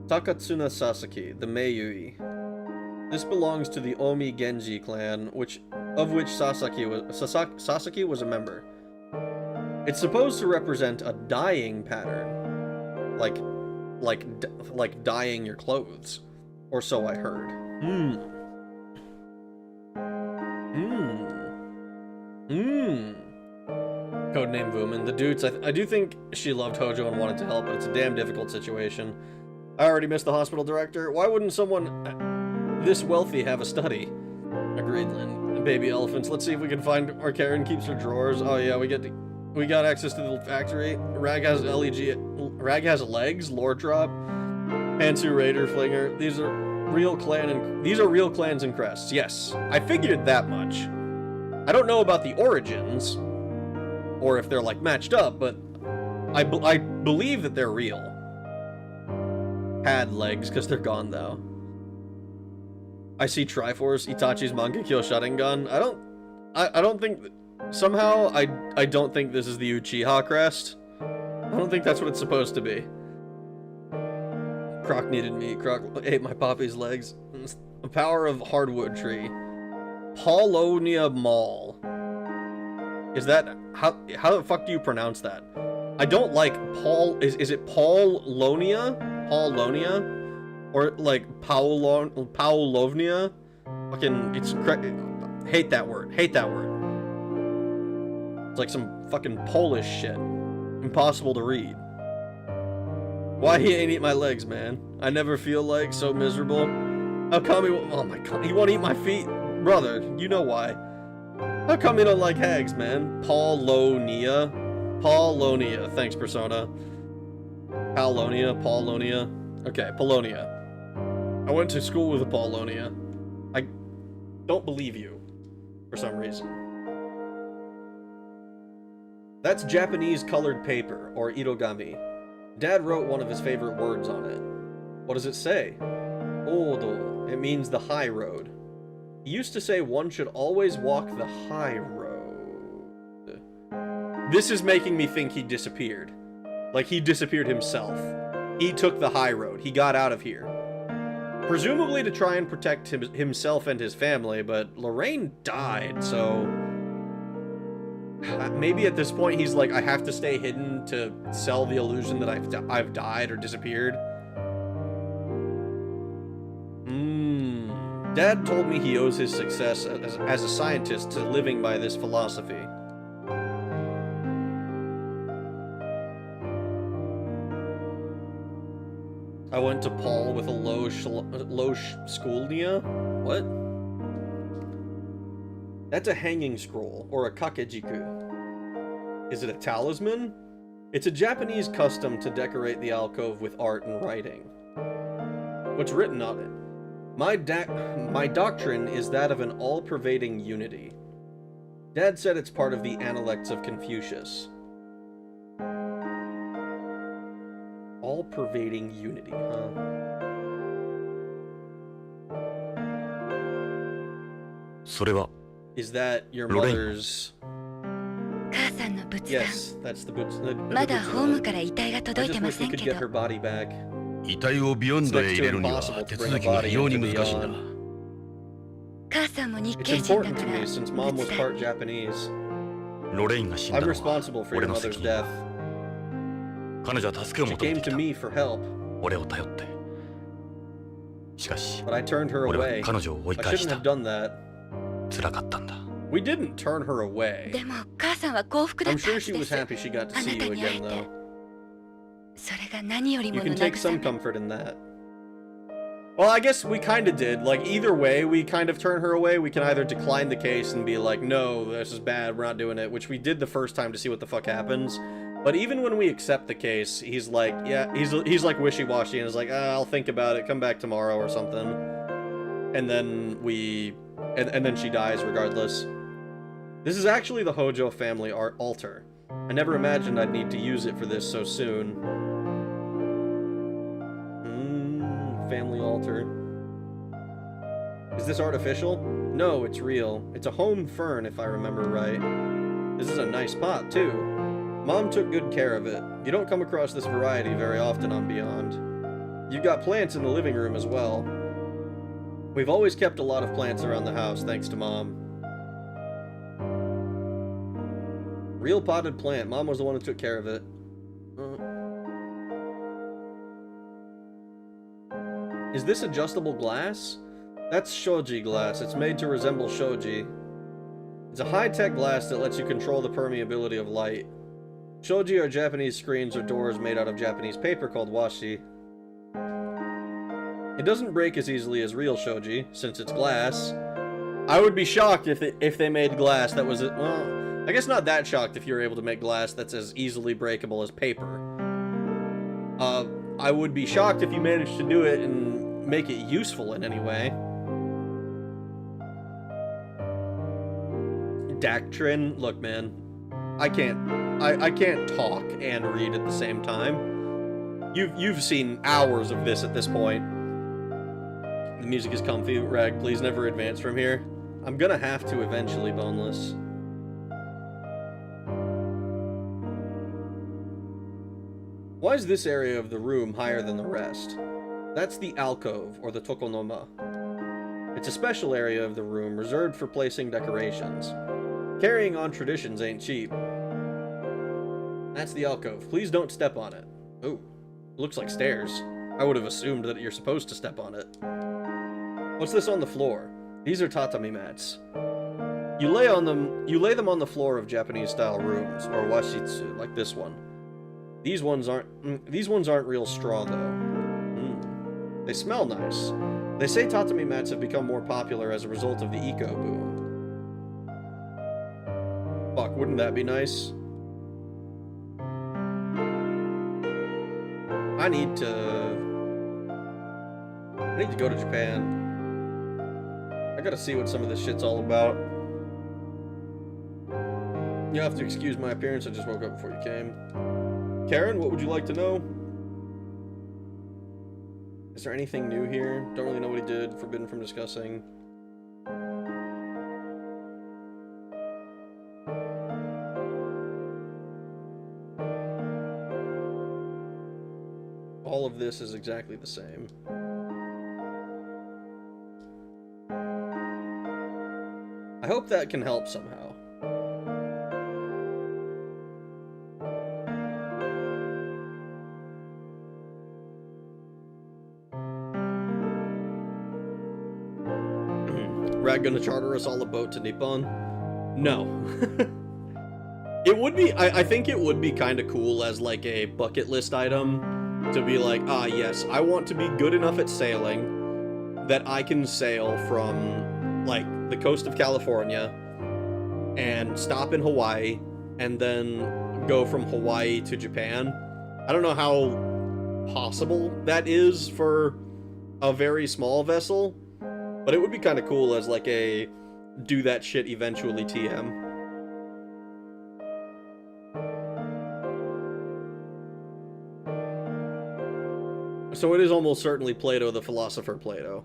Takatsuna Sasaki, the Meiyui. This belongs to the Omi Genji clan, of which Sasaki was a member. It's supposed to represent a dyeing pattern, like dyeing your clothes, or so I heard. Codename Vuman. The dudes, I do think she loved Hojo and wanted to help, but it's a damn difficult situation. I already missed the hospital director. Why wouldn't someone this wealthy have a study? Agreed, Lynn. Baby elephants. Let's see if we can find where Karen keeps her drawers. Oh yeah, we got access to the factory. Rag has legs. Lore drop. Hansu Raider Flinger. These are real clans and crests. Yes, I figured that much. I don't know about the origins, or if they're like matched up, but I believe that they're real. Had legs, because they're gone though. I see Triforce, Itachi's Mangekyo Sharingan. I don't think, somehow, I don't think this is the Uchiha crest. I don't think that's what it's supposed to be. Croc needed me. Croc ate my poppy's legs. The power of hardwood tree. Paulonia Mall. Is that, how the fuck do you pronounce that? I don't like Paul, is it Paulonia? Paulonia? Or like Paulovnia? Fucking, hate that word. Hate that word. It's like some fucking Polish shit. Impossible to read. Why he ain't eat my legs, man? I never feel like so miserable. How come he won't, oh my god, he won't eat my feet? Brother, you know why. How come you don't like hags, man? Paulonia. Paulonia. Thanks, Persona. Paulonia. Okay, Polonia. I went to school with a Paulonia. I don't believe you, for some reason. That's Japanese colored paper, or irogami. Dad wrote one of his favorite words on it. What does it say? Odo. It means the high road. He used to say one should always walk the high road. This is making me think he disappeared. Like he disappeared himself. He took the high road. He got out of here. Presumably to try and protect himself and his family, but Lorraine died, so... Maybe at this point he's like, I have to stay hidden to sell the illusion that I've died or disappeared. Dad told me he owes his success as a scientist to living by this philosophy. I went to Paul with a low skulnia? What? That's a hanging scroll, or a kakejiku. Is it a talisman? It's a Japanese custom to decorate the alcove with art and writing. What's written on it? My doctrine is that of an all-pervading unity. Dad said it's part of the Analects of Confucius. All-pervading unity, huh? Is that your mother's... Yes, that's the boots. I just wish we could get her body back. 遺体をビヨンドへ入れるには手続きが非常に難しいんだ。 It's important to me since Mom was part Japanese. ロレインが死んだ I'm のは responsible for 俺 your の mother's 責任 death. 彼女は助けを She 求め came てき to た me for help, 俺を頼ってしかし but I turned her 俺は away. 彼女を追い I 返し shouldn't た have done that. 辛かったんだ We didn't turn her away. でも母さんは幸福だ I'm ったは sure ず she で was す。 happy she got to あ see なた you に会え again, て though. それが何より You もの can take 慰 some め。 comfort in that. Well, I guess we kind of did. Like, either way, we kind of turn her away. We can either decline the case and be like, no, this is bad, we're not doing it, which we did the first time to see what the fuck happens. But even when we accept the case, he's like, yeah, he's like wishy-washy and is like, I'll think about it, come back tomorrow or something. And then and then she dies regardless. This is actually the Hojo family altar. I never imagined I'd need to use it for this so soon. Family altar. Is this artificial? No, it's real. It's a home fern, if I remember right. This is a nice pot, too. Mom took good care of it. You don't come across this variety very often on Beyond. You've got plants in the living room as well. We've always kept a lot of plants around the house, thanks to Mom. Real potted plant. Mom was the one who took care of it. Is this adjustable glass? That's shoji glass. It's made to resemble shoji. It's a high-tech glass that lets you control the permeability of light. Shoji are Japanese screens or doors made out of Japanese paper called washi. It doesn't break as easily as real shoji, since it's glass. I would be shocked if they made glass that was... Well, I guess not that shocked if you were able to make glass that's as easily breakable as paper. I would be shocked if you managed to do it and make it useful in any way. Doctrine, look, man, I can't talk and read at the same time. You've seen hours of this at this point. The music is comfy. Rag, please never advance from here. I'm gonna have to eventually, Boneless. Why is this area of the room higher than the rest? That's the alcove, or the tokonoma. It's a special area of the room reserved for placing decorations. Carrying on traditions ain't cheap. That's the alcove. Please don't step on it. Oh, looks like stairs. I would have assumed that you're supposed to step on it. What's this on the floor? These are tatami mats. You lay them on the floor of Japanese-style rooms, or washitsu, like this one. These ones aren't real straw, though. They smell nice. They say tatami mats have become more popular as a result of the eco boom. Fuck, wouldn't that be nice? I need to go to Japan. I gotta see what some of this shit's all about. You have to excuse my appearance, I just woke up before you came. Karen, what would you like to know? Is there anything new here? Don't really know what he did. Forbidden from discussing. All of this is exactly the same. I hope that can help somehow. Rag gonna charter us all a boat to Nippon? No. It would be, I think it would be kind of cool as like a bucket list item to be like, ah yes, I want to be good enough at sailing that I can sail from like the coast of California and stop in Hawaii and then go from Hawaii to Japan. I don't know how possible that is for a very small vessel, but it would be kind of cool as like a do that shit eventually TM. So it is almost certainly Plato, the philosopher Plato.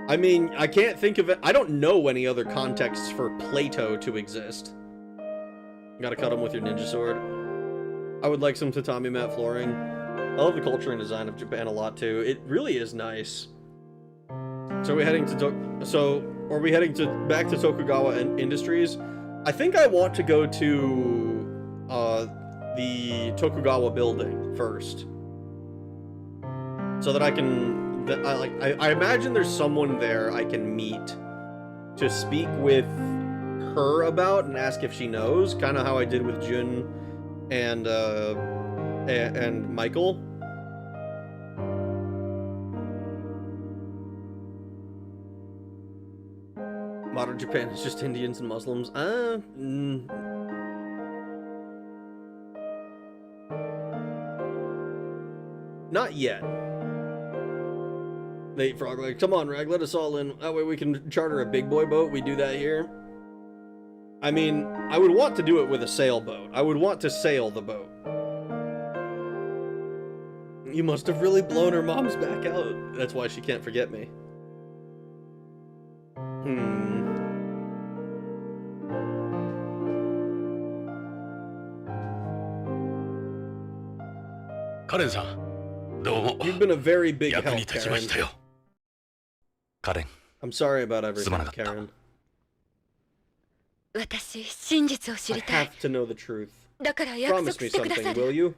I mean, I can't think of it. I don't know any other contexts for Plato to exist. Gotta cut him with your ninja sword. I would like some tatami mat flooring. I love the culture and design of Japan a lot too. It really is nice. So are we heading to back to Tokugawa and Industries? I think I want to go to the Tokugawa building first, so that I can. I imagine there's someone there I can meet to speak with her about and ask if she knows, kind of how I did with Jun and Michael. Modern Japan is just Indians and Muslims. Not yet. Nate Frog like, come on, Rag, let us all in. That way we can charter a big boy boat. We do that here. I mean, I would want to do it with a sailboat. I would want to sail the boat. You must have really blown her mom's back out. That's why she can't forget me. You've been a very big help, Karen. カレン、 I'm sorry about everything, すまなかった。 Karen. 私、真実を知 I りたい。 have to know the truth. だから約 Promise 束 me してくだ something, さ will る。 you?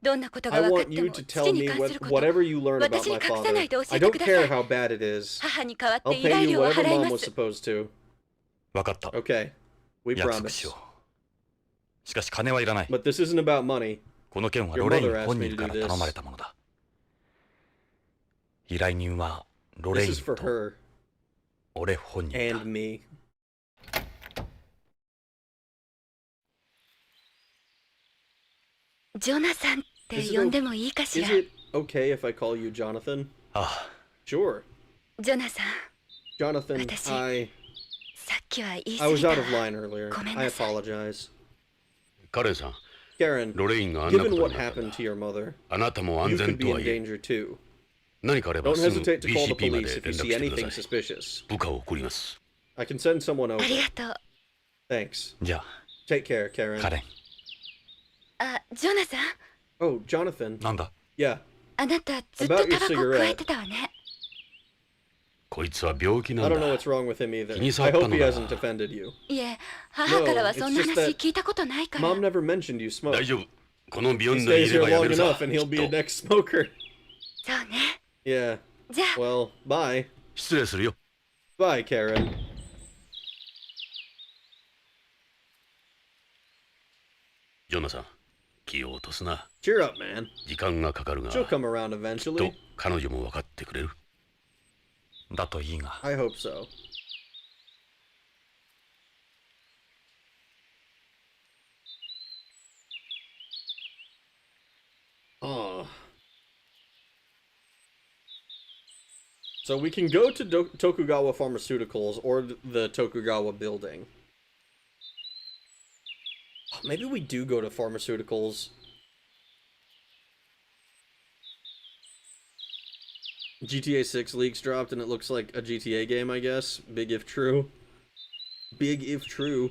どんなことが I 分かっ want て you も to 父 tell に me 関すること。 whatever you learn about 私に my 隠さない father. で教 I えて don't くださ care い。 how bad it is. 母に代わって I'll 依 pay 頼 you 料を whatever 払い mom ま was す。 supposed to. 分かった。 Okay. We 約束し promise. よう。しかし金はいらない。 But this isn't about money. この件は Your ロレイ mother ン asked 本 me 人 to か do ら this. 頼まれたものだ。依頼人はロ This レイン is for と her 俺本人だ。 and me. ジョナサンって呼んでもいいかし Is ら。 it okay if I call you Jonathan? ああ、 Sure. ジョナサン、 Jonathan, 私、さっきは言い I 過 was ぎた out of line earlier. ごめん I なさい。 apologize. カレンさん、 Karen, ロレインがあんなこ given とに what なったん happened だ。 to your mother, あなたも安 you 全 could と be は in いえ、 danger too. 何かあれば Don't すぐ hesitate to call the BCP まで police 連 if you 絡 see してく anything ださい。 suspicious. 部下を送ります。 I can send someone あ over. りがとう。 Thanks. じゃあ、 Take care, カ Karen. レン、あ、ジョナサン、 Oh, Jonathan. なんだ Yeah. あなたずっと About your タバコ cigarette. 加えてたわね。こいつは病気な I ん don't know だ。 what's wrong with him either. 気に I 障った hope の he だ。 hasn't offended you. いえ、母からはそんな No, it's just 話 that 聞いたことないから。 Mom never mentioned you smoke. 大丈夫。このビヨ He ンドにい stays れ here ばや long めるさ。 enough and き he'll っ be a と。 next smoker. そうね。 Yeah. じゃあ、 Well, bye. 失礼するよ。Bye, Karen. ジョナサン、気を落とすな。 Cheer up, man. 時間がかかるが、 She'll come around と eventually. 彼女も分かってくれる。だといいが。 I hope so. Oh. So we can go to Tokugawa Pharmaceuticals or the Tokugawa building. Maybe we do go to Pharmaceuticals. GTA 6 leaks dropped and it looks like a GTA game, I guess. Big if true. Big if true.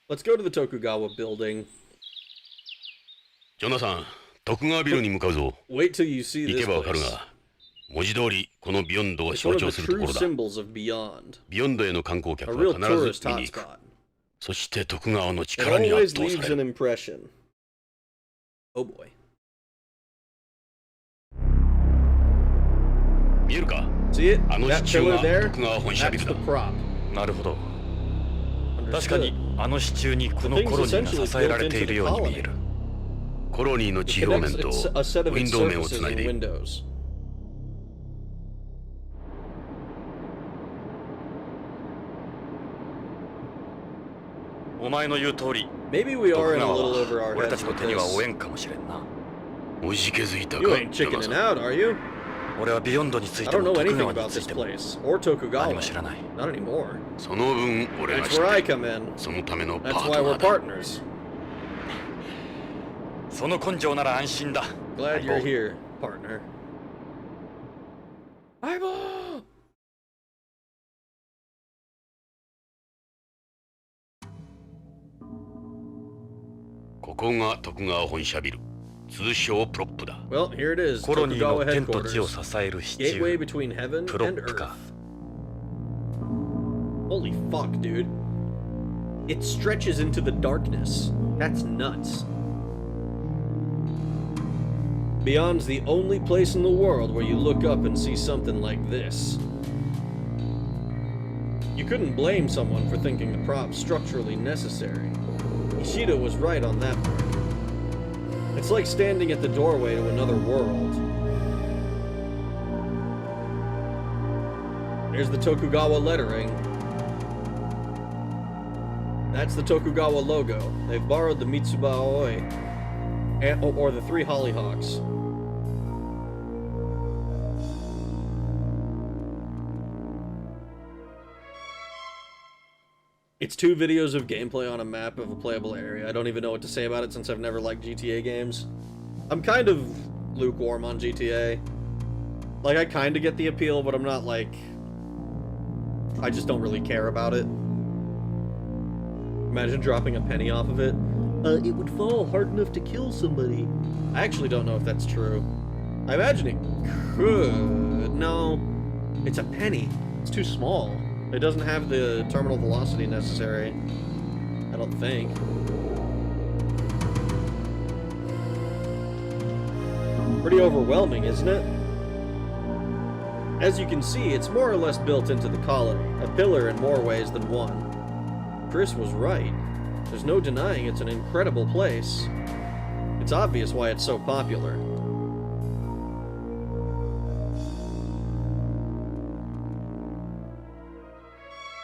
Let's go to the Tokugawa building. ジョナサン、徳川ビルに向かうぞ。 Wait till you see 行 this けばわかる place. が、文字通りこのビヨンドを It's 象 one of 徴 the するとこ true ろだ。 symbols of Beyond. ビヨンドへの観光 A 客 real は必ず tourist 見に行く。 hotspot. そして徳川の It 力に always 圧倒さ leaves れ an る。 impression. Oh boy. 見えるか？ See it? あの That 支柱 pillar が there? 徳川本社ビ That's ル the だ。 prop. なるほど。確か Understood. にあの支柱にこのコロニーが支えられているように見える。コロニーの It 地表面 connects と a set ウ of ィン its ドウ面を surfaces つない and でいる。 windows. お前の言う通り、 Maybe we 徳 are in a 川 little over は our 俺 heads たちの with 手には this. 負えんかもしれんな。おじけづいたか、 You ain't ジョナ chickening さん。 out, are you? 俺はビヨンドについ I て don't も know 徳 anything 川に about つい this ても place or 何 Tokugawa. も知らない。 Not anymore. その分俺が That's 知 where っ I ている。 come in. そのためのパ That's ート why ナ we're ーだ。 partners. その根性なら安心だ。 Glad 相 you're 棒 here, partner. Eyeball! ここが徳川本社ビル。通称プロップだ。 Well, here it is. コロニーの Tokugawa 天と地を headquarters. 支える支 Gateway 柱。 between heaven プロ and ップか。 earth. Holy fuck, dude. It stretches into the darkness. That's nuts. Beyond's the only place in the world where you look up and see something like this. You couldn't blame someone for thinking the prop's structurally necessary. Ishida was right on that part. It's like standing at the doorway to another world. There's the Tokugawa lettering. That's the Tokugawa logo. They've borrowed the Mitsuba Aoi, or the three hollyhocks. It's 2 videos of gameplay on a map of a playable area. I don't even know what to say about it since I've never liked GTA games. I'm kind of lukewarm on GTA. Like, I kind of get the appeal, but I'm not, like... I just don't really care about it. Imagine dropping a penny off of it. It would fall hard enough to kill somebody. I actually don't know if that's true. I imagine it could. No. It's a penny. It's too small. It doesn't have the terminal velocity necessary. I don't think. Pretty overwhelming, isn't it? As you can see, it's more or less built into the colony, a pillar in more ways than one. Chris was right. There's no denying it's an incredible place. It's obvious why it's so popular.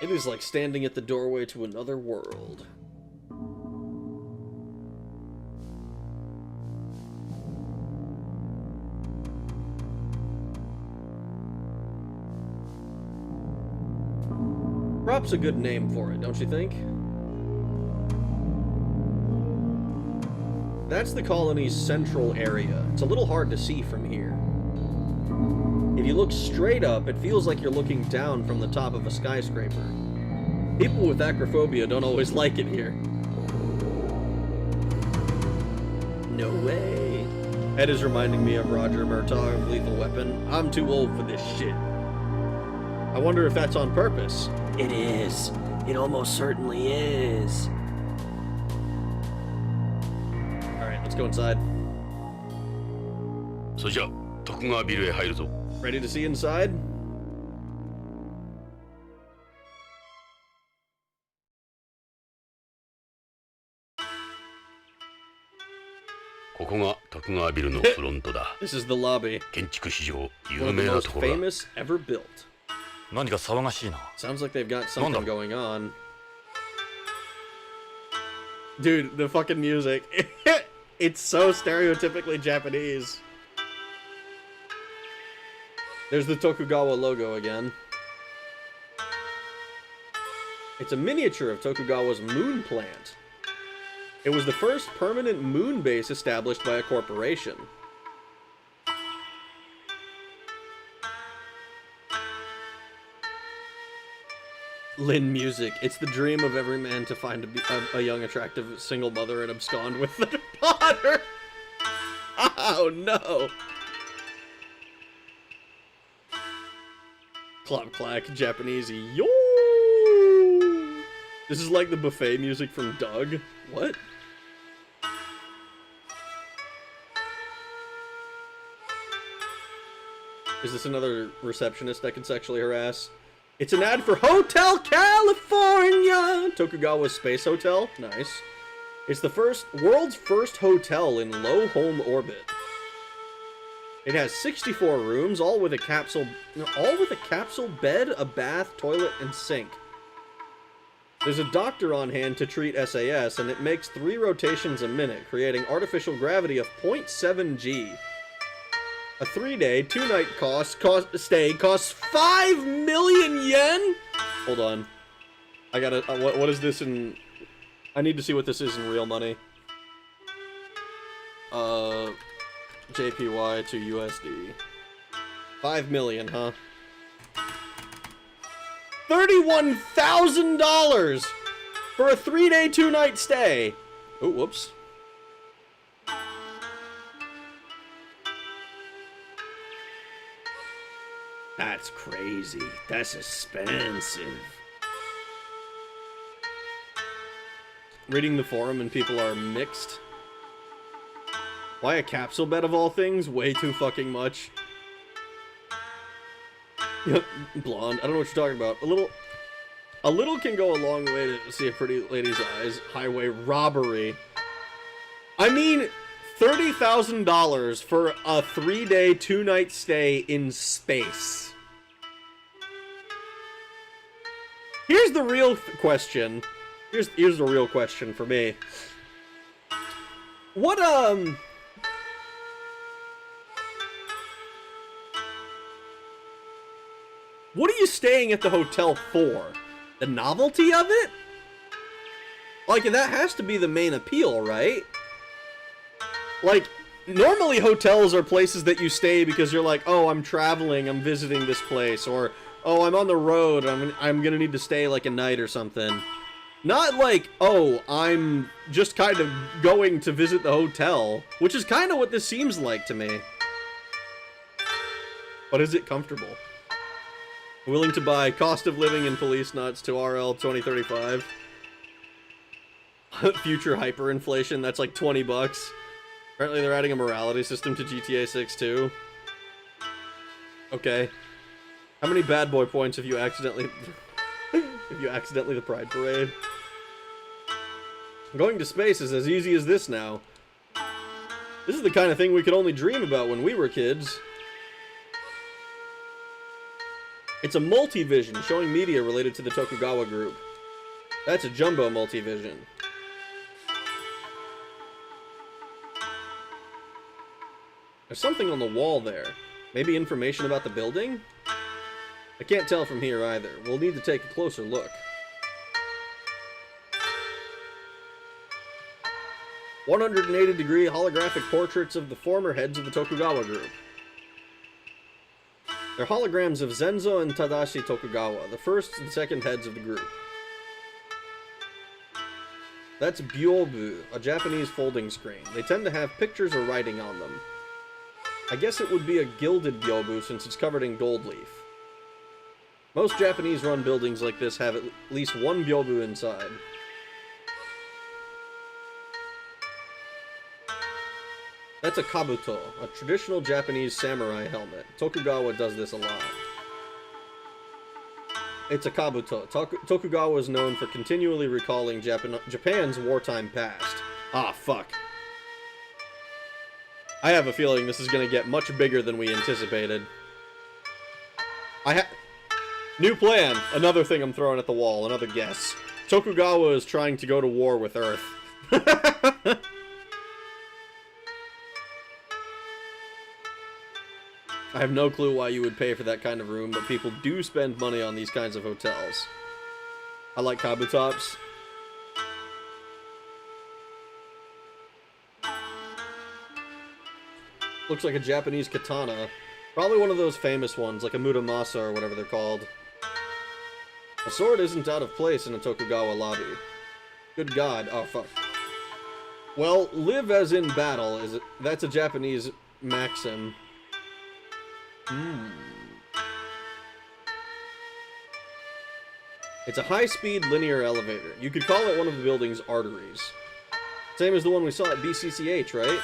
It is like standing at the doorway to another world. Prop's a good name for it, don't you think? That's the colony's central area. It's a little hard to see from here. If you look straight up, it feels like you're looking down from the top of a skyscraper. People with acrophobia don't always like it here. No way. Ed is reminding me of Roger Murtaugh of Lethal Weapon. I'm too old for this shit. I wonder if that's on purpose. It is. It almost certainly is. Alright, let's go inside. それじゃ、徳川ビルへ入るぞ。 Ready to see inside? This is the lobby. 建築史上 One 有 of the 名な most ところだ。 famous ever built. 何か騒がしいな。 Sounds like they've got something なんだ？ going on. Dude, the fucking music. It's so stereotypically Japanese. There's the Tokugawa logo again. It's a miniature of Tokugawa's moon plant. It was the first permanent moon base established by a corporation. Lin music. It's the dream of every man to find a young, attractive single mother and abscond with their daughter. Oh no. Clap clack, Japanese. Yo. This is like the buffet music from Doug. What? Is this another receptionist I can sexually harass? It's an ad for Hotel California! Tokugawa's Space Hotel. Nice. It's the world's first hotel in low home orbit. It has 64 rooms, all with a capsule bed, a bath, toilet, and sink. There's a doctor on hand to treat SAS, and it makes 3 rotations a minute, creating artificial gravity of 0.7 G. A 3-day, 2-night stay costs 5 million yen? Hold on. I gotta, what is this in, I need to see what this is in real money. JPY to USD. 5 million, huh? $31,000 for a 3-day, 2-night stay. Oh, whoops. That's crazy. That's expensive. Reading the forum and people are mixed. Why a capsule bed of all things? Way too fucking much. Blonde. I don't know what you're talking about. A little can go a long way to see a pretty lady's eyes. Highway robbery. I mean, $30,000 for a 3-day, 2-night stay in space. Here's the real question. Here's the real question for me. What are you staying at the hotel for? The novelty of it? Like, that has to be the main appeal, right? Like, normally hotels are places that you stay because you're like, oh, I'm traveling, I'm visiting this place, or oh, I'm on the road, I'm gonna need to stay like a night or something. Not like, oh, I'm just kind of going to visit the hotel, which is kind of what this seems like to me. But is it comfortable? Willing to buy cost of living in Policenauts to RL 2035. Future hyperinflation, that's like 20 bucks. Apparently they're adding a morality system to GTA 6 too. Okay. How many bad boy points have you accidentally... the Pride Parade? Going to space is as easy as this now. This is the kind of thing we could only dream about when we were kids. It's a multivision showing media related to the Tokugawa group. That's a jumbo multivision. There's something on the wall there. Maybe information about the building? I can't tell from here either. We'll need to take a closer look. 180-degree holographic portraits of the former heads of the Tokugawa group. They're holograms of Zenzo and Tadashi Tokugawa, the first and second heads of the group. That's Byobu, a Japanese folding screen. They tend to have pictures or writing on them. I guess it would be a gilded Byobu since it's covered in gold leaf. Most Japanese-run buildings like this have at least one Byobu inside. That's a kabuto, a traditional Japanese samurai helmet. Tokugawa does this a lot. It's a kabuto. Tokugawa is known for continually recalling Japan's wartime past. Ah, fuck. I have a feeling this is going to get much bigger than we anticipated. New plan! Another thing I'm throwing at the wall, another guess. Tokugawa is trying to go to war with Earth. I have no clue why you would pay for that kind of room, but people do spend money on these kinds of hotels. I like kabutops. Looks like a Japanese katana. Probably one of those famous ones, like a Muramasa or whatever they're called. A sword isn't out of place in a Tokugawa lobby. Good God. Oh, fuck. Well, live as in battle. That's a Japanese maxim. It's a high-speed linear elevator. You could call it one of the building's arteries. Same as the one we saw at BCCH, right?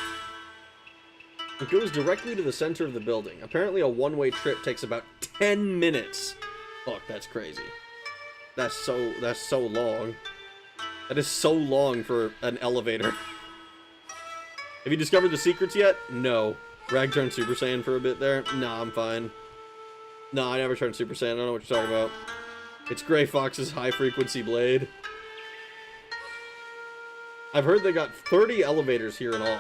It goes directly to the center of the building. Apparently a one-way trip takes about 10 minutes. Fuck, that's crazy. That's so long. That is so long for an elevator. Have you discovered the secrets yet? No. Rag turned Super Saiyan for a bit there? Nah, I'm fine. Nah, I never turned Super Saiyan. I don't know what you're talking about. It's Gray Fox's high-frequency blade. I've heard they got 30 elevators here in all.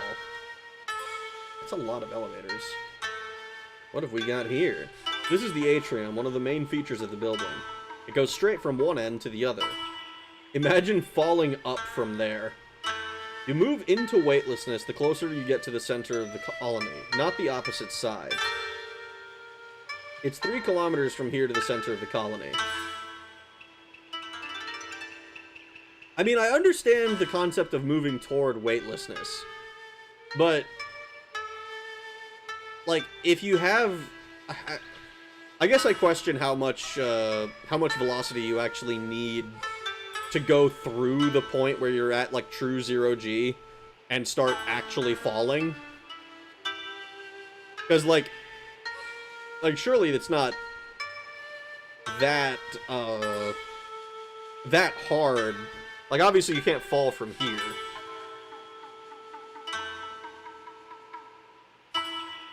That's a lot of elevators. What have we got here? This is the atrium, one of the main features of the building. It goes straight from one end to the other. Imagine falling up from there. You move into weightlessness the closer you get to the center of the colony, not the opposite side. It's 3 kilometers from here to the center of the colony. I mean, I understand the concept of moving toward weightlessness, but, like, if you have... I guess I question how much velocity you actually need to go through the point where you're at, like, true 0G and start actually falling. Because, like, surely it's not that, that hard. Like, obviously you can't fall from here.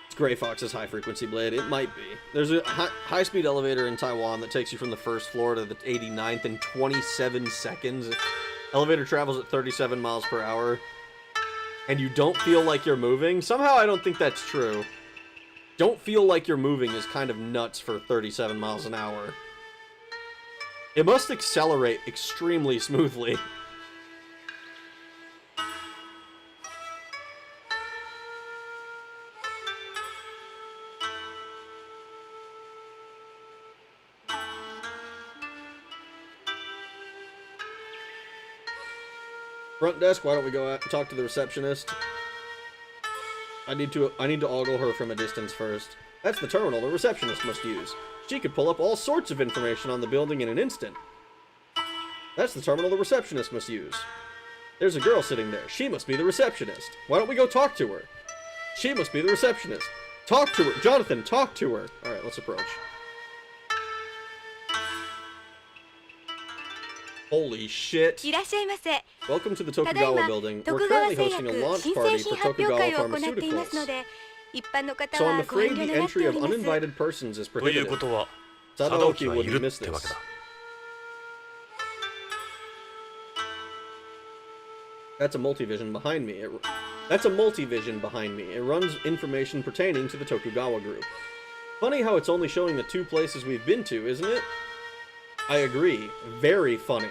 It's Gray Fox's high-frequency blade. It might be. There's a high-speed elevator in Taiwan that takes you from the first floor to the 89th in 27 seconds. Elevator travels at 37 miles per hour. And you don't feel like you're moving? Somehow I don't think that's true. Don't feel like you're moving is kind of nuts for 37 miles an hour. It must accelerate extremely smoothly. Front desk, why don't we go out and talk to the receptionist? I need to ogle her from a distance first. That's the terminal the receptionist must use. She could pull up all sorts of information on the building in an instant. That's the terminal the receptionist must use. There's a girl sitting there. She must be the receptionist. Why don't we go talk to her? She must be the receptionist. Talk to her. Jonathan, talk to her. Alright, let's approach. Holy shit. Welcome to the Tokugawa building. We're currently hosting a launch party for Tokugawa Pharmaceuticals. So I'm afraid the entry of uninvited persons is prohibited. Sadaoki wouldn't miss this. That's a multivision behind me. It runs information pertaining to the Tokugawa group. Funny how it's only showing the 2 places we've been to, isn't it? I agree. Very funny.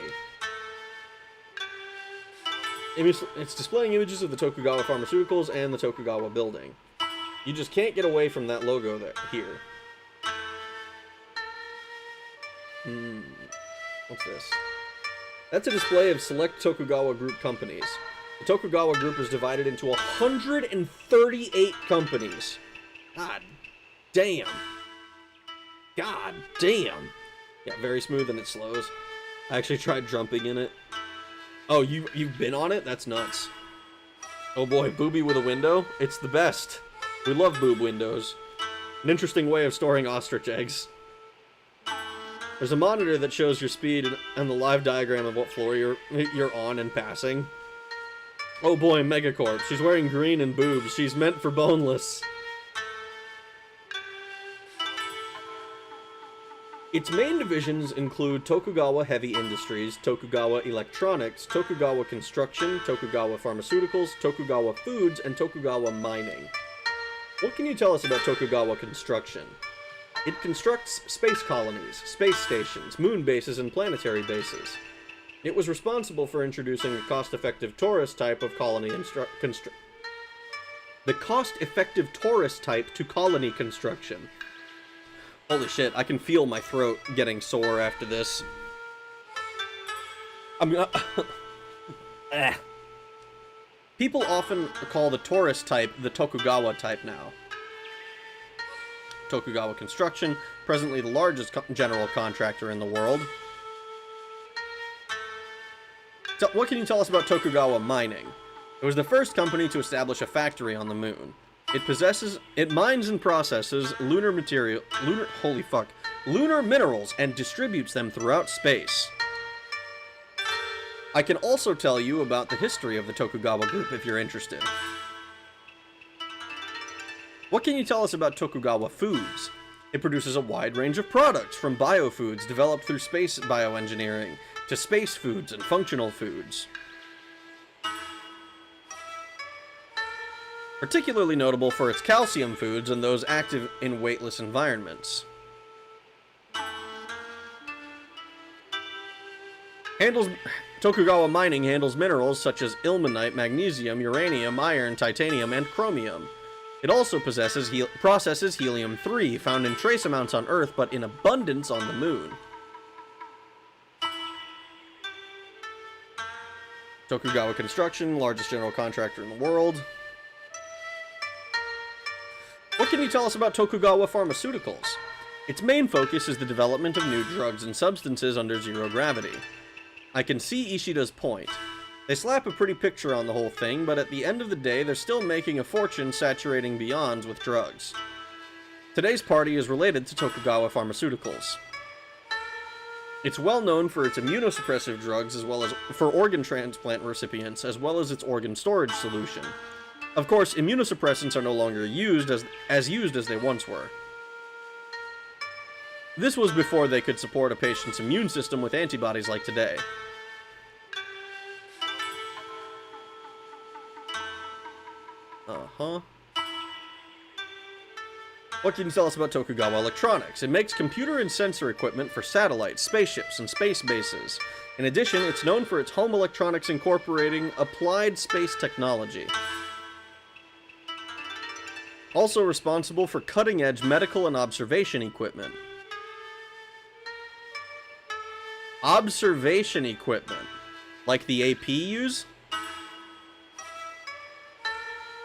It's displaying images of the Tokugawa Pharmaceuticals and the Tokugawa building. You just can't get away from that logo here. What's this? That's a display of select Tokugawa group companies. The Tokugawa group is divided into 138 companies. God damn. God damn. Yeah, very smooth and it slows. I actually tried jumping in it. Oh, you've been on it? That's nuts. Oh boy, booby with a window? It's the best. We love boob windows. An interesting way of storing ostrich eggs. There's a monitor that shows your speed and the live diagram of what floor you're on and passing. Oh boy, Megacorp. She's wearing green and boobs. She's meant for boneless. Its main divisions include Tokugawa Heavy Industries, Tokugawa Electronics, Tokugawa Construction, Tokugawa Pharmaceuticals, Tokugawa Foods, and Tokugawa Mining. What can you tell us about Tokugawa Construction? It constructs space colonies, space stations, moon bases, and planetary bases. It was responsible for introducing the cost-effective tourist type of colony the cost-effective tourist type to colony construction. Holy shit, I can feel my throat getting sore after this. People often call the tourist type the Tokugawa type now. Tokugawa Construction, presently the largest general contractor in the world. So, what can you tell us about Tokugawa Mining? It was the first company to establish a factory on the moon. It mines and processes lunar minerals and distributes them throughout space. I can also tell you about the history of the Tokugawa group if you're interested. What can you tell us about Tokugawa Foods? It produces a wide range of products, from biofoods developed through space bioengineering, to space foods and functional foods. Particularly notable for its calcium foods and those active in weightless environments. Tokugawa Mining handles minerals such as ilmenite, magnesium, uranium, iron, titanium, and chromium. It also processes helium-3, found in trace amounts on Earth but in abundance on the Moon. Tokugawa Construction, largest general contractor in the world. What can you tell us about Tokugawa Pharmaceuticals? Its main focus is the development of new drugs and substances under zero gravity. I can see Ishida's point. They slap a pretty picture on the whole thing, but at the end of the day, they're still making a fortune saturating beyonds with drugs. Today's party is related to Tokugawa Pharmaceuticals. It's well known for its immunosuppressive drugs as well as for organ transplant recipients, as well as its organ storage solution. Of course, immunosuppressants are no longer used as they once were. This was before they could support a patient's immune system with antibodies like today. What can you tell us about Tokugawa Electronics? It makes computer and sensor equipment for satellites, spaceships, and space bases. In addition, it's known for its home electronics incorporating applied space technology. Also responsible for cutting-edge medical and observation equipment. Observation equipment? Like the AP use?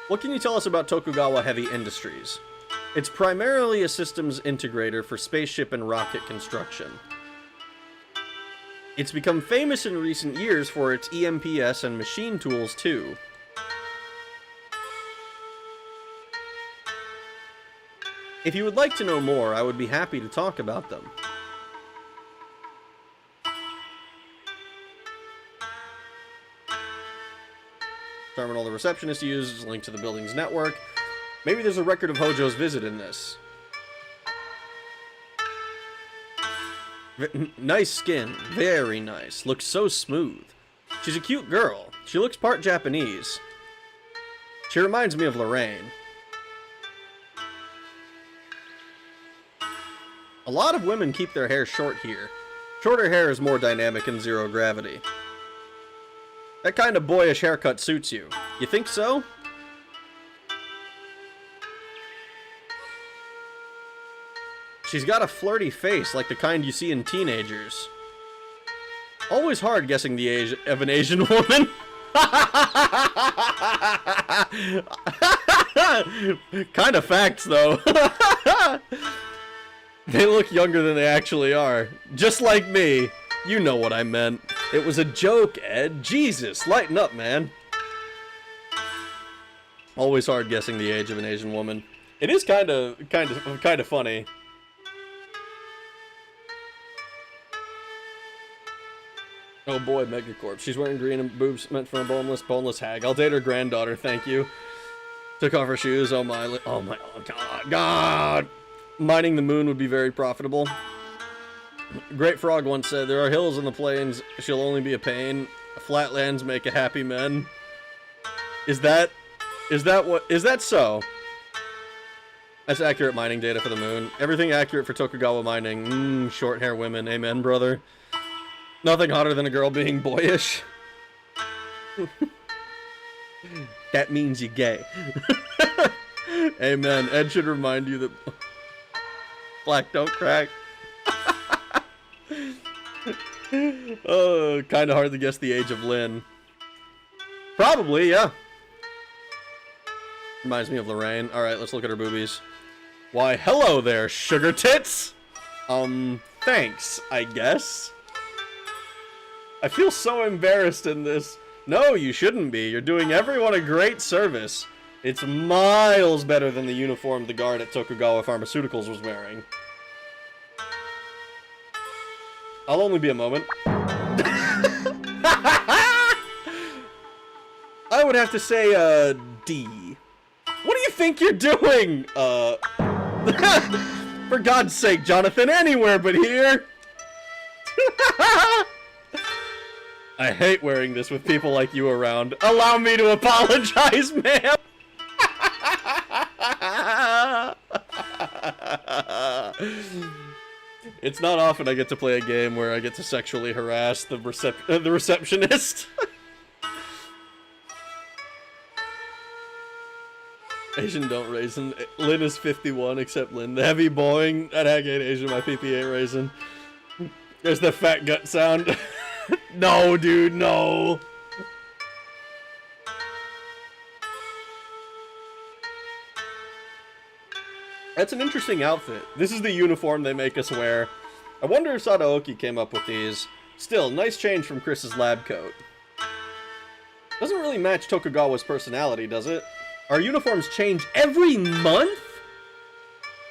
What can you tell us about Tokugawa Heavy Industries? It's primarily a systems integrator for spaceship and rocket construction. It's become famous in recent years for its EMPS and machine tools, too. If you would like to know more, I would be happy to talk about them. Terminal the receptionist uses, link to the building's network. Maybe there's a record of Hojo's visit in this. Nice skin. Very nice. Looks so smooth. She's a cute girl. She looks part Japanese. She reminds me of Lorraine. A lot of women keep their hair short here. Shorter hair is more dynamic in zero gravity. That kind of boyish haircut suits you. You think so? She's got a flirty face like the kind you see in teenagers. Always hard guessing the age of an Asian woman. Kind of facts, though. They look younger than they actually are. Just like me. You know what I meant. It was a joke, Ed. Jesus, lighten up, man. Always hard guessing the age of an Asian woman. It is kind of funny. Oh boy, Megacorp. She's wearing green and boobs meant for a boneless hag. I'll date her granddaughter, thank you. Took off her shoes. Oh my, oh God. Mining the moon would be very profitable. Great Frog once said, there are hills in the plains, she'll only be a pain. Flatlands make a happy men. Is that so? That's accurate mining data for the moon. Everything accurate for Tokugawa mining. Short hair women. Amen, brother. Nothing hotter than a girl being boyish. That means you're gay. Amen. Ed should remind you that black don't crack. Oh, kind of hard to guess the age of Lynn. Probably, yeah. Reminds me of Lorraine. Alright, let's look at her boobies. Why, hello there, sugar tits! Thanks, I guess. I feel so embarrassed in this. No, you shouldn't be. You're doing everyone a great service. It's miles better than the uniform the guard at Tokugawa Pharmaceuticals was wearing. I'll only be a moment. I would have to say, D. What do you think you're doing? For God's sake, Jonathan, anywhere but here. I hate wearing this with people like you around. Allow me to apologize, ma'am. It's not often I get to play a game where I get to sexually harass the receptionist. Asian don't raisin. Lynn is 51, except Lynn. The heavy boing. That hag ain't Asian, my PP ain't raisin. There's the fat gut sound. No, dude, no. That's an interesting outfit. This is the uniform they make us wear. I wonder if Sadaoki came up with these. Still, nice change from Chris's lab coat. Doesn't really match Tokugawa's personality, does it? Our uniforms change every month?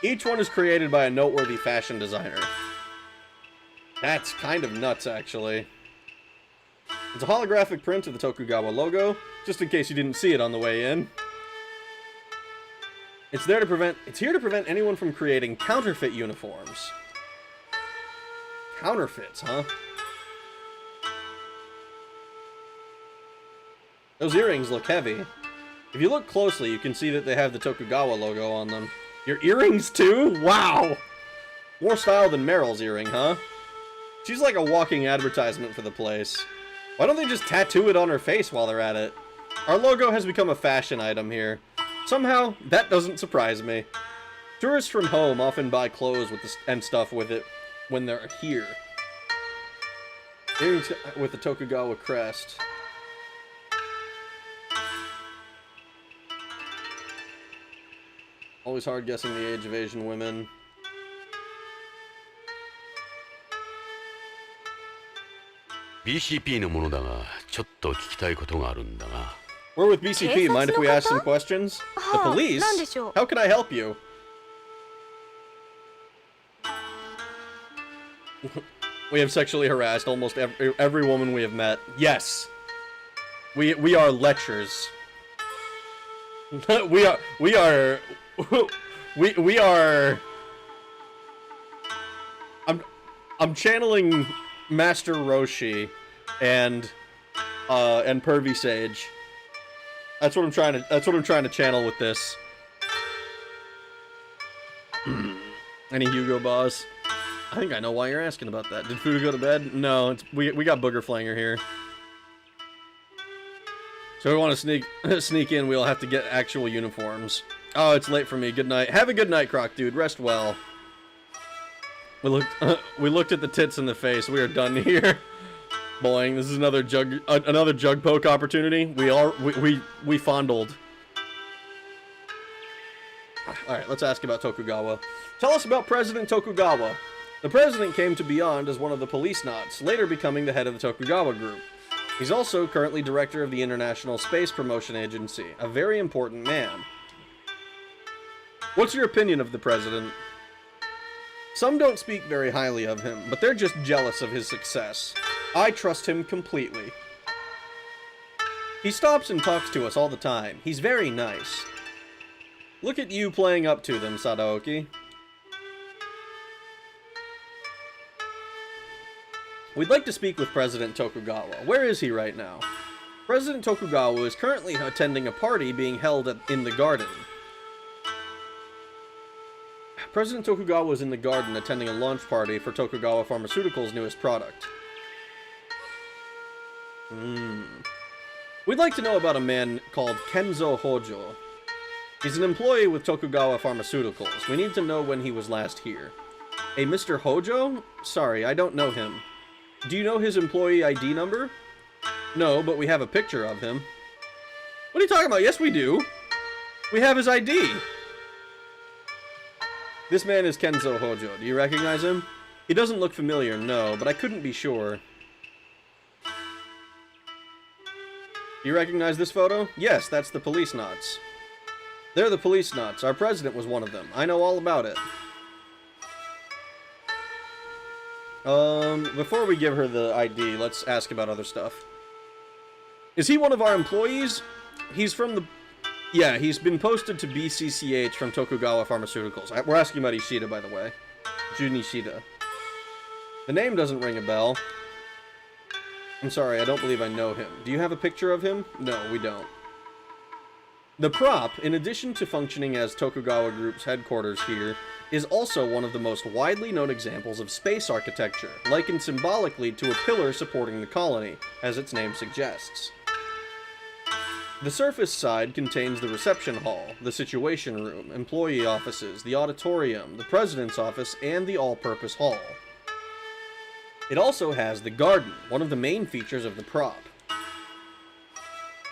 Each one is created by a noteworthy fashion designer. That's kind of nuts, actually. It's a holographic print of the Tokugawa logo, just in case you didn't see it on the way in. It's here to prevent anyone from creating counterfeit uniforms. Counterfeits, huh? Those earrings look heavy. If you look closely, you can see that they have the Tokugawa logo on them. Your earrings too? Wow! More style than Meryl's earring, huh? She's like a walking advertisement for the place. Why don't they just tattoo it on her face while they're at it? Our logo has become a fashion item here. Somehow, that doesn't surprise me. Tourists from home often buy clothes and stuff with it when they're here. Earrings with the Tokugawa crest. Always hard guessing the age of Asian women. BCP のものだが、ちょっと聞きたいことがあるんだが。We're with BCP. Mind if we ask some questions? The police? How can I help you? We have sexually harassed almost every woman we have met. Yes. We are lechers. we are I'm channeling Master Roshi and Pervy Sage. That's what I'm trying to channel with this. Any Hugo boss? I think I know why you're asking about that. Did Fuda go to bed? No, we got Booger Flanger here. So we want to sneak in, we'll have to get actual uniforms. Oh, it's late for me. Good night. Have a good night, Croc dude. Rest well. We looked at the tits in the face. We are done here. Boing. This is another jug poke opportunity. We fondled. Alright, let's ask about Tokugawa. Tell us about President Tokugawa. The president came to Beyond as one of the Policenauts, later becoming the head of the Tokugawa group. He's also currently director of the International Space Promotion Agency, a very important man. What's your opinion of the president? Some don't speak very highly of him, but they're just jealous of his success. I trust him completely. He stops and talks to us all the time. He's very nice. Look at you playing up to them, Sadaoki. We'd like to speak with President Tokugawa. Where is he right now? President Tokugawa is currently attending a party being held in the garden. President Tokugawa is in the garden attending a launch party for Tokugawa Pharmaceuticals' newest product. We'd like to know about a man called Kenzo Hojo. He's an employee with Tokugawa Pharmaceuticals. We need to know when he was last here. A Mr. Hojo? Sorry, I don't know him. Do you know his employee ID number? No, but we have a picture of him. What are you talking about? Yes, we do. We have his ID. This man is Kenzo Hojo. Do you recognize him? He doesn't look familiar, no, but I couldn't be sure. Do you recognize this photo? Yes, that's the Policenauts. They're the Policenauts. Our president was one of them. I know all about it. Before we give her the ID, let's ask about other stuff. Is he one of our employees? He's from the... Yeah, he's been posted to BCCH from Tokugawa Pharmaceuticals. We're asking about Ishida, by the way. Jun Ishida. The name doesn't ring a bell. I'm sorry, I don't believe I know him. Do you have a picture of him? No, we don't. The prop, in addition to functioning as Tokugawa Group's headquarters here, is also one of the most widely known examples of space architecture, likened symbolically to a pillar supporting the colony, as its name suggests. The surface side contains the reception hall, the situation room, employee offices, the auditorium, the president's office, and the all-purpose hall. It also has the garden, one of the main features of the prop.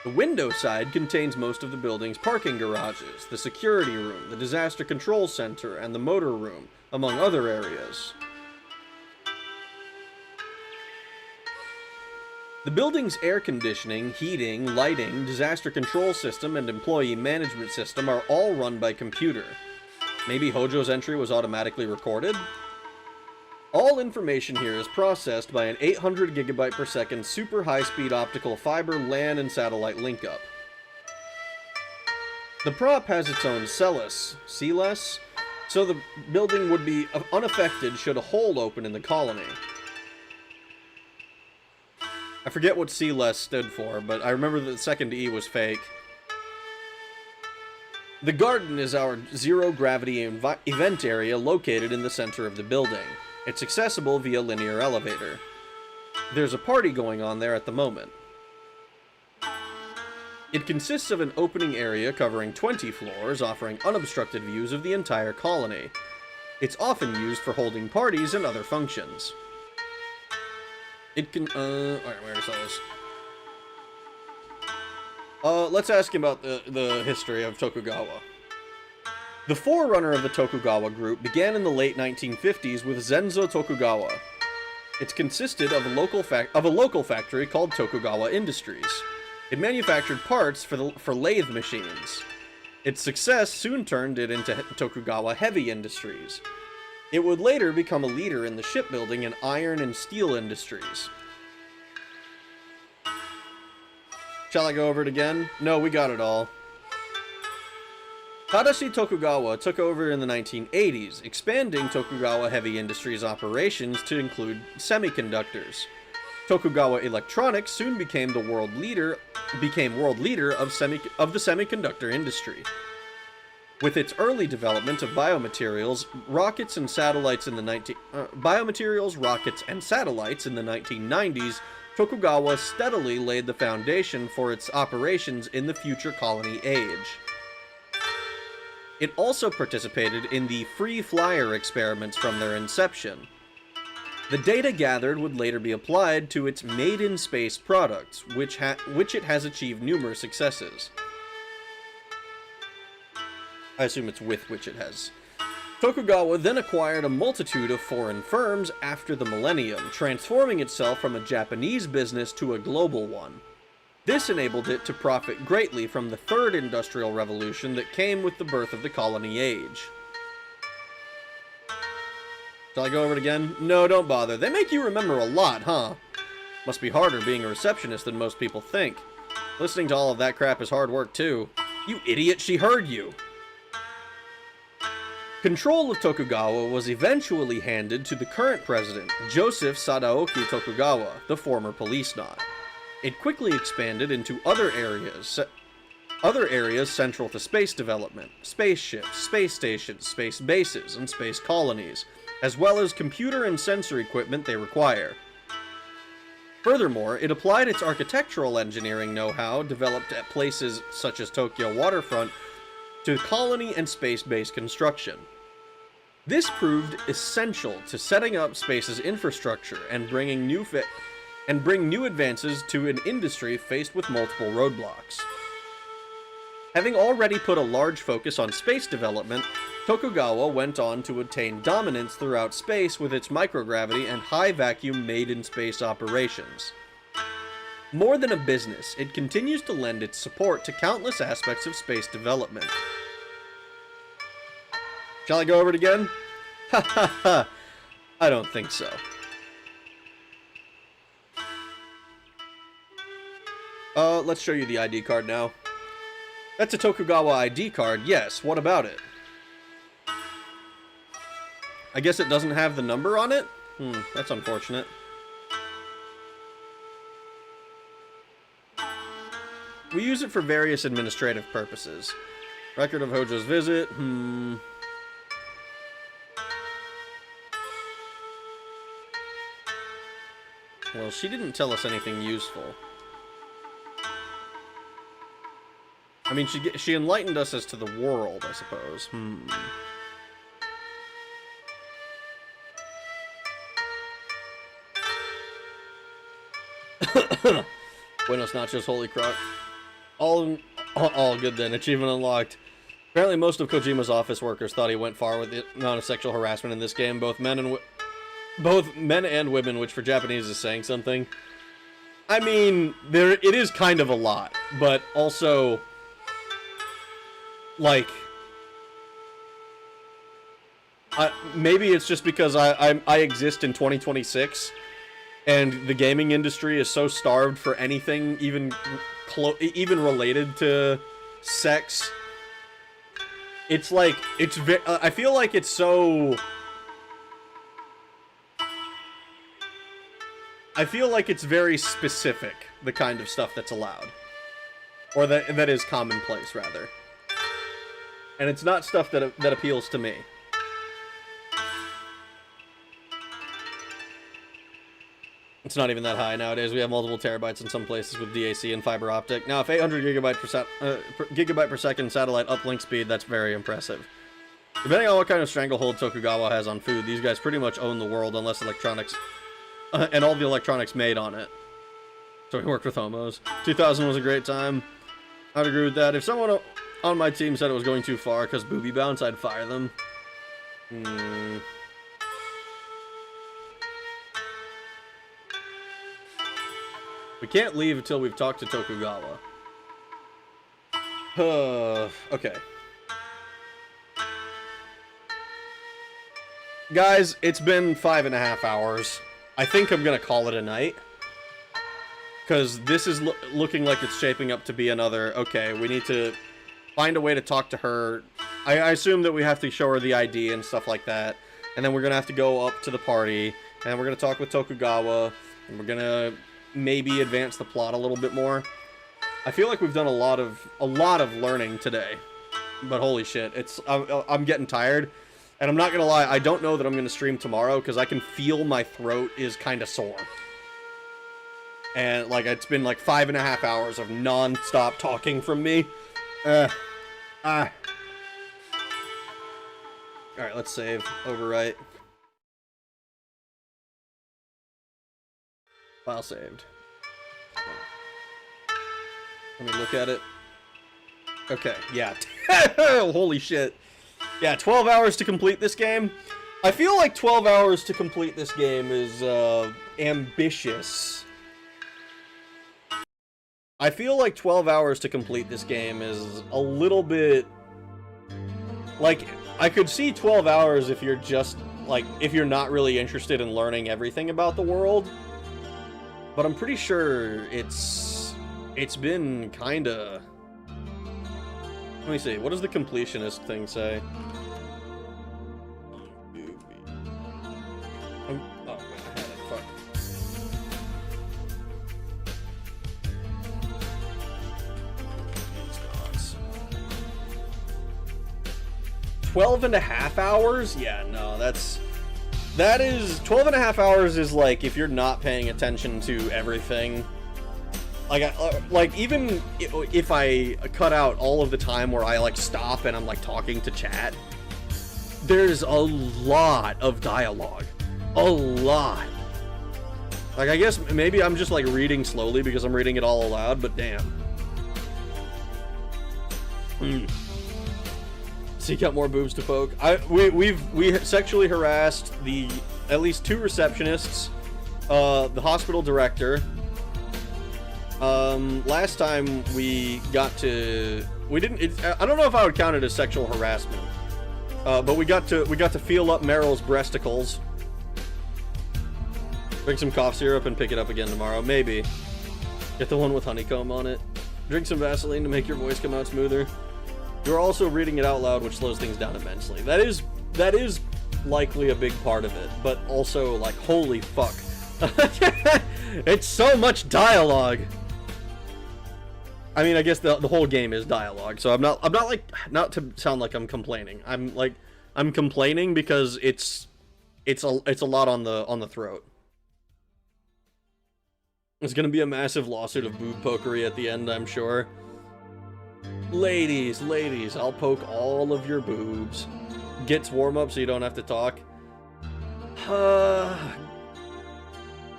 The window side contains most of the building's parking garages, the security room, the disaster control center, and the motor room, among other areas. The building's air conditioning, heating, lighting, disaster control system, and employee management system are all run by computer. Maybe Hojo's entry was automatically recorded? All information here is processed by an 800 gigabyte per second super high-speed optical fiber LAN and satellite link-up. The prop has its own CLS, so the building would be unaffected should a hole open in the colony. I forget what CLS stood for, but I remember that the second E was fake. The garden is our zero-gravity event area located in the center of the building. It's accessible via linear elevator. There's a party going on there at the moment. It consists of an opening area covering 20 floors, offering unobstructed views of the entire colony. It's often used for holding parties and other functions. It can, alright, we already saw this. Let's ask him about the history of Tokugawa. The forerunner of the Tokugawa group began in the late 1950s with Zenzo Tokugawa. It consisted of a local factory called Tokugawa Industries. It manufactured parts for lathe machines. Its success soon turned it into Tokugawa Heavy Industries. It would later become a leader in the shipbuilding and iron and steel industries. Shall I go over it again? No, we got it all. Tadashi Tokugawa took over in the 1980s, expanding Tokugawa Heavy Industries operations to include semiconductors. Tokugawa Electronics soon became world leader of the semiconductor industry. With its early development of biomaterials, rockets and satellites in the 1990s, Tokugawa steadily laid the foundation for its operations in the future colony age. It also participated in the free flyer experiments from their inception. The data gathered would later be applied to its made-in-space products, which it has achieved numerous successes. I assume it's with which it has. Tokugawa then acquired a multitude of foreign firms after the millennium, transforming itself from a Japanese business to a global one. This enabled it to profit greatly from the third industrial revolution that came with the birth of the colony age. Shall I go over it again? No, don't bother. They make you remember a lot, huh? Must be harder being a receptionist than most people think. Listening to all of that crap is hard work, too. You idiot, she heard you! Control of Tokugawa was eventually handed to the current president, Joseph Sadaoki Tokugawa, the former Policenaut. It quickly expanded into other areas central to space development, spaceships, space stations, space bases, and space colonies, as well as computer and sensor equipment they require. Furthermore, it applied its architectural engineering know-how developed at places such as Tokyo waterfront to colony and space-based construction. This proved essential to setting up space's infrastructure and bring new advances to an industry faced with multiple roadblocks. Having already put a large focus on space development, Tokugawa went on to attain dominance throughout space with its microgravity and high-vacuum made-in-space operations. More than a business, it continues to lend its support to countless aspects of space development. Shall I go over it again? Ha ha ha! I don't think so. Let's show you the ID card now. That's a Tokugawa ID card, yes, what about it? I guess it doesn't have the number on it? That's unfortunate. We use it for various administrative purposes. Record of Hojo's visit, Well, she didn't tell us anything useful. I mean, she enlightened us as to the world, I suppose. Buenos nachos, holy crock. All good then. Achievement unlocked. Apparently most of Kojima's office workers thought he went far with the amount of sexual harassment in this game, both men and women, which for Japanese is saying something. I mean, it is kind of a lot, but also, like, maybe it's just because I exist in 2026, and the gaming industry is so starved for anything even related to sex. It's like, I feel like it's so... I feel like it's very specific, the kind of stuff that's allowed. Or that is commonplace, rather. And it's not stuff that appeals to me. It's not even that high nowadays. We have multiple terabytes in some places with DAC and fiber optic. Now, if 800 gigabyte per second satellite uplink speed, that's very impressive. Depending on what kind of stranglehold Tokugawa has on food, these guys pretty much own the world unless electronics... and all the electronics made on it. So he worked with homos. 2000 was a great time. I'd agree with that. If someone on my team said it was going too far because booby bounce, I'd fire them. We can't leave until we've talked to Tokugawa. Okay. Guys, it's been 5.5 hours. I think I'm gonna call it a night. Because this is looking like it's shaping up to be another, okay, we need to find a way to talk to her. I assume that we have to show her the ID and stuff like that. And then we're going to have to go up to the party. And we're going to talk with Tokugawa. And we're going to maybe advance the plot a little bit more. I feel like we've done a lot of learning today. But holy shit, I'm getting tired. And I'm not going to lie, I don't know that I'm going to stream tomorrow. Because I can feel my throat is kind of sore. And, like, it's been, like, 5.5 hours of non-stop talking from me. Alright, let's save. Overwrite. File saved. Let me look at it. Okay, yeah. Holy shit. Yeah, 12 hours to complete this game. I feel like 12 hours to complete this game is, ambitious. I feel like 12 hours to complete this game is a little bit... Like, I could see 12 hours if you're just, like, if you're not really interested in learning everything about the world. But I'm pretty sure it's been kinda... Let me see, what does the completionist thing say? Oh, wait, I had it, fuck. 12.5 hours? Yeah, no, that is 12.5 hours is like if you're not paying attention to everything. Like even if I cut out all of the time where I like stop and I'm like talking to chat, there's a lot of dialogue. A lot. Like, I guess maybe I'm just like reading slowly because I'm reading it all aloud, but damn. Seek out more boobs to poke. We sexually harassed at least 2 receptionists, the hospital director. Last time we got to, I don't know if I would count it as sexual harassment, but we got to feel up Meryl's breasticles. Drink some cough syrup and pick it up again tomorrow, maybe. Get the one with honeycomb on it. Drink some Vaseline to make your voice come out smoother. You're also reading it out loud, which slows things down immensely. That is likely a big part of it, but also, like, holy fuck. It's so much dialogue. I mean, I guess the whole game is dialogue, so I'm not like, not to sound like I'm complaining. I'm complaining because it's a lot on the throat. There's gonna be a massive lawsuit of boob pokery at the end, I'm sure. Ladies, I'll poke all of your boobs. Gets warm up so you don't have to talk.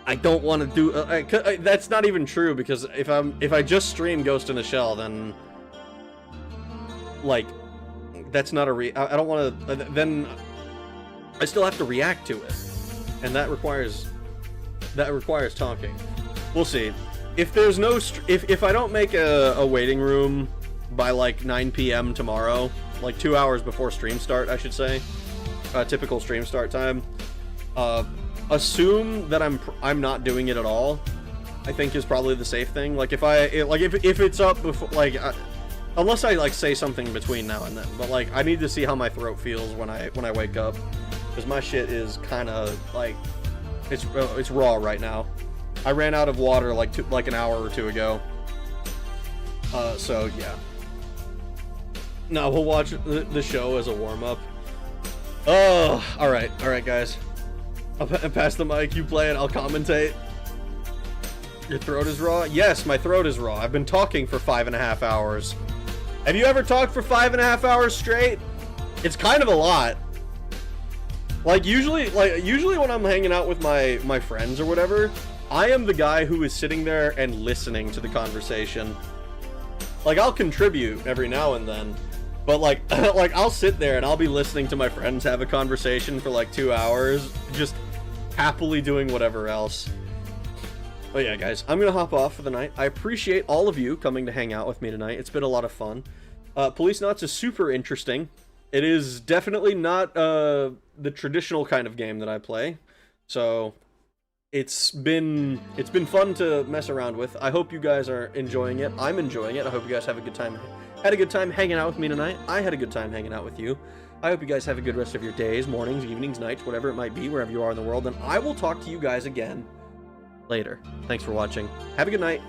I don't want to do... that's not even true, because if I just stream Ghost in a Shell, then... Like, that's not a I don't want to... Then I still have to react to it. And that requires talking. We'll see. If there's no... If I don't make a waiting room by like 9 p.m. tomorrow, like 2 hours before stream start, I should say, typical stream start time, assume that I'm not doing it at all, I think is probably the safe thing. Like if it's up before, like unless I like say something between now and then, but like I need to see how my throat feels when I wake up, because my shit is kind of like it's raw right now. I ran out of water like an hour or two ago. So yeah. No, we'll watch the show as a warm-up. Oh, alright, guys. I'll pass the mic, you play it, I'll commentate. Your throat is raw? Yes, my throat is raw. I've been talking for 5.5 hours. Have you ever talked for 5.5 hours straight? It's kind of a lot. Usually when I'm hanging out with my friends or whatever, I am the guy who is sitting there and listening to the conversation. Like, I'll contribute every now and then, but like, like I'll sit there and I'll be listening to my friends have a conversation for like 2 hours, just happily doing whatever else. But yeah, guys, I'm gonna hop off for the night. I appreciate all of you coming to hang out with me tonight. It's been a lot of fun. Policenauts is super interesting. It is definitely not the traditional kind of game that I play, so it's been fun to mess around with. I hope you guys are enjoying it. I'm enjoying it. I hope you guys have a good time. Had a good time hanging out with me tonight. I had a good time hanging out with you. I hope you guys have a good rest of your days, mornings, evenings, nights, whatever it might be, wherever you are in the world. And I will talk to you guys again later. Thanks for watching. Have a good night.